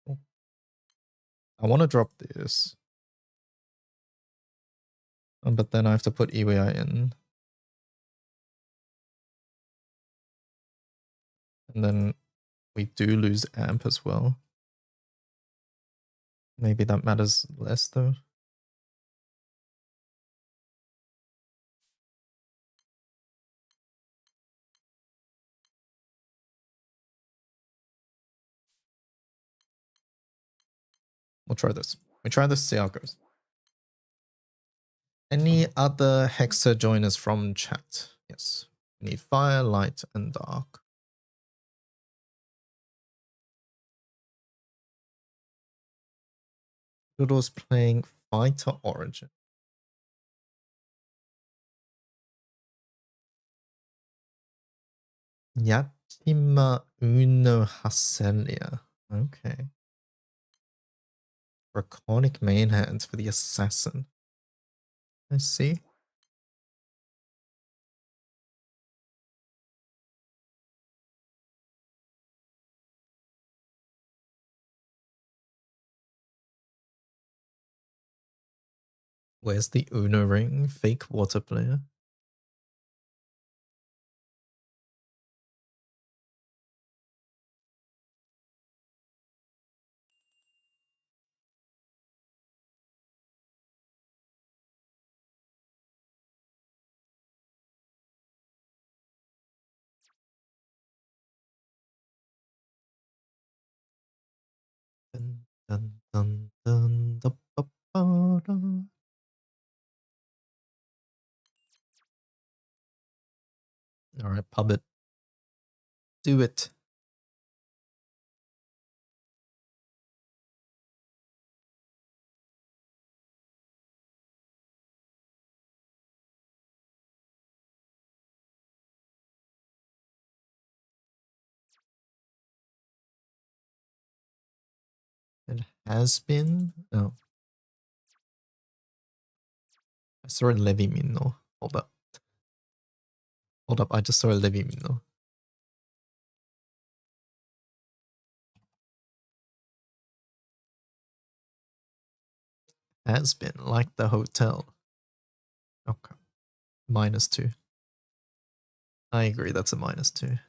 I want to drop this. But then I have to put EWI in. And then we do lose amp as well. Maybe that matters less though. We'll try this. We try this, see how it goes. Any other Hexa joiners from chat? Yes. We need fire, light, and dark. Doodle's playing Fighter Origin. Yatima Uno Hacelia. Okay. Draconic main hands for the assassin. I see. Where's the Uno ring? Fake water player. Dun, dun, dun, dun, da, ba, ba, da. All right, pub it. Do it. It has been. Oh. I saw a Levi Minnow. Hold up. Hold up, I just saw a Levi Minnow. Has been, like the hotel. Okay. -2. I agree, that's a -2.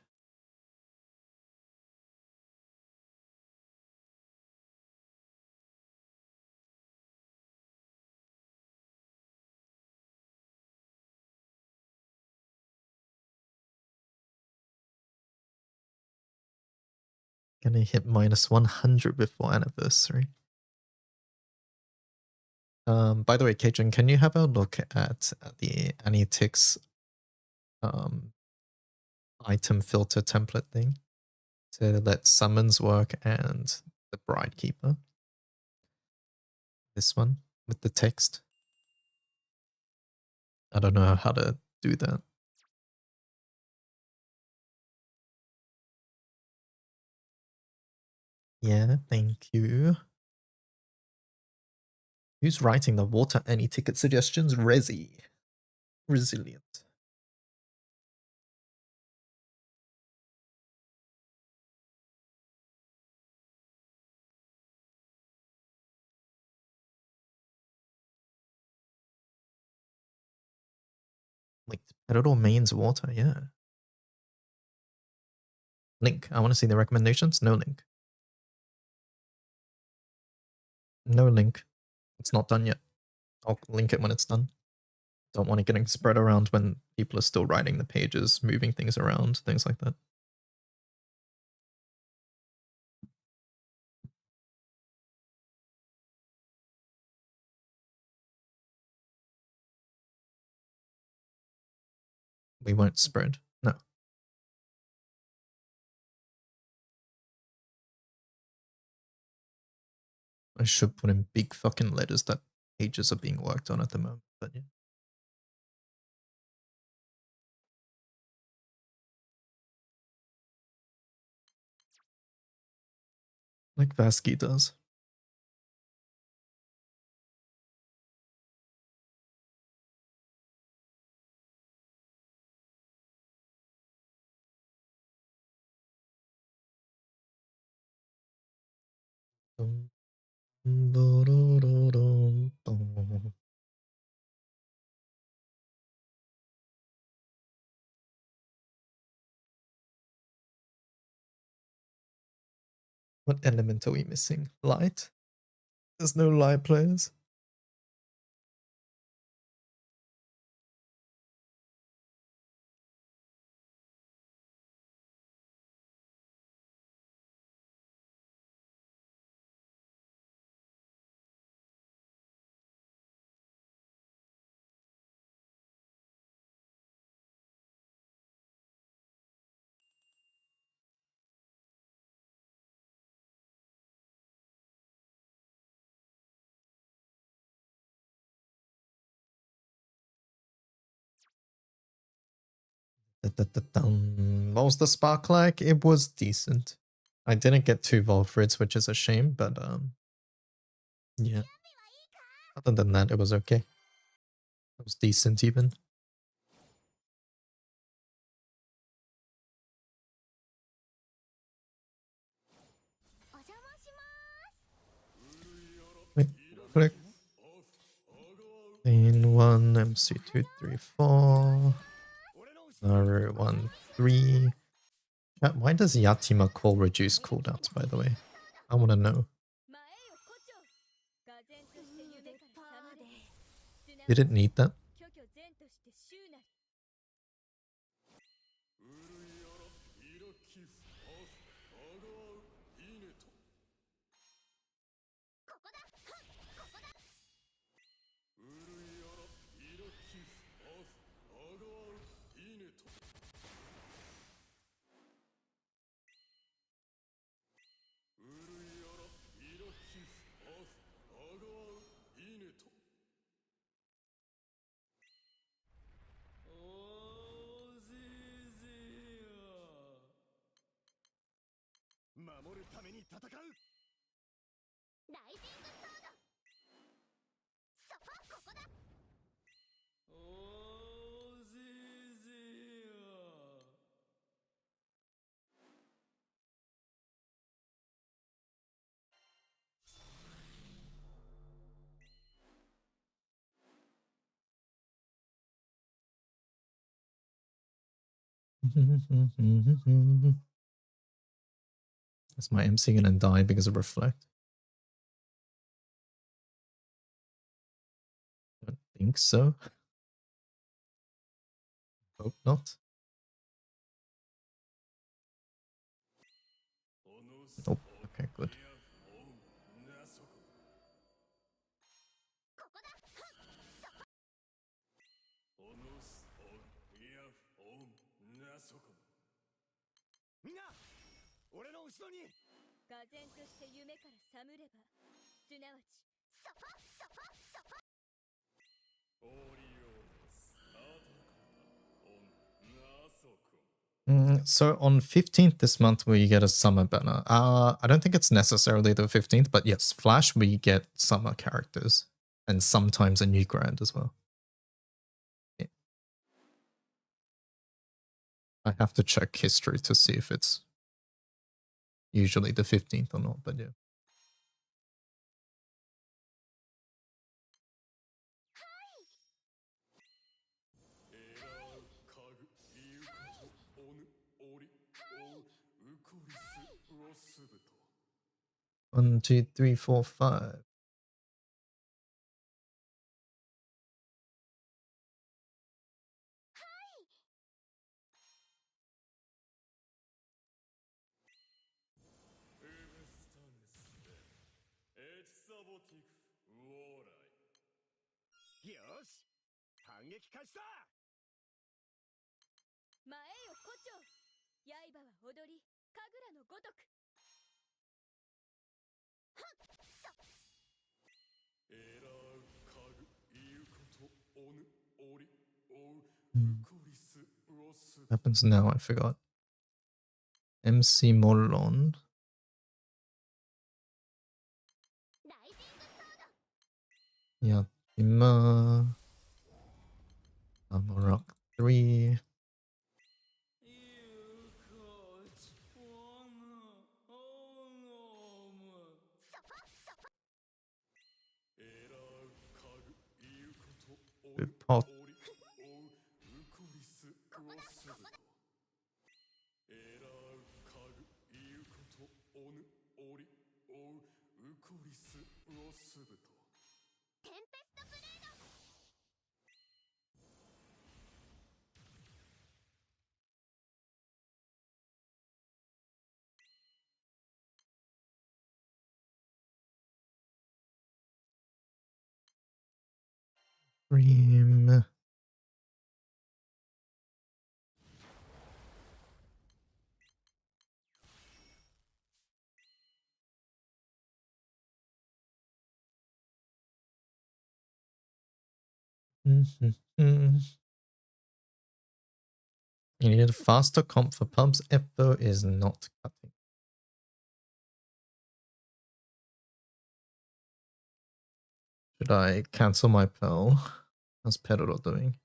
Gonna hit -100 before anniversary. By the way, Cajun, can you have a look at the Anytics item filter template thing to let summons work and the Bride Keeper? This one with the text. I don't know how to do that. Yeah, thank you. Who's writing the water any ticket suggestions? Resi. Resilient. Linked. Pedal mains water, yeah. Link. I want to see the recommendations. No link. No link. It's not done yet. I'll link it when it's done. Don't want it getting spread around when people are still writing the pages, moving things around, things like that. We won't spread. No. I should put in big fucking letters that pages are being worked on at the moment, but yeah. Like Vasky does. What element are we missing? Light? There's no light players. What was the spark like? It was decent. I didn't get 2 Volfrids, which is a shame, but yeah. Other than that, it was okay. It was decent even. Wait, click. Lane 1, MC2, 3, 4. Naru 1, 3. Why does Yatima call reduce cooldowns, by the way? I want to know. Did it need that? Is my MC gonna die because of Reflect? I don't think so. Hope not. Nope. Okay, good. So on 15th this month, we get a summer banner. I don't think it's necessarily the 15th, but yes, Flash, we get summer characters. And sometimes a new grand as well. Yeah. I have to check history to see if it's usually the 15th or not, but yeah. One, two, three, four, five. よし反撃開始だ。前よ胡蝶。刃は踊り神楽のごとく。Happens now, I forgot. MC Mollon. ライジングソード。 Yakima. Amarok 3. Pot. Dream. You need a faster comp for pubs. Epo is not cutting. Should I cancel my pearl? How's Pedro doing?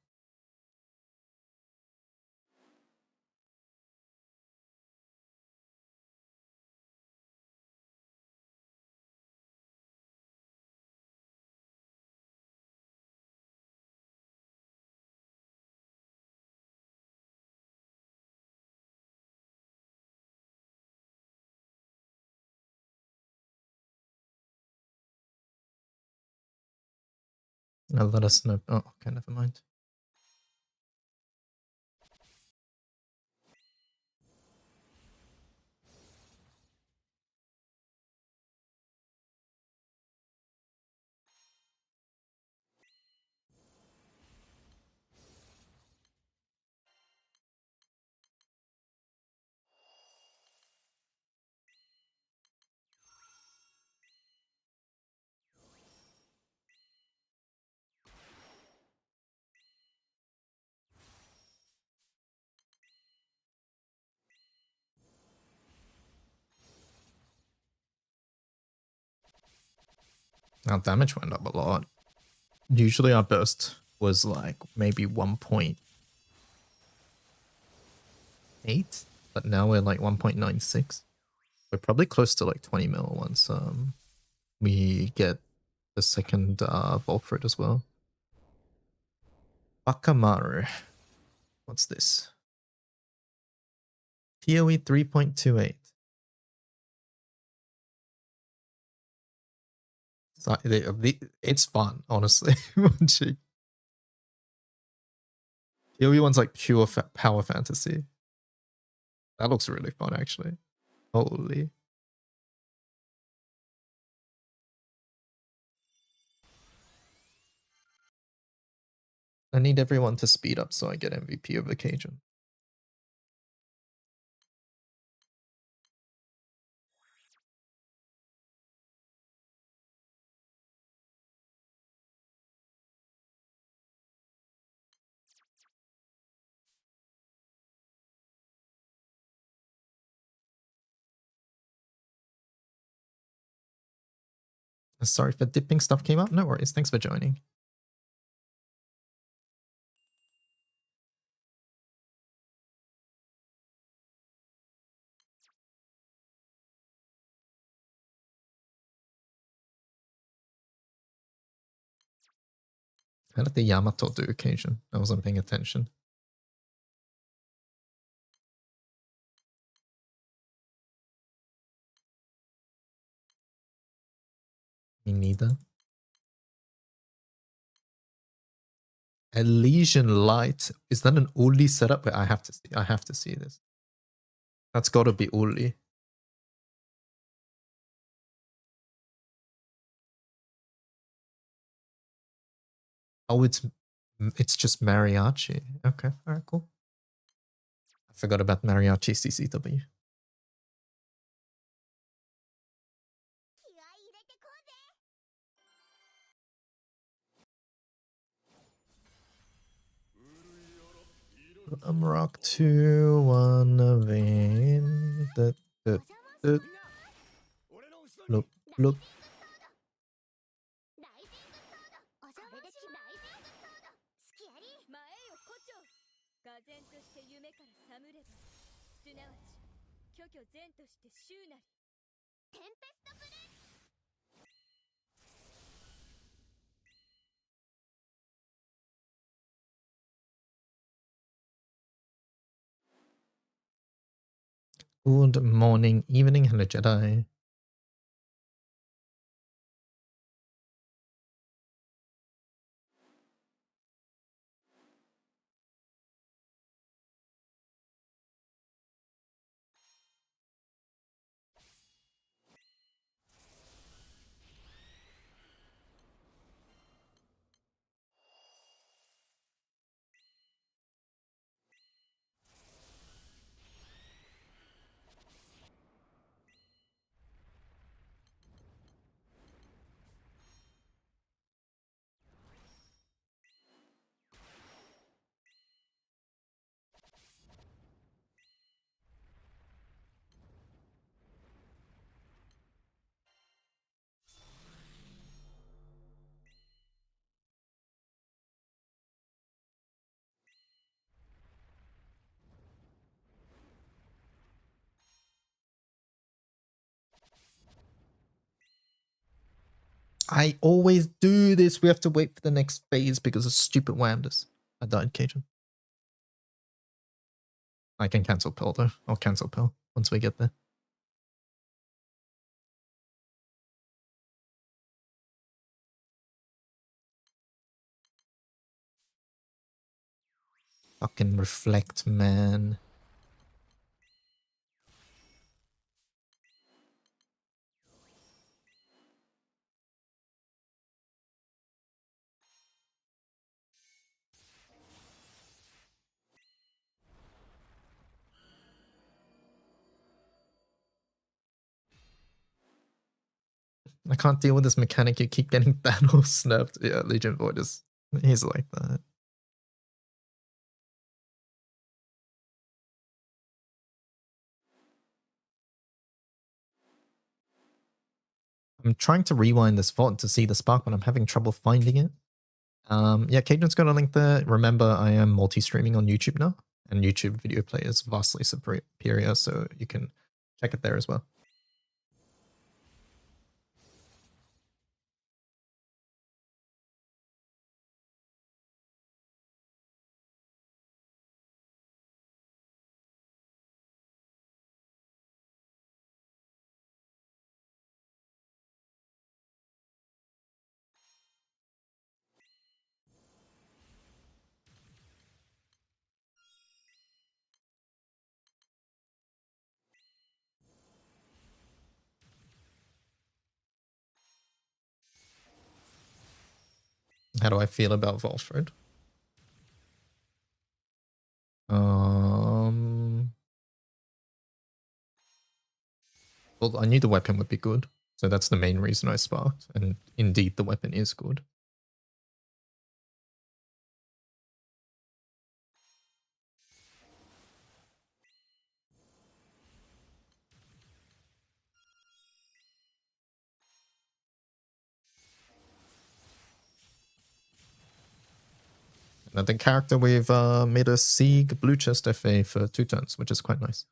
Let us know. Oh, okay, never mind. Our damage went up a lot. Usually our burst was like maybe 1.8, but now we're like 1.96. We're probably close to like 20 mil once we get the second vault for it as well. Bakamaru. What's this? PoE 3.28. It's fun, honestly. PoE one's like pure power fantasy. That looks really fun, actually. Holy. I need everyone to speed up so I get MVP of the Cajun. Sorry for dipping, stuff came up. No worries. Thanks for joining. How did the Yamato do occasion? I wasn't paying attention. Me neither. Elysian Light. Is that an Uli setup? Wait, I have to see this. That's gotta be Uli. Oh, it's just mariachi. Okay, all right, cool. I forgot about mariachi CCW. 気合い入れてこうぜ。 Rock 2, 1 vein. Bloop, bloop. ライジングソード。お邪魔します。ライジングソード。スキアリー。前よ胡蝶。俄然として夢から覚むれば、すなわち虚虚然として衆なり。テンペストブレイク。 Good morning, evening, hello Jedi. I always do this. We have to wait for the next phase because of stupid whamdas. I died, Cajun. I can cancel Pearl though. I'll cancel Pearl once we get there. Fucking reflect, man. I can't deal with this mechanic. You keep getting Thanos snapped. Yeah, Legion Void is... He's like that. I'm trying to rewind this VOD to see the spark, but I'm having trouble finding it. Yeah, Caden's got a link there. Remember, I am multi-streaming on YouTube now, and YouTube video play is vastly superior, so you can check it there as well. How do I feel about Volfred? Well, I knew the weapon would be good, so that's the main reason I sparked, and indeed the weapon is good. Another character we've made a Sieg blue chest FA for 2 turns, which is quite nice.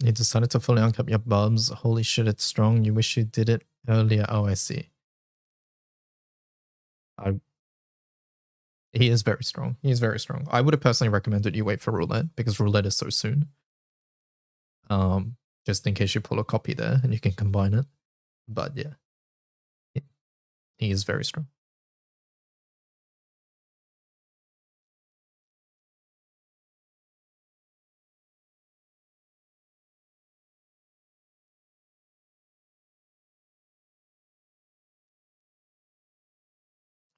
You decided to fully uncap your bubs. Holy shit, it's strong. You wish you did it earlier. Oh, I see. He is very strong. He is very strong. I would have personally recommended you wait for roulette because roulette is so soon. Just in case you pull a copy there and you can combine it. But yeah, he is very strong.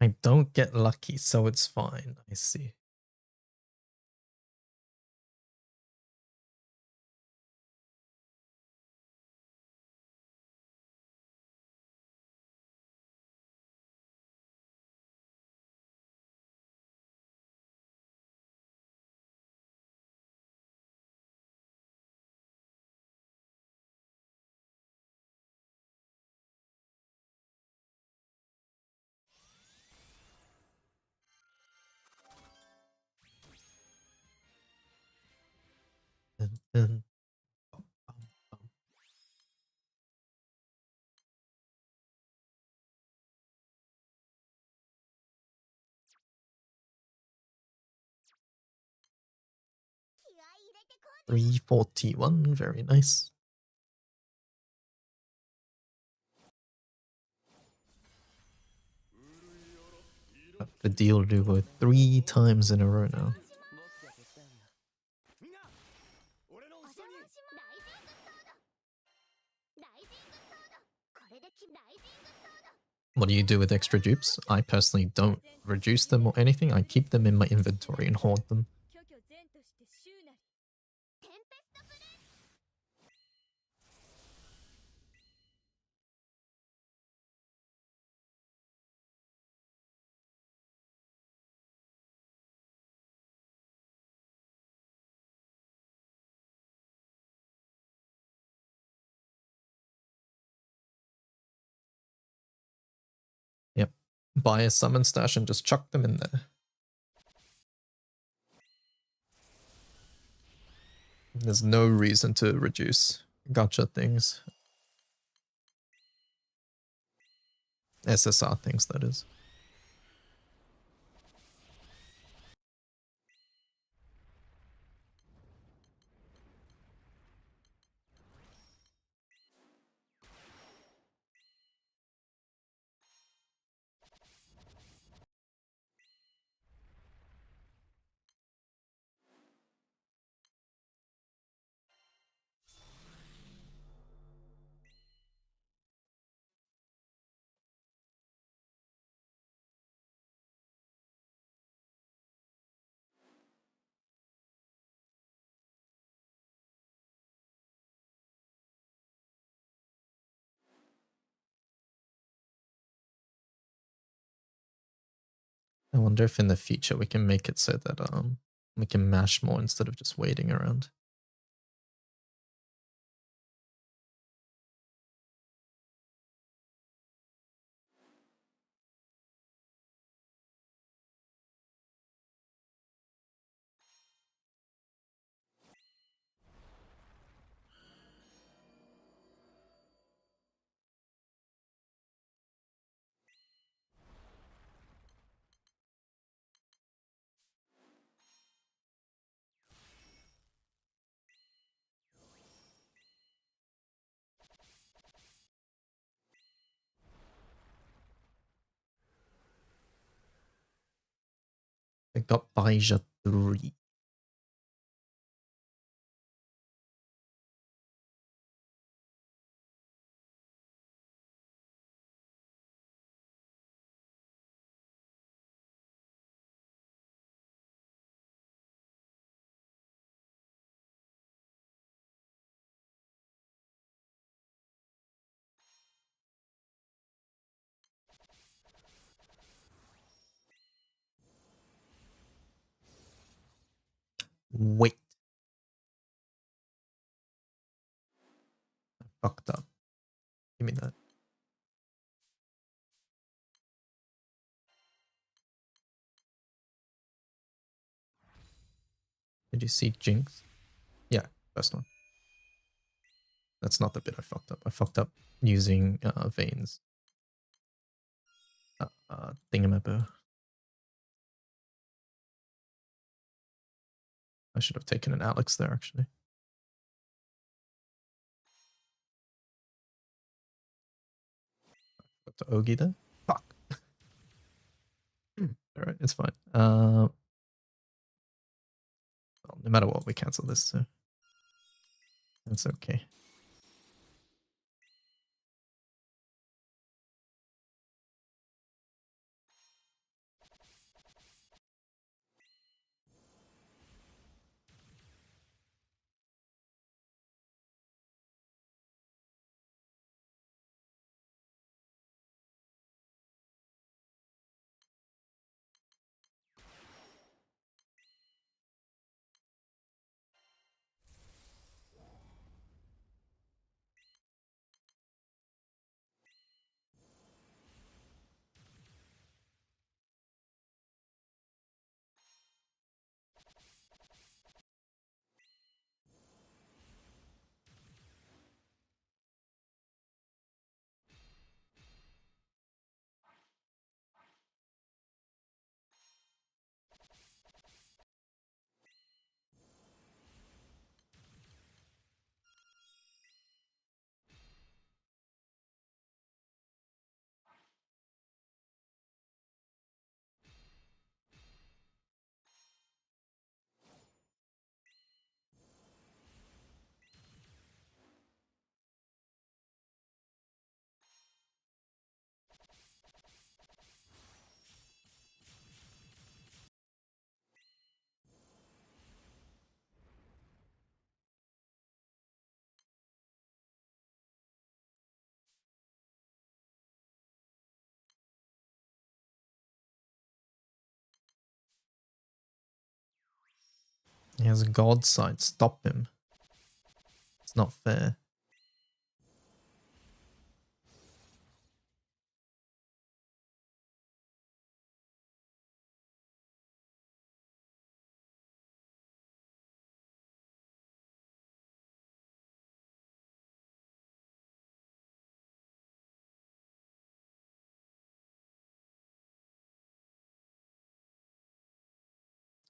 I don't get lucky, so it's fine. I see. Dun, dun. 341, very nice. Have to deal with it 3 times in a row now. What do you do with extra dupes? I personally don't reduce them or anything. I keep them in my inventory and hoard them. Yep. Buy a summon stash and just chuck them in there. There's no reason to reduce gacha things. SSR things, that is. I wonder if in the future we can make it so that we can mash more instead of just waiting around. I got Baija 3. Wait. I fucked up. Give me that. Did you see Jinx? Yeah, first one. That's not the bit I fucked up. I fucked up using veins. Thingamaboo. I should have taken an Alex there, actually. Got the Ogi there. Fuck. Alright, it's fine. Well, no matter what, we cancel this, so that's okay. He has a god side. Stop him. It's not fair.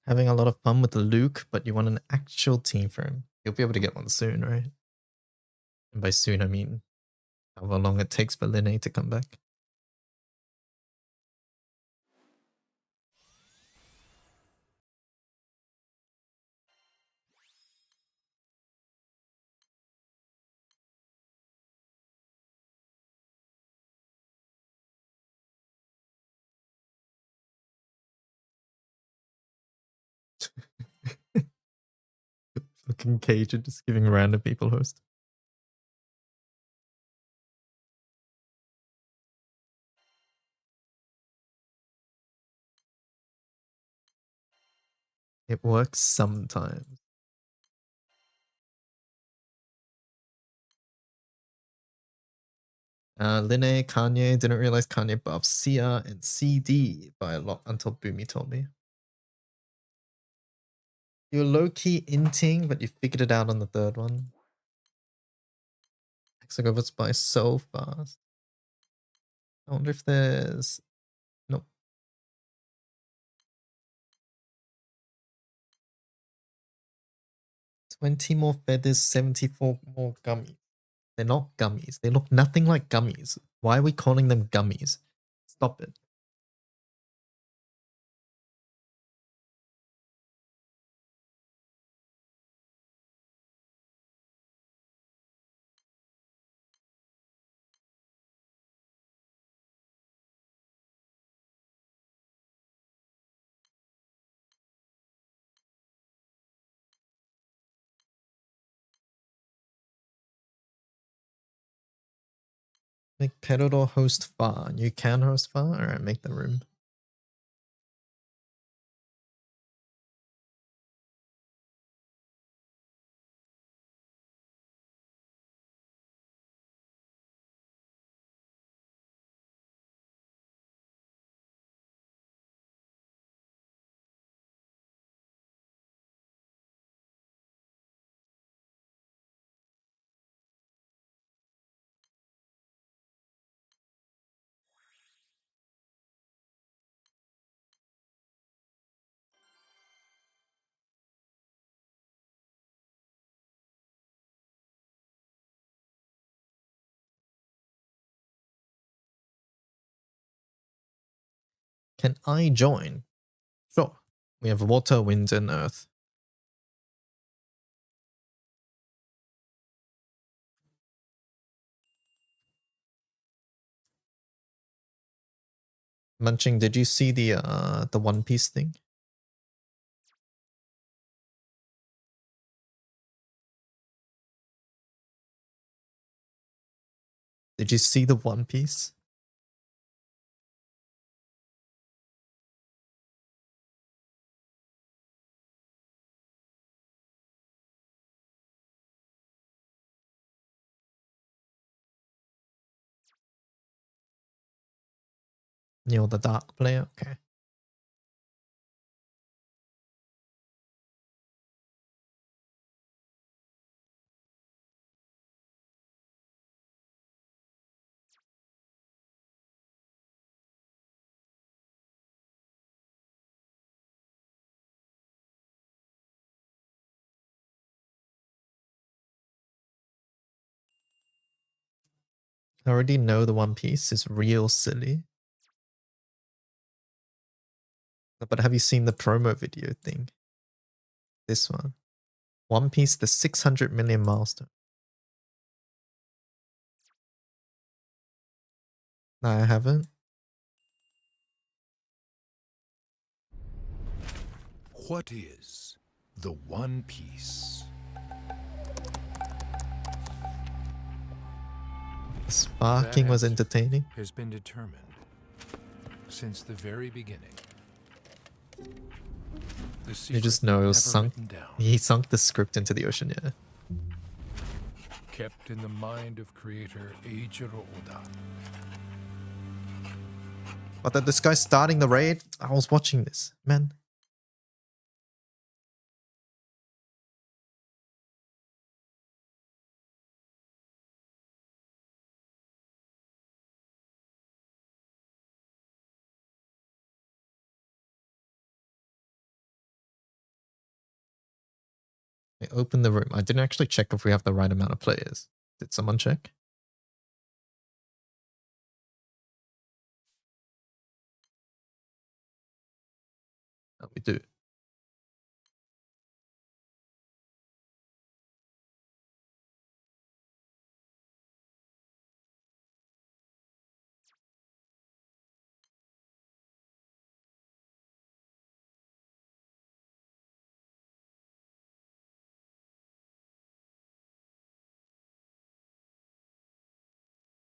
Having a lot of fun with Luke, but you want an actual team for him. You'll be able to get one soon, right? And by soon, I mean however long it takes for Linne to come back. Fucking Cage and just giving random people host. It works sometimes. Linne, Kanye, didn't realize Kanye buffed CR and CD by a lot until Boomy told me. You're low-key inting, but you figured it out on the third one. Hexag over by so fast. I wonder if there's... Nope. $20 more feathers, 74 more gummies. They're not gummies. They look nothing like gummies. Why are we calling them gummies? Stop it. Make Pedodor host far. You can host far? Alright, make the room. Can I join? Sure. We have water, wind, and earth. Munching, did you see the One Piece thing? Did you see the One Piece? You're the dark player? Okay. I already know the One Piece is real silly. But have you seen the promo video thing? This one. One Piece, the 600 million milestone. No, I haven't. What is the One Piece? The sparking was entertaining. Has been determined since the very beginning. You just know it was sunk. He sunk the script into the ocean, yeah. Kept in the mind of creator Eiichiro Oda. But that this guy's starting the raid, I was watching this, man. I opened the room. I didn't actually check if we have the right amount of players. Did someone check? Oh, we do.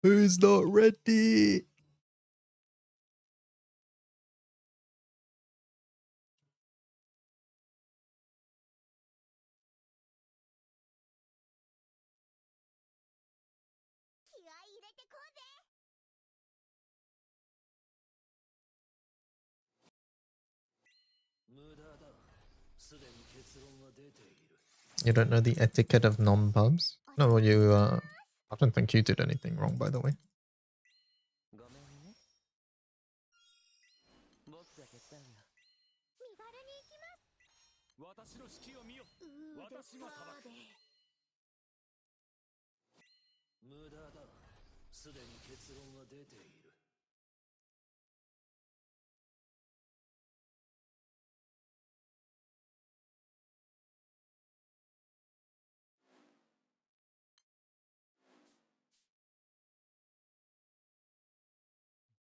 Who's not ready? You don't know the etiquette of non-pubs? No, you, I don't think you did anything wrong, by the way.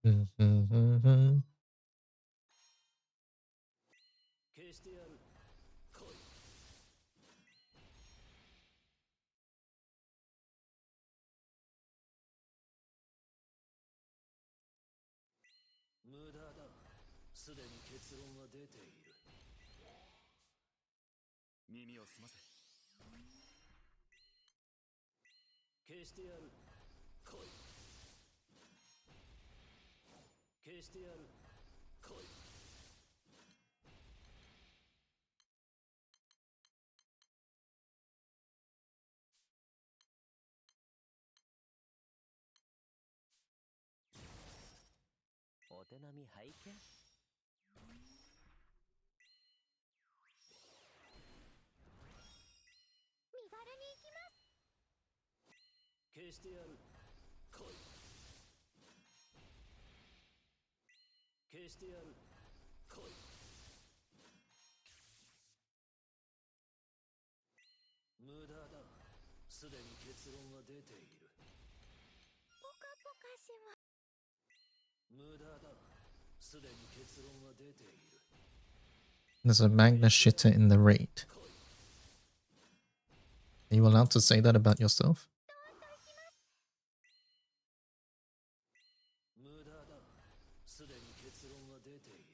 Mm-hmm. 消してやる。来い。無駄だ。すでに結論は出ている。ポカポカします。無駄だ。すでに結論は出ている。 There's a Magna shitter in the raid. Are you allowed to say that about yourself? 無駄だ。すでに結論は出ている。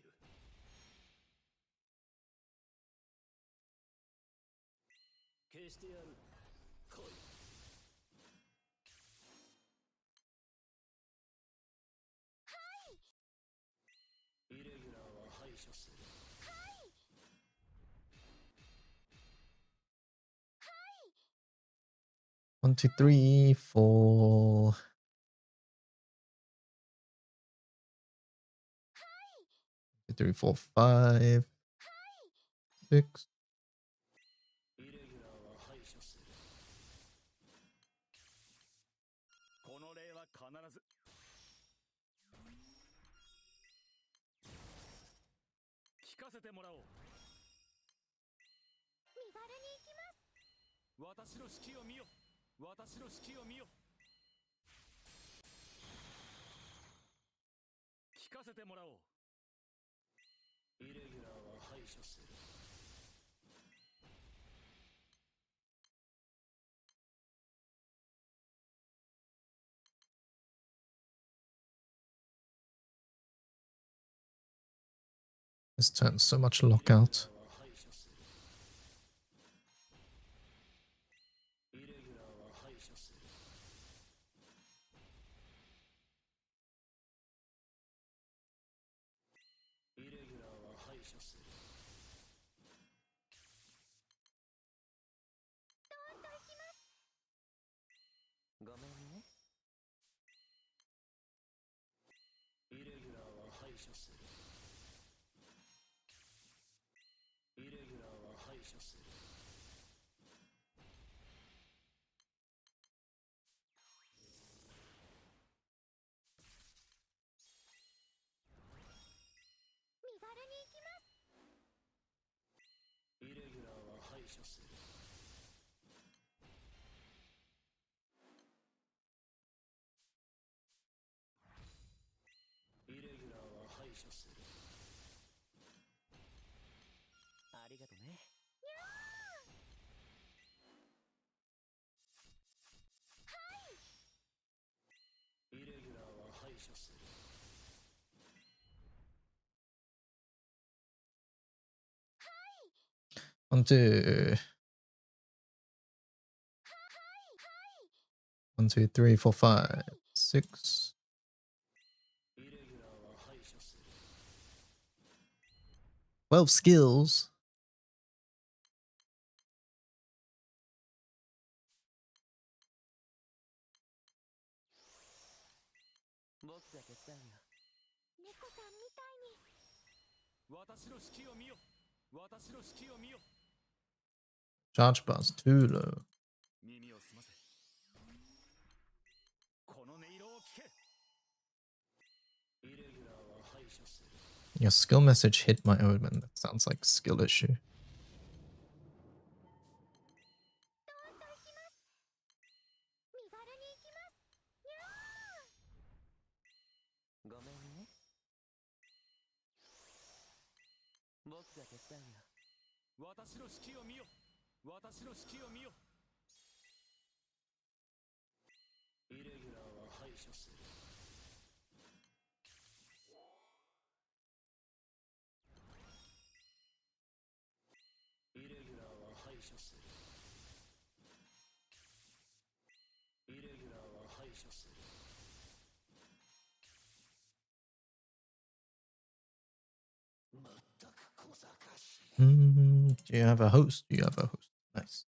消してやる。来い。イレギュラーは排除する。 1, 2, 3, 4. 2, 3, 4, 5, 6. イレギュラーは排除する。この例は必ず。聞かせてもらおう。身軽に行きます。私の指揮を見よ。私の指揮を見よ。聞かせてもらおう。イレギュラーは排除する。 This turns so much lockout. イレギュラーは排除する。イレギュラーは排除する。どーんと行きます。ごめんね。イレギュラーは排除する。イレギュラーは排除する。 身軽に行きます。イレギュラーは排除する。イレギュラーは排除する。ありがとね。イレギュラーは排除する。 1, 2. 1, 2, 3, 4, 5, 6. イレギュラーは排除する。 12 skills. 僕が手伝うよ。猫さんみたいに。私の指揮を見よ。私の指揮を見よ。 Charge bar's too low. 耳を澄ませ。この音色を聞け。イレギュラーは排除する。 Your skill message hit my omen. That sounds like a skill issue. どーんと行きます。身軽に行きます。にゃー。ごめんね。僕が手伝うよ。私の指揮を見よ。私の指揮を見よ。イレギュラーは排除する。イレギュラーは排除する。イレギュラーは排除する。 Do you have a host? Do you have a host? Nice.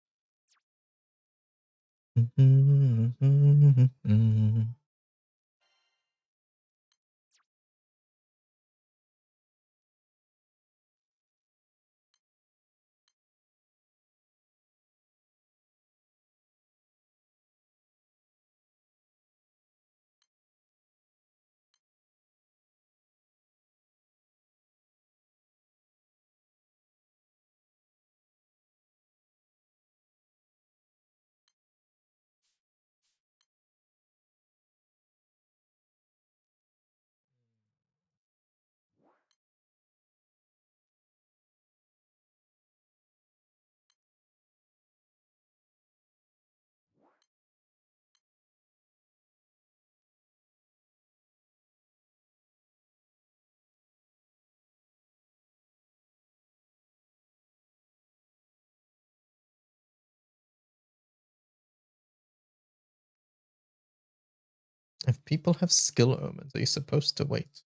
If people have skill omens, are you supposed to wait?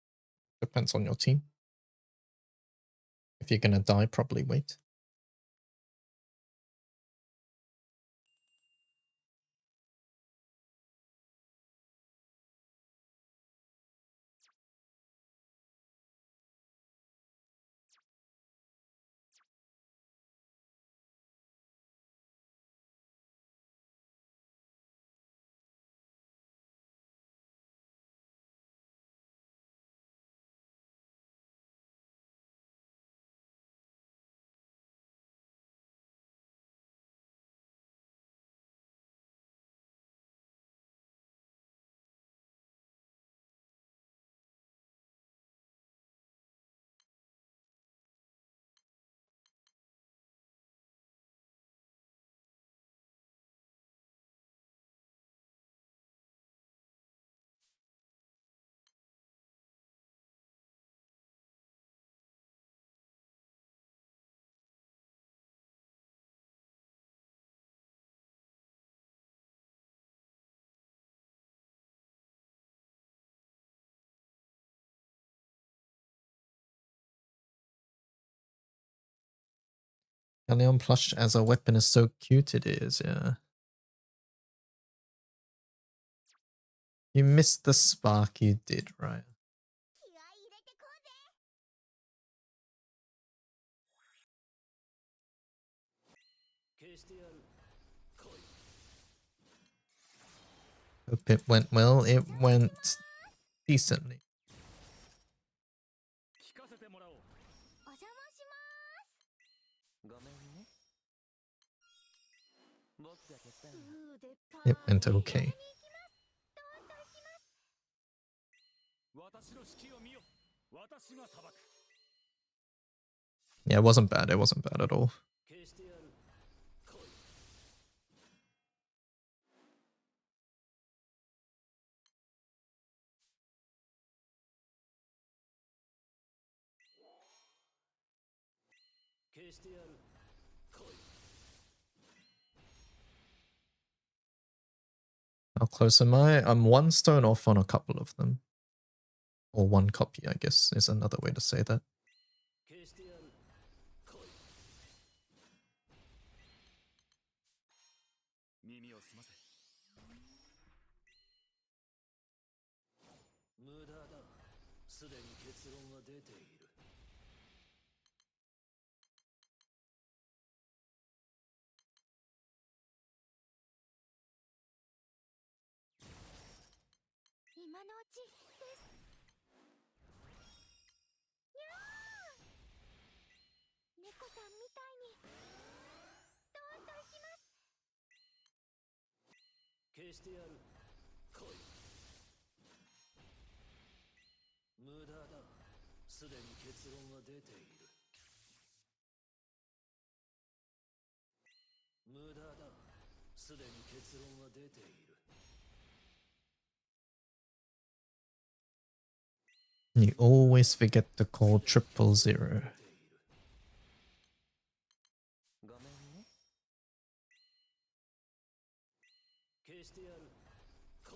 Depends on your team. If you're gonna die, probably wait. Galleon plush as a weapon is so cute it is, yeah. You missed the spark, you did, right? Hope it went well. It went decently. 聞かせてもらおう。お邪魔しまごめんね。僕が手伝うよ。It went okay. 私の指揮を見よ。私が裁く。 Yeah, it wasn't bad. It wasn't bad at all. 消してやる。来い。消してやる。来い。 How close am I? I'm one stone off on a couple of them. Or one copy, I guess, is another way to say that. 消してやる。来い。耳を澄ませ。無駄だ。すでに結論は出ている。 今のうちです。にゃー。猫さんみたいに。どんと行きます。消してやる。来い。無駄だ。すでに結論は出ている。無駄だ。すでに結論は出ている。 You always forget to call 000. ごめんね。消してやる。来い。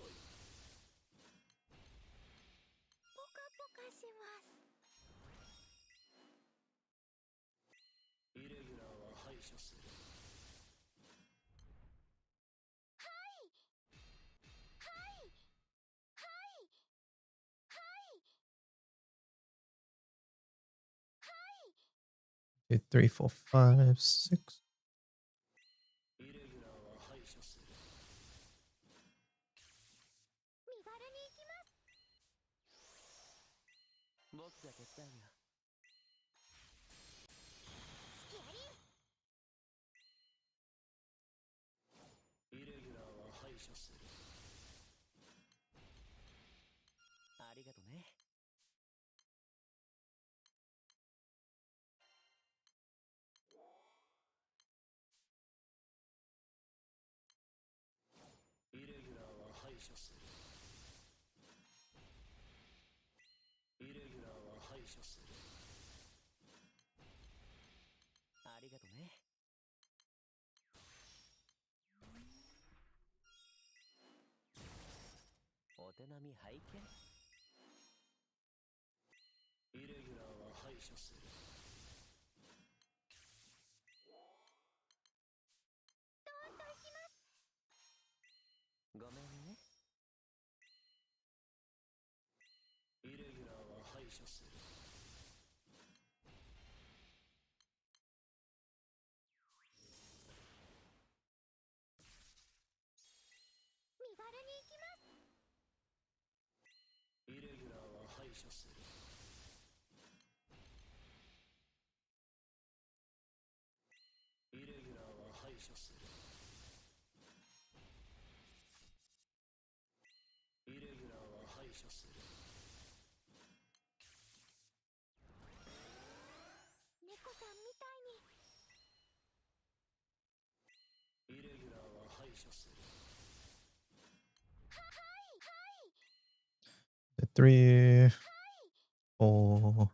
ポカポカします。イレギュラーは排除する。はいはいはいはい。 2, 3, 4, 5, 6. イレギュラーは排除する。身軽に行きます。僕が手伝うよ。スキアリイレギュラーは排除する。ありがとね。イレギュラーは排除する。イレギュラーは排除する。ありがとね。おお手並み拝見。イレギュラーは排除する。ごめんね。イレギュラーは排除する。身軽に行きます。イレギュラーは排除する。イレギュラーは排除する。イレギュラーは排除する。猫さんみたいに。イレギュラーは排除する。3, 4,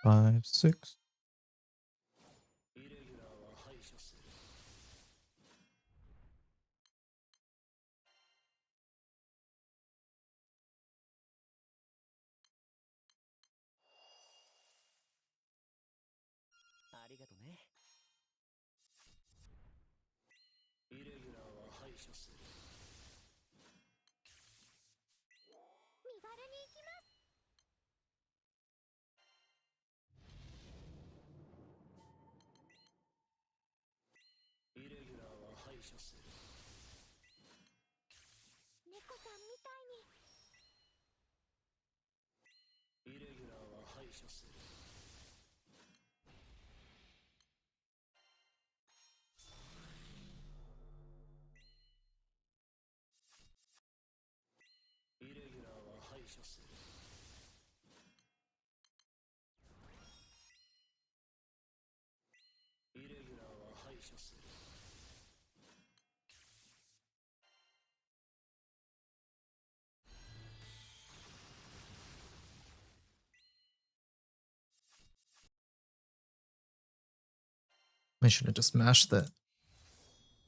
5, 6. イレギュラーは排除する。ありがとね。イレギュラーは排除する。身軽に行きます。イレギュラーは排除する。猫さんみたいに。イレギュラーは排除する。イレギュラーは排除する。イレギュラーは排除する。I should have just mashed that.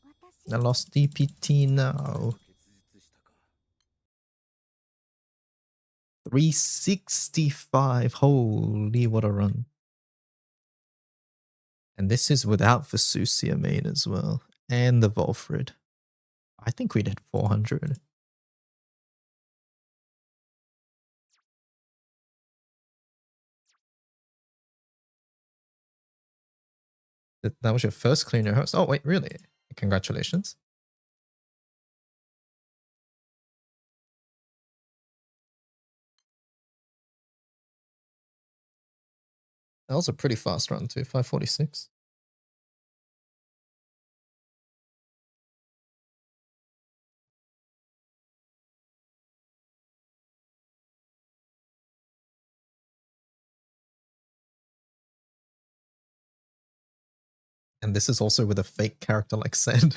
私 I lost DPT now. 365. Holy, what a run. And this is without Vesusia main as well. And the Volfrid. I think we'd hit 400. That was your first cleaner host? Oh, wait, really? Congratulations. That was a pretty fast run too, 546. And this is also with a fake character like Sand.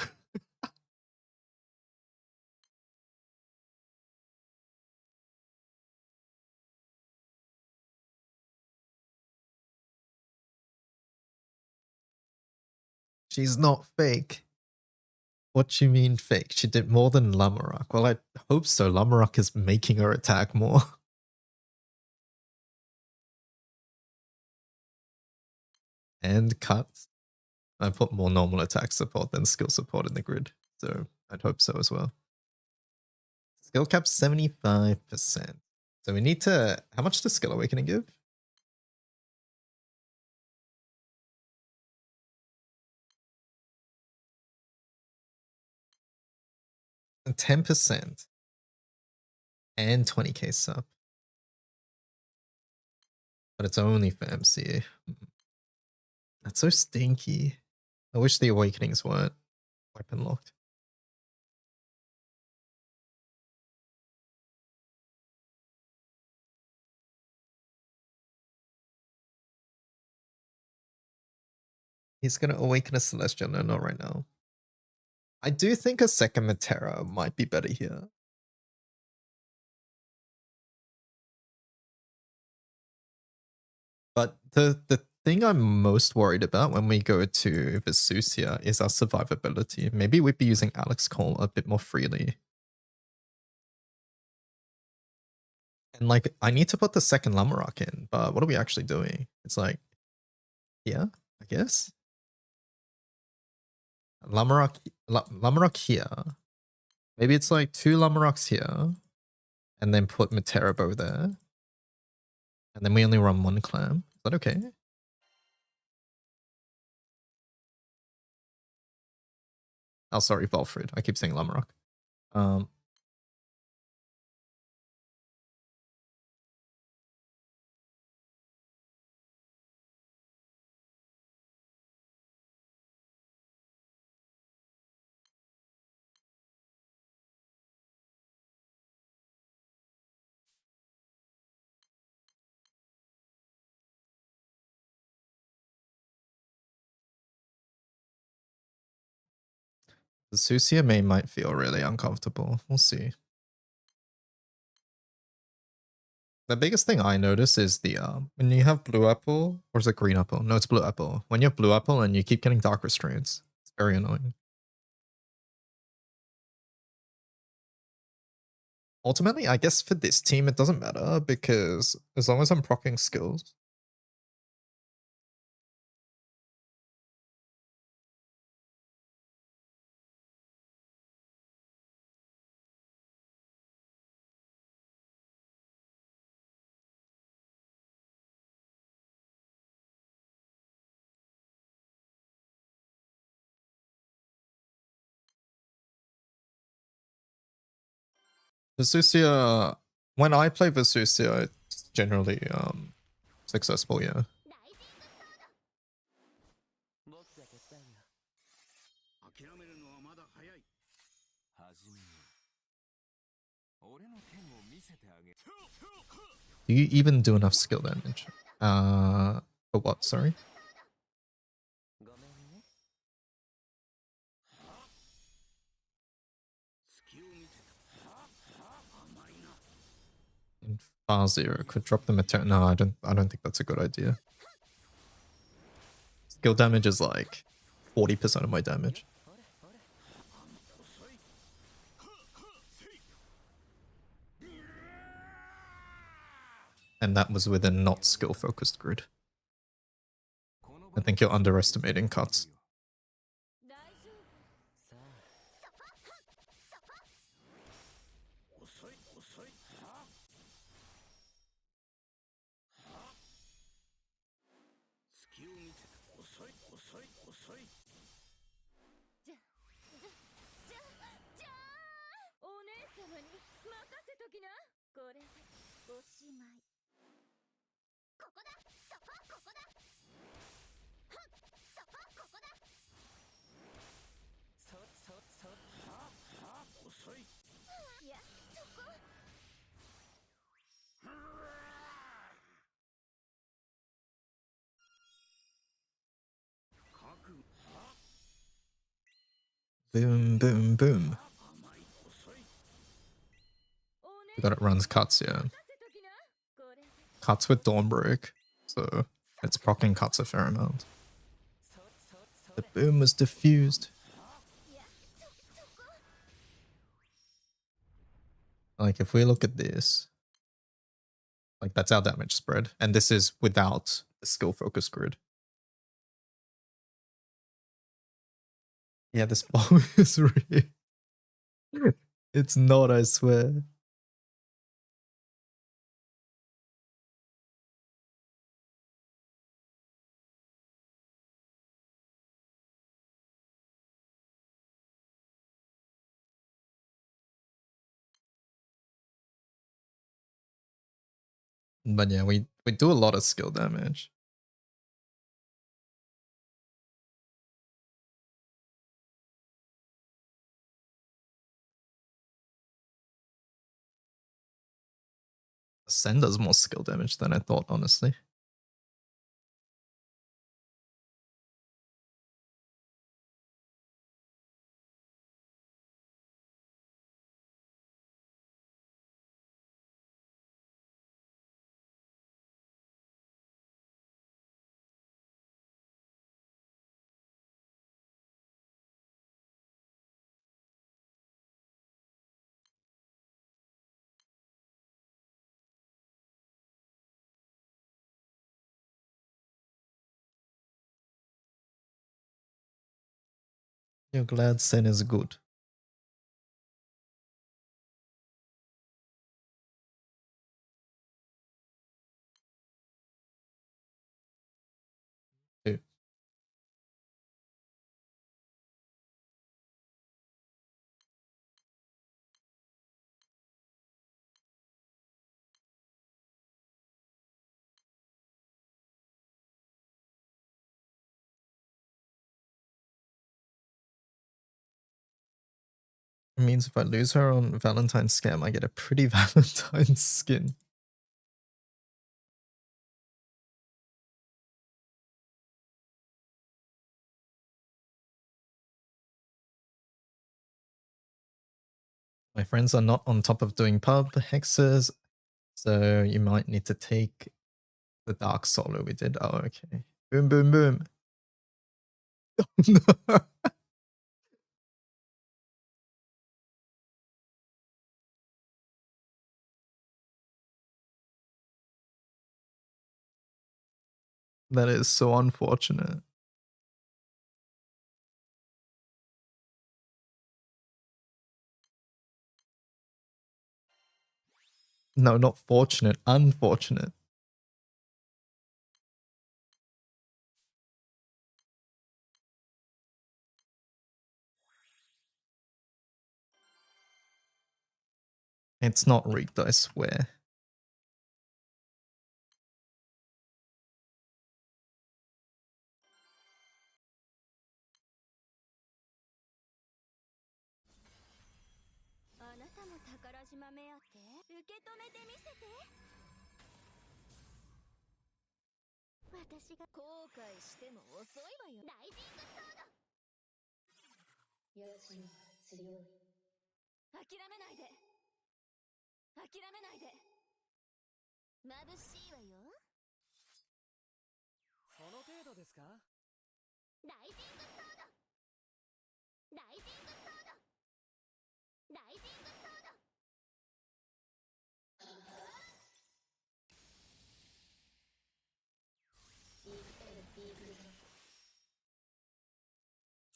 She's not fake. What do you mean fake? She did more than Lamarok. Well, I hope so. Lamarok is making her attack more. And cuts. I put more normal attack support than skill support in the grid. So I'd hope so as well. Skill cap 75%. So we need to... How much does Skill Awakening give? And 10%. And 20k sub. But it's only for MCA. That's so stinky. I wish the Awakenings weren't weapon locked. He's going to awaken a Celestial. No, not right now. I do think a second Matera might be better here. But the thing I'm most worried about when we go to Vesusia is our survivability. Maybe we'd be using Alex Cole a bit more freely. And like, I need to put the second Lamarok in, but what are we actually doing? It's like, yeah, I guess. Lamarok here. Maybe it's like 2 Lamaroks here, and then put Materabo there. And then we only run 1 clam. Is that okay? Oh, sorry, Volfred. I keep saying Lamarok. The Susia main might feel really uncomfortable. We'll see. The biggest thing I notice is the when you have blue apple, or is it green apple? No, it's blue apple. When you have blue apple and you keep getting dark restraints, it's very annoying. Ultimately, I guess for this team, it doesn't matter because as long as I'm proccing skills. Vesusia, when I play Vesusia, it's generally successful, yeah. 僕が手伝うよ。諦めるのはまだ早い。始めよう。俺の剣を見せてあげる。Do you even do enough skill damage? For what, sorry? ごめんね。隙を見てた。甘いな。 And Fazio could drop the material. No, I don't think that's a good idea. Skill damage is like 40% of my damage. And that was with a not skill focused grid. I think you're underestimating cuts. 大丈夫。さあ。遅い遅い。隙を見てた。遅い遅い遅い。じゃあお姉様に任せときな。これでおしまい。ここだ。そこここだ。はっそこここだ。そ。遅い。いやそこ。覚悟。 Boom, boom, boom. 甘い遅い。 We got it runs cuts, yeah. 任せときな。これで Cuts with Dawnbreak, so it's proccing cuts a fair amount. The boom was diffused. Like if we look at this, like that's our damage spread, and this is without the skill focus grid. Yeah, this bomb is real. It's not, I swear. But yeah, we do a lot of skill damage. Sen does more skill damage than I thought, honestly. You're glad Sen is good. Too. It means if I lose her on Valentine's Scam, I get a pretty Valentine's skin. My friends are not on top of doing pub hexes, so you might need to take the dark solo we did. Oh, okay. Boom, boom, boom. No. That is so unfortunate. No, not fortunate, unfortunate. It's not rigged, I swear.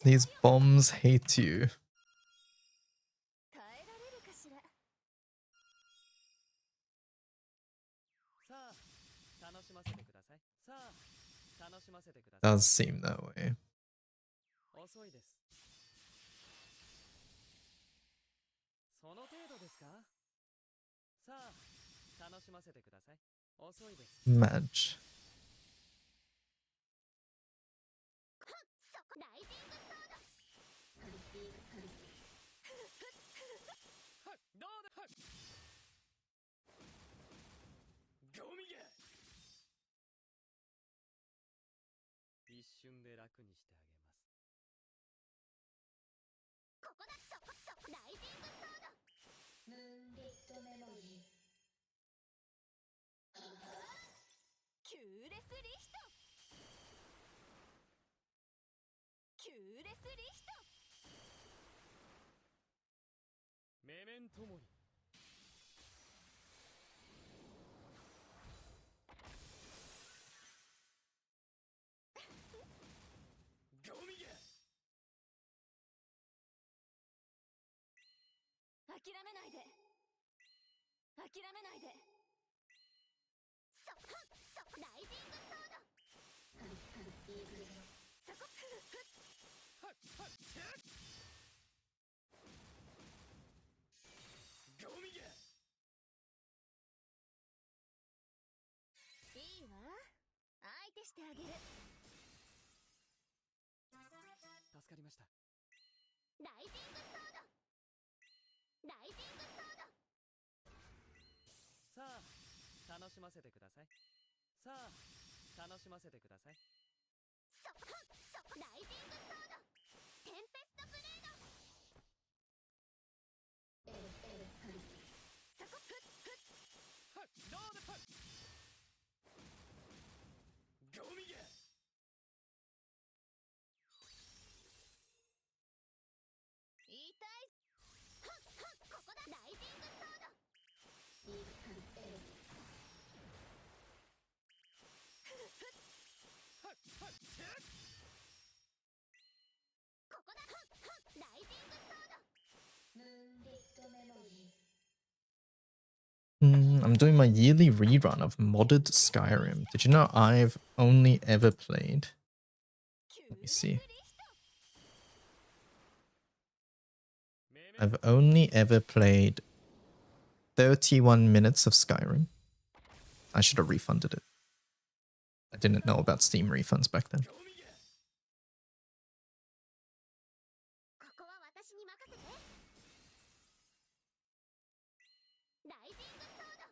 These bombs hate you. Does seem that way. Match. doing my yearly rerun of modded Skyrim. Did you know I've only ever played... Let me see. I've only ever played 31 minutes of Skyrim. I should have refunded it. I didn't know about Steam refunds back then. ここは私に任せて。ライジングソード。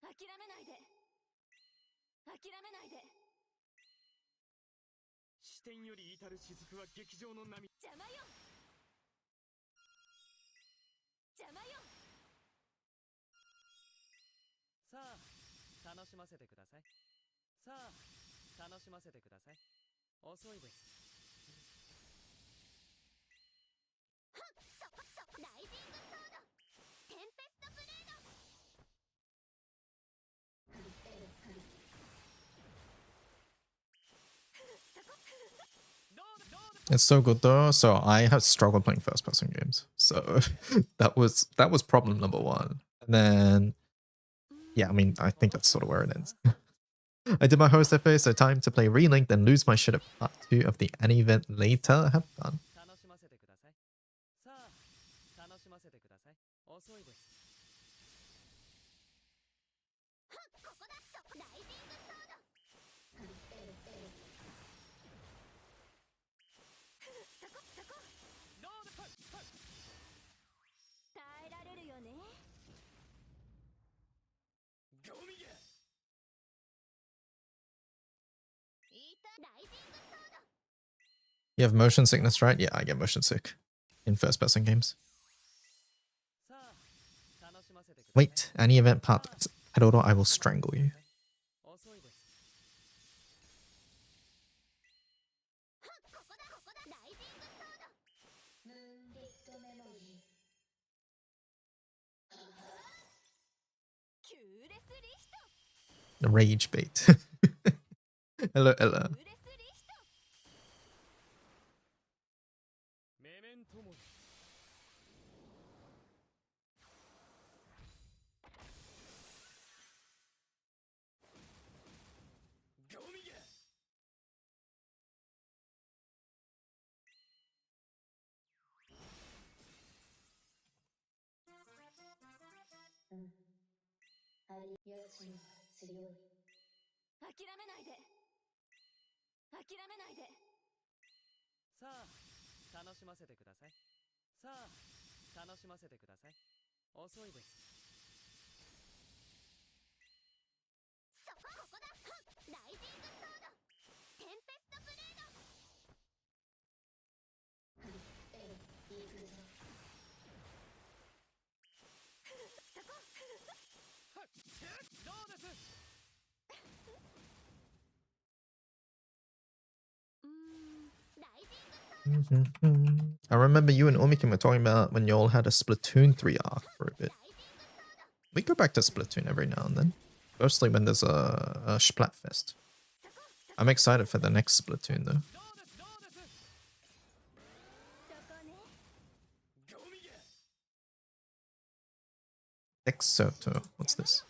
諦めないで。諦めないで。視点より至る雫は劇場の波。邪魔よ。邪魔よ。さあ楽しませてください。さあ楽しませてください。遅いです。ライジングソード。テンペストブレード。 It's so good though. So I have struggled playing first-person games. So that was problem number one. And then, yeah, I mean, I think that's sort of where it ends. I did my host FA, so time to play Relink, then lose my shit at part 2 of the any event later. Have fun. 楽しませてください。さあ楽しませてください。遅いです。ここだ。ライジングソード。耐えられるよね。ゴミゲ。ライジングソード。 You have motion sickness, right? Yeah, I get motion sick in first-person games. さあ楽しませてください。 Wait, any event part. Herodo, I will strangle you. 遅いです。ここだ。ライジングソード。ムーンリットメモリー。キューレスリヒト。 Rage bait. Hello, Ella. キューレスリヒト。メメントモリ。ゴミゲ。 諦めないで。諦めないで。さあ楽しませてください。さあ楽しませてください。遅いです。ここだ。ライジングソード。テンペストブレード。どうです。 ライジングソード。 I remember you and Umikin were talking about when you all had a Splatoon 3 arc for a bit. We go back to Splatoon every now and then. Mostly when there's a Splatfest. I'm excited for the next Splatoon though. どうです。そこね。 ゴミゲ。 Exoto. What's this?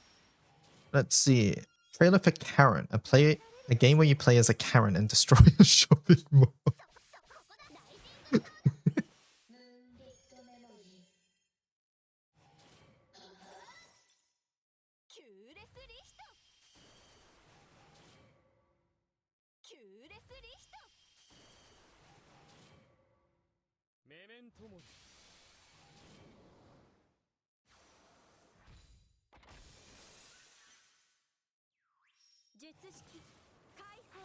Let's see. Trailer for Karen. A game where you play as a Karen and destroy a shopping mall. ムーンリットメモリー。キューレスリヒト。キューレスリヒト。メメントモリ。 術式解放。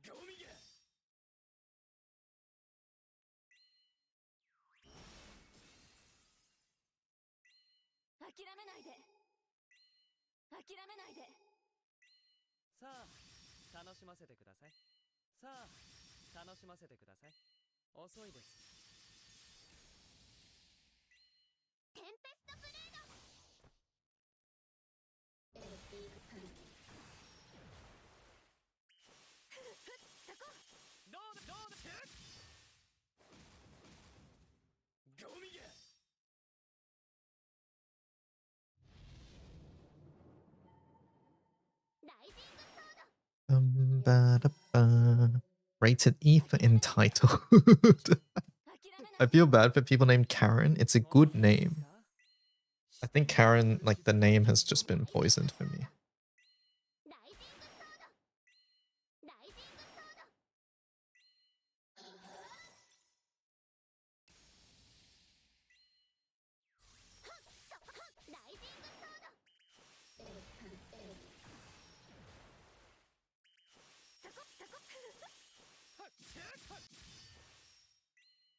ゴミゲ。 諦めないで。諦めないで。さあ楽しませてください。さあ楽しませてください。遅いです。テンペストブレード。どうです。ゴミゲ。Ba-da-ba. Rated E for entitled. I feel bad for people named Karen. It's a good name. I think Karen, like the name has just been poisoned for me.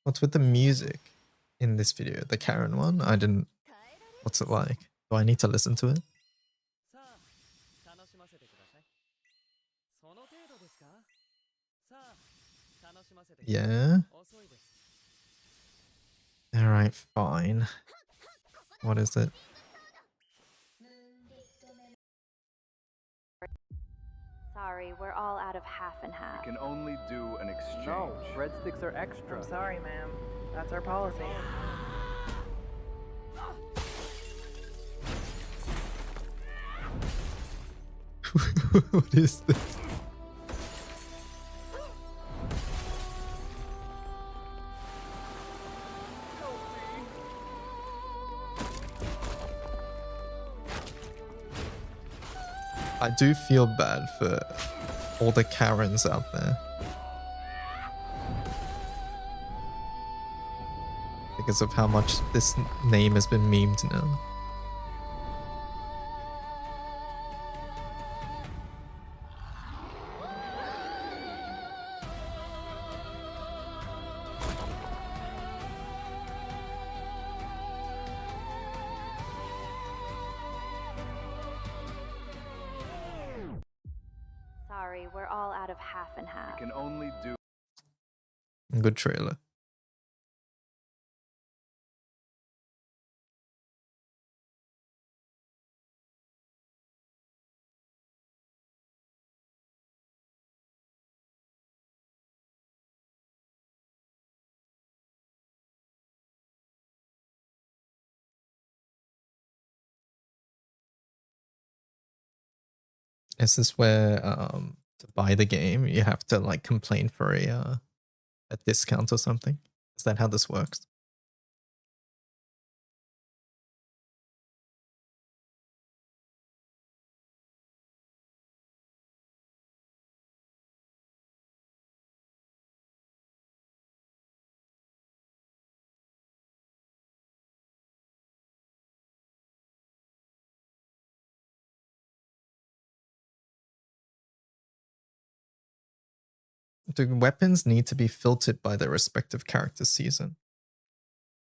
What's with the music in this video? The Karen one? I didn't... What's it like? Do I need to listen to it? Yeah? Alright, fine. What is it? Sorry, we're all out of half and half. Can only do an exchange. No, breadsticks are extra. I'm sorry, ma'am. That's our policy. What is this? I do feel bad for all the Karens out there. Because of how much this name has been memed now. Sorry, we're all out of half and half. Can only do. Good trailer. Is this where to buy the game you have to like complain for a discount or something? Is that how this works? Do weapons need to be filtered by their respective character season?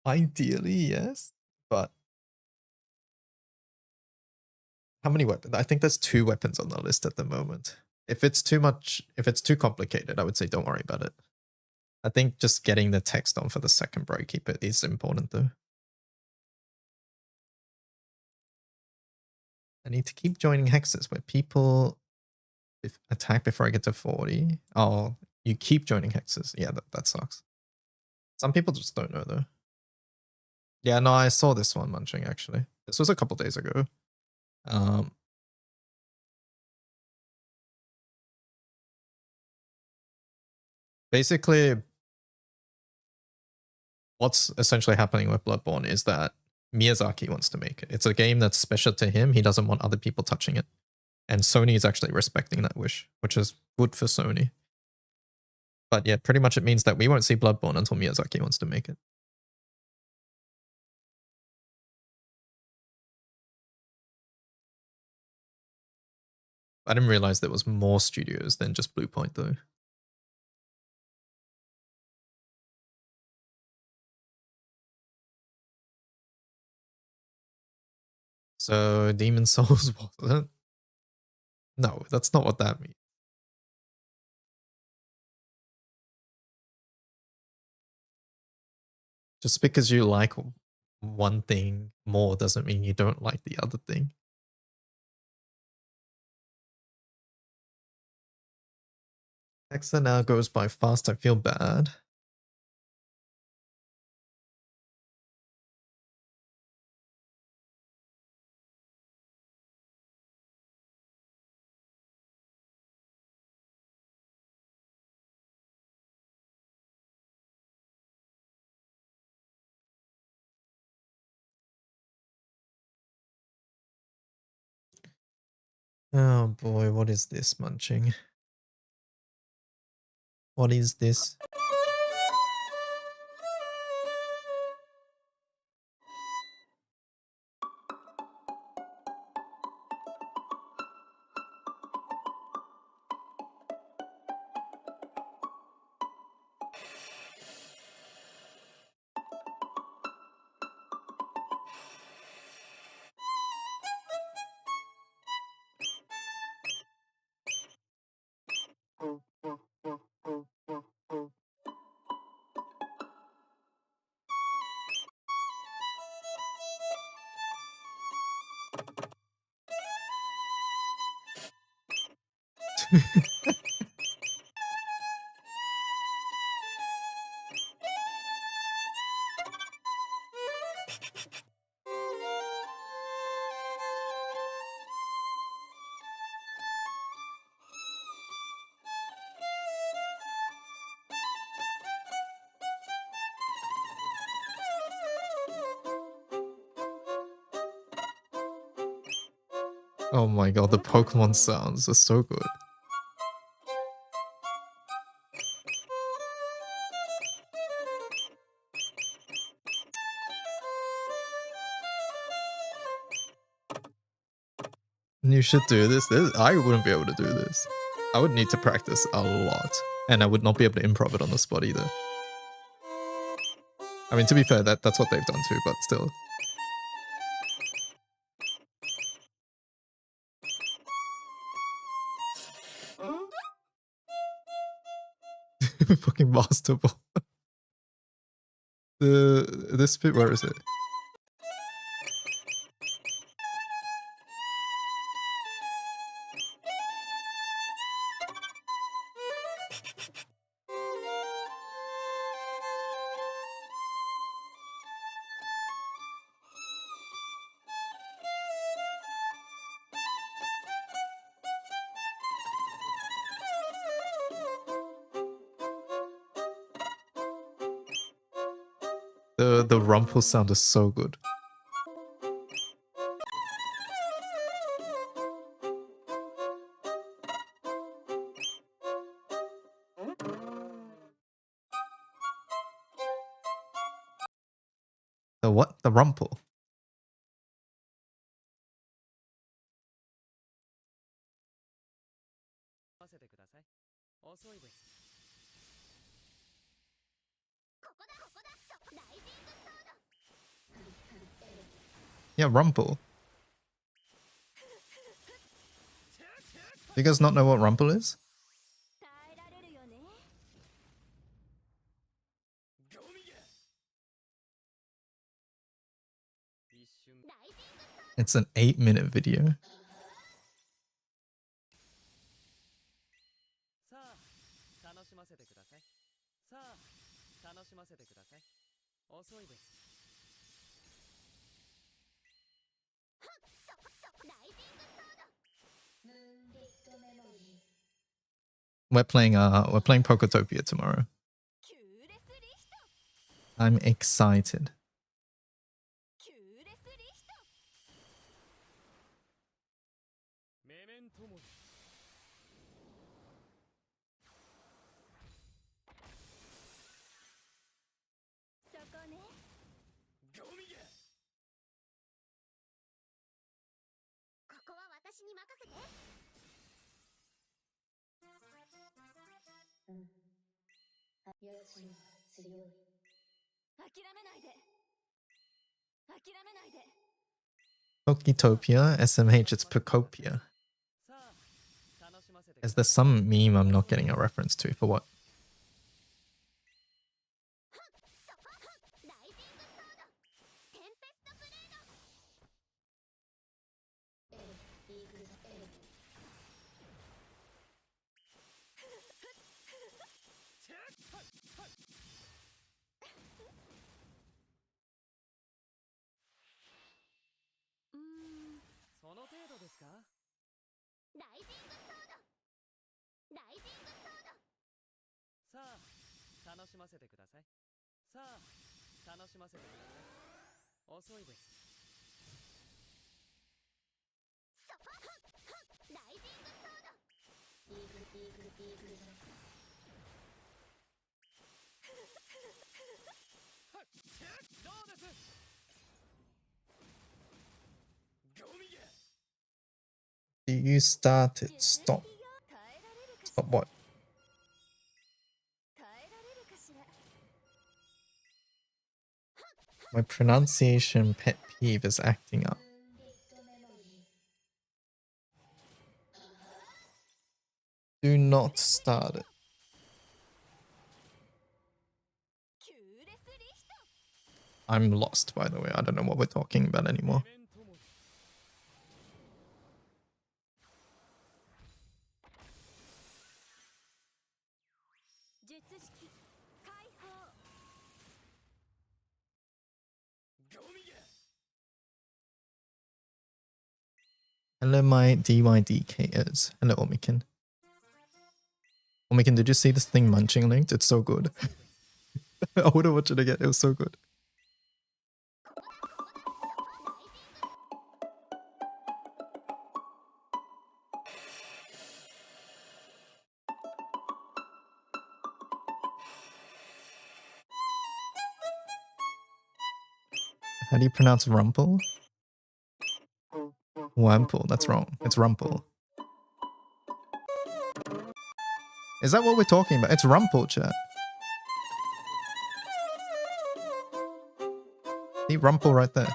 Ideally, yes, but how many weapons? I think there's 2 weapons on the list at the moment. If it's too much, if it's too complicated, I would say don't worry about it. I think just getting the text on for the second break keeper is important though. I need to keep joining hexes where people attack before I get to 40. Oh, you keep joining hexes. Yeah, that sucks. Some people just don't know though. Yeah, no, I saw this one munching actually. This was a couple days ago. Basically, what's essentially happening with Bloodborne is that Miyazaki wants to make it. It's a game that's special to him. He doesn't want other people touching it. And Sony is actually respecting that wish, which is good for Sony. But yeah, pretty much it means that we won't see Bloodborne until Miyazaki wants to make it. I didn't realize there was more studios than just Bluepoint though. So Demon Souls wasn't? No, that's not what that means. Just because you like one thing more doesn't mean you don't like the other thing. Hexa now goes by fast, I feel bad. Oh boy, what is this munching? What is this? Oh my god, the Pokemon sounds are so good. You should do this. I wouldn't be able to do this. I would need to practice a lot. And I would not be able to improv it on the spot either. I mean, to be fair, that's what they've done too, but still. Fucking master ball. This bit, where is it? The rumple sound is so good. The what? The rumple. Yeah, rumple. You guys not know what rumple is? It's an 8-minute video. We're playing Pokotopia tomorrow. I'm excited. Poketopia, SMH, it's Pokopia. Is there some meme I'm not getting a reference to for what? You started. Stop. Stop what? My pronunciation pet peeve is acting up. Do not start it. I'm lost, by the way. I don't know what we're talking about anymore. Hello, my DYDKers. Hello, Omikin. Omikin, did you see this thing munching linked? It's so good. I would have watched it again. It was so good. How do you pronounce rumple? Wample, that's wrong. It's rumple. Is that what we're talking about? It's rumple, chat. See, rumple right there.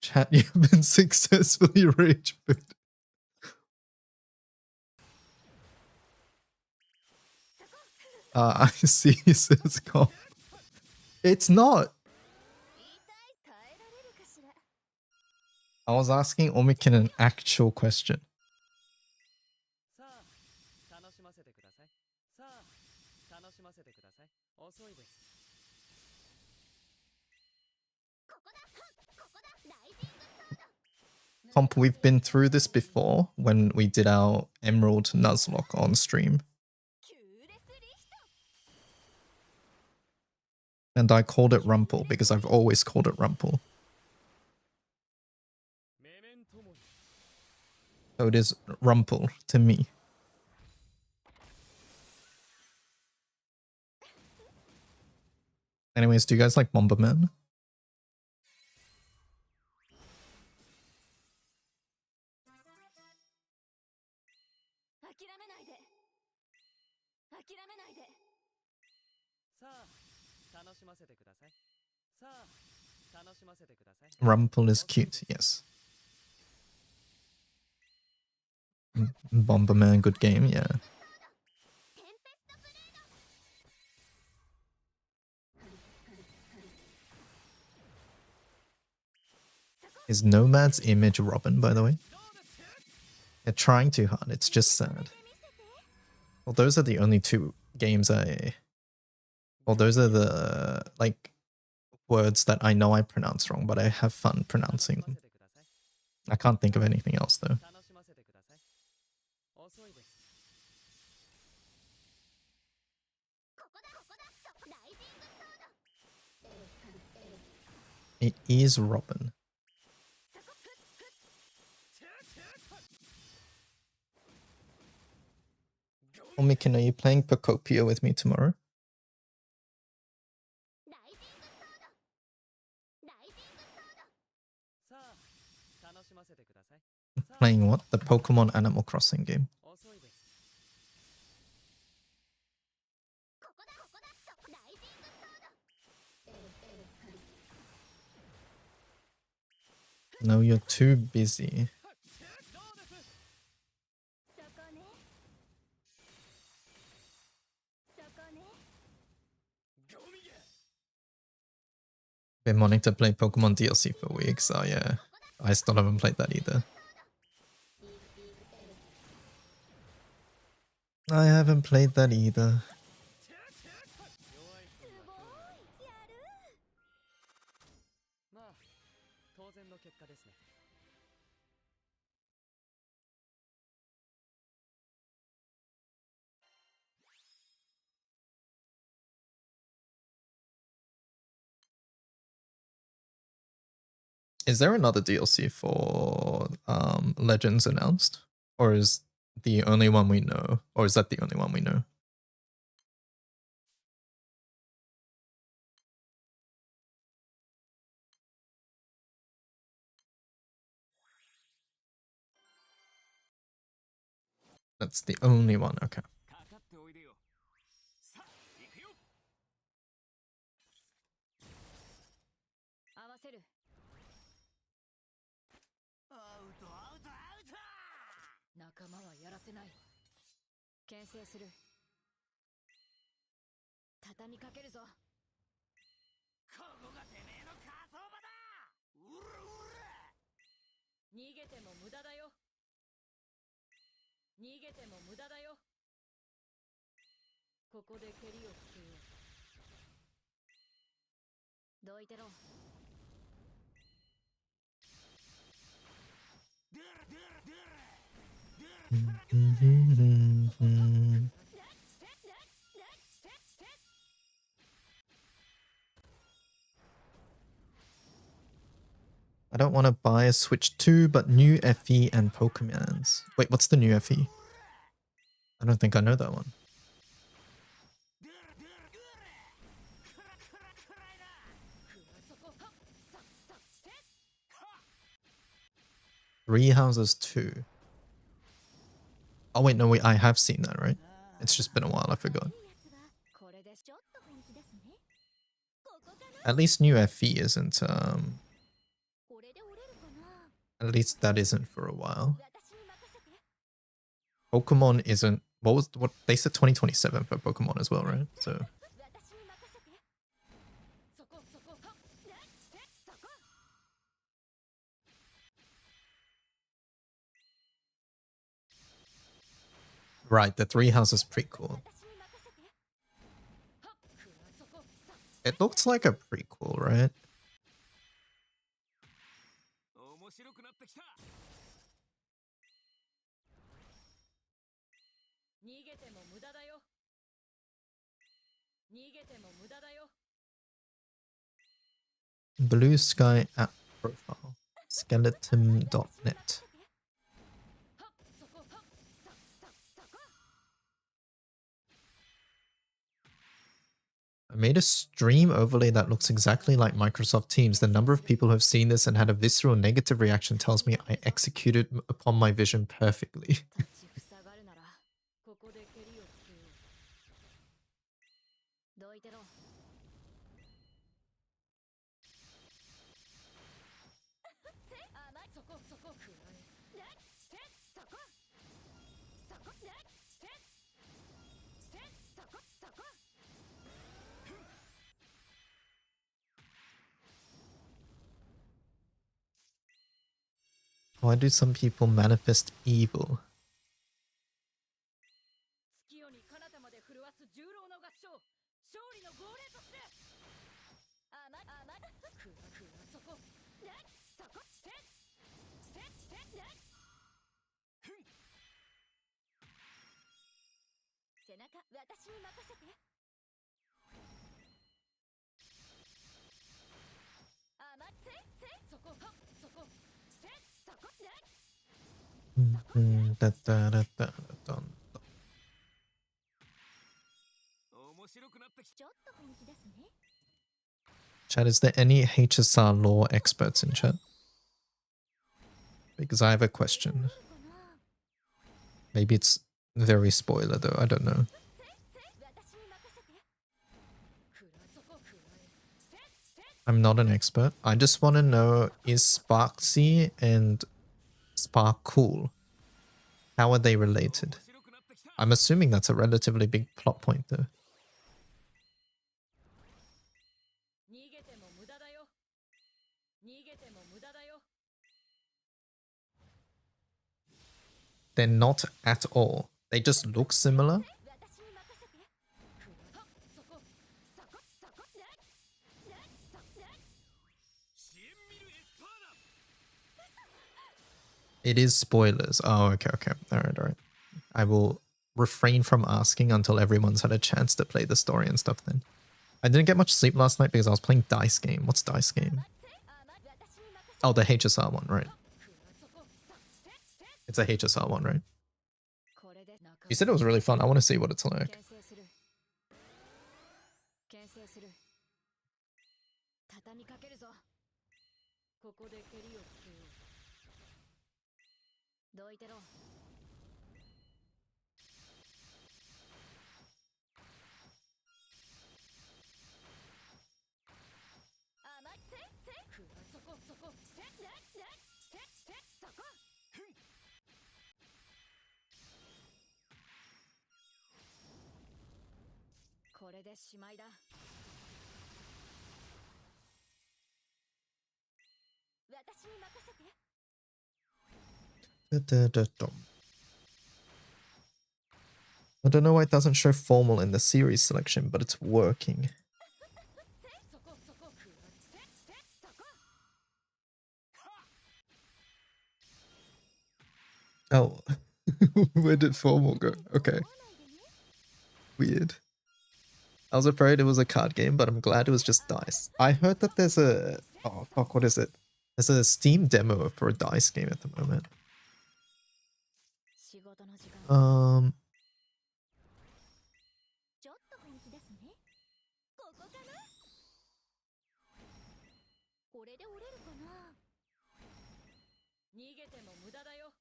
Chat, you've been successfully rage bait. I see, says Cop. It's not. I was asking Omikin an actual question. Comp, we've been through this before when we did our Emerald Nuzlocke on stream. And I called it Rumple because I've always called it Rumple. So it is Rumple to me. Anyways, do you guys like Bomberman? Rumple is cute, yes. Bomberman, good game, yeah. Is Nomad's image Robin, by the way? They're trying too hard, it's just sad. Well, those are the only two games well, those are the, like, words that I know I pronounce wrong, but I have fun pronouncing them. I can't think of anything else, though. It is Robin. Omikin, are you playing Procopio with me tomorrow? Playing what? The Pokemon Animal Crossing game. No, you're too busy. Been wanting to play Pokemon DLC for weeks, so yeah. I still haven't played that either. I haven't played that either. Is there another DLC for Legends announced? Or is the only one we know? Or is that the only one we know? That's the only one, okay. I don't want to buy a Switch 2, but new FE and Pokemons. Wait, what's the new FE? I don't think I know that one. Three Houses 2. Oh wait, no, I have seen that, right? It's just been a while, I forgot. At least new FE isn't, at least that isn't for a while. Pokemon isn't, what they said 2027 for Pokemon as well, right? So. Right, the Three Houses prequel. It looks like a prequel, right? Blue Sky app profile. Skeleton.net. I made a stream overlay that looks exactly like Microsoft Teams. The number of people who have seen this and had a visceral negative reaction tells me I executed upon my vision perfectly. Why do some people manifest evil? Chat, is there any HSR law experts in chat? Because I have a question. Maybe it's very spoiler though, I don't know. I'm not an expert. I just want to know, is Sparksy and Sparkcool, how are they related? I'm assuming that's a relatively big plot point though. They're not at all. They just look similar. It is spoilers. Oh, okay, okay. All right. I will refrain from asking until everyone's had a chance to play the story and stuff then. I didn't get much sleep last night because I was playing Dice Game. What's Dice Game? Oh, the HSR one, right? It's a HSR one, right? You said it was really fun. I want to see what it's like. 畳みかけるぞ。ここで蹴りをつけよう。どいてろ。そこそこ。そこ。これでしまいだ。 I don't know why it doesn't show formal in the series selection, but it's working. Oh, where did formal go? Okay. Weird. I was afraid it was a card game, but I'm glad it was just dice. I heard that there's a... Oh, fuck, what is it? There's a Steam demo for a dice game at the moment. 逃げても無駄だよ。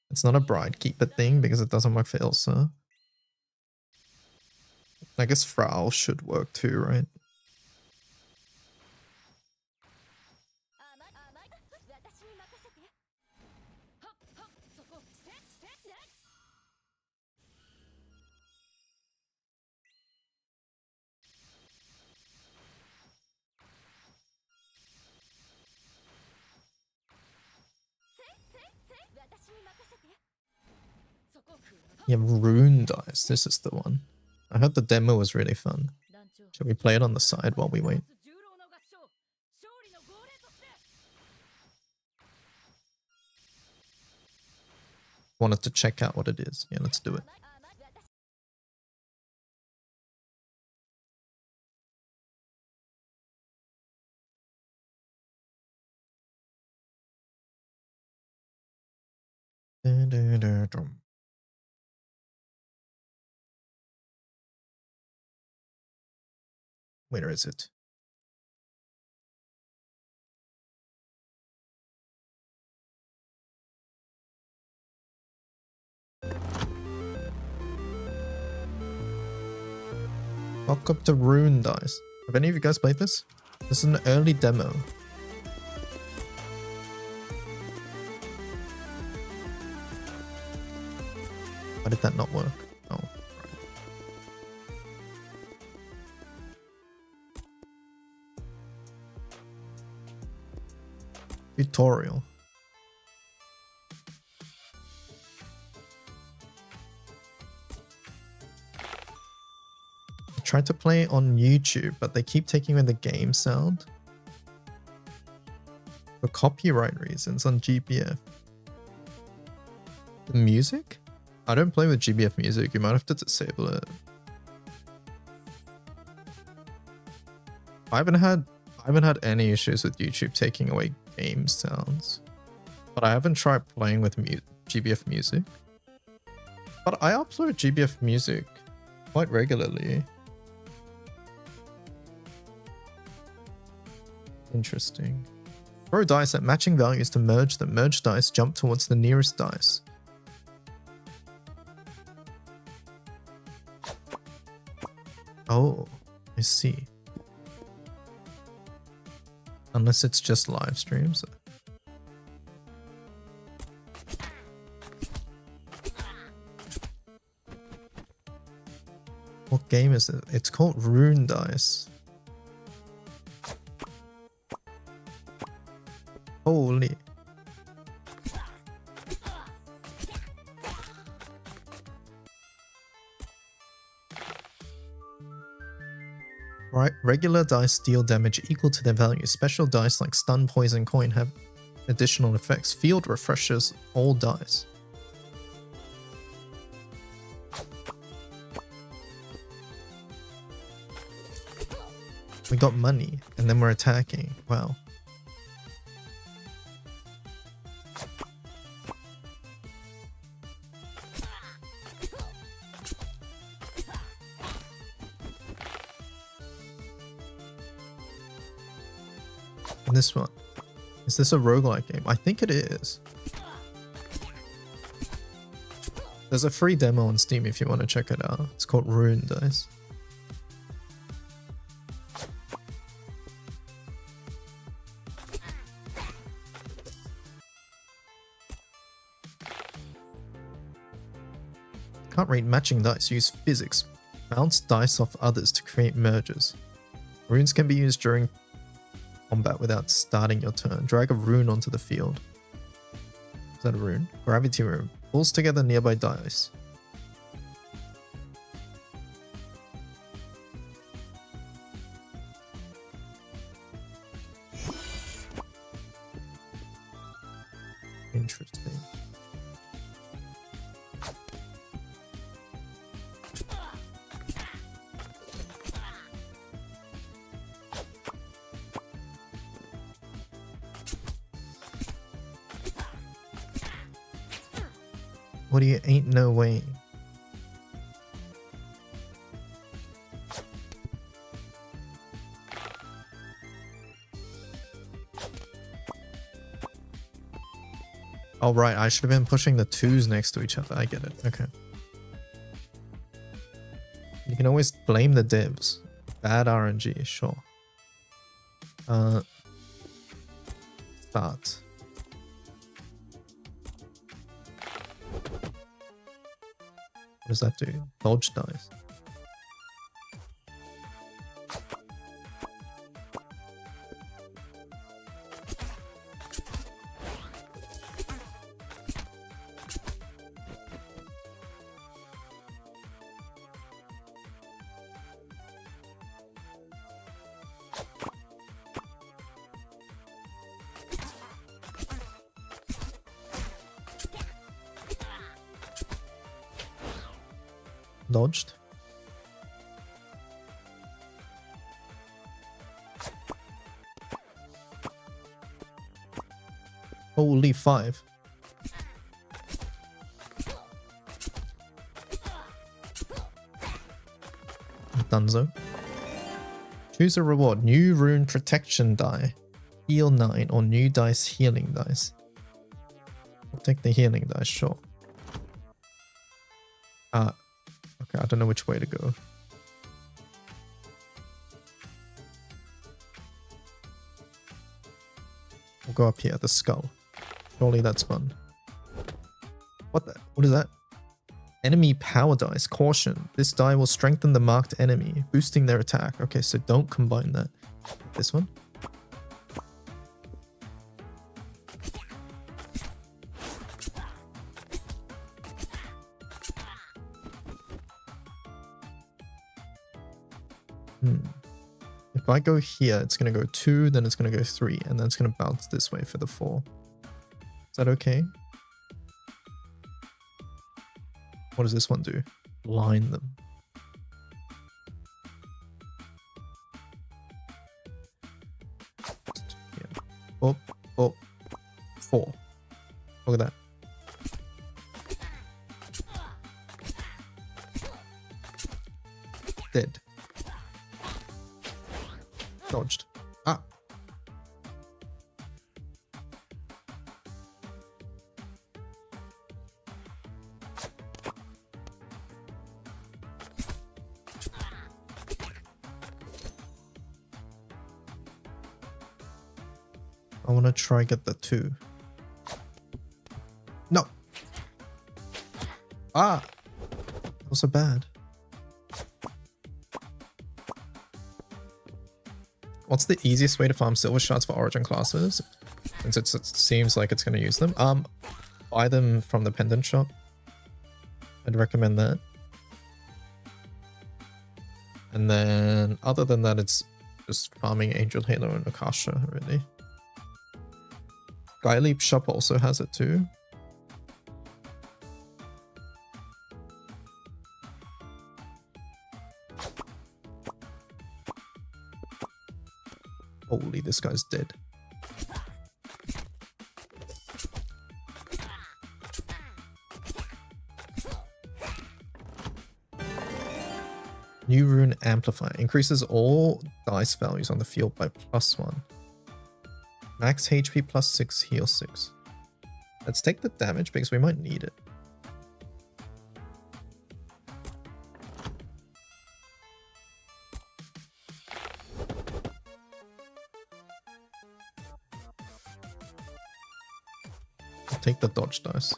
It's not a bride keeper thing because it doesn't work for Ilsa. I guess Frau should work too, right? Yeah, Rune Dice. This is the one. I heard the demo was really fun. Should we play it on the side while we wait? Wanted to check out what it is. Yeah, let's do it. Where is it? Welcome to Rune Dice. Have any of you guys played this? This is an early demo. Why did that not work? Oh. Tutorial. I tried to play it on YouTube, but they keep taking away the game sound for copyright reasons on GBF. The music? I don't play with GBF music. You might have to disable it. I haven't had any issues with YouTube taking away game sounds, but I haven't tried playing with GBF music. But I upload GBF music quite regularly. Interesting. Throw dice at matching values to merge them. Merge dice, jump towards the nearest dice. Oh, I see. Unless it's just live streams. What game is it? It's called Rune Dice. Holy. Right, regular dice deal damage equal to their value. Special dice like stun, poison, coin have additional effects. Field refreshes all dice. We got money and then we're attacking. Wow. in this one. Is this a roguelike game? I think it is. There's a free demo on Steam if you want to check it out. It's called Rune Dice. Can't read matching dice. Use physics. Bounce dice off others to create merges. Runes can be used during combat without starting your turn. Drag a rune onto the field. Is that a rune? Gravity rune. Pulls together nearby dice. Interesting. What do you ain't no way? Oh right, I should have been pushing the 2s next to each other. I get it. Okay. You can always blame the devs. Bad RNG, sure. Start. What does that do? Dodge dice. Dodged. Holy 5. Dunzo. Choose a reward. New rune protection die. Heal 9 or new dice healing dice. I'll take the healing dice, sure. Okay, I don't know which way to go. We'll go up here, the skull. Surely that's fun. What is that? Enemy power dice. Caution. This die will strengthen the marked enemy, boosting their attack. Okay, so don't combine that. This one. If I go here, it's going to go 2, then it's going to go 3, and then it's going to bounce this way for the 4. Is that okay? What does this one do? Line them. Yeah. Oh, 4. Look at that. Dead. Dodged. Ah. I want to try get the 2. No. Ah. That was so bad. What's the easiest way to farm silver shards for origin classes? Since it seems like it's going to use them. Buy them from the pendant shop. I'd recommend that. And then other than that, it's just farming Angel Halo and Akasha, really. Guy Leap shop also has it too. Holy, this guy's dead. New rune amplifier increases all dice values on the field by +1. Max HP plus 6, heal 6. Let's take the damage because we might need it. I'll take the dodge dice.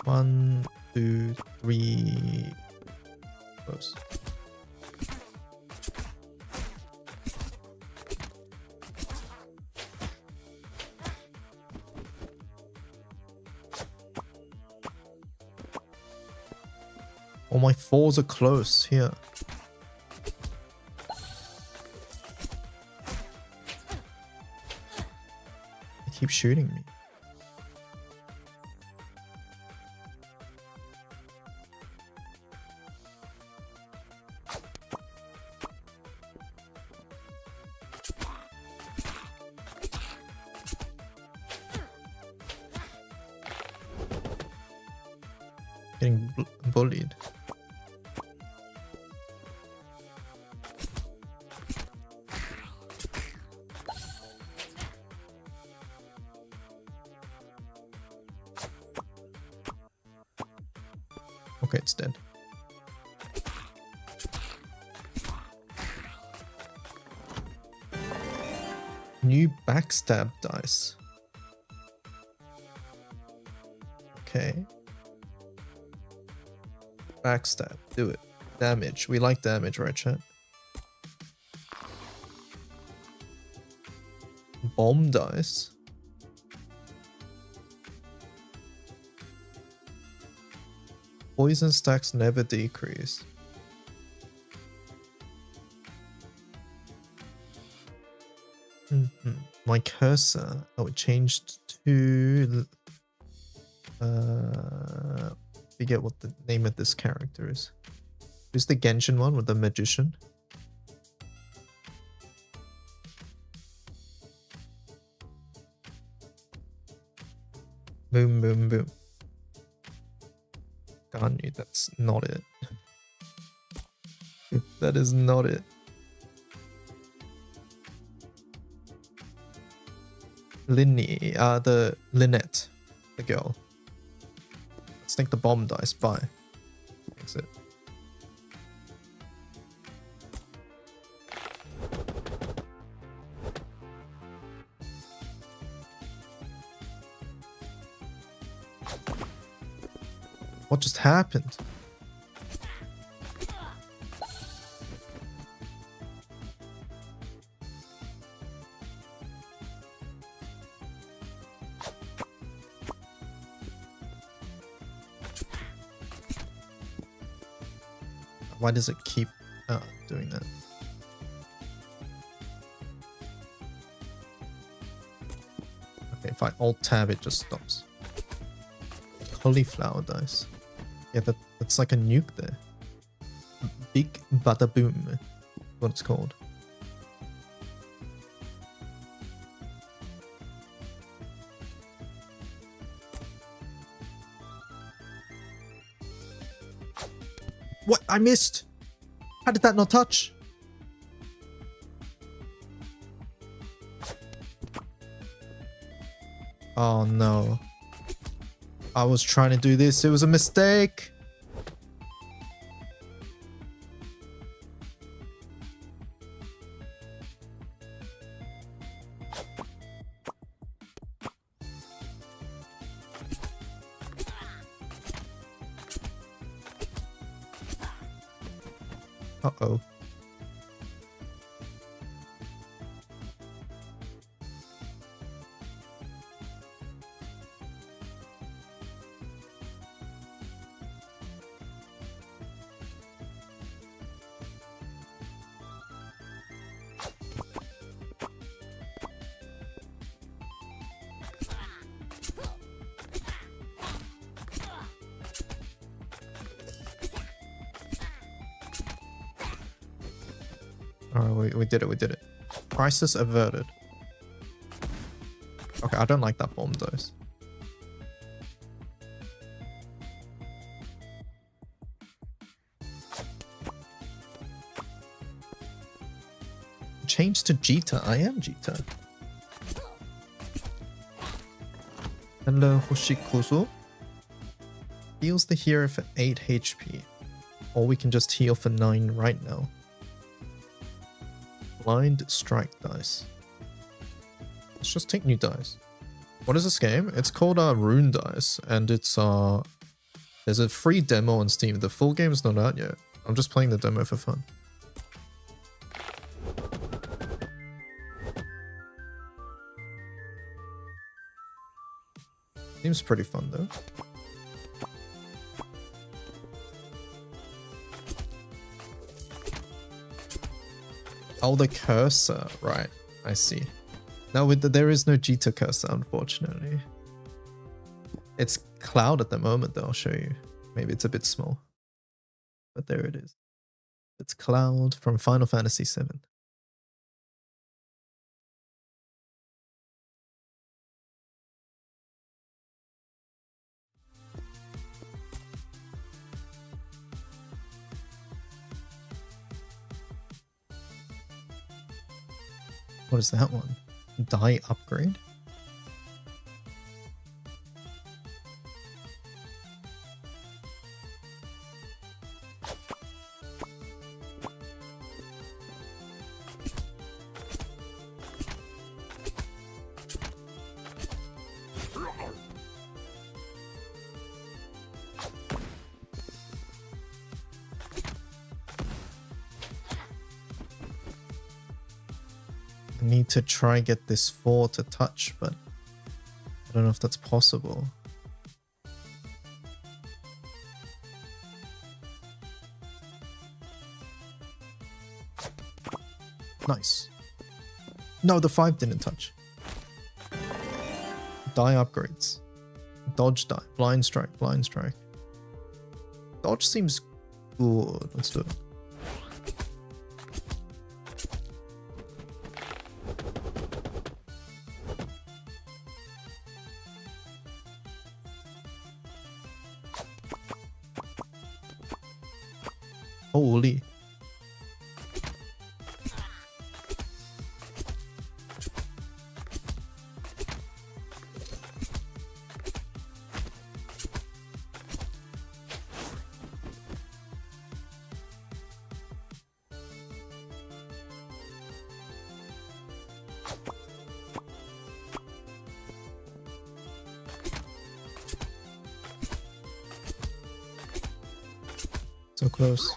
One, two, three. Close. All my 4s are close here. They keep shooting me. Getting bullied. Okay, it's dead. New backstab dice. Okay. Backstab, do it. Damage. We like damage, right, chat? Bomb dice. Poison stacks never decrease. My cursor. Oh, it changed to. Forget what the name of this character is. Who's the Genshin one with the magician? Boom, boom, boom. Ganyu, that's not it. That is not it. The Lynette, the girl. Let's take the bomb dice. Bye. Exit. What just happened? Why does it keep doing that? Okay, if I alt tab, it just stops. Cauliflower dice. Yeah, that's like a nuke there. Big bada boom, what it's called. What? I missed! How did that not touch? Oh no. I was trying to do this. It was a mistake. Uh-oh. Alright, we did it, we did it. Crisis averted. Okay, I don't like that bomb dose. Change to Jita. I am Jita. Hello, Hoshikozo. Heals the hero for 8 HP. Or we can just heal for 9 right now. Blind strike dice. Let's just take new dice. What is this game? It's called Rune Dice, and it's there's a free demo on Steam. The full game is not out yet. I'm just playing the demo for fun. Seems pretty fun though. Oh, the cursor, right? I see. No, there is no Jita cursor, unfortunately. It's cloud at the moment, though. I'll show you. Maybe it's a bit small, but there it is. It's cloud from Final Fantasy VII. What is that one? Die upgrade? I need to try get this 4 to touch, but I don't know if that's possible. Nice. No, the 5 didn't touch. Die upgrades. Dodge die. Blind strike. Blind strike. Dodge seems good. Let's do it. Holy. So close.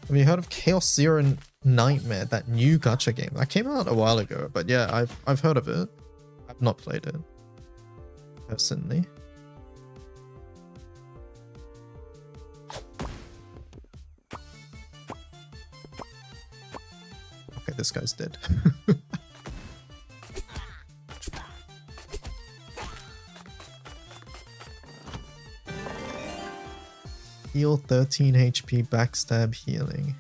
Have you heard of Chaos Zero Nightmare, that new gacha game? That came out a while ago, but yeah, I've heard of it. I've not played it personally. Okay, this guy's dead. Heal 13 HP, backstab healing.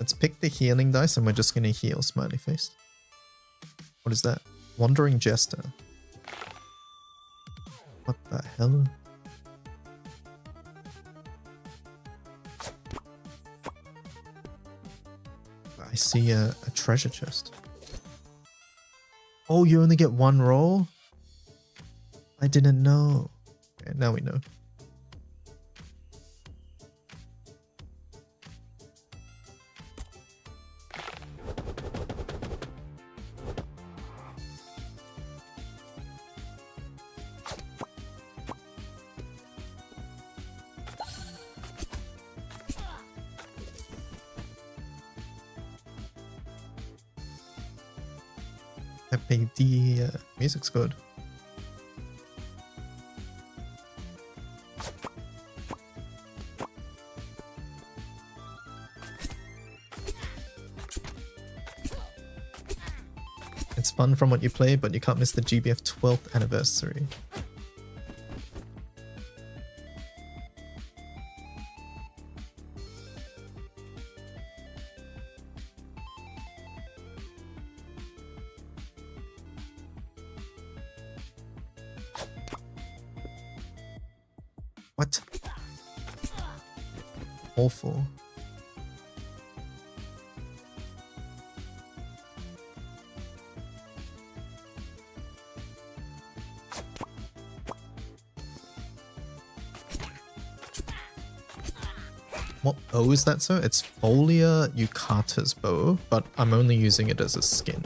Let's pick the healing dice and we're just gonna heal, smiley face. What is that? Wandering Jester. What the hell? I see a treasure chest. Oh, you only get 1 roll? I didn't know. Okay, now we know. The music's good. It's fun from what you play, but you can't miss the GBF 12th anniversary. Awful. What bow is that, sir? It's Folia Yukata's bow, but I'm only using it as a skin.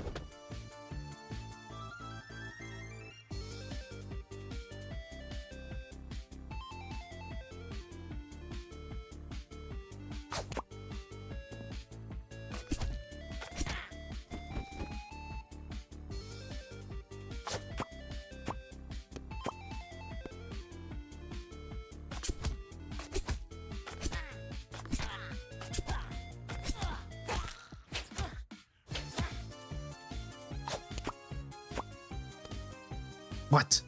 What?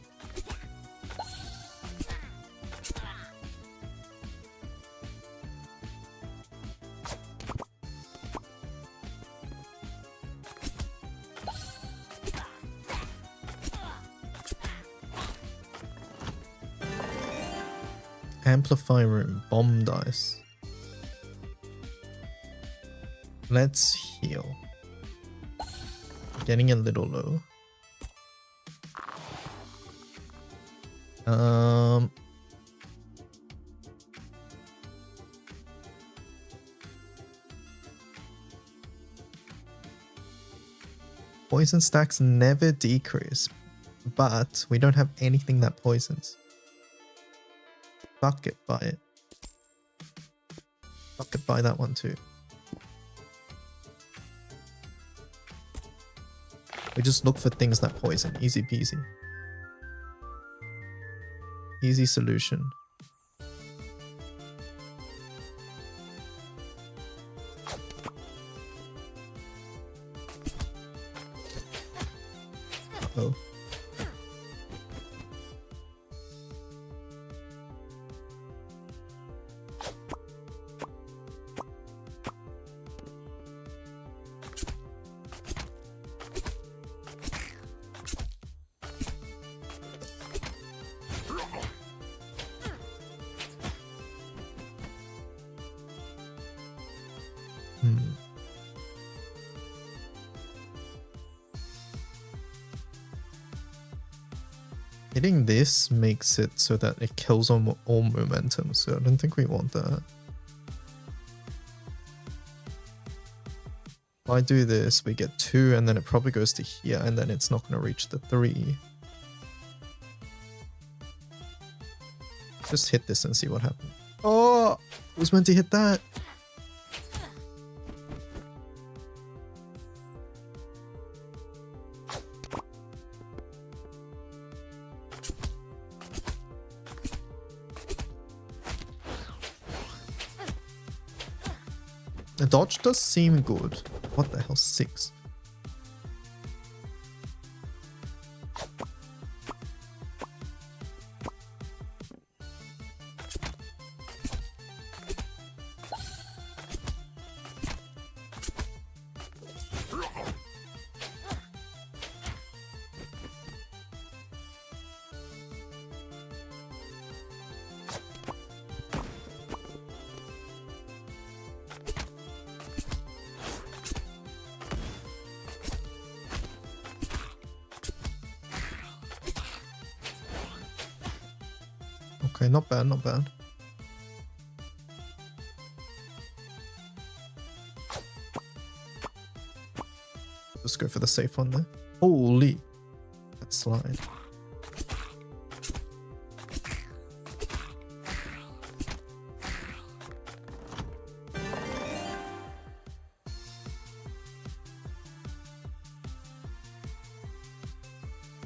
Amplify room, bomb dice. Let's heal. Getting a little low. Poison stacks never decrease, but we don't have anything that poisons. Fuck it, buy it. Fuck it, buy that one too. We just look for things that poison. Easy peasy. Easy solution. Uh-oh. Hitting this makes it so that it kills all momentum, so I don't think we want that. If I do this, we get 2 and then it probably goes to here and then it's not going to reach the 3. Just hit this and see what happens. Oh! I was meant to hit that! The dodge does seem good. What the hell, 6? Okay, not bad, not bad. Just go for the safe one there. Holy! That slide.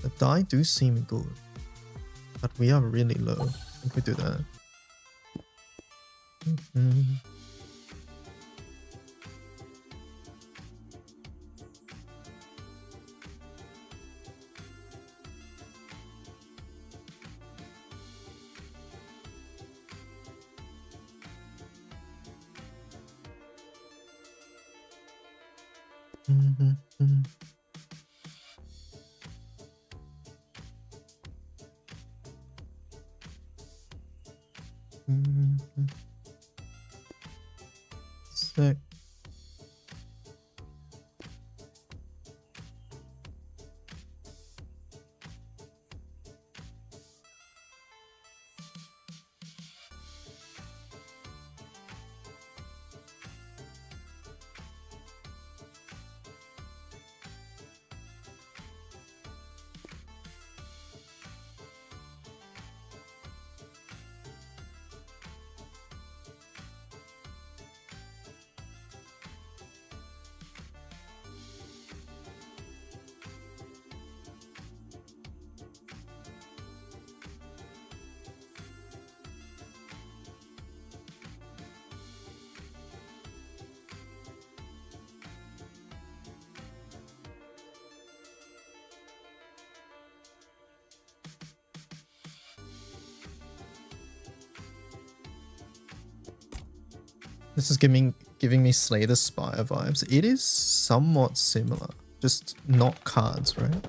The die do seem good, but we are really low. I think we do that. sec. This is giving me Slay the Spire vibes. It is somewhat similar, just not cards, right?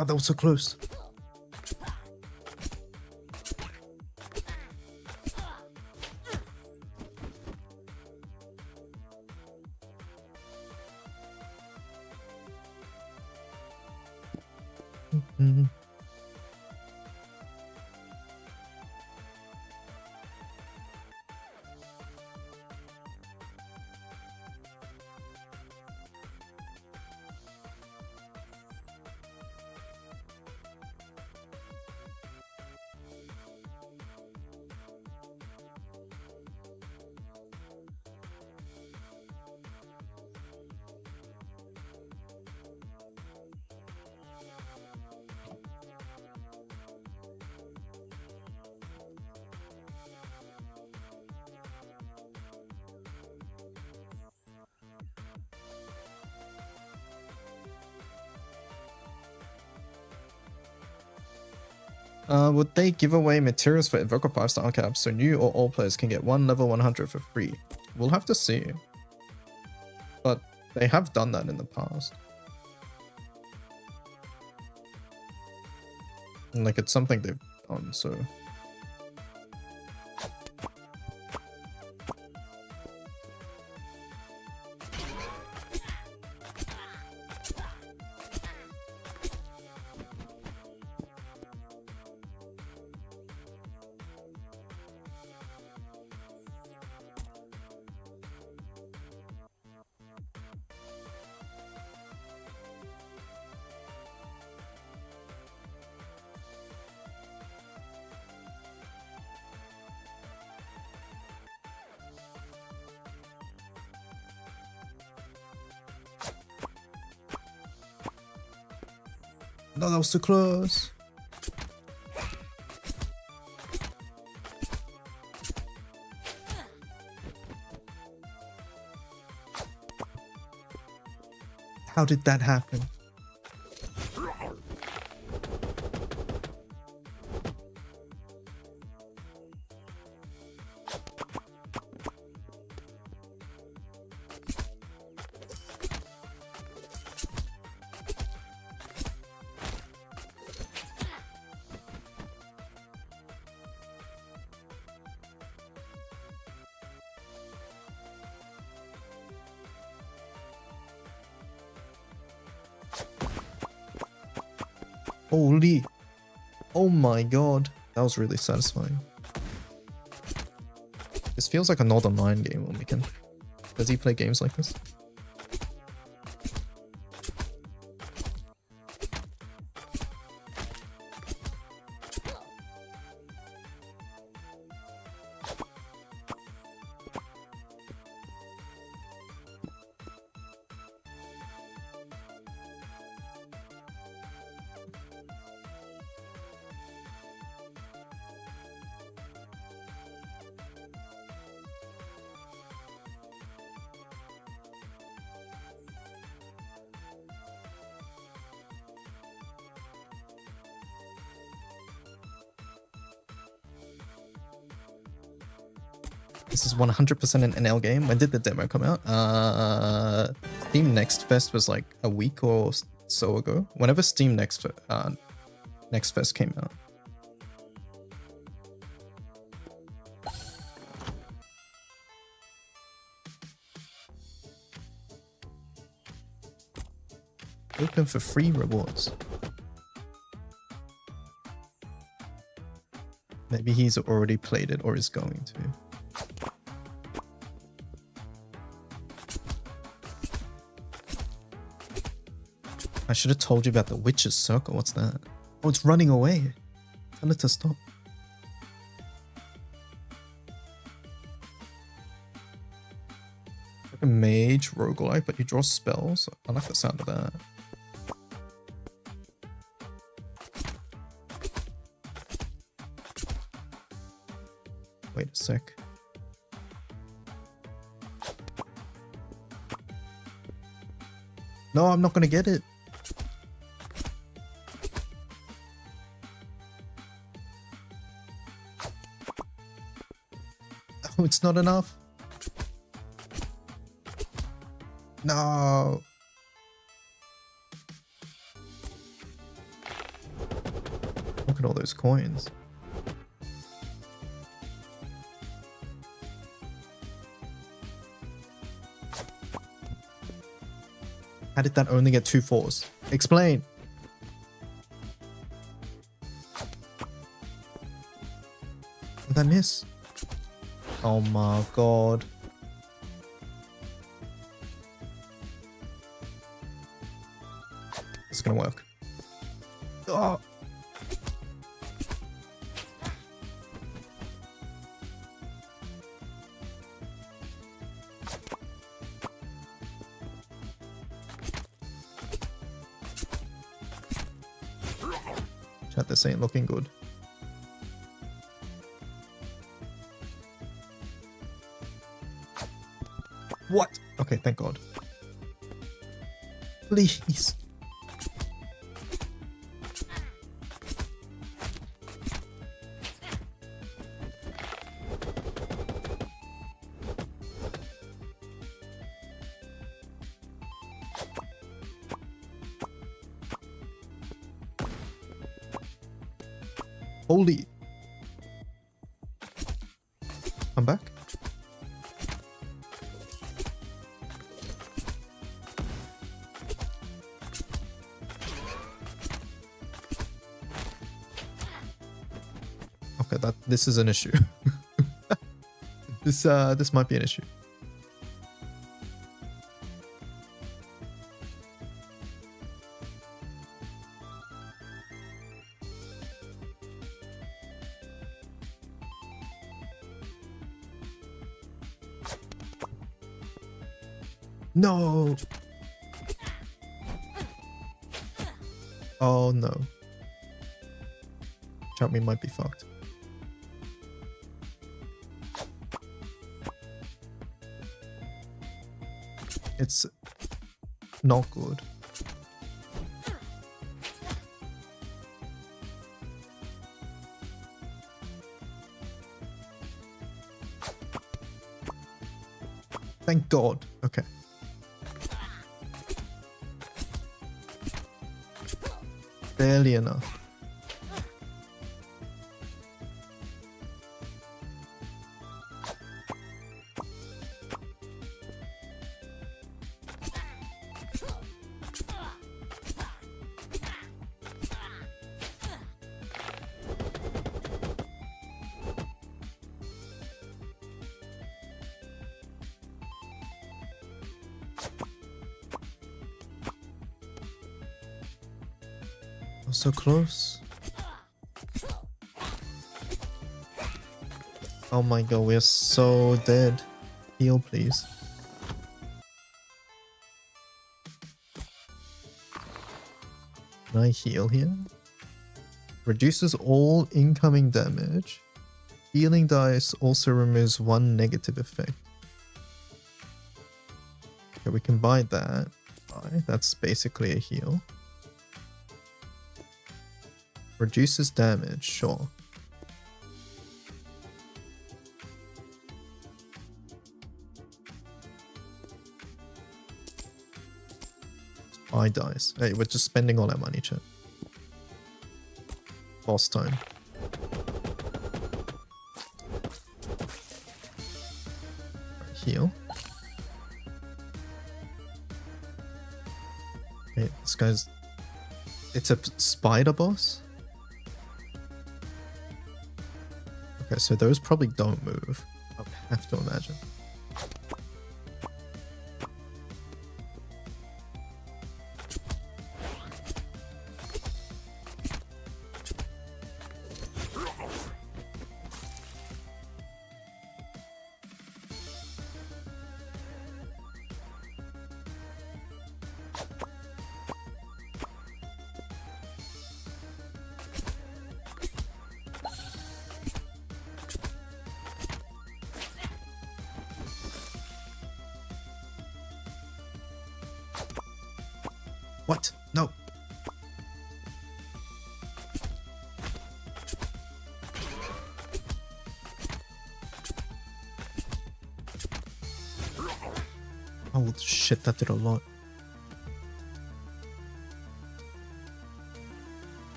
Oh, that was so close. Would they give away materials for Evoker 5-star caps so new or old players can get one level 100 for free? We'll have to see. But they have done that in the past. And like it's something they've done, so... No, that was too close. How did that happen? Holy. Oh my god. That was really satisfying. This feels like a Northern Lion game on weekend. Does he play games like this? This is 100% an NL game. When did the demo come out? Steam Next Fest was like a week or so ago. Whenever Steam Next Fest came out. Open for free rewards. Maybe he's already played it or is going to. I should have told you about the Witch's Circle. What's that? Oh, it's running away. Tell it to stop. Like a mage roguelike, but you draw spells. I like the sound of that. Wait a sec. No, I'm not gonna get it. Oh, it's not enough. No. Look at all those coins. How did that only get 2 4s? Explain. Did I miss? Oh my god. It's gonna work. Oh. Chat, this ain't looking good. What? Okay, thank God. Please. Holy. I'm back. Okay, this is an issue. This might be an issue. No. Oh no. Chat, we might be fucked. It's not good. Thank God. Okay. Barely enough. So close. Oh my god, we are so dead. Heal, please. Can I heal here? Reduces all incoming damage. Healing dice also removes 1 negative effect. Okay, we can buy that. That's basically a heal. Reduces damage, sure. Buy dice. Hey, we're just spending all our money, chat. Boss time. Heal. Okay, this guy's... It's a spider boss? Okay, so those probably don't move. I would have to imagine. What? No. Oh shit, that did a lot.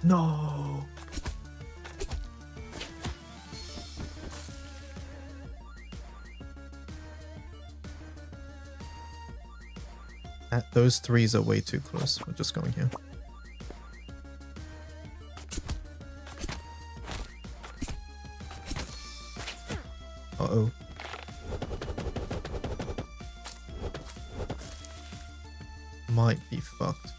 No. Those threes are way too close. We're just going here. Uh-oh. Might be fucked.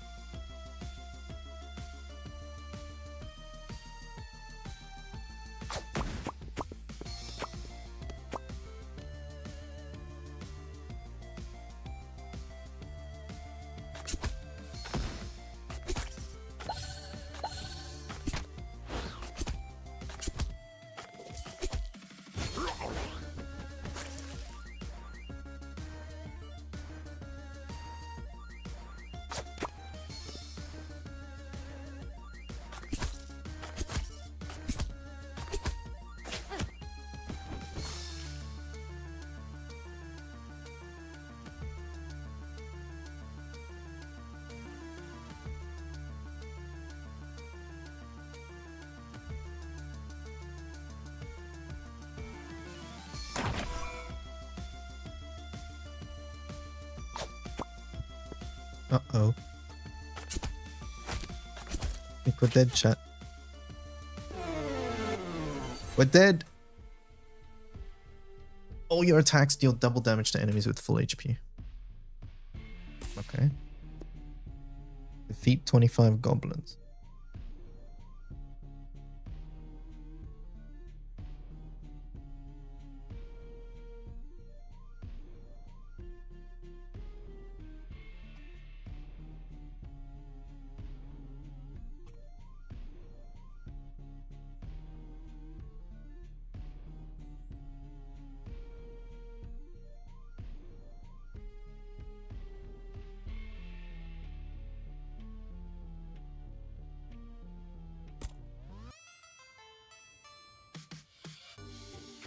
Uh-oh. I think we're dead, chat. We're dead! All your attacks deal double damage to enemies with full HP. Okay. Defeat 25 goblins.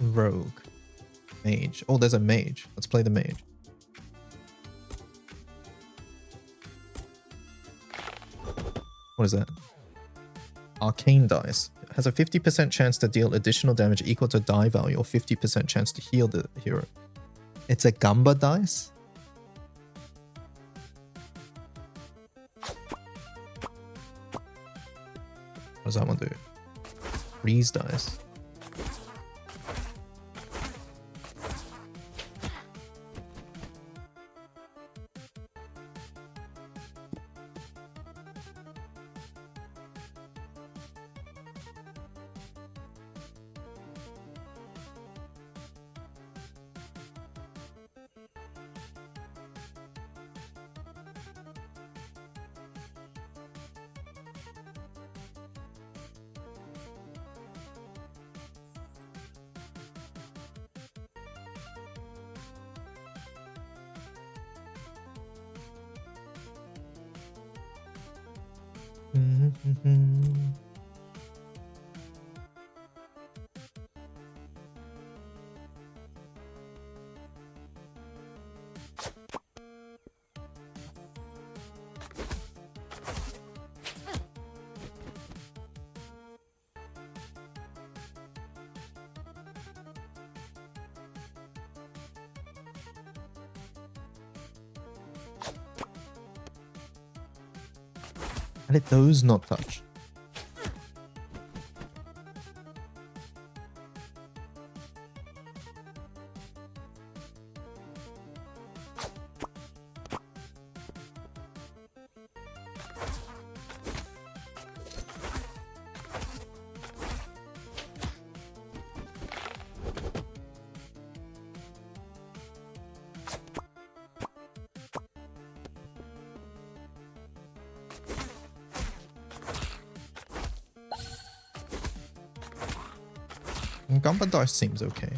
Rogue. Mage. Oh, there's a mage. Let's play the mage. What is that? Arcane dice. Has a 50% chance to deal additional damage equal to die value or 50% chance to heal the hero. It's a Gamba dice? What does that one do? Freeze dice. How did those not touch? Gamba dice seems okay.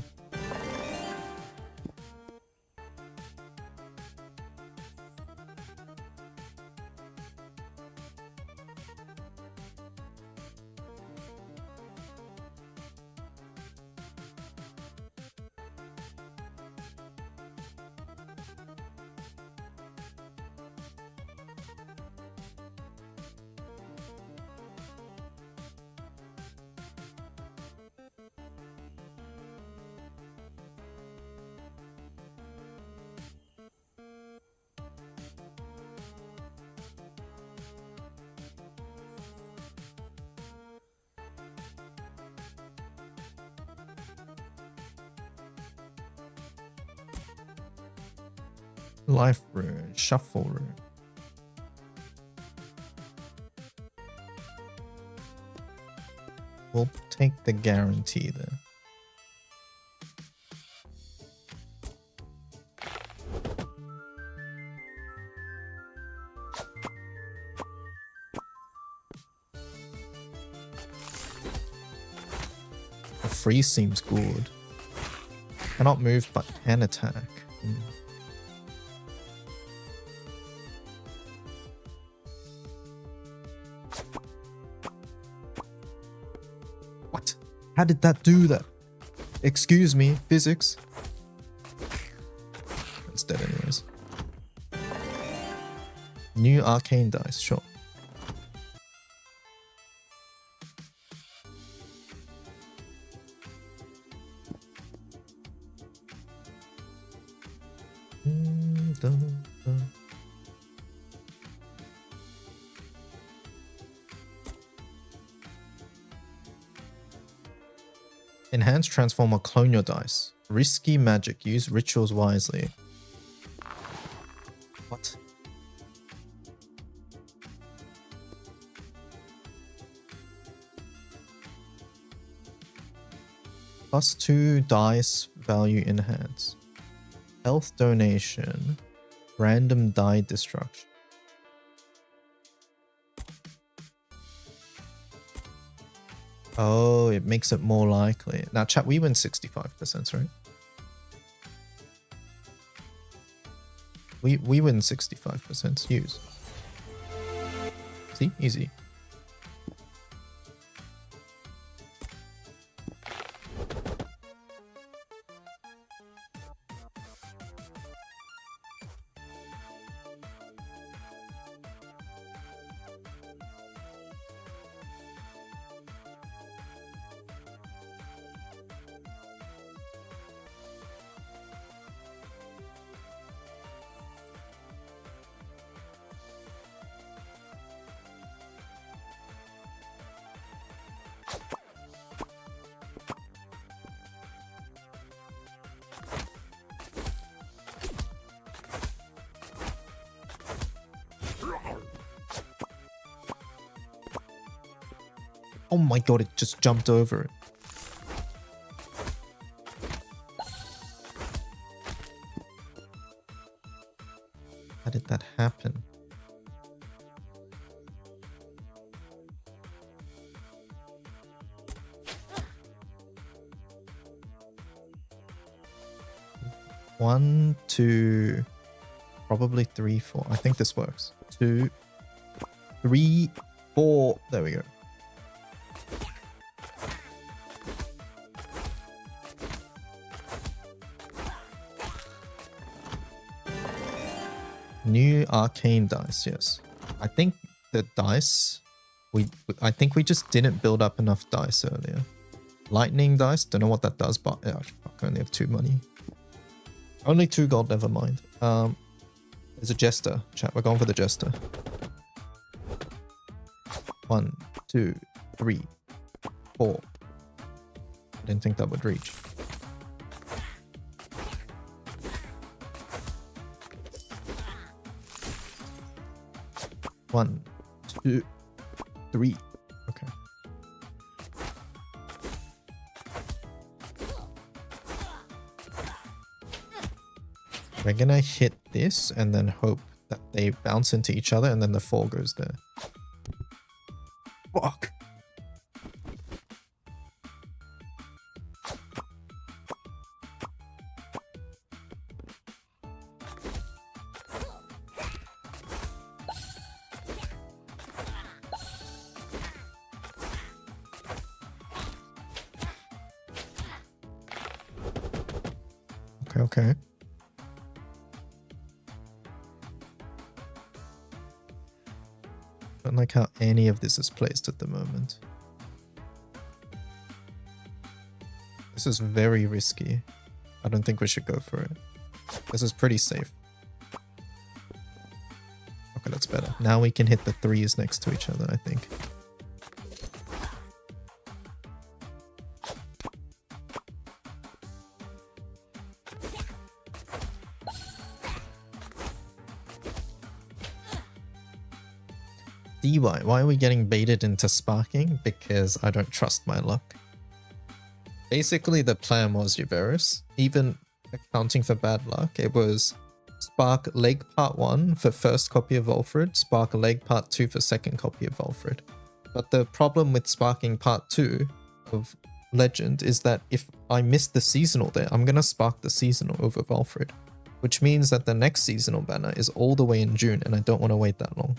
Life rune, shuffle rune. We'll take the guarantee there. The freeze seems good. Cannot move but can attack. What? How did that do that? Excuse me, physics. It's dead anyways. New arcane dice, sure. Enhance, transform, or clone your dice. Risky magic. Use rituals wisely. What? +2 dice value enhance. Health donation. Random die destruction. Oh, it makes it more likely. Now, chat, we win 65%, right? We win 65%. Use. See? Easy. Oh my god, it just jumped over it. How did that happen? One, two, probably 3, 4. I think this works. 2, 3, 4. There we go. New arcane dice, yes. I think the dice, I think we just didn't build up enough dice earlier. Lightning dice, don't know what that does, but yeah, fuck, I only have 2 money. Only 2 gold, never mind. There's a jester, chat, we're going for the jester. 1, 2, 3, 4. I didn't think that would reach. One, 2, 3. Okay. We're gonna hit this and then hope that they bounce into each other and then the 4 goes there. Fuck. Okay. Don't like how any of this is placed at the moment. This is very risky. I don't think we should go for it. This is pretty safe. Okay, that's better. Now we can hit the 3s next to each other, I think. DY, why are we getting baited into sparking? Because I don't trust my luck. Basically, the plan was Juveris. Even accounting for bad luck, it was spark leg part 1 for first copy of Volfred, spark leg part 2 for second copy of Volfred. But the problem with sparking part 2 of Legend is that if I miss the seasonal there, I'm gonna spark the seasonal over Volfred, which means that the next seasonal banner is all the way in June and I don't want to wait that long.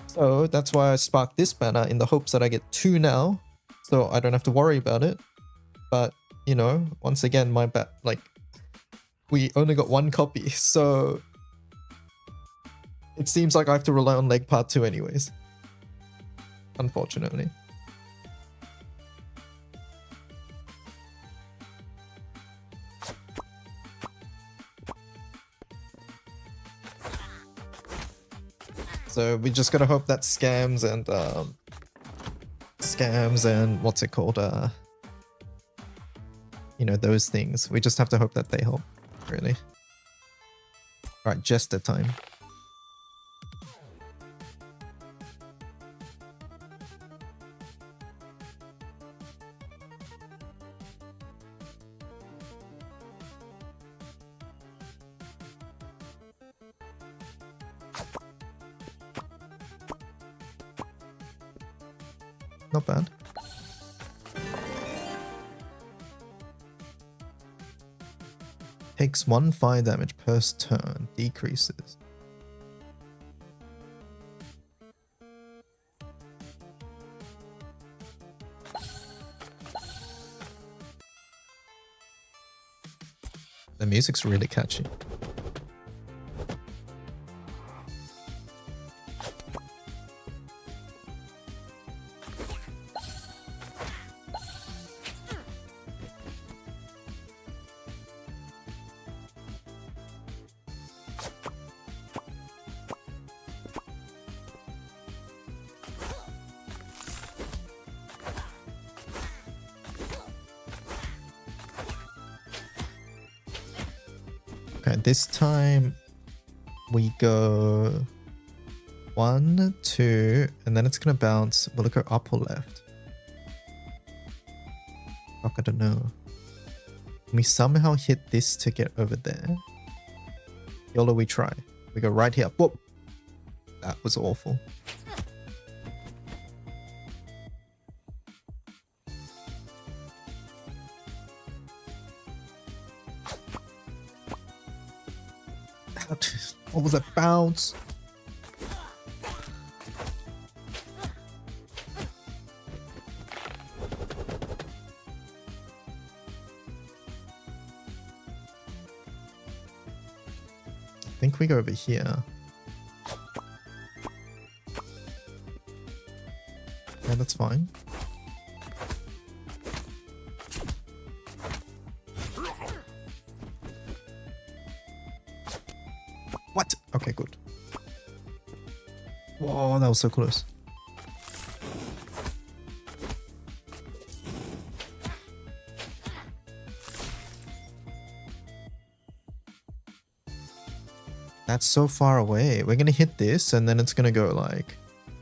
So that's why I sparked this banner in the hopes that I get 2 now, so I don't have to worry about it. But, you know, once again, my bet, like, we only got 1 copy, so it seems like I have to rely on leg part 2 anyways. Unfortunately. So we just gotta hope that scams and what's it called? You know, those things. We just have to hope that they help, really. Alright, Jester time. Not bad. Takes 1 fire damage per turn. Decreases. The music's really catchy. Okay, this time we go 1, 2, and then it's gonna bounce. Will it go up or left? Fuck, I don't know. Can we somehow hit this to get over there? YOLO, we try. We go right here. Whoop! That was awful. What was that bounce? I think we go over here. Yeah, that's fine. What? Okay, good. Whoa, that was so close. That's so far away. We're gonna hit this and then it's gonna go like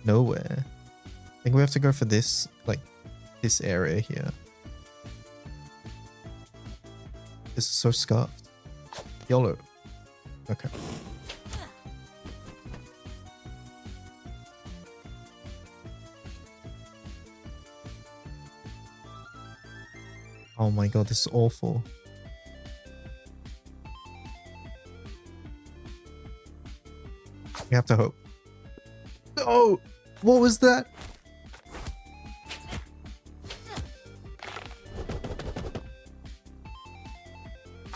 nowhere. I think we have to go for this, like this area here. This is so scuffed. YOLO. Okay. Oh my god, this is awful. We have to hope. Oh, what was that?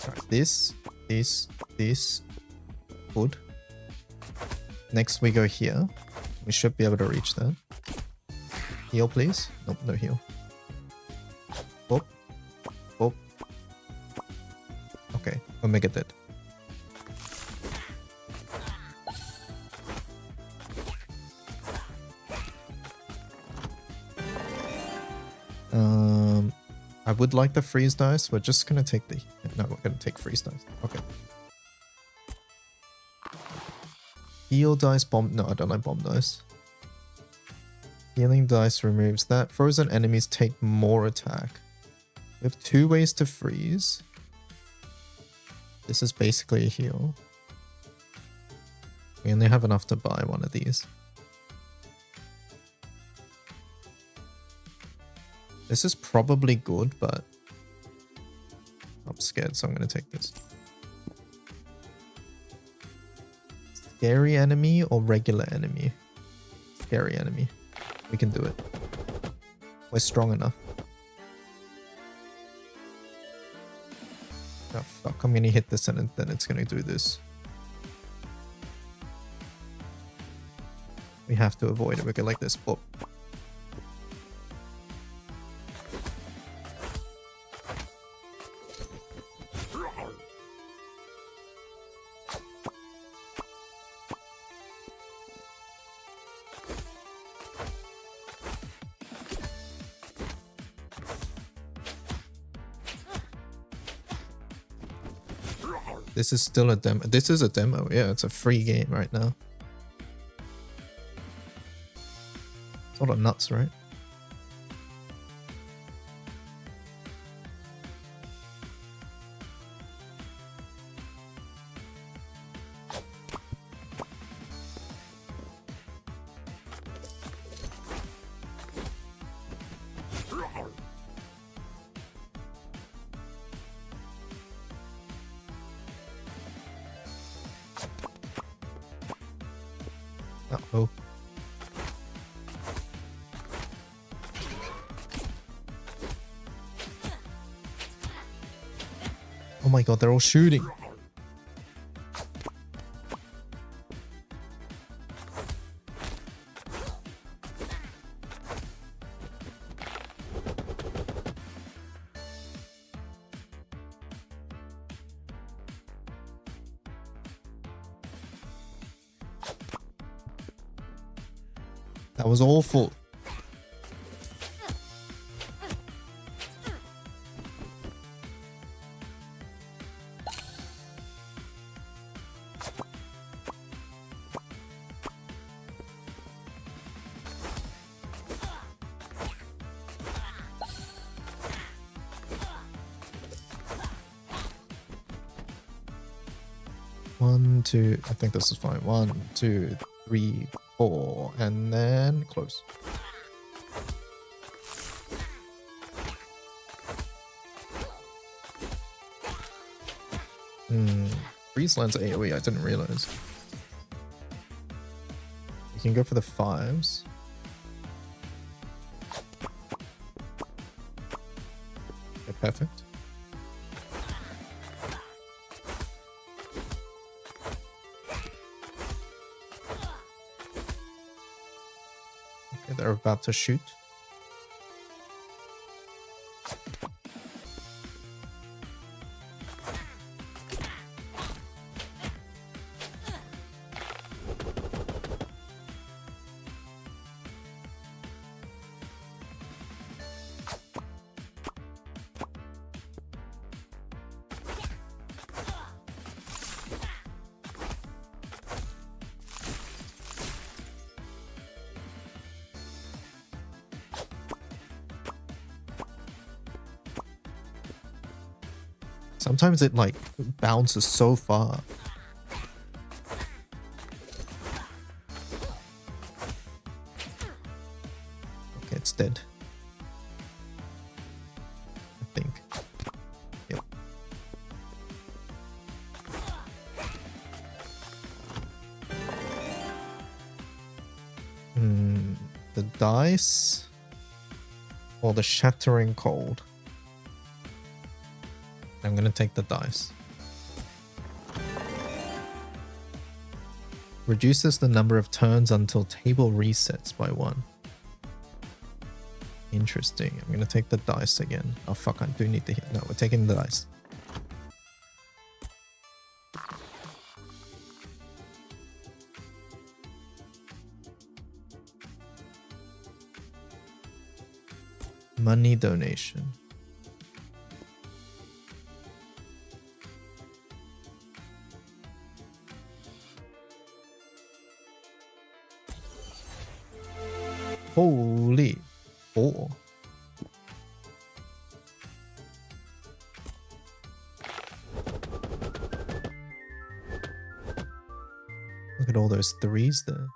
Alright, this. Good. Next we go here. We should be able to reach that. Heal, please. Nope, no heal. Oh. Oh. Okay, Omega dead. I would like the freeze dice. We're just gonna take the... No, we're gonna take freeze dice. Okay. Heal dice, bomb... No, I don't like bomb dice. Healing dice removes that. Frozen enemies take more attack. We have 2 ways to freeze. This is basically a heal. We only have enough to buy one of these. This is probably good, but I'm scared, so I'm going to take this. Scary enemy or regular enemy? Scary enemy. We can do it. We're strong enough. Oh fuck, I'm going to hit this and then it's going to do this. We have to avoid it. We go like this. Boop. This is still a demo. This is a demo. Yeah, it's a free game right now. It's a lot of nuts, right? Uh-oh. Oh my god, they're all shooting. That was awful. One, two, I think this is fine. 1, 2, 3, 4, and then close. Freeze lands AoE, I didn't realize. We can go for the 5s. Okay, perfect. Okay, they're about to shoot. Sometimes it like bounces so far. Okay, it's dead. I think. Yep. The dice or the shattering cold? I'm gonna take the dice. Reduces the number of turns until table resets by 1. Interesting. I'm gonna take the dice again. Oh fuck, I do need to hit. No, we're taking the dice. Money donation. Holy 4. Look at all those 3s there.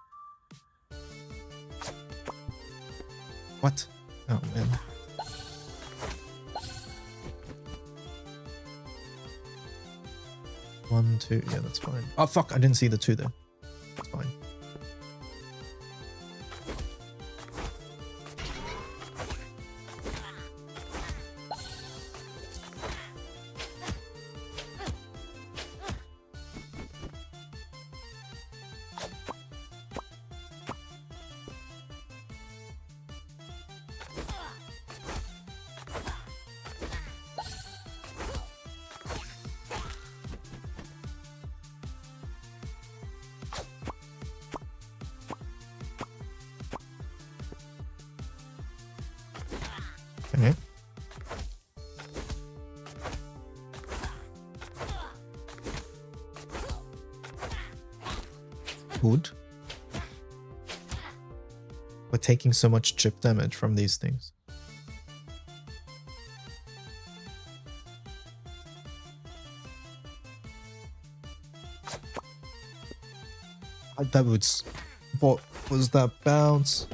What? Oh man. One, 2, yeah, that's fine. Oh fuck, I didn't see the 2 there. That's fine. Okay. Good. We're taking so much chip damage from these things. That was... What was that bounce?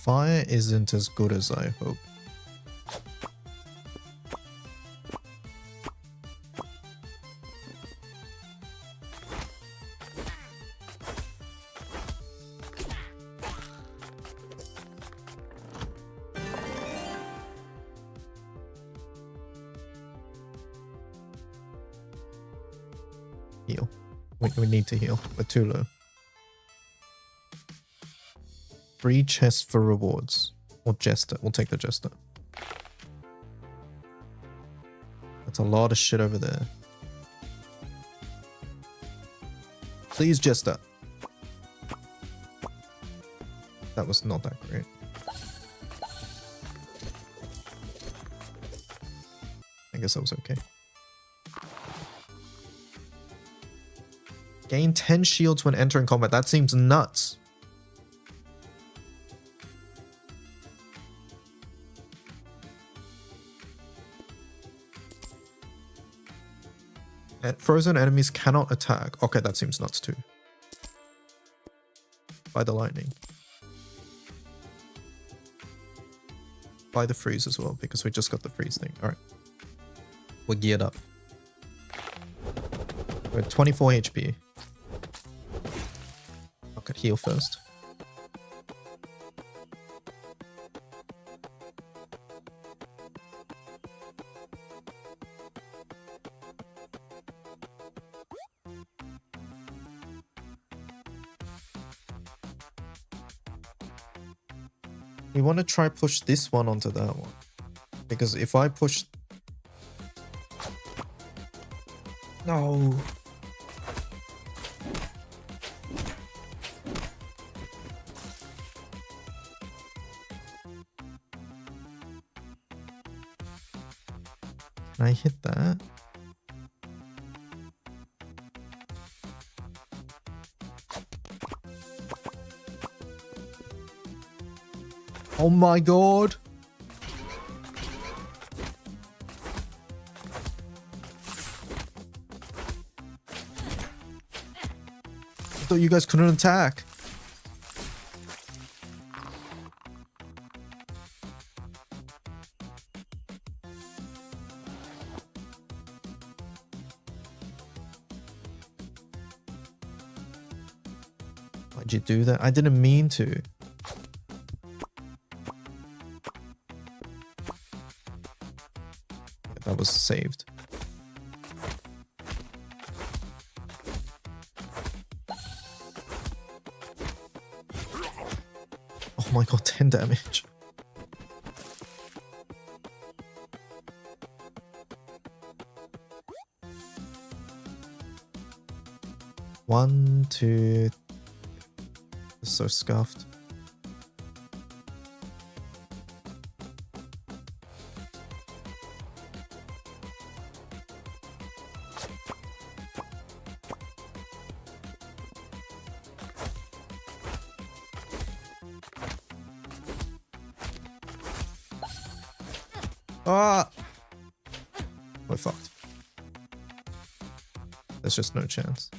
Fire isn't as good as I hope. Heal. We need to heal. We're too low. Free chest for rewards. Or Jester. We'll take the Jester. That's a lot of shit over there. Please, Jester. That was not that great. I guess that was okay. Gain 10 shields when entering combat. That seems nuts. Frozen enemies cannot attack. Okay, that seems nuts too. By the lightning. By the freeze as well, because we just got the freeze thing. Alright. We're geared up. We're at 24 HP. I could heal first. We want to try push this one onto that one. Because if I push... No. Can I hit that? Oh my god! I thought you guys couldn't attack. Why'd you do that? I didn't mean to. That was saved. Oh my god, 10 damage. One, two. So scuffed. Ah! We're fucked. There's just no chance.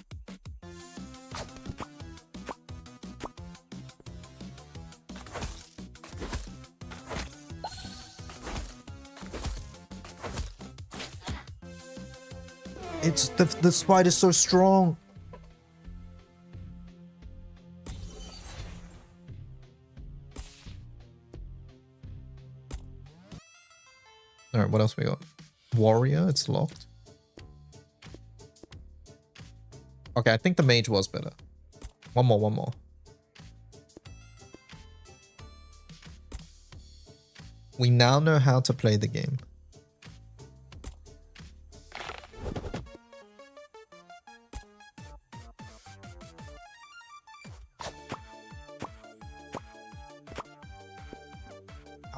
It's the spider's so strong. Alright, what else we got? Warrior, it's locked. Okay, I think the mage was better. One more. We now know how to play the game.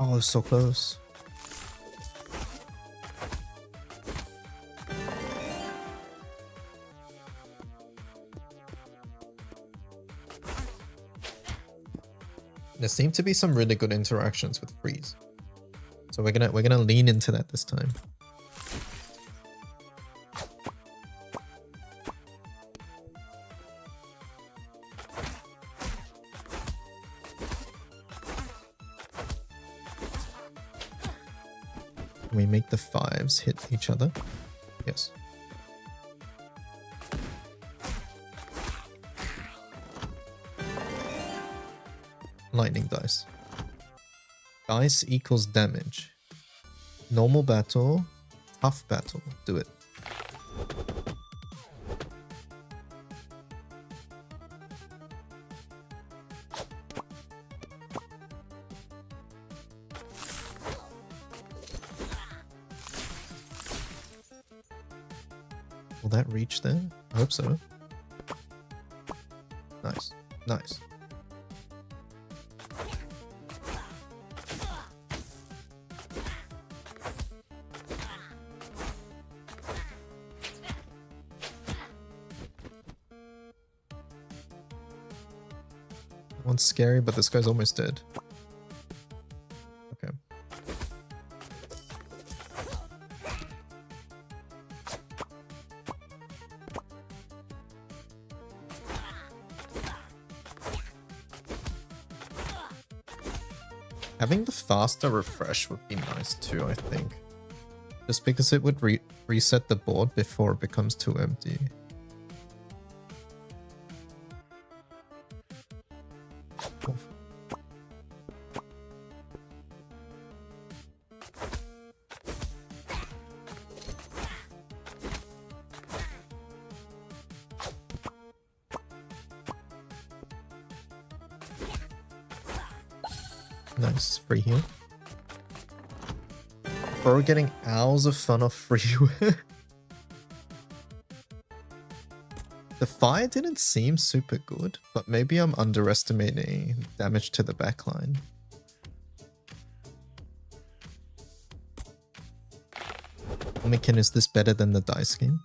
Oh, it's so close. There seem to be some really good interactions with freeze. So we're gonna lean into that this time. Can we make the 5s hit each other? Yes. Lightning dice. Dice equals damage. Normal battle, tough battle. Do it. Will that reach there? I hope so. Nice. Nice. One's scary, but this guy's almost dead. Okay. Having the faster refresh would be nice too, I think. Just because it would reset the board before it becomes too empty. Nice, free heal. Bro, we're getting hours of fun off freeware. The fire didn't seem super good, but maybe I'm underestimating damage to the backline. Mikin, is this better than the dice game?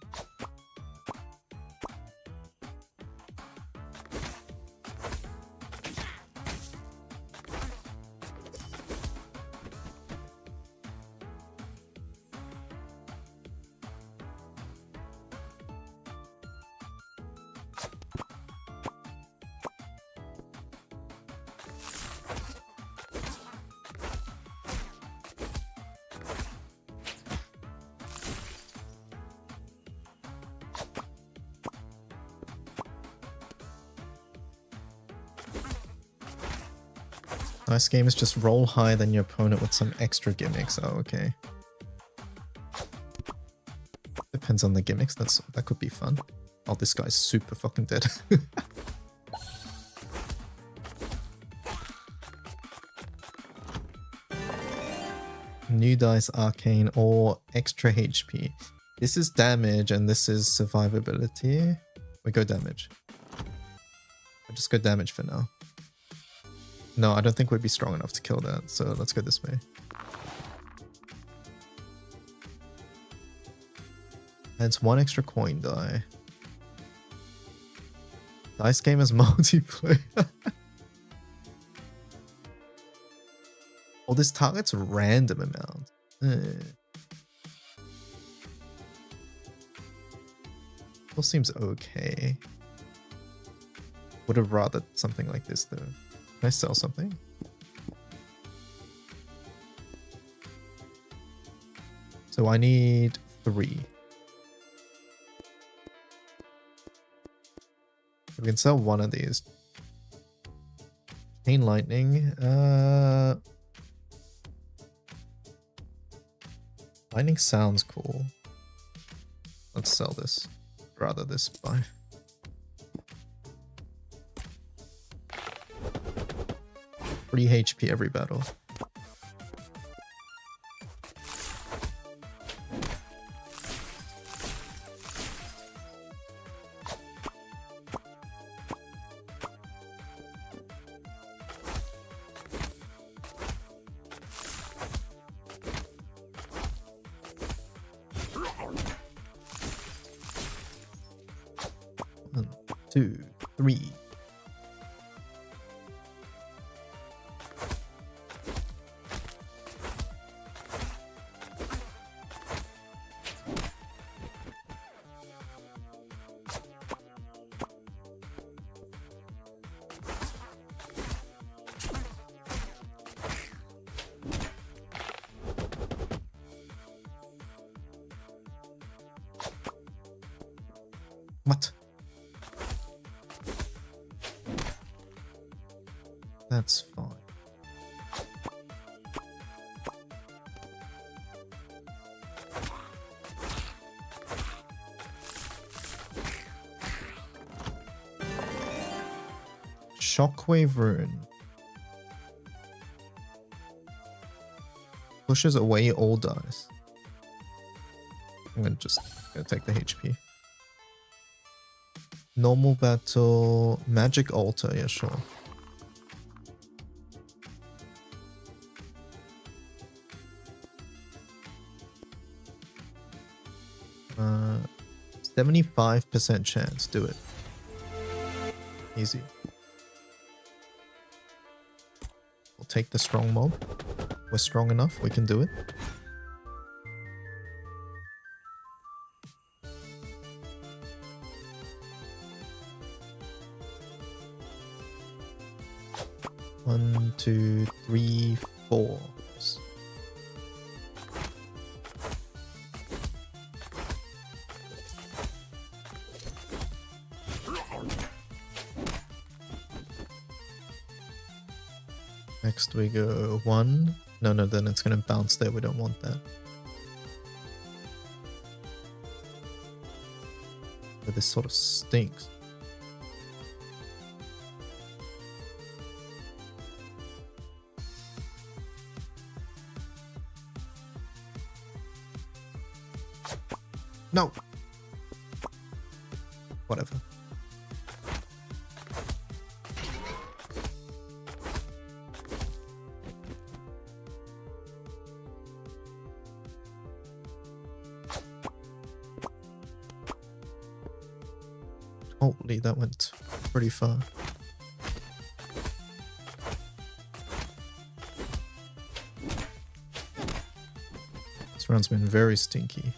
Nice game is just roll higher than your opponent with some extra gimmicks. Oh, okay. Depends on the gimmicks. That could be fun. Oh, this guy's super fucking dead. New dice, arcane, or extra HP. This is damage and this is survivability. We go damage. I'll just go damage for now. No, I don't think we'd be strong enough to kill that, so let's go this way. Adds one extra coin die. Dice game is multiplayer. Oh, this target's a random amount. Still seems okay. Would have rather something like this though. Can I sell something? So I need 3. We can sell one of these. Chain lightning. Lightning sounds cool. Let's sell this. Rather this buy. Free HP every battle. One, 2, 3. What? That's fine. Shockwave rune. Pushes away all dice. I'm gonna take the HP. Normal battle, magic altar, yeah, sure. Uh, 75% chance, do it. Easy. We'll take the strong mob. We're strong enough, we can do it. One, 2, 3, 4. Next we go 1. No, then it's gonna bounce there. We don't want that. But this sort of stinks. No. Whatever. Holy, that went pretty far. This round's been very stinky.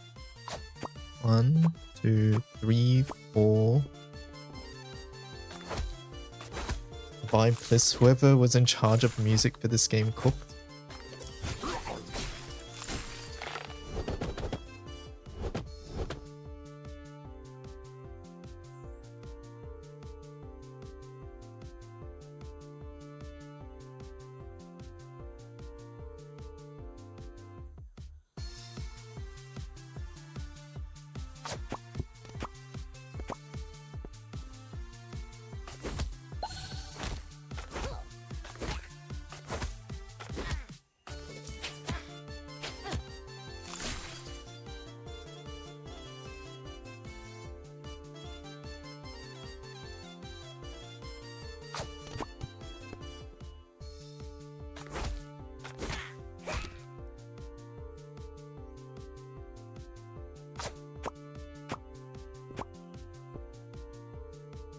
1, 2, 3, 4. Vibe Bliss, whoever was in charge of music for this game cooked.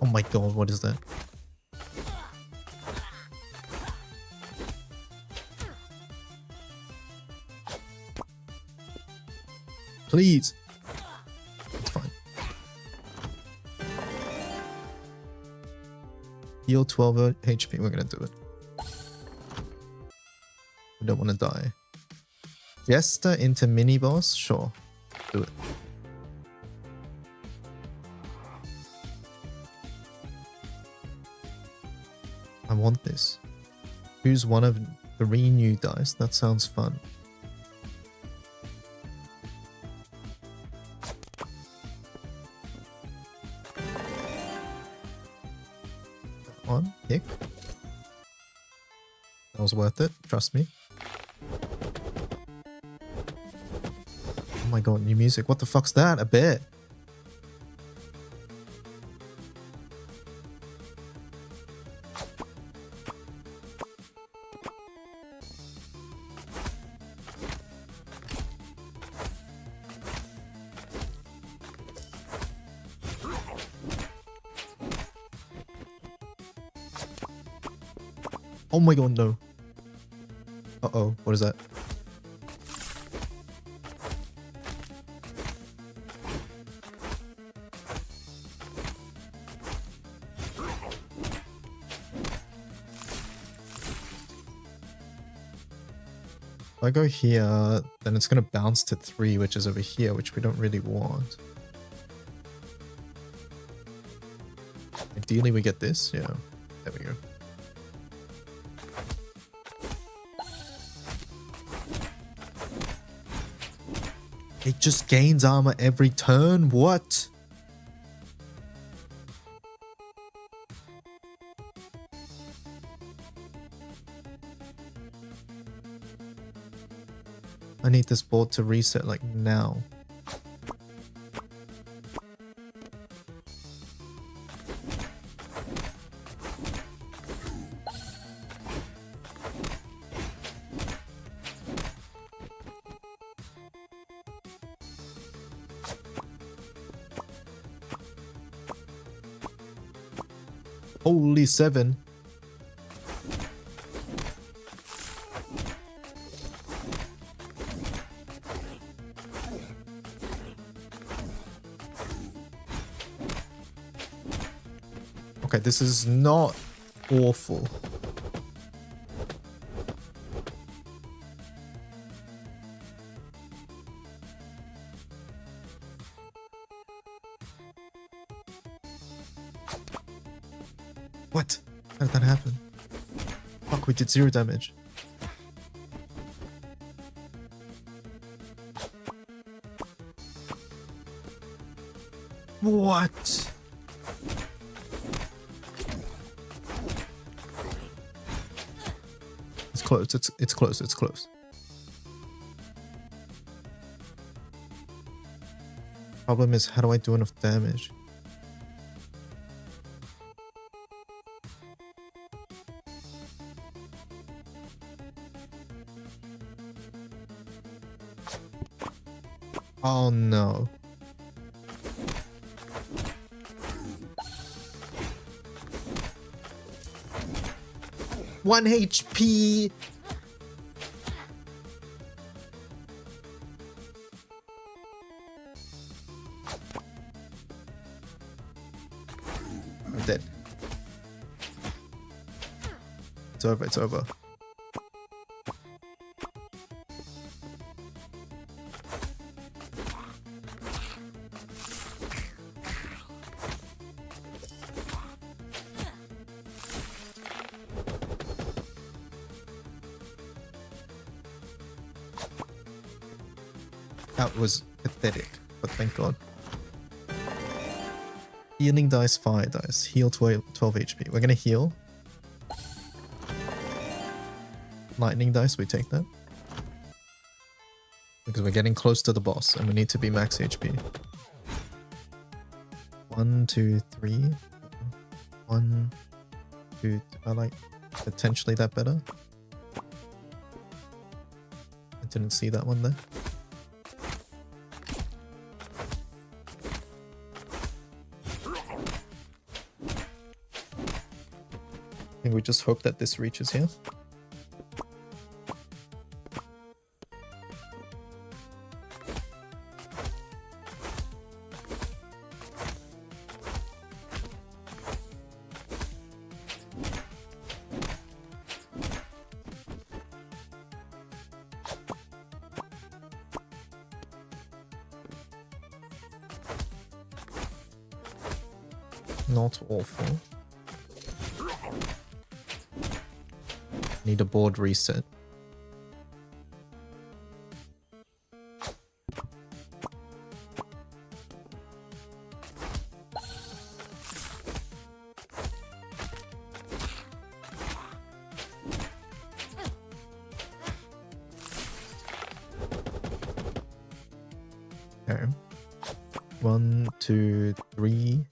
Oh my god, what is that? Please. It's fine. Heal 12 HP, we're gonna do it. We don't want to die. Jester into mini boss? Sure. Do it. I want this. Choose one of 3 new dice. That sounds fun. That one, pick. That was worth it. Trust me. Oh my god, new music. What the fuck's that? A bear. Oh my god, no. Uh-oh, what is that? If I go here, then it's going to bounce to 3, which is over here, which we don't really want. Ideally, we get this. Yeah, there we go. It just gains armor every turn? What? I need this board to reset like now. Holy 7. Okay, this is not awful. What? How did that happen? Fuck, we did 0 damage. What? It's close, it's close, it's close. Problem is, how do I do enough damage? Oh no. One HP. I'm dead. It's over, it's over. That was pathetic, but thank God. Healing dice, fire dice. Heal 12 HP. We're gonna heal. Lightning dice, we take that. Because we're getting close to the boss and we need to be max HP. 1, 2, 3. 1, 2. I like potentially that better. I didn't see that one there. I think we just hope that this reaches here. Not awful. Need a board reset. Okay. 1, 2, 3.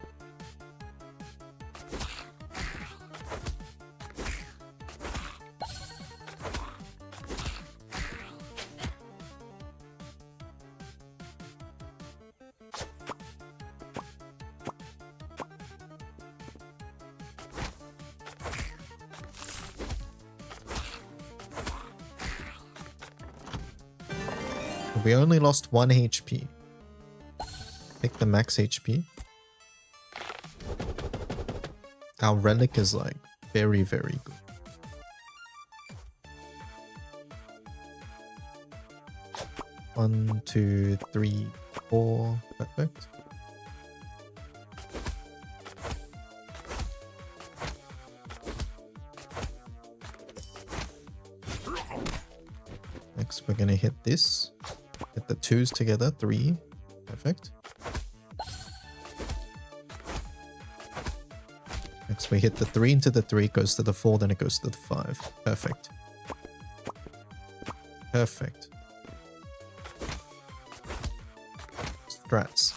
We only lost 1 HP. Pick the max HP. Our relic is like very, very good. One, 2, 3, 4. Perfect. Next, we're gonna hit this. Hit the 2s together. 3. Perfect. Next, we hit the 3 into the 3, goes to the 4, then it goes to the 5. Perfect. Perfect. Strats.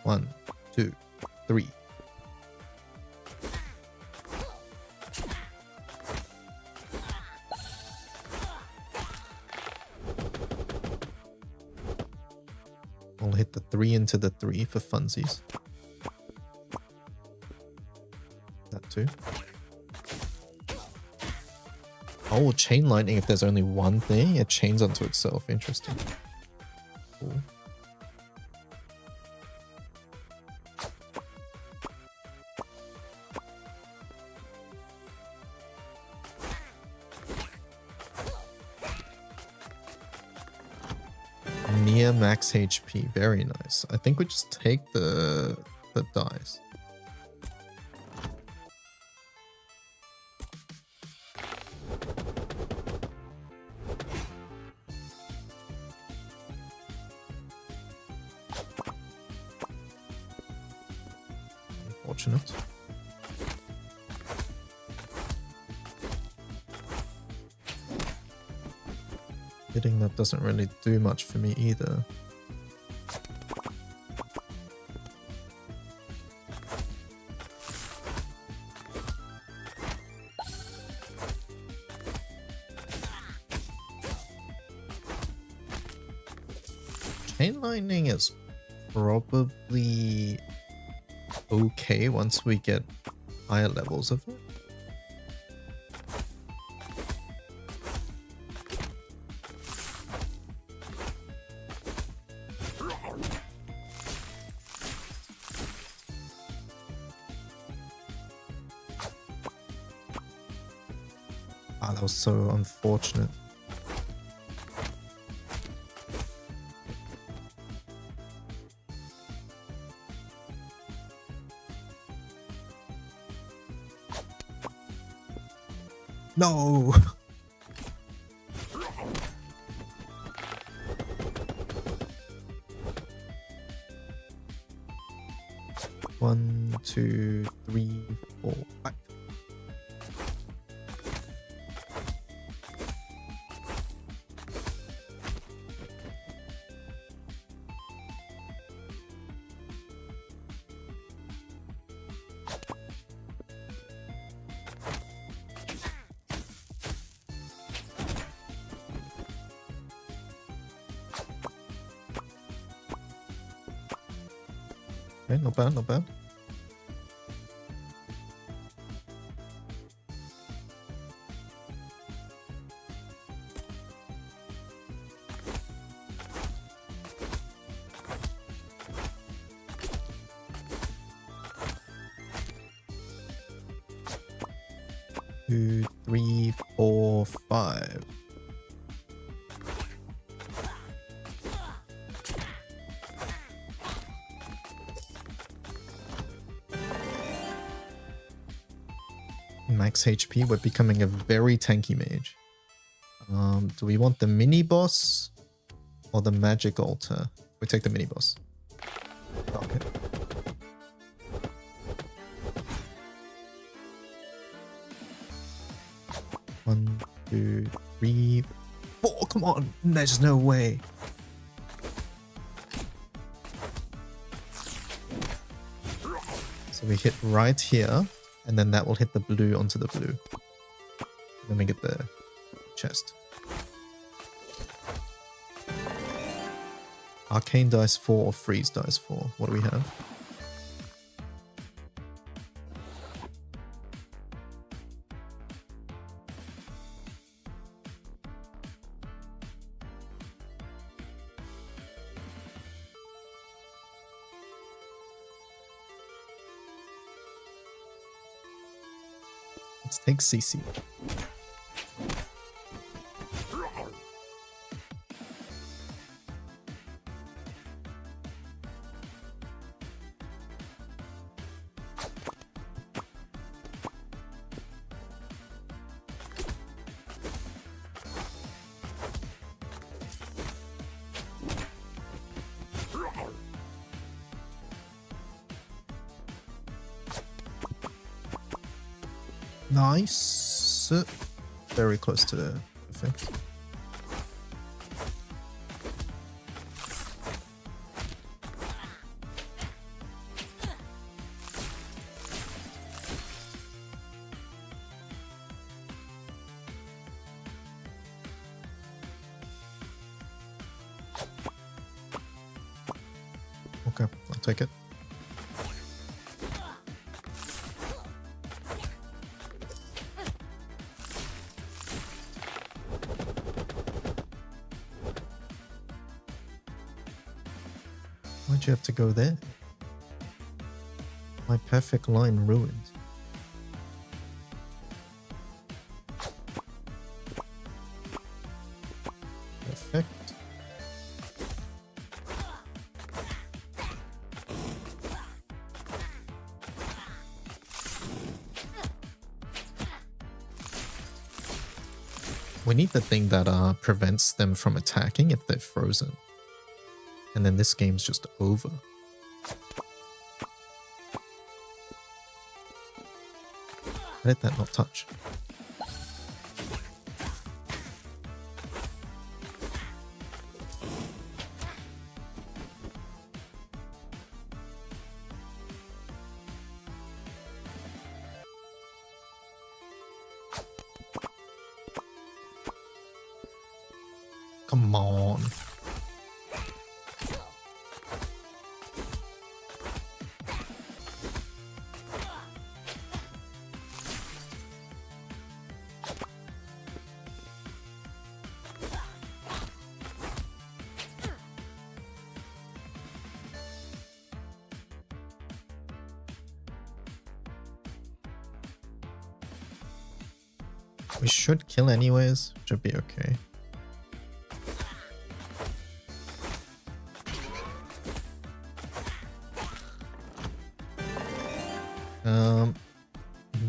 One, 2, 3. We'll hit the 3 into the 3 for funsies. That too. Oh, chain lightning if there's only one thing. It chains onto itself. Interesting. Cool. Near max HP. Very nice. I think we just take the dice. Unfortunate. Hitting that doesn't really do much for me either. Chain lightning is probably okay once we get higher levels of it. Ah, that was so unfortunate. No! One, two, three, 4, 5. Okay, not bad, not bad. Two, three, 4, 5. Max HP, we're becoming a very tanky mage. Do we want the mini boss or the magic altar? We take the mini boss. Okay. One, two, three, 4. Come on, there's no way. So we hit right here. And then that will hit the blue onto the blue. Then we get the chest. Arcane dice 4 or freeze dice 4. What do we have? Let's take CC. Nice. Very close to the effect. Okay, I'll take it. Why'd you have to go there? My perfect line ruined. Perfect. We need the thing that prevents them from attacking if they're frozen. And then this game's just over. Let that not touch. Come on. We should kill anyways. Should be okay.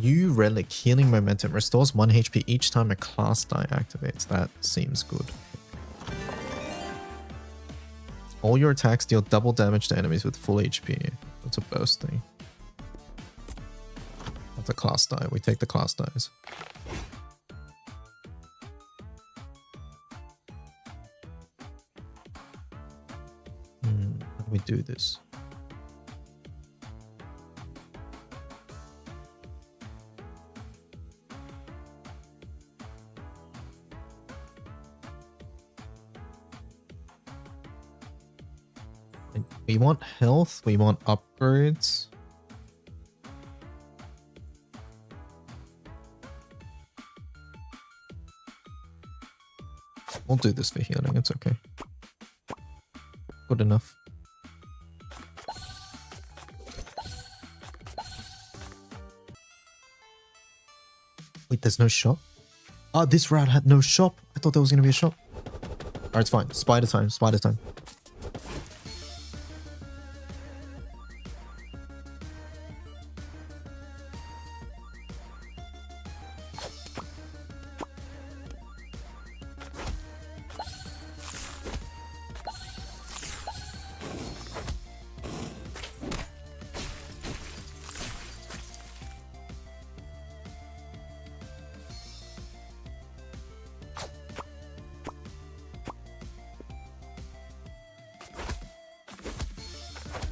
New relic, healing momentum, restores 1 HP each time a class die activates. That seems good. All your attacks deal double damage to enemies with full HP. That's a burst thing. That's a class die. We take the class dies. How do we do this? We want health, we want upgrades. We'll do this for healing, it's okay. Good enough. Wait, there's no shop? Oh, this route had no shop. I thought there was going to be a shop. Alright, it's fine. Spider time, spider time.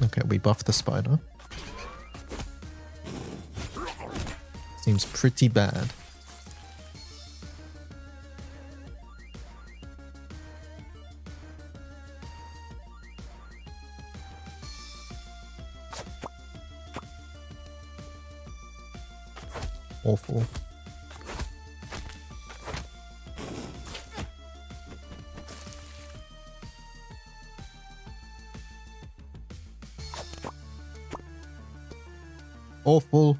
Okay, we buff the spider. Seems pretty bad. Awful. Awful.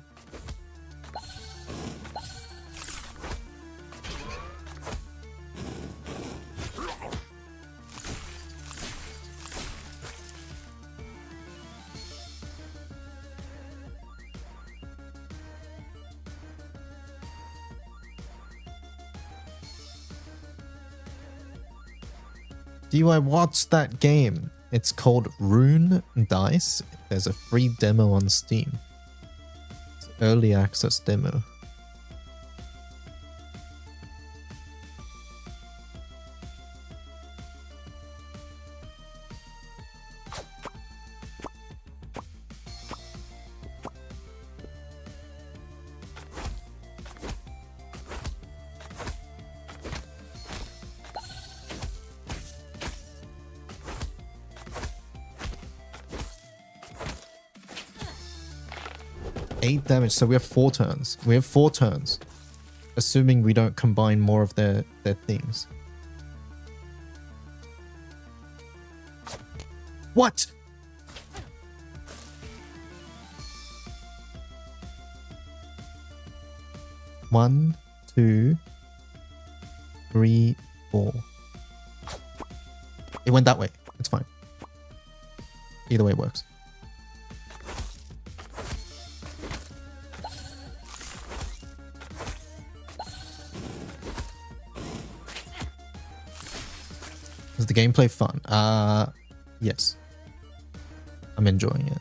DY, what's that game? It's called Rune Dice. There's a free demo on Steam. It's early access demo. Damage, so we have 4 turns. We have 4 turns. Assuming we don't combine more of their things. What? One, 2, 3, 4. It went that way. It's fine. Either way works. Is the gameplay fun? Yes. I'm enjoying it.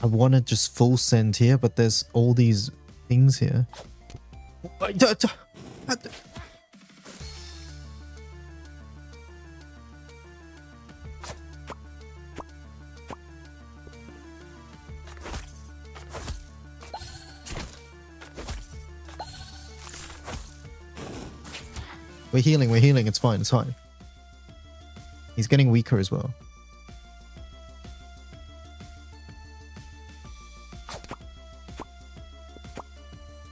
I want to just full send here, but there's all these things here. We're healing, we're healing. It's fine, it's fine. He's getting weaker as well.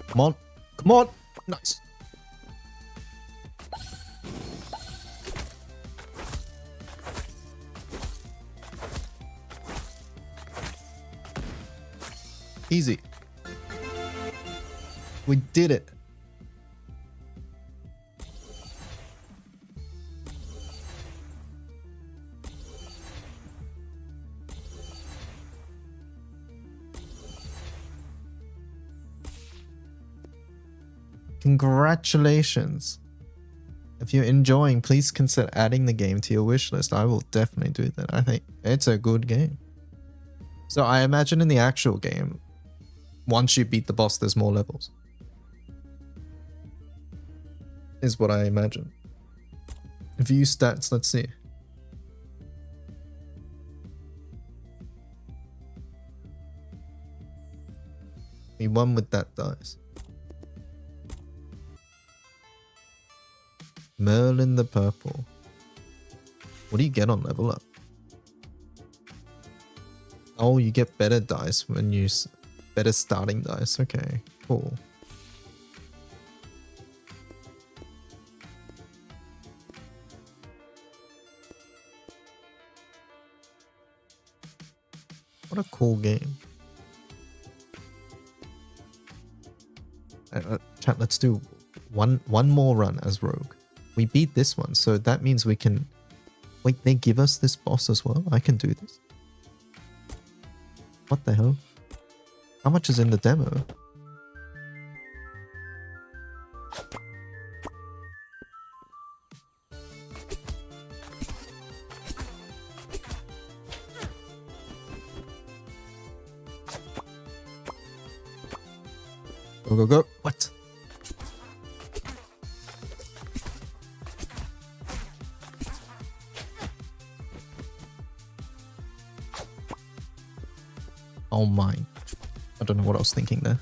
Come on. Come on. Nice. Easy. We did it. Congratulations. If you're enjoying, please consider adding the game to your wish list. I will definitely do that. I think it's a good game. So I imagine in the actual game, once you beat the boss, there's more levels. Is what I imagine. View stats, let's see. We won with that dice. Merlin the Purple. What do you get on level up? Oh, you get better dice when you... Better starting dice. Okay, cool. What a cool game. Chat, let's do one more run as Rogue. We beat this one, so that means we can... Wait, they give us this boss as well? I can do this? What the hell? How much is in the demo? Go, go, go. What? Oh my. I don't know what I was thinking there.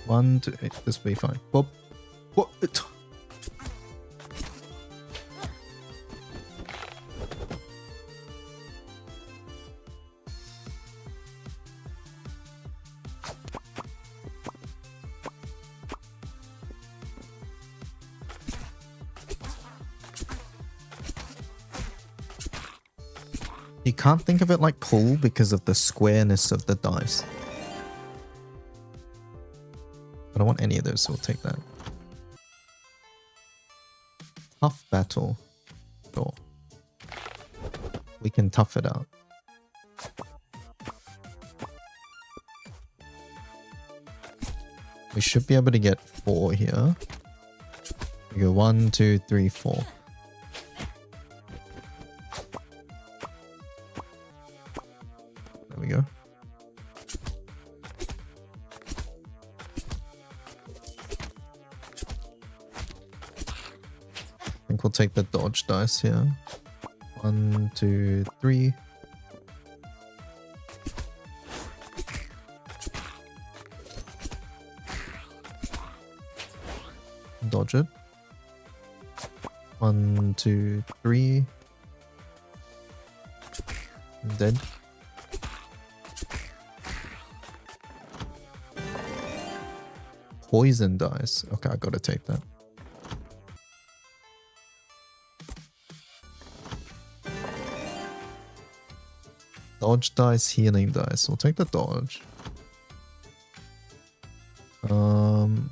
1, 2, 8. This will be fine. Whoop. What? You can't think of it like pool because of the squareness of the dice. I don't want any of those, so we'll take that. Tough battle. Sure. We can tough it out. We should be able to get 4 here. We go 1, 2, 3, 4. There we go. I think we'll take the dodge dice here. 1, 2, 3. Dodge it. 1, 2, 3. Dead. Poison dice. Okay, I gotta take that. Dodge dice, healing dice. We'll take the dodge.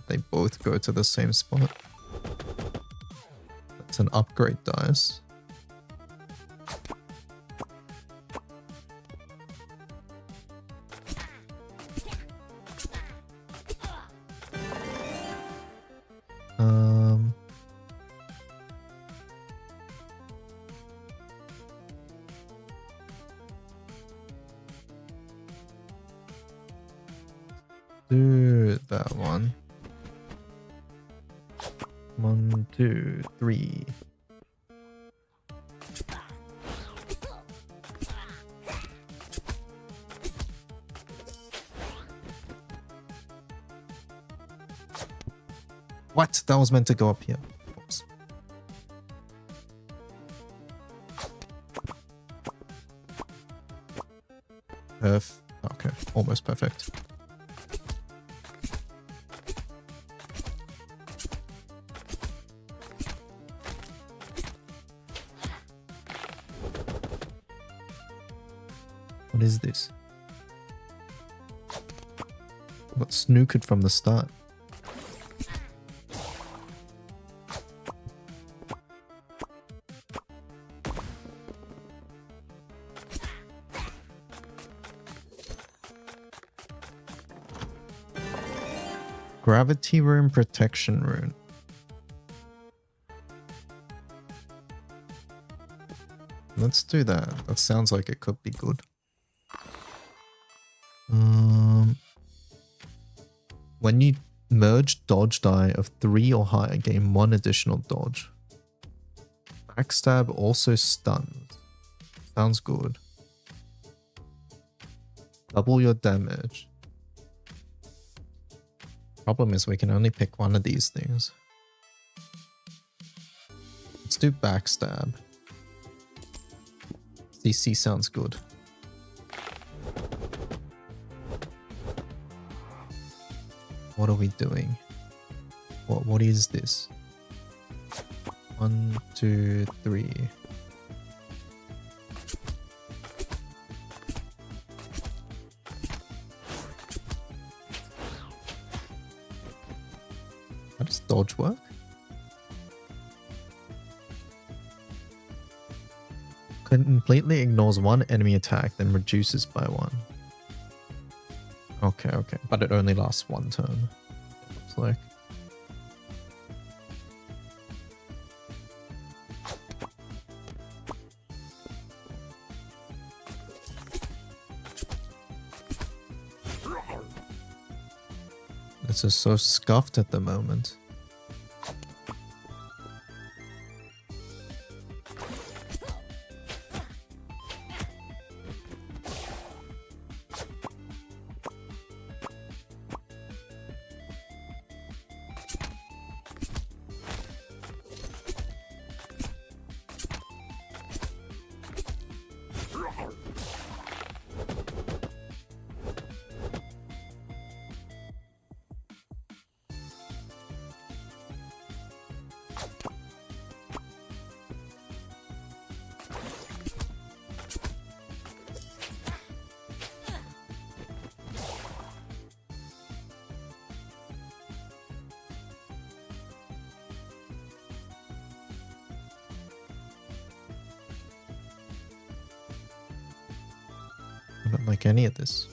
They both go to the same spot. That's an upgrade dice. Do that one. 1, 2, 3. What? That was meant to go up here. Oops. Okay, almost perfect. What is this? Got snookered from the start. Gravity Rune, Protection Rune. Let's do that. That sounds like it could be good. When you merge dodge die of 3 or higher, gain 1 additional dodge. Backstab also stuns. Sounds good. Double your damage. Problem is we can only pick one of these things. Let's do backstab. CC sounds good. What are we doing? What is this? 1, 2, 3. How does dodge work? Completely ignores 1 enemy attack, then reduces by 1. Okay, okay. But it only lasts 1 turn. Looks like. This is so scuffed at the moment. I don't like any of this.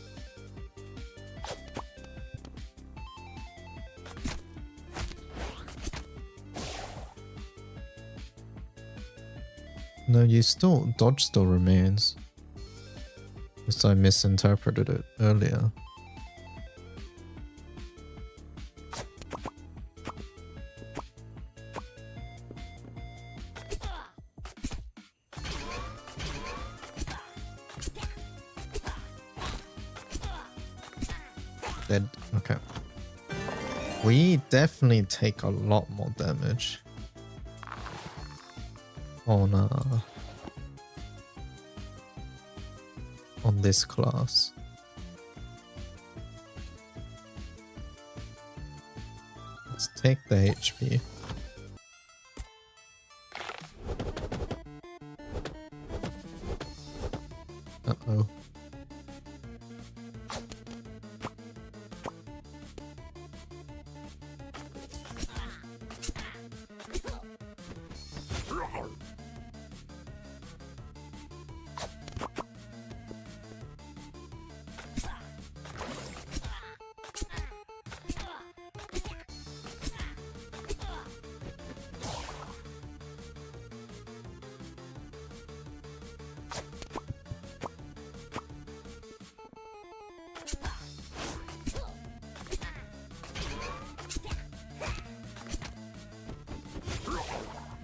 No, dodge still remains. Guess I misinterpreted it earlier. Dead. Okay. We definitely take a lot more damage on this class. Let's take the HP. Uh-oh.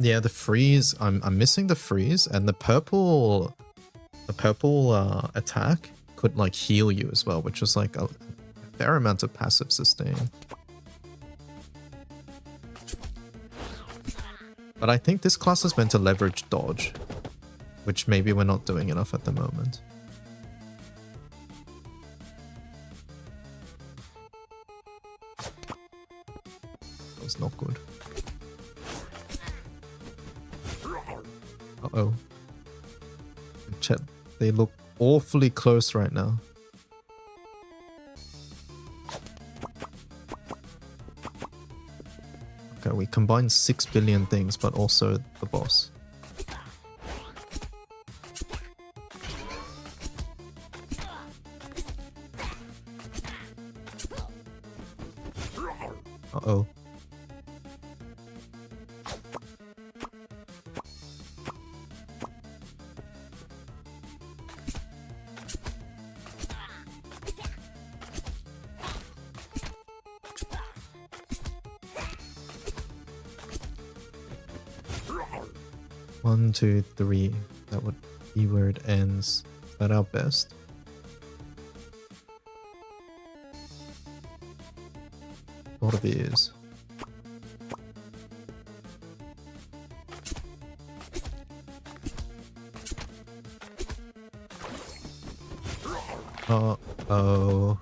Yeah, the freeze. I'm missing the freeze, and the purple attack could like heal you as well, which was like a fair amount of passive sustain. But I think this class is meant to leverage dodge, which maybe we're not doing enough at the moment. That was not good. Uh-oh. Chat, they look awfully close right now. Okay, we combined 6 billion things, but also the boss. Uh-oh. One, two, three. That would be where it ends. Is that our best? What of it is. Uh-oh.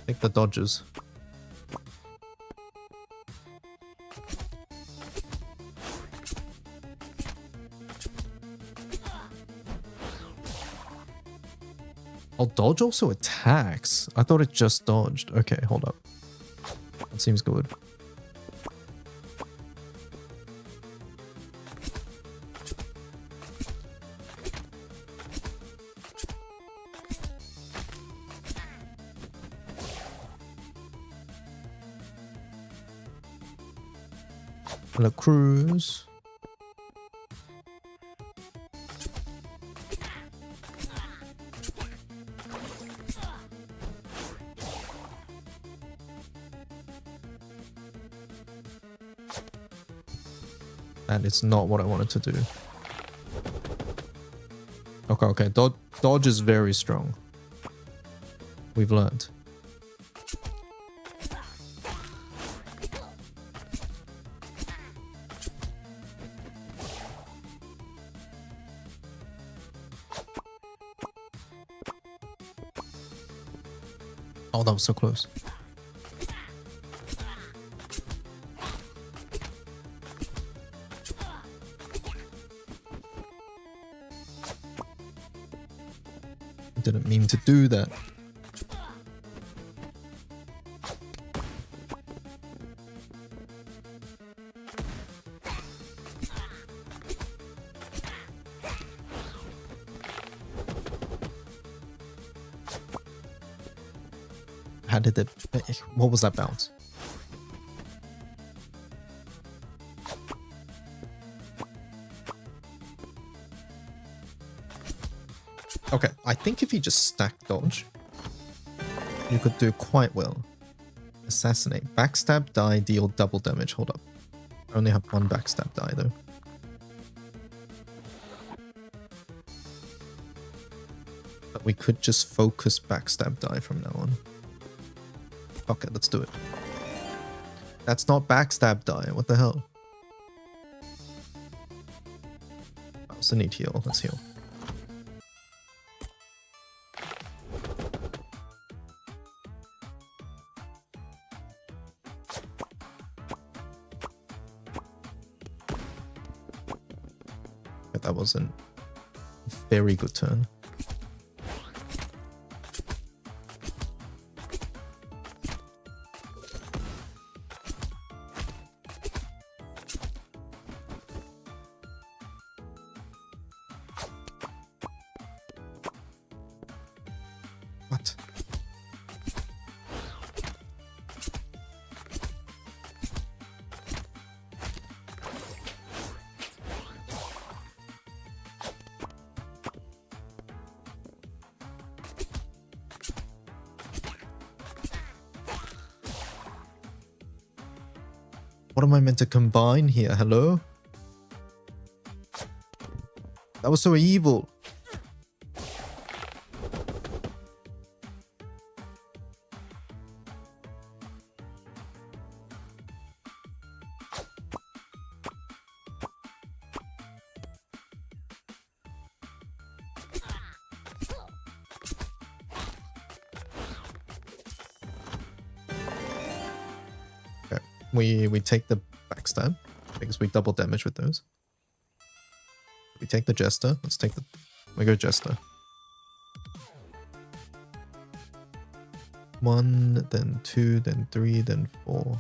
Take the dodges. Oh, dodge also attacks. I thought it just dodged. Okay, hold up. That seems good. Hello, Cruise. That is not what I wanted to do. Okay. Dodge is very strong. We've learned. Oh, that was so close. Didn't mean to do that. How did it... What was that bounce? Okay, I think if you just stack dodge, you could do quite well. Assassinate. Backstab die, deal double damage. Hold up. I only have one backstab die though. But we could just focus backstab die from now on. Okay, let's do it. That's not backstab die. What the hell? I also need heal. Let's heal. That was a very good turn. What? What am I meant to combine here? Hello? That was so evil. We take the backstab because we double damage with those. We take the Jester. Let's take the... We go Jester. 1, then 2, then 3, then 4.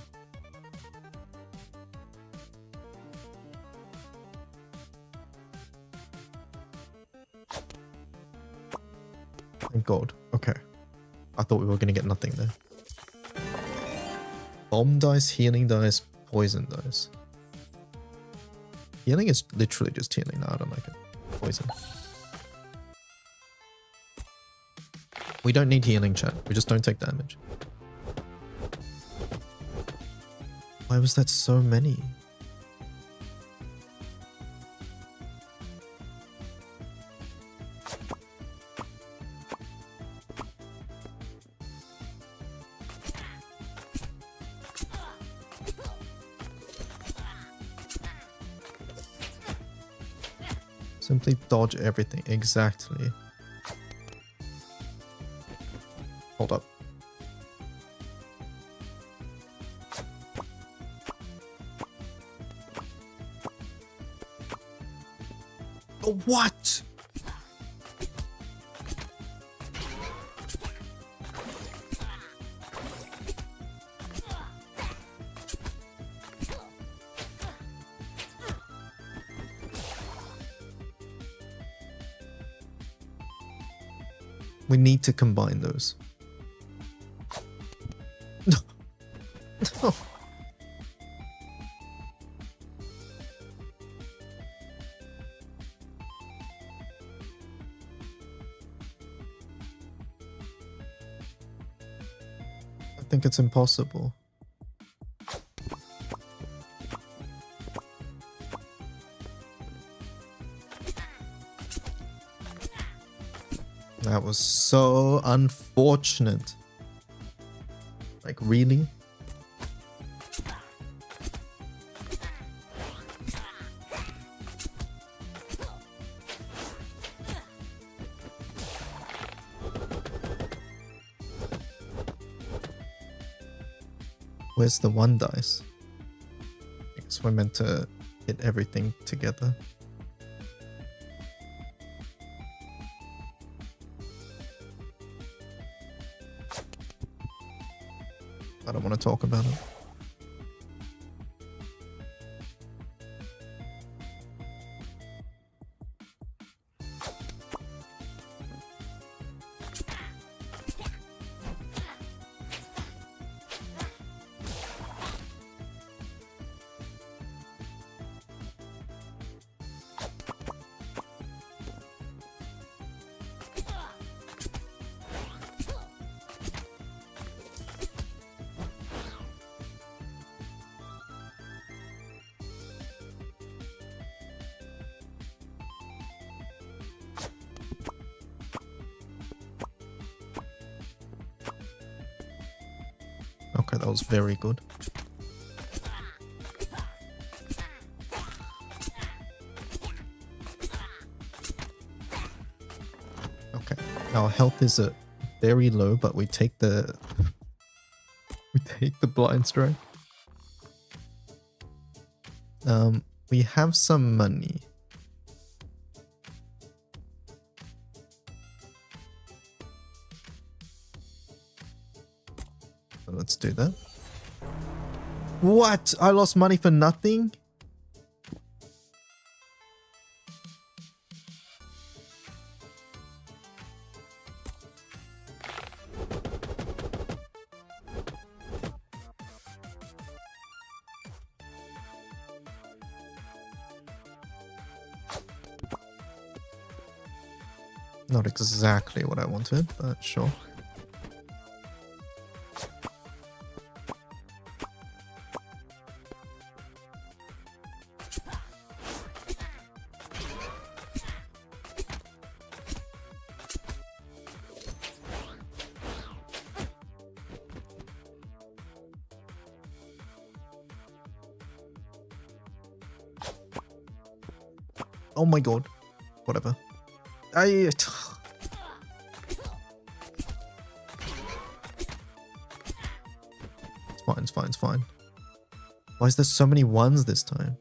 Thank God. Okay. I thought we were going to get nothing there. Bomb dice, healing dice, poison dice. Healing is literally just healing. No, I don't like it. Poison. We don't need healing, chat. We just don't take damage. Why was that so many? Simply dodge everything. Exactly. Hold up. Oh, what? We need to combine those. No. No. I think it's impossible. That was so unfortunate. Like, really? Where's the 1 dice? I guess we're meant to hit everything together. I don't want to talk about it. Okay, that was very good. Okay, our health is very low, but we take the blind strike. We have some money. Let's do that. What? I lost money for nothing? Not exactly what I wanted, but sure. Oh my god. Whatever. It's fine, it's fine, it's fine. Why is there so many ones this time?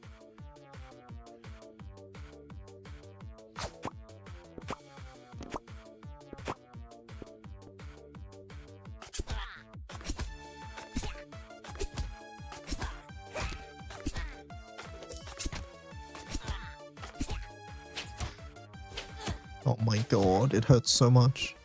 Oh my god, it hurts so much.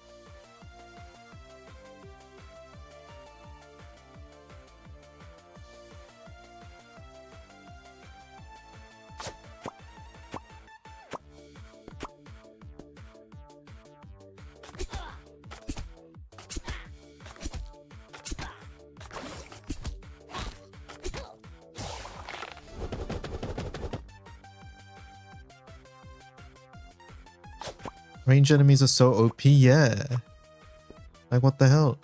Range enemies are so OP, yeah. Like, what the hell?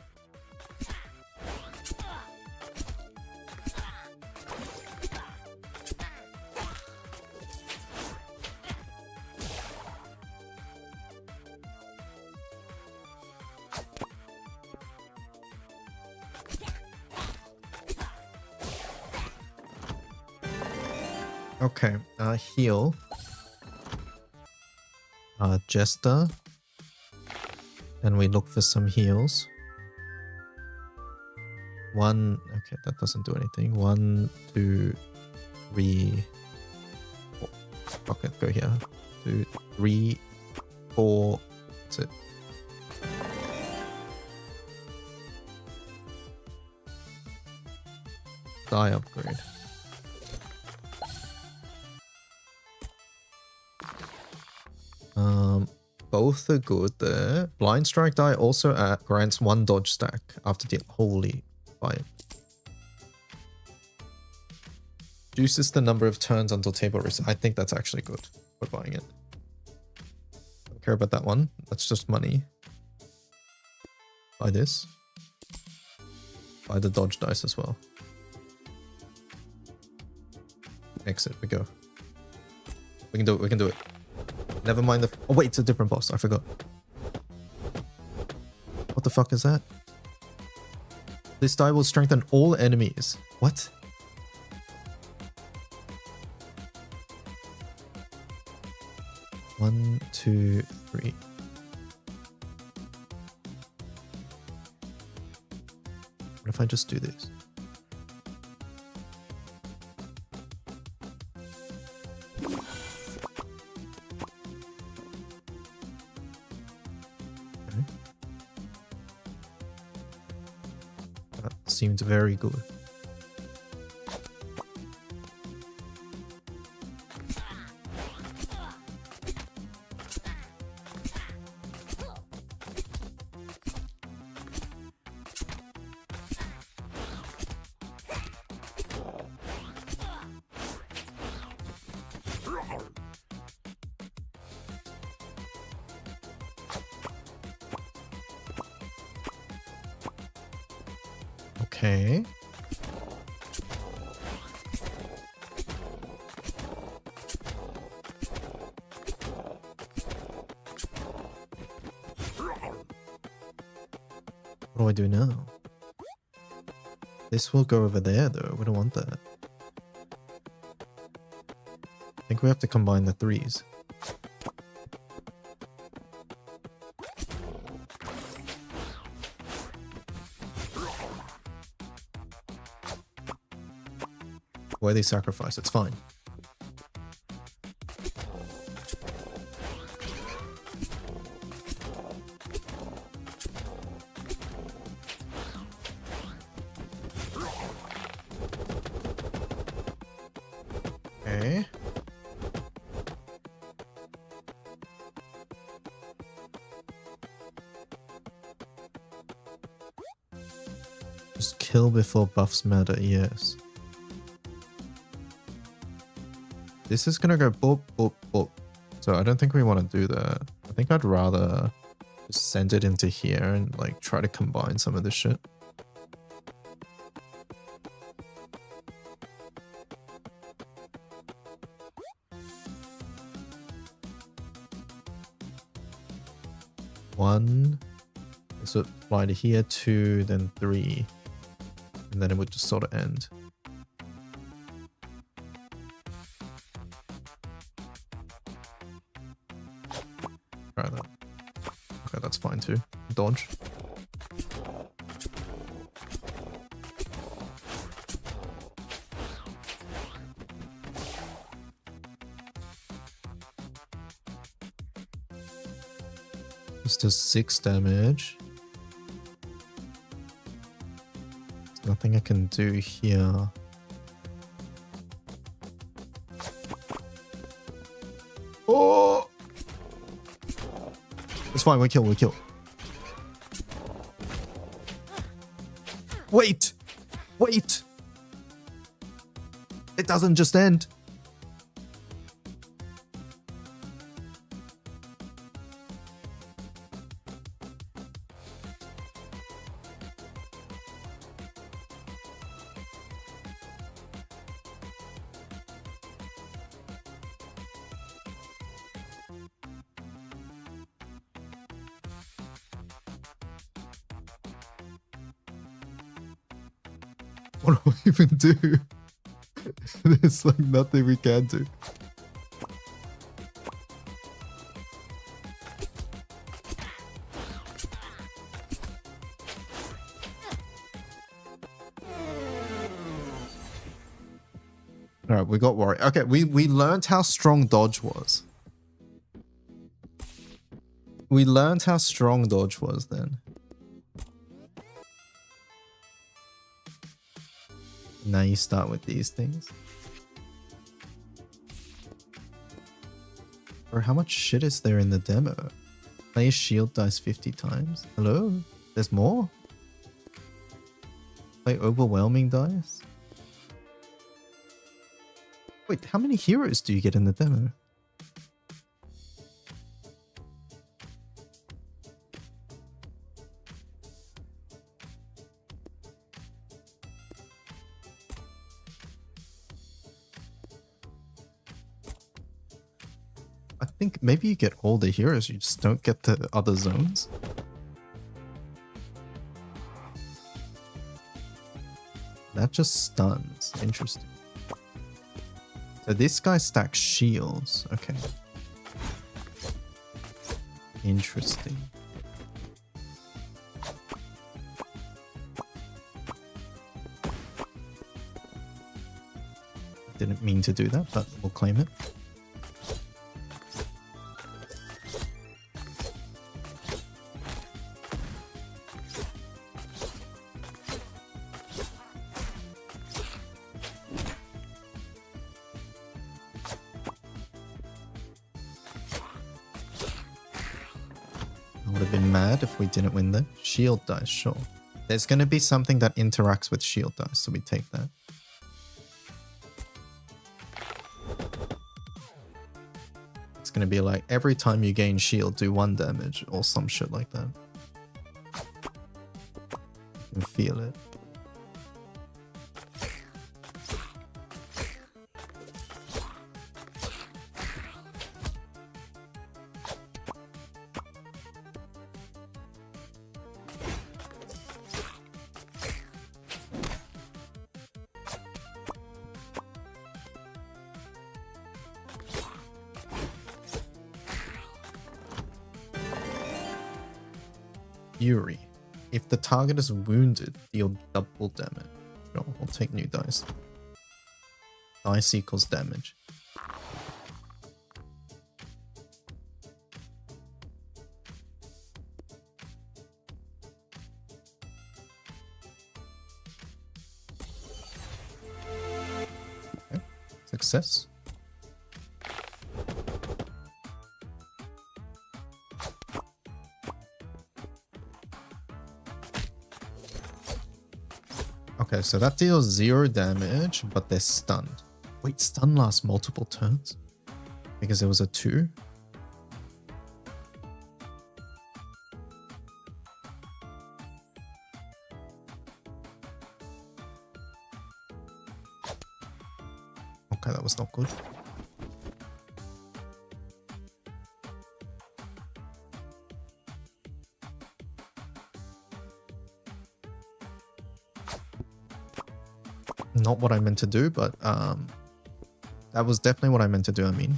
Okay, heal. Jester. And we look for some heals. One, okay, that doesn't do anything. 1, 2, 3, 4. Okay, go here. 2, 3, 4. That's it. Die upgrade. Both are good there. Blind Strike die also grants 1 dodge stack after deal. Holy fire. Reduces the number of turns until table reset. I think that's actually good for buying it. Don't care about that one. That's just money. Buy this. Buy the dodge dice as well. Exit, we go. We can do it, we can do it. Never mind the... Oh wait, it's a different boss. I forgot. What the fuck is that? This die will strengthen all enemies. What? One, 2, 3. What if I just do this? Seemed very good. Okay. What do I do now? This will go over there though. We don't want that. I think we have to combine the 3s. Worthy sacrifice, it's fine. Okay. Just kill before buffs matter, yes. This is gonna go boop, boop, boop. So I don't think we want to do that. I think I'd rather just send it into here and like try to combine some of this shit. One. So fly to here, 2, then 3. And then it would just sort of end. Try that. Okay, that's fine too. Dodge. This does 6 damage. There's nothing I can do here. Oh! It's fine, we kill. Wait! Wait! It doesn't just end. What do I even do? There's like nothing we can do. Alright, we got worried. Okay, we learned how strong dodge was. We learned how strong dodge was then. Now you start with these things. Or how much shit is there in the demo? Play shield dice 50 times. Hello? There's more? Play overwhelming dice? Wait, how many heroes do you get in the demo? I think maybe you get all the heroes, you just don't get the other zones. That just stuns. Interesting. So this guy stacks shields. Okay. Interesting. Didn't mean to do that, but we'll claim it. If we didn't win the shield dice, sure. There's going to be something that interacts with shield dice, so we take that. It's going to be like every time you gain shield, do 1 damage or some shit like that. You can feel it. Fury. If the target is wounded, deal double damage. Sure, we'll take new dice. Dice equals damage. Okay. Success. Okay, so that deals 0 damage, but they're stunned. Wait, stun lasts multiple turns? Because there was a 2? Okay, that was not good. Not what I meant to do, but that was definitely what I meant to do, I mean.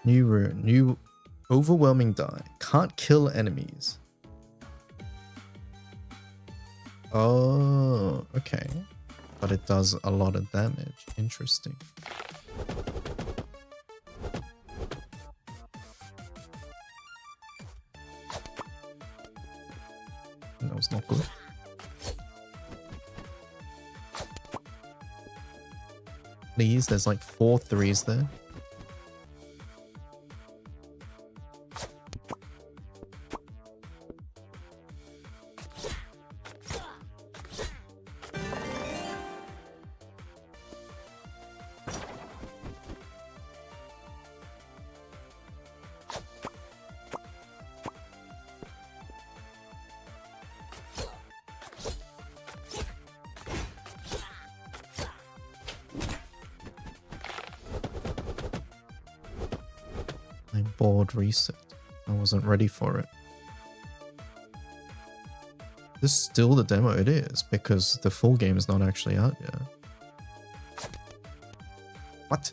New rune. New overwhelming die. Can't kill enemies. Oh, okay. But it does a lot of damage. Interesting. That was not good. Please, there's like 4 3s there. Board reset. I wasn't ready for it. This is still the demo. It is, because the full game is not actually out yet. What?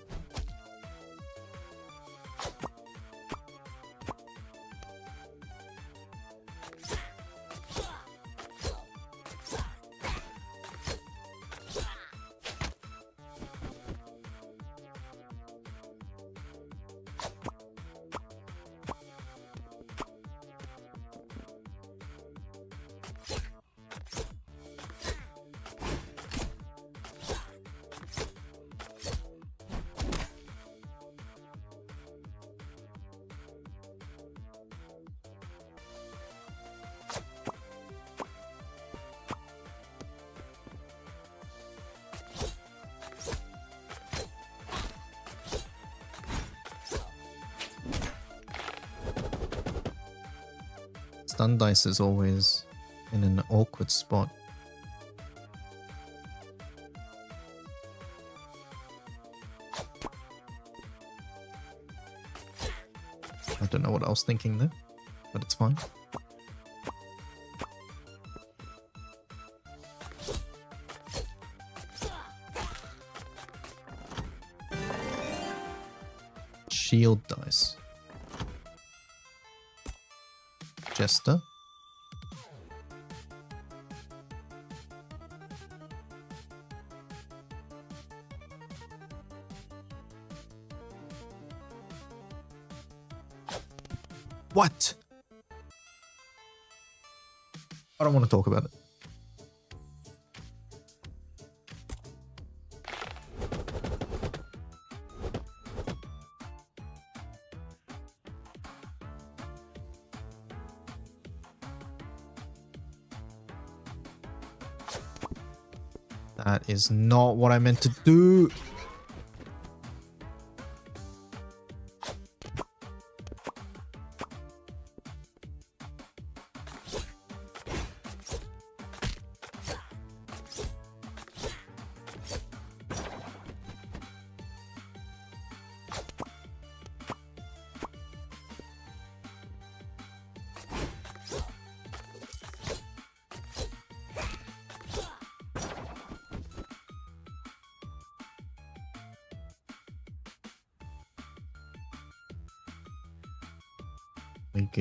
Stun dice is always in an awkward spot. I don't know what I was thinking there, but it's fine. Shield dice. Jester. What? I don't want to talk about it. That is not what I meant to do.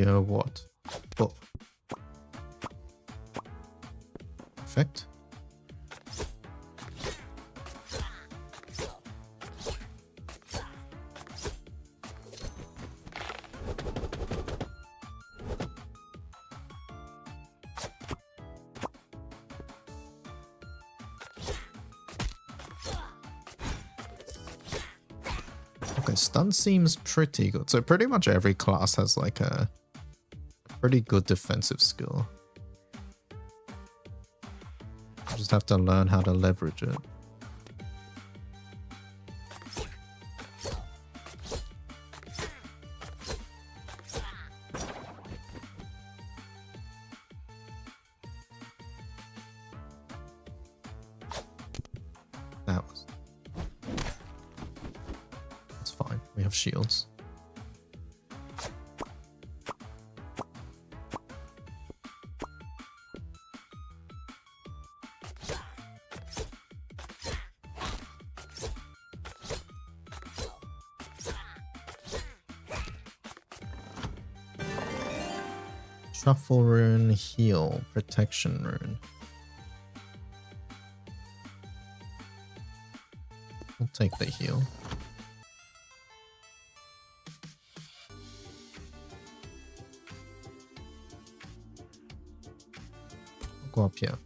What? Oh. Perfect. Okay, stun seems pretty good. So pretty much every class has like a pretty good defensive skill. You just have to learn how to leverage it. That's fine. We have shields. Shuffle rune, heal, protection rune. I'll take the heal. I'll go up here.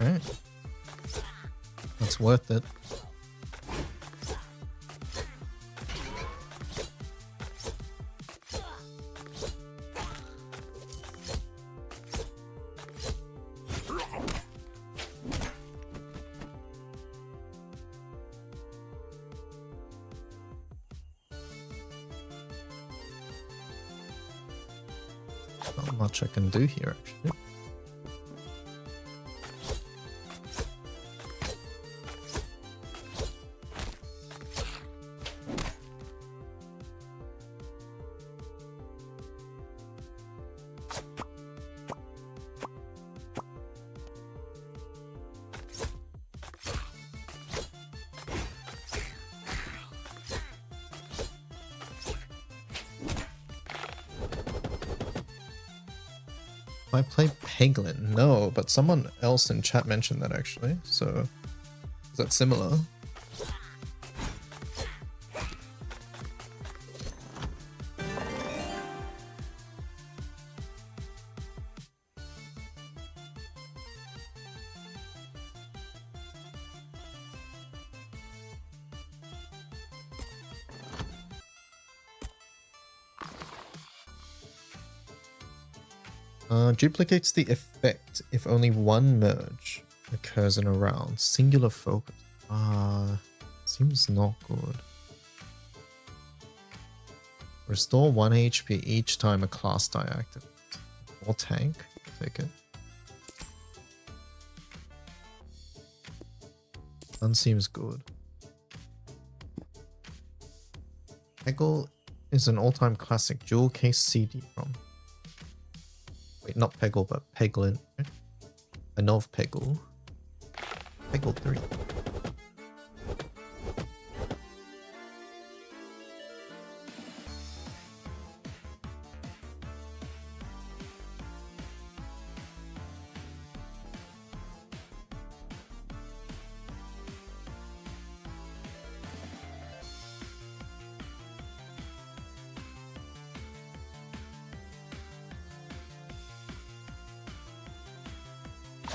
Alright. That's worth it. Not much I can do here, actually. I play Peglin? No, but someone else in chat mentioned that actually. So, is that similar? Duplicates the effect if only one merge occurs in a round. Singular focus. Seems not good. Restore 1 HP each time a class die activates. Or tank. Take it. None seems good. Peggle is an all-time classic dual case CD-ROM. Wait, not Peggle, but Peglin. I know of Peggle. Peggle 3.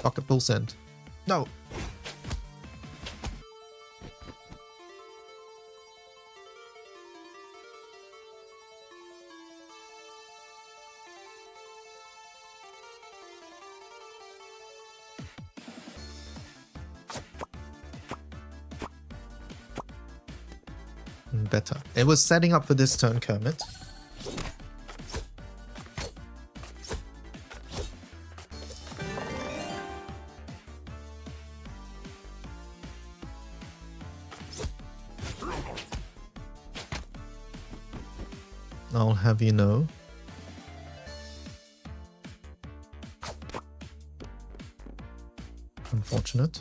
Pocket full send. No. Better. It was setting up for this turn, Kermit. I'll have you know. Unfortunate.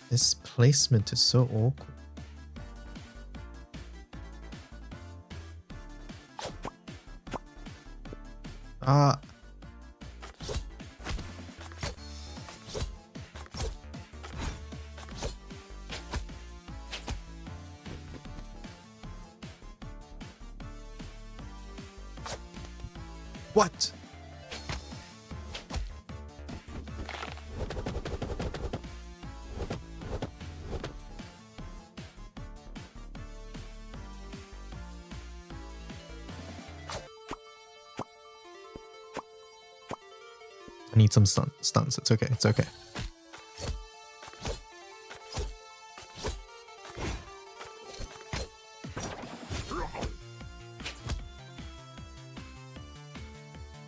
This placement is so awkward. What? I need some stuns. It's okay. It's okay.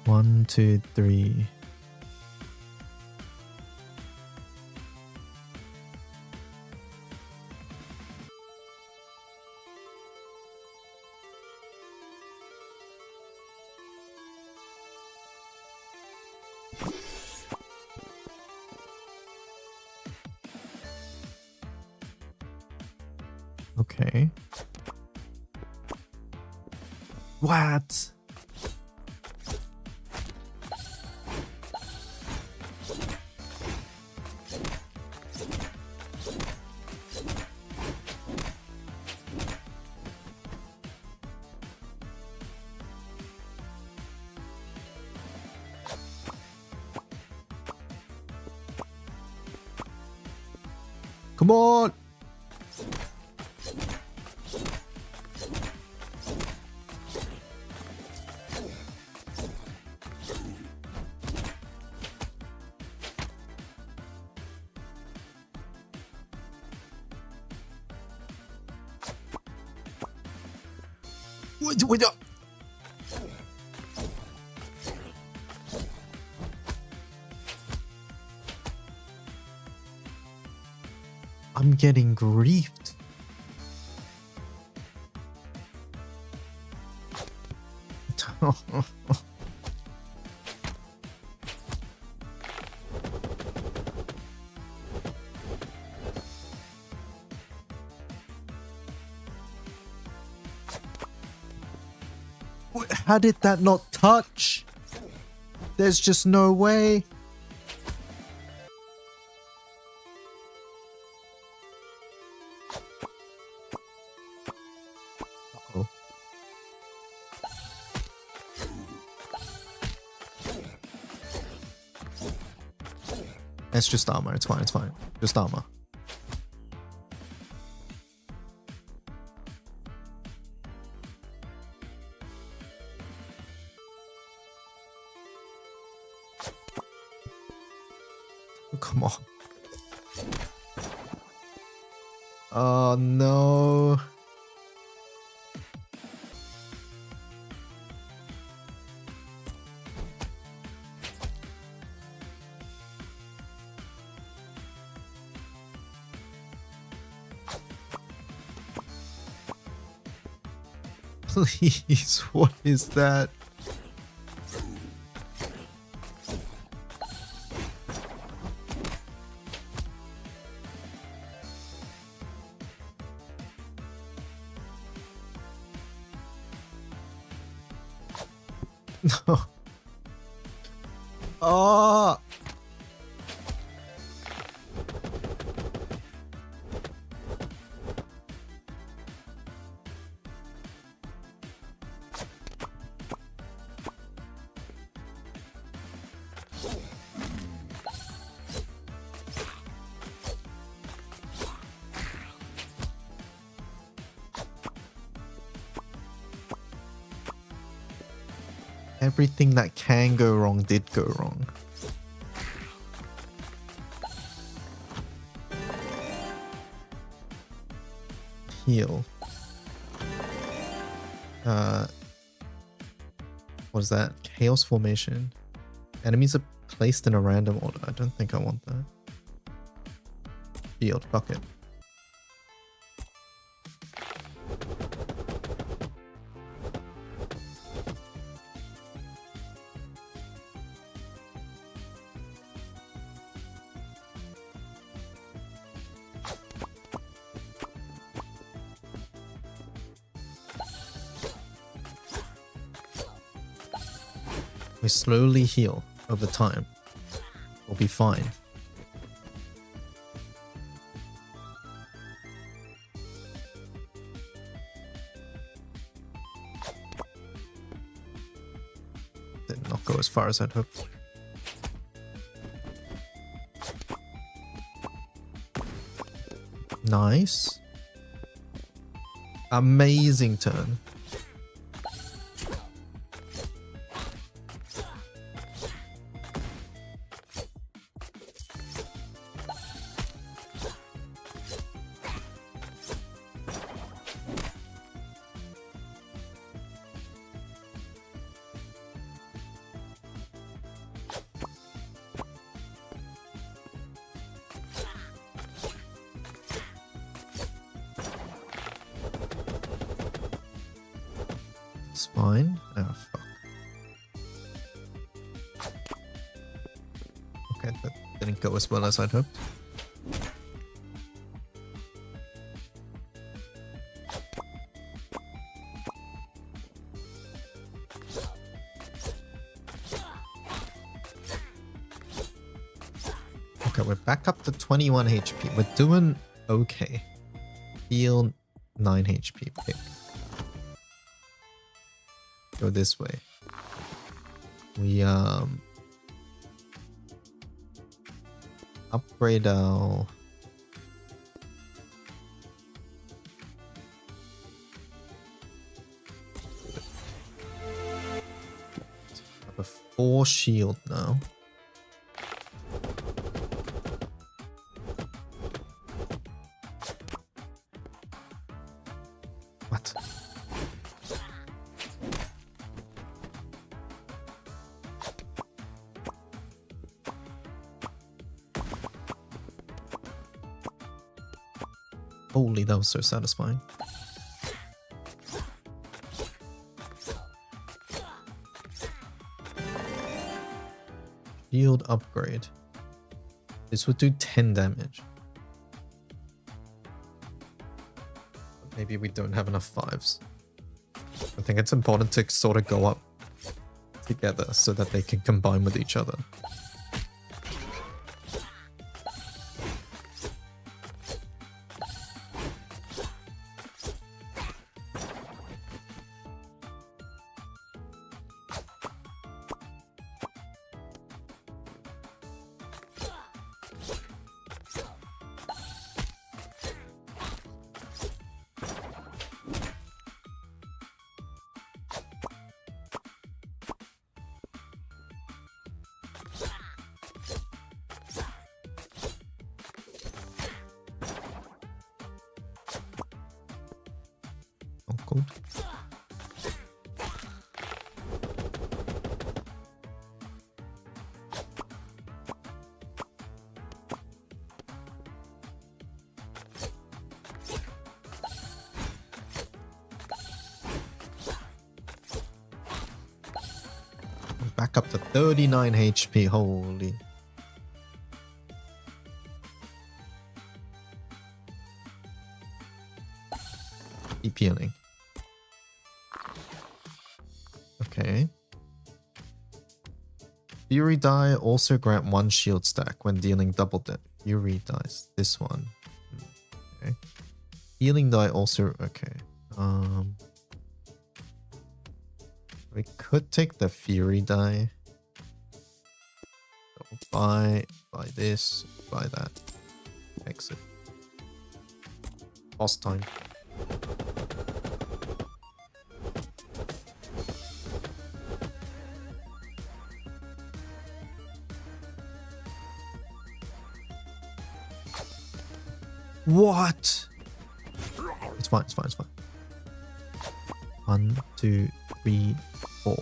1, 2, 3. Okay. What? Come on! Wait, I'm getting griefed. How did that not touch? There's just no way. Uh-oh. It's just armor. It's fine. It's fine. Just armor. Come on. Oh no. Please, what is that? No. Oh. Everything that can go wrong did go wrong. Heal. What is that? Chaos formation. Enemies are placed in a random order. I don't think I want that. Shield. Fuck it. We slowly heal over time. We'll be fine. Did not go as far as I'd hoped. Nice. Amazing turn. That's fine. Oh, fuck. Okay, that didn't go as well as I'd hoped. Okay, we're back up to 21 HP. We're doing okay. Heal 9 HP. Pick. Go this way. We upgrade our have a 4 shield now. What? Holy, that was so satisfying. Shield upgrade. This would do 10 damage. But maybe we don't have enough 5s. I think it's important to sort of go up together so that they can combine with each other. Concord. Back up to 39 HP. Holy. Keep healing. Okay. Fury die also grant 1 shield stack when dealing double damage. Fury dice. This one. Okay. Healing die also. Okay. We could take the Fury die. So buy this, buy that. Exit. Boss time. What? It's fine, it's fine, it's fine. 1, 2, 3, 4.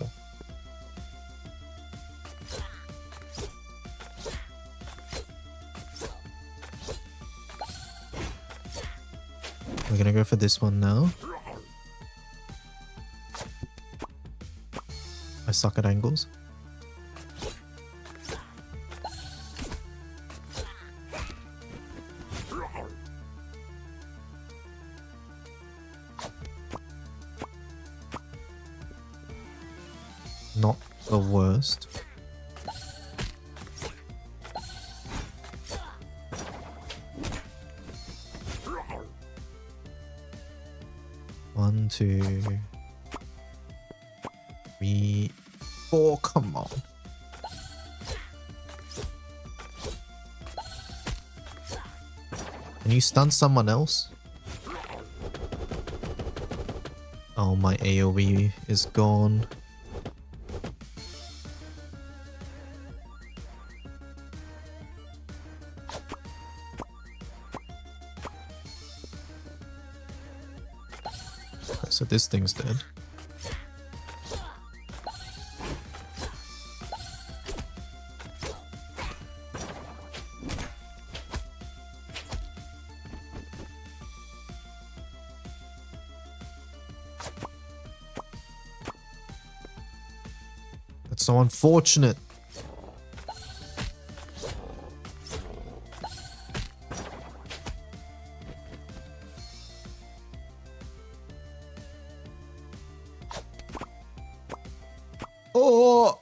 We're gonna go for this one now. I suck at angles. Not the worst. One, 2, 3, 4. Come on. Can you stun someone else? Oh, my AoE is gone. So this thing's dead. That's so unfortunate. Oh!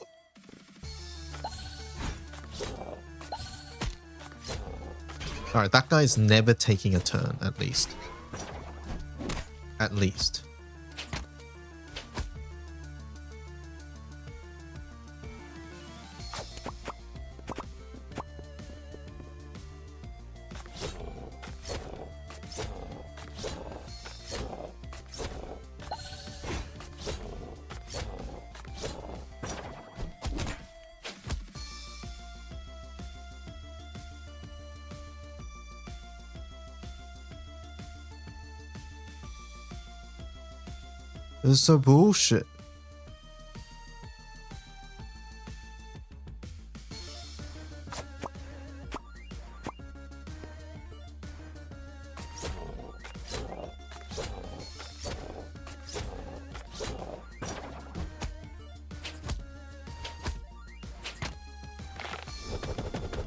Alright, that guy's never taking a turn, at least. At least. This is so bullshit.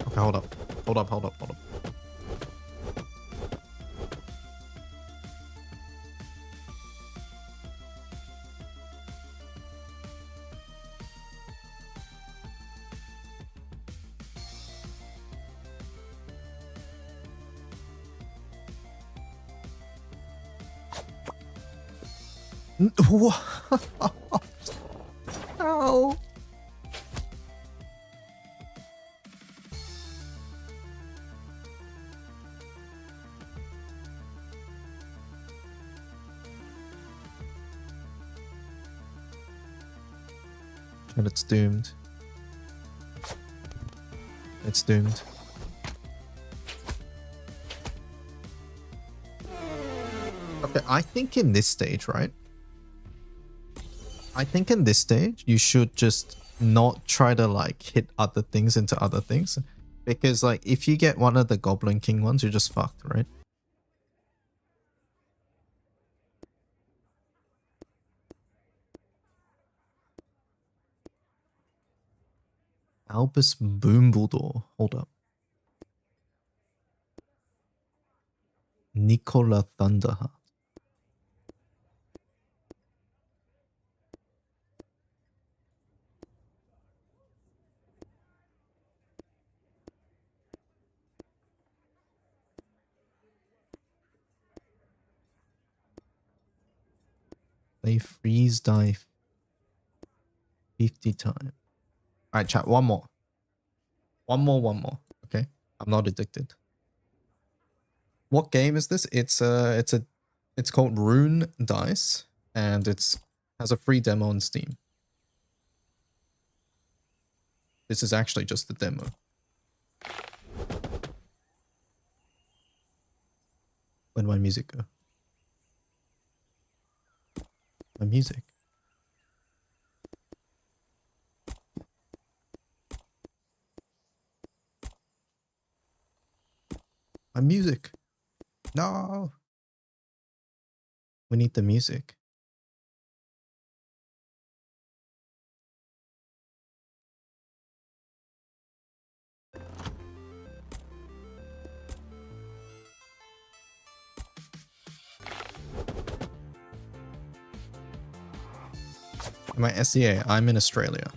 Okay, hold up. Hold up, hold up, hold up. What? Ow. And it's doomed. It's doomed. Okay, I think in this stage, right? I think in this stage, you should just not try to like hit other things into other things. Because like if you get one of the Goblin King ones, you're just fucked, right? Albus Boombledore. Hold up. Nicola Thunderheart. They freeze die 50 times. Alright, chat, one more. One more. Okay. I'm not addicted. What game is this? It's called Rune Dice, and has a free demo on Steam. This is actually just the demo. Where'd my music go? My music. My music. No. We need the music. My SEA, I'm in Australia.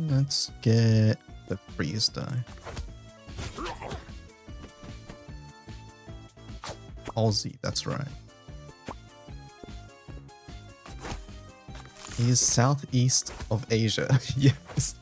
Let's get the freeze die. Aussie, that's right. He is southeast of Asia. Yes.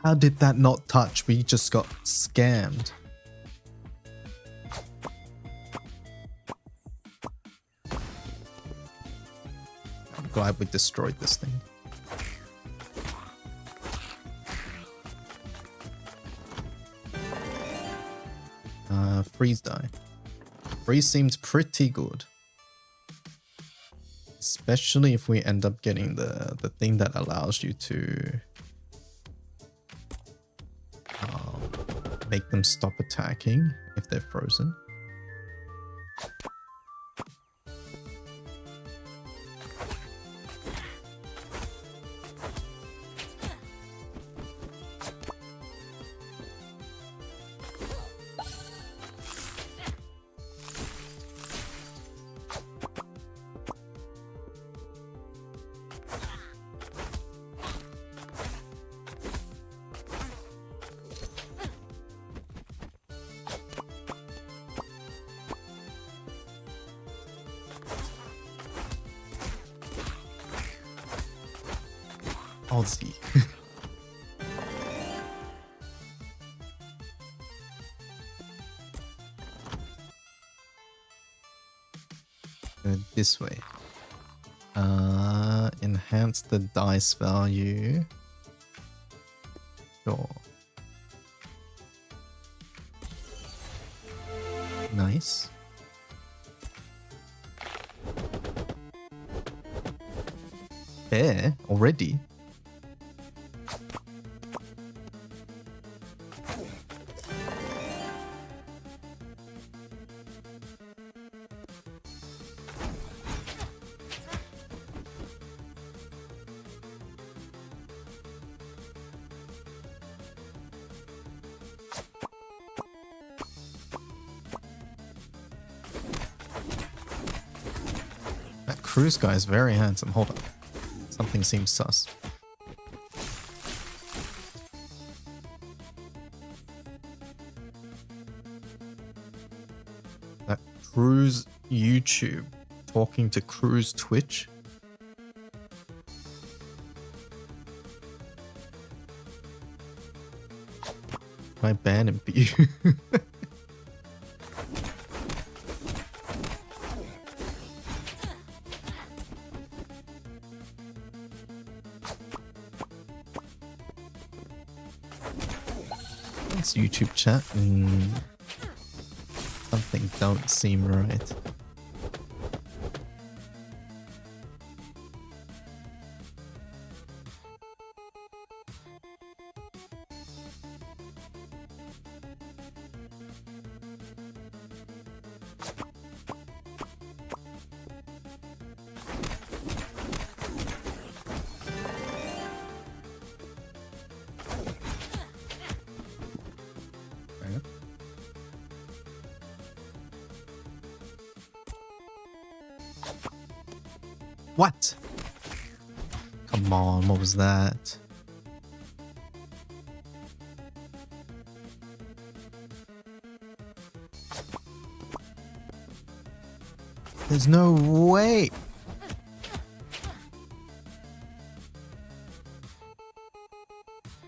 How did that not touch? We just got scammed. I'm glad we destroyed this thing. Freeze die. Freeze seems pretty good. Especially if we end up getting the thing that allows you to make them stop attacking if they're frozen. Aussie. This way. Enhance the dice value. Sure. Nice. There already. Cruise guy is very handsome. Hold on. Something seems sus. That Cruise YouTube talking to Cruise Twitch. I ban him for you. YouTube chat. Something don't seem right. What? Come on, what was that? There's no way.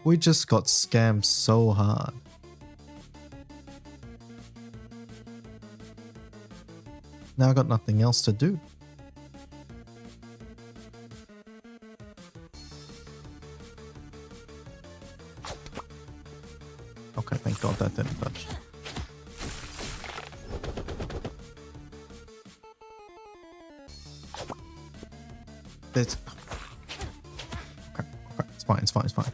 We just got scammed so hard. Now I got nothing else to do. Okay, thank God that didn't touch. It's okay, it's fine, it's fine, it's fine.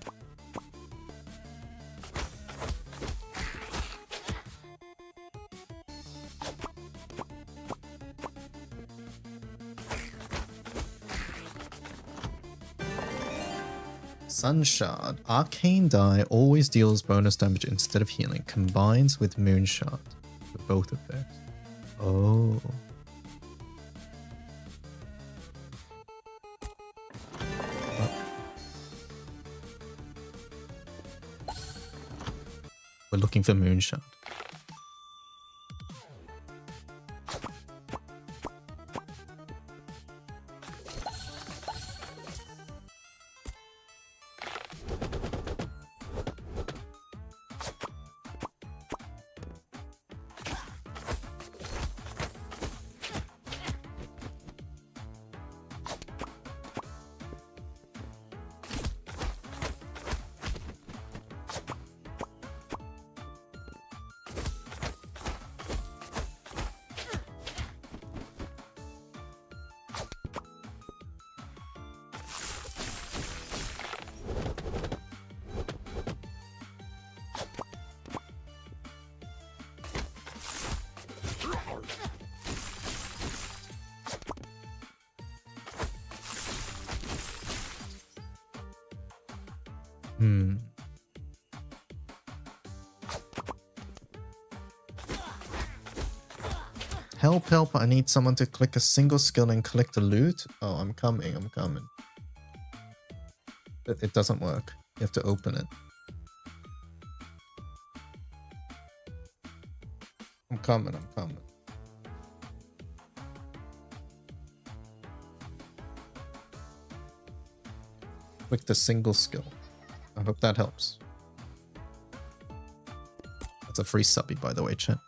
Sun Shard. Arcane Die always deals bonus damage instead of healing. Combines with Moon Shard for both effects. Oh. We're looking for Moon Shard. Help, help, I need someone to click a single skill and collect the loot. Oh, I'm coming. It doesn't work. You have to open it. I'm coming. Click the single skill. I hope that helps. That's a free subby, by the way, chat.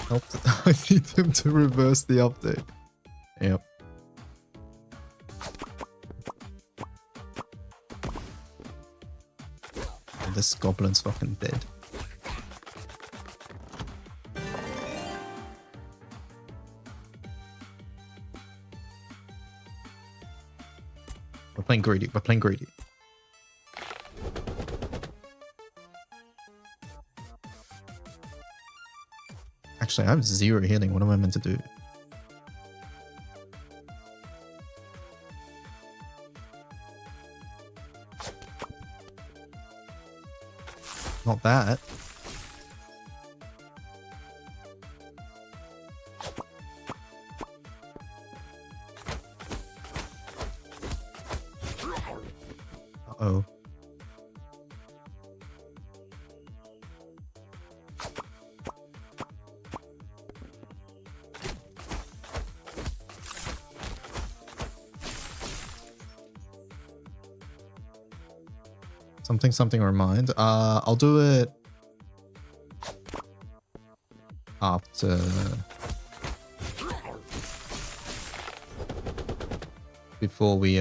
Help. I need him to reverse the update. Yep. Oh, this goblin's fucking dead. We're playing greedy. Actually, I have 0 healing. What am I meant to do? Not that. Uh-oh. Something remind. I'll do it after before we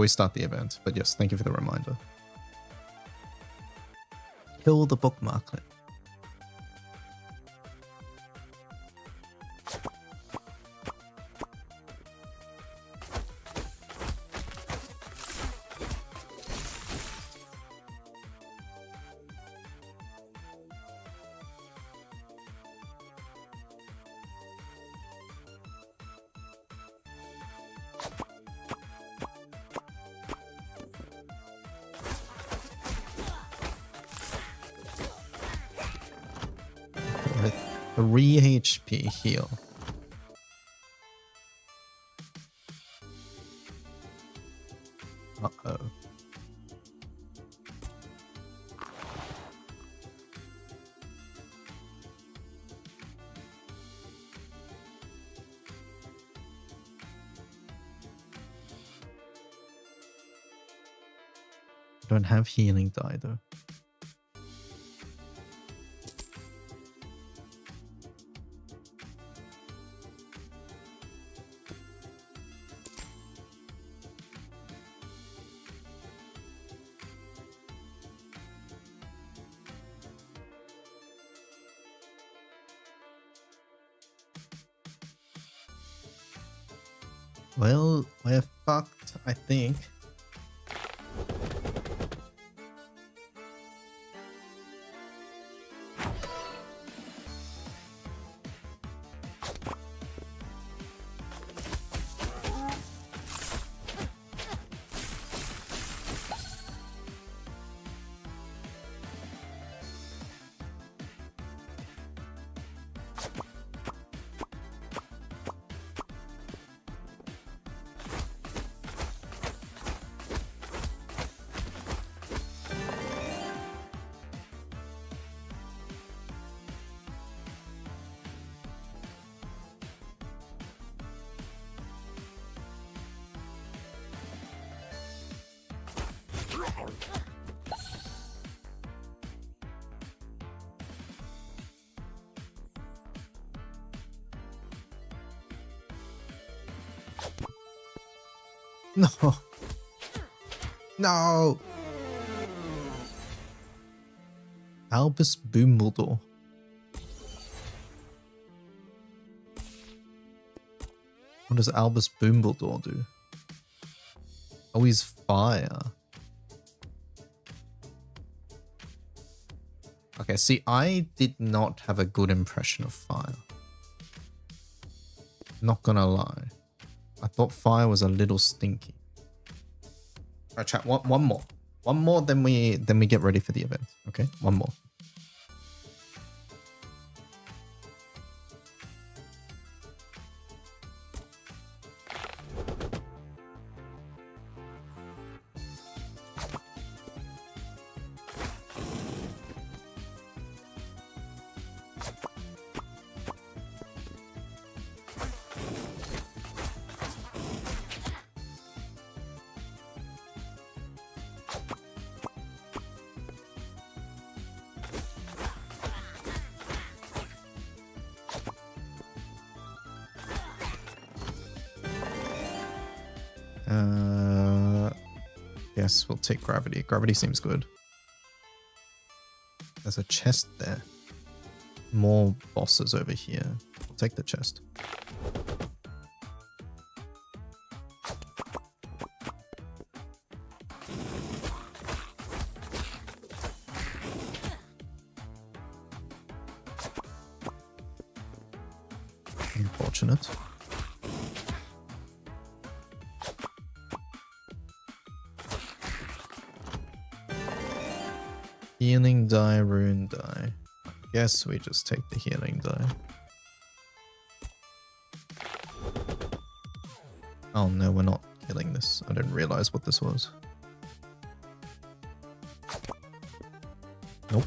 start the event. But yes, thank you for the reminder. Kill the bookmarklet. HP heal. Uh-oh. I don't have healing die though. Well, we're fucked, I think. No. No. Albus Dumbledore. What does Albus Dumbledore do? Oh, he's fire. Okay, see, I did not have a good impression of fire. Not gonna lie. I thought fire was a little stinky. Alright, chat. One more. One more, then we get ready for the event. Okay, one more. Yes, we'll take gravity. Gravity seems good. There's a chest there. More bosses over here. We'll take the chest. Unfortunate. Healing die, rune die. I guess we just take the healing die. Oh no, we're not killing this. I didn't realize what this was. Nope.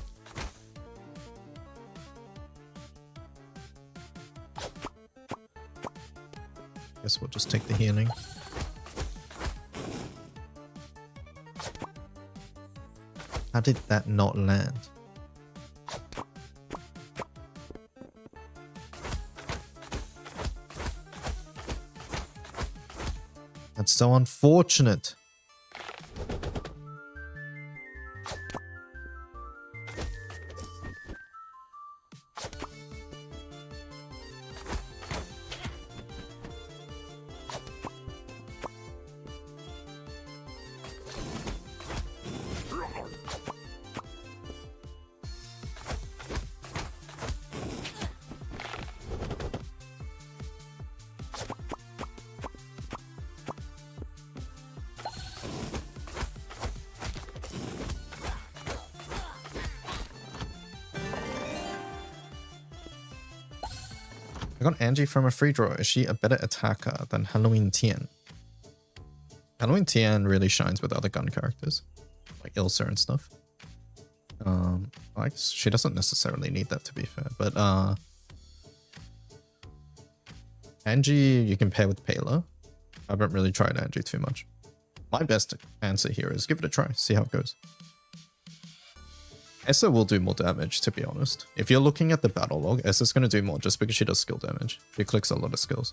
Guess we'll just take the healing. How did that not land? That's so unfortunate. I got Angie from a free draw. Is she a better attacker than Halloween Tian? Halloween Tian really shines with other gun characters, like Ilsa and stuff. I guess she doesn't necessarily need that, to be fair, but Angie you can pair with Payla. I haven't really tried Angie too much. My best answer here is give it a try, see how it goes. Essa will do more damage, to be honest. If you're looking at the battle log, Essa's going to do more just because she does skill damage. She clicks a lot of skills.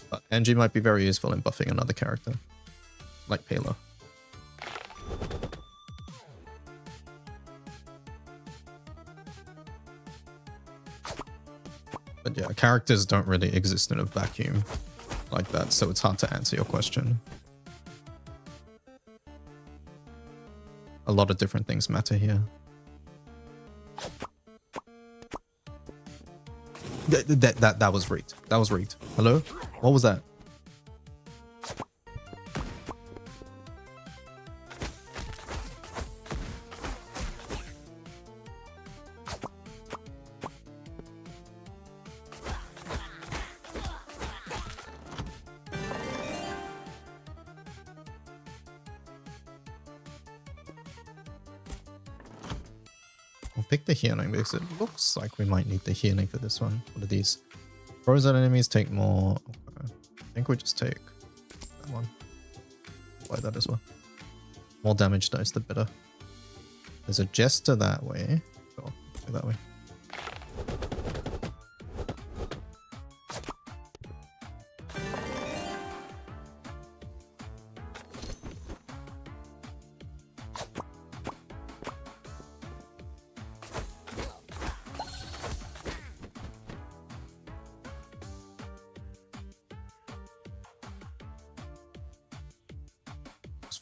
But Angie might be very useful in buffing another character, like Payla. But yeah, characters don't really exist in a vacuum like that, so it's hard to answer your question. A lot of different things matter here. That was rigged. That was rigged. Hello? What was that? I'll pick the healing because it looks like we might need the healing for this one. What are these? Frozen enemies take more. Okay. I think we just take that one. Buy that as well. More damage dice, the better. There's a jester that way. Sure, go that way.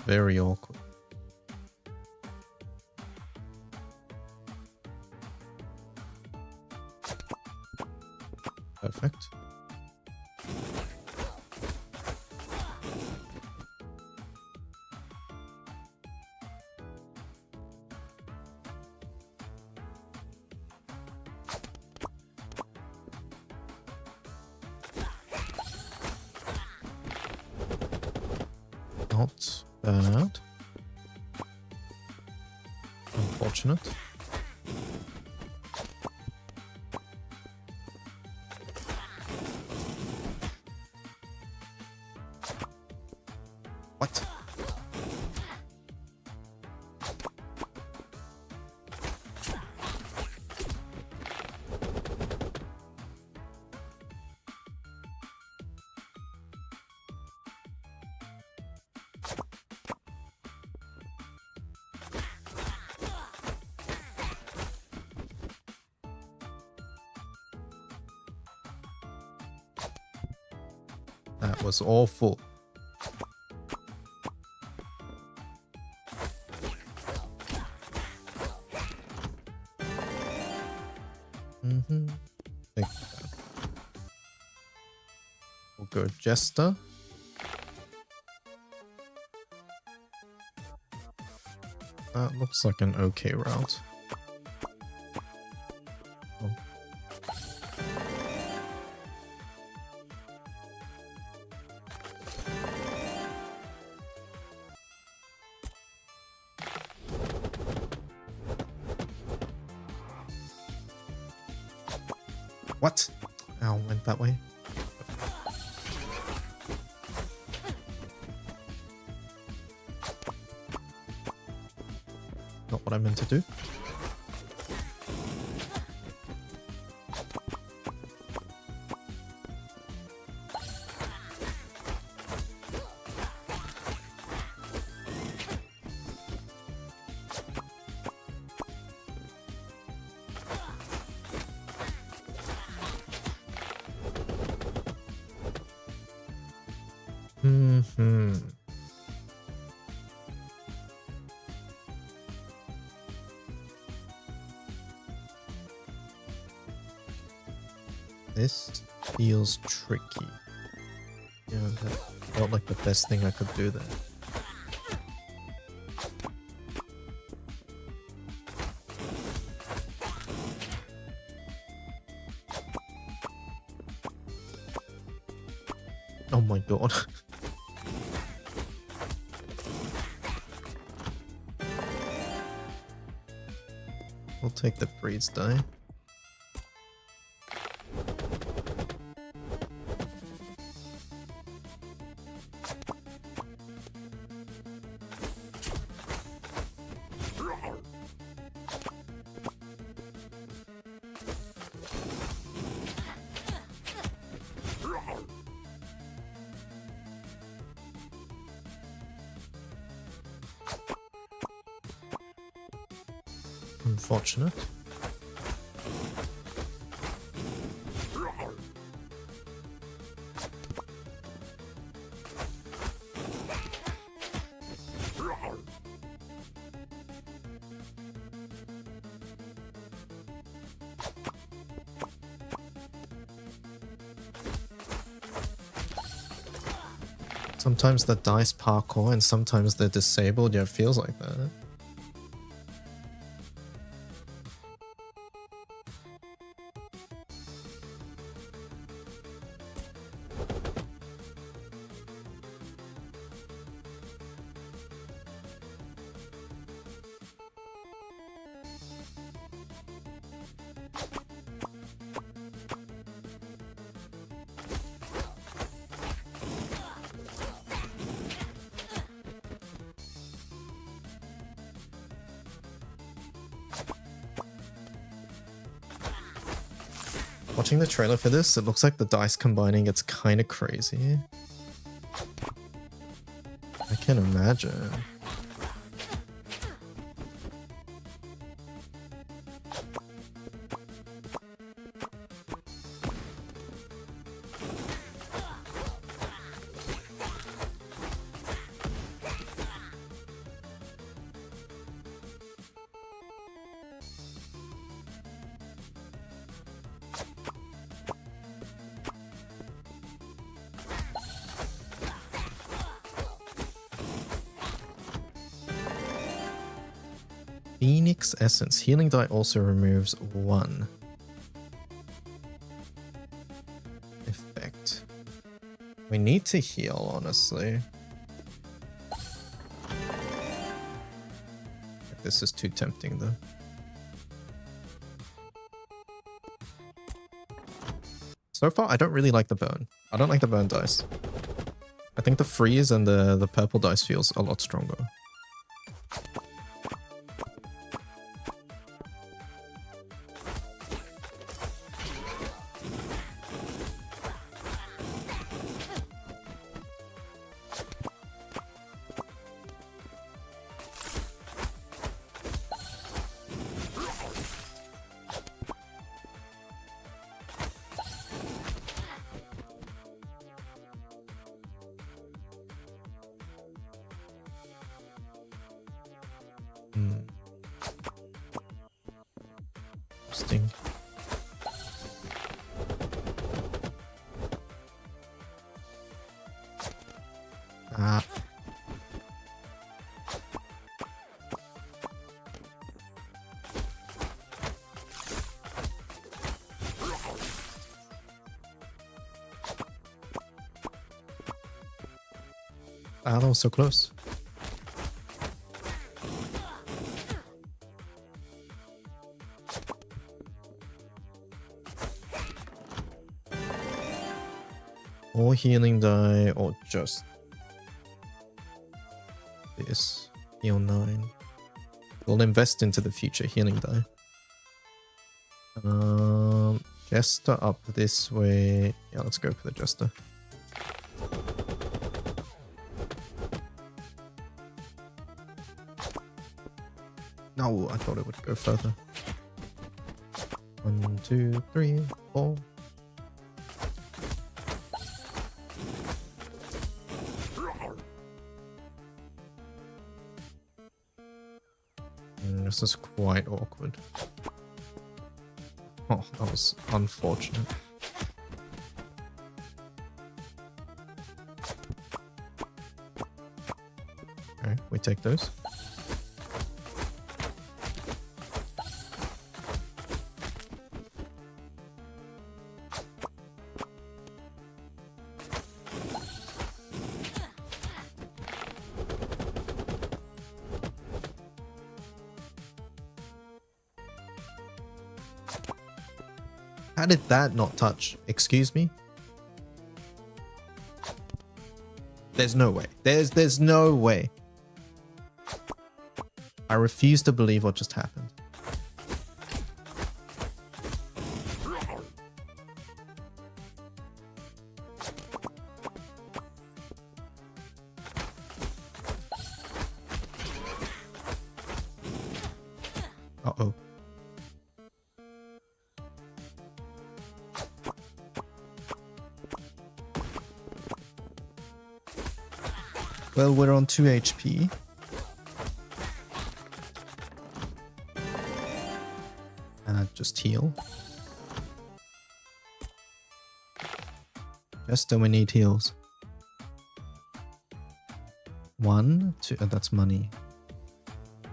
Very awkward. Perfect. Not bad. Unfortunate. What? That was awful. Take that. We'll go Jester. That looks like an okay route. Oh. What? Ow, went that way. Not what I meant to do. This feels tricky. Yeah, that felt like the best thing I could do there. Oh my god. We'll take the freeze die. Unfortunate. Sometimes the dice parkour and sometimes they're disabled. Yeah, it feels like that. Watching the trailer for this, it looks like the dice combining gets kind of crazy. I can imagine. Phoenix Essence. Healing die also removes 1 effect. We need to heal, honestly. this is too tempting though. So far, I don't really like the burn. I don't like the burn dice. I think the freeze and the purple dice feels a lot stronger. Interesting. That was so close. Or healing die, or just this. Heal 9. We'll invest into the future healing die. Jester up this way. Yeah, let's go for the Jester. No, I thought it would go further. 1, 2, 3, 4. This is quite awkward. Oh, that was unfortunate. Okay, we take those. How did that not touch? Excuse me? There's no way. There's no way. I refuse to believe what just happened. Uh-oh. Well, we're on 2 HP. Just heal. Just when we need heals. 1, 2, that's money.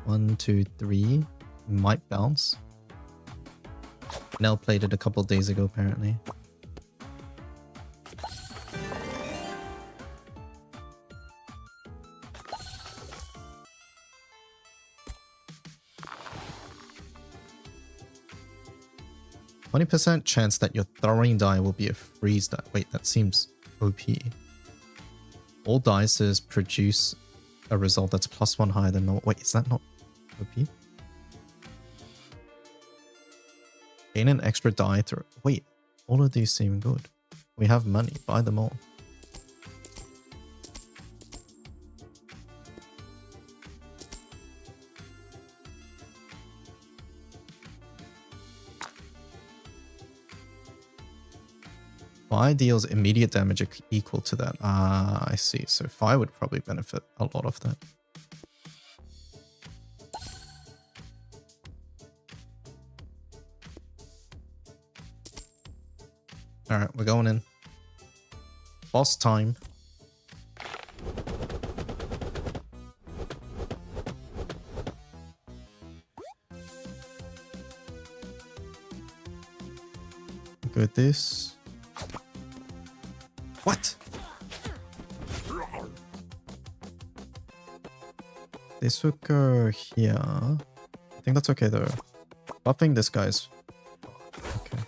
1, 2, 3. Might bounce. Nell played it a couple days ago, apparently. %, chance that your throwing die will be a freeze die. Wait, that seems OP. All dices produce a result that's +1 higher than normal. Wait, is that not OP? Gain an extra die through. Wait, all of these seem good. We have money. Buy them all. Fire deals immediate damage equal to that. Ah, I see. So fire would probably benefit a lot of that. Alright, we're going in. Boss time. Go with this. What? This would go here. I think that's okay though. Buffing this guy's okay.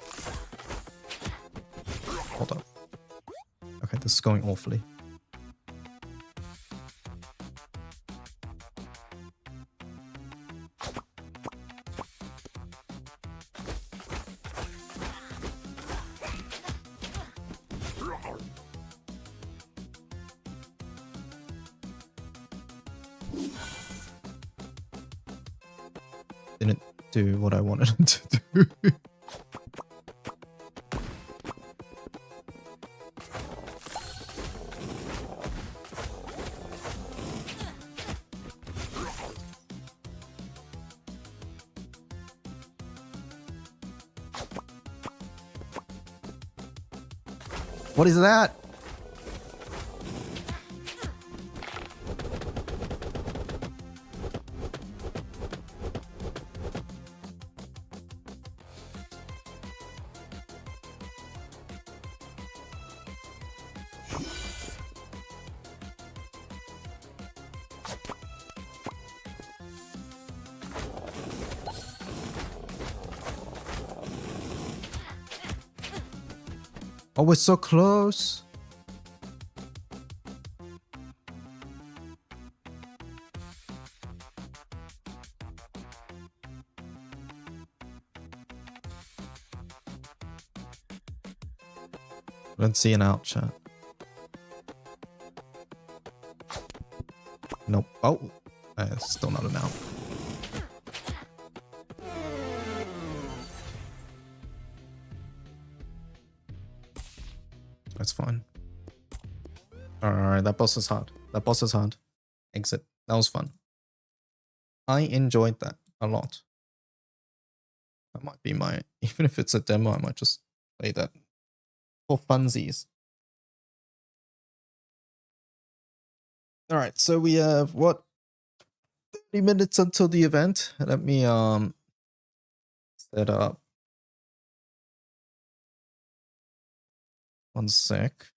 Hold up. Okay, this is going awfully. Didn't do what I wanted him to do. What is that? Oh, we're so close. Let's see an out chat. Nope. Oh, still not an out. That's fine. Alright, that boss is hard. That boss is hard. Exit. That was fun. I enjoyed that a lot. That might be my... Even if it's a demo, I might just play that for funsies. Alright, so we have, what? 30 minutes until the event. Let me set up. One sec.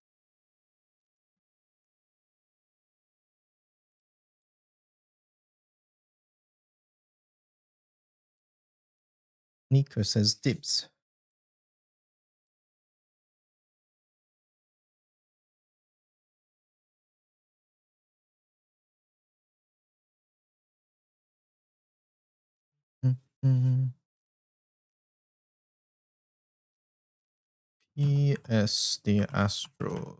Nico says dibs. PS the Astro.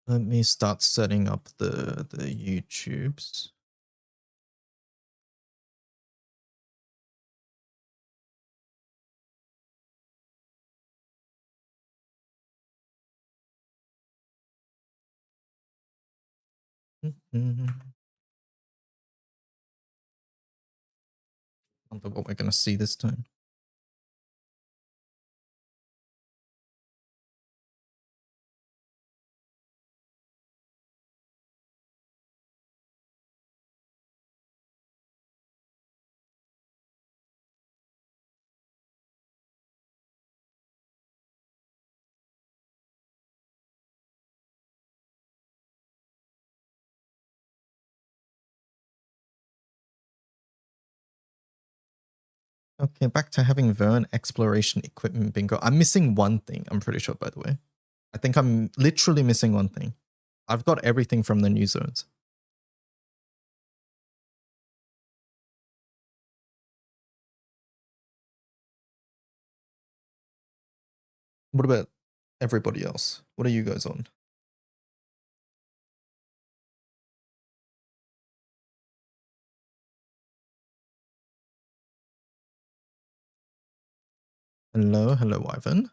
Let me start setting up the YouTubes. Wonder what we're gonna see this time. Okay, back to having Vern exploration equipment bingo. I'm missing one thing, I'm pretty sure, by the way. I think I'm literally missing one thing. I've got everything from the new zones. What about everybody else? What are you guys on? Hello, hello, Ivan.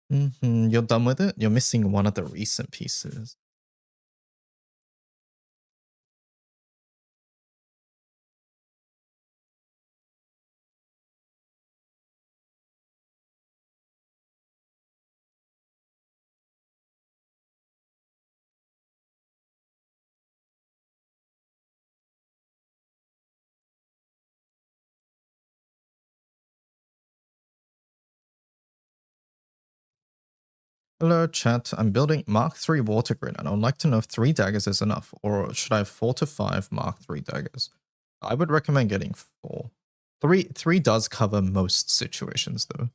You're done with it? You're missing one of the recent pieces. Hello, chat. I'm building Mark III water grid, and I would like to know if 3 daggers is enough, or should I have 4 to 5 Mark III daggers? I would recommend getting 4. 3 does cover most situations, though.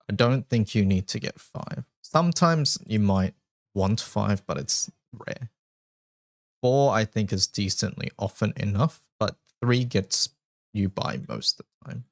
I don't think you need to get 5. Sometimes you might want 5, but it's rare. 4, I think, is decently often enough, but 3 gets you by most of the time.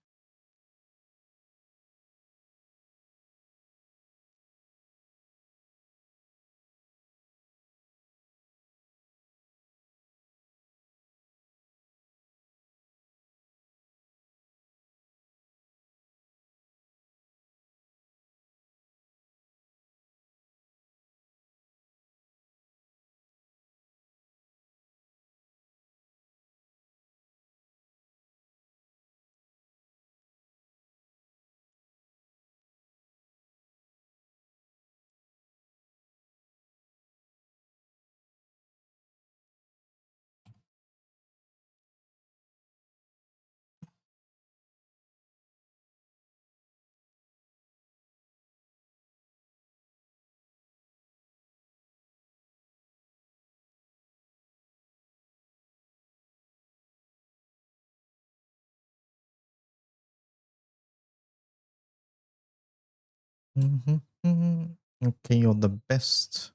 Okay, you're the best.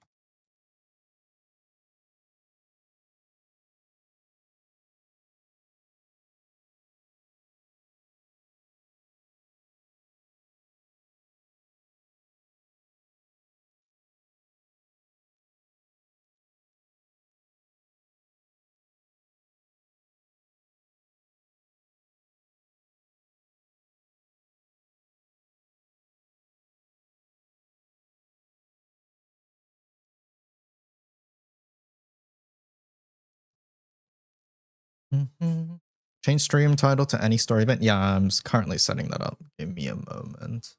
Change stream title to any story event. Yeah, I'm currently setting that up. Give me a moment.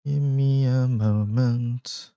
Give me a moment.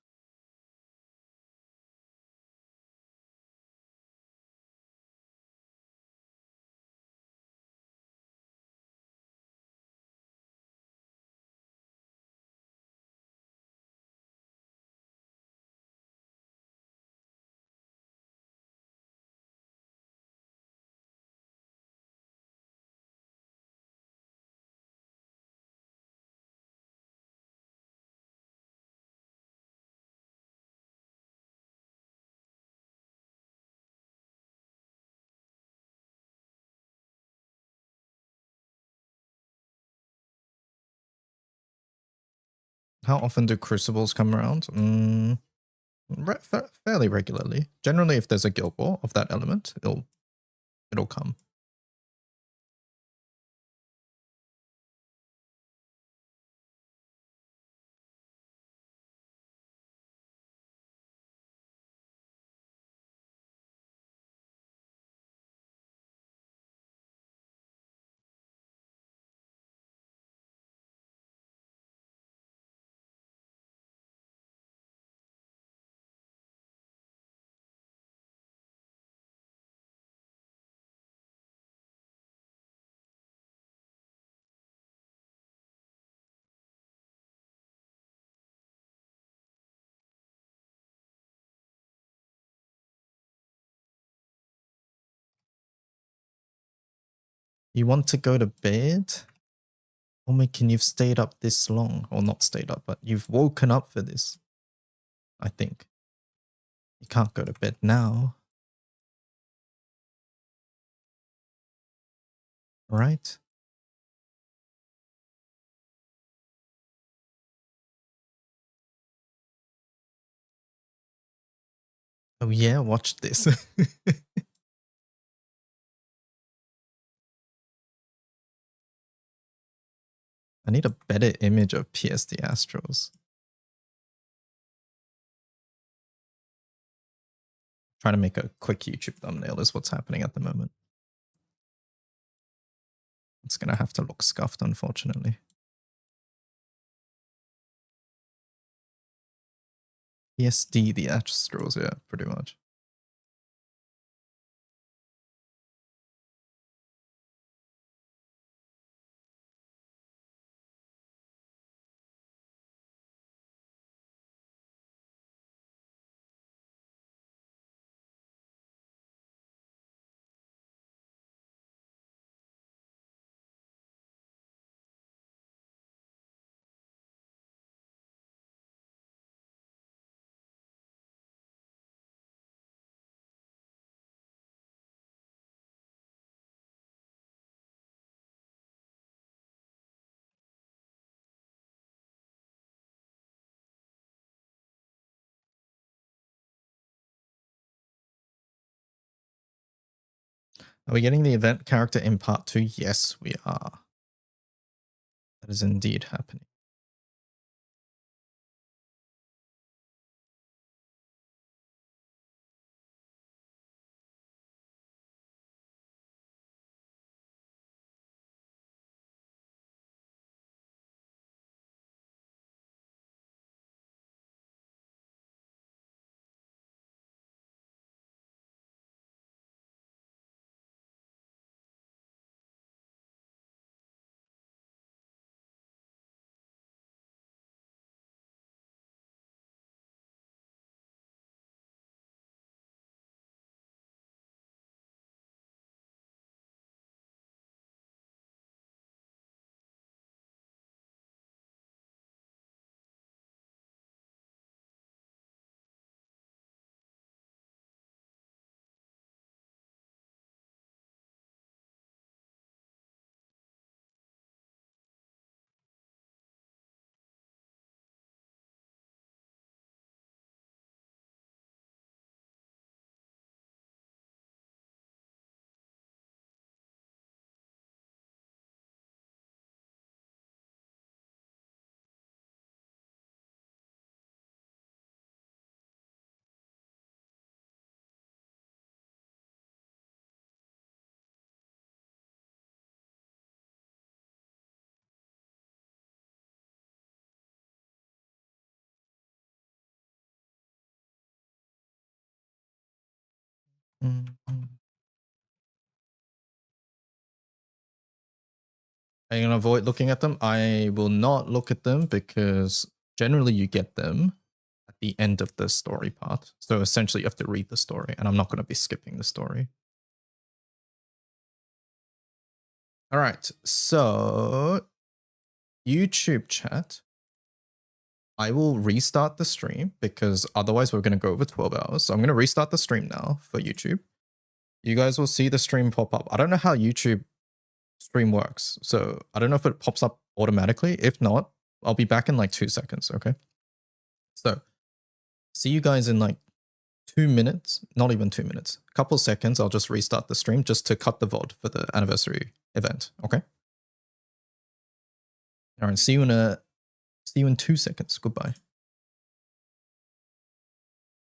How often do crucibles come around? Fairly regularly. Generally, if there's a guild war of that element, it'll come. You want to go to bed? Oh my, can you've stayed up this long? Or not stayed up, but you've woken up for this. I think. You can't go to bed now. Right? Oh yeah, watch this. I need a better image of PSD Astros. Trying to make a quick YouTube thumbnail is what's happening at the moment. It's gonna have to look scuffed, unfortunately. PSD the Astros, yeah, pretty much. Are we getting the event character in part 2? Yes, we are. That is indeed happening. Are you going to avoid looking at them? I will not look at them because generally you get them at the end of the story part. So essentially you have to read the story, and I'm not going to be skipping the story. All right, so YouTube chat. I will restart the stream because otherwise we're going to go over 12 hours. So I'm going to restart the stream now for YouTube. You guys will see the stream pop up. I don't know how YouTube stream works. So I don't know if it pops up automatically. If not, I'll be back in like 2 seconds, okay? So see you guys in like 2 minutes, not even 2 minutes, a couple seconds. I'll just restart the stream just to cut the VOD for the anniversary event, okay? All right, see you in 2 seconds. Goodbye.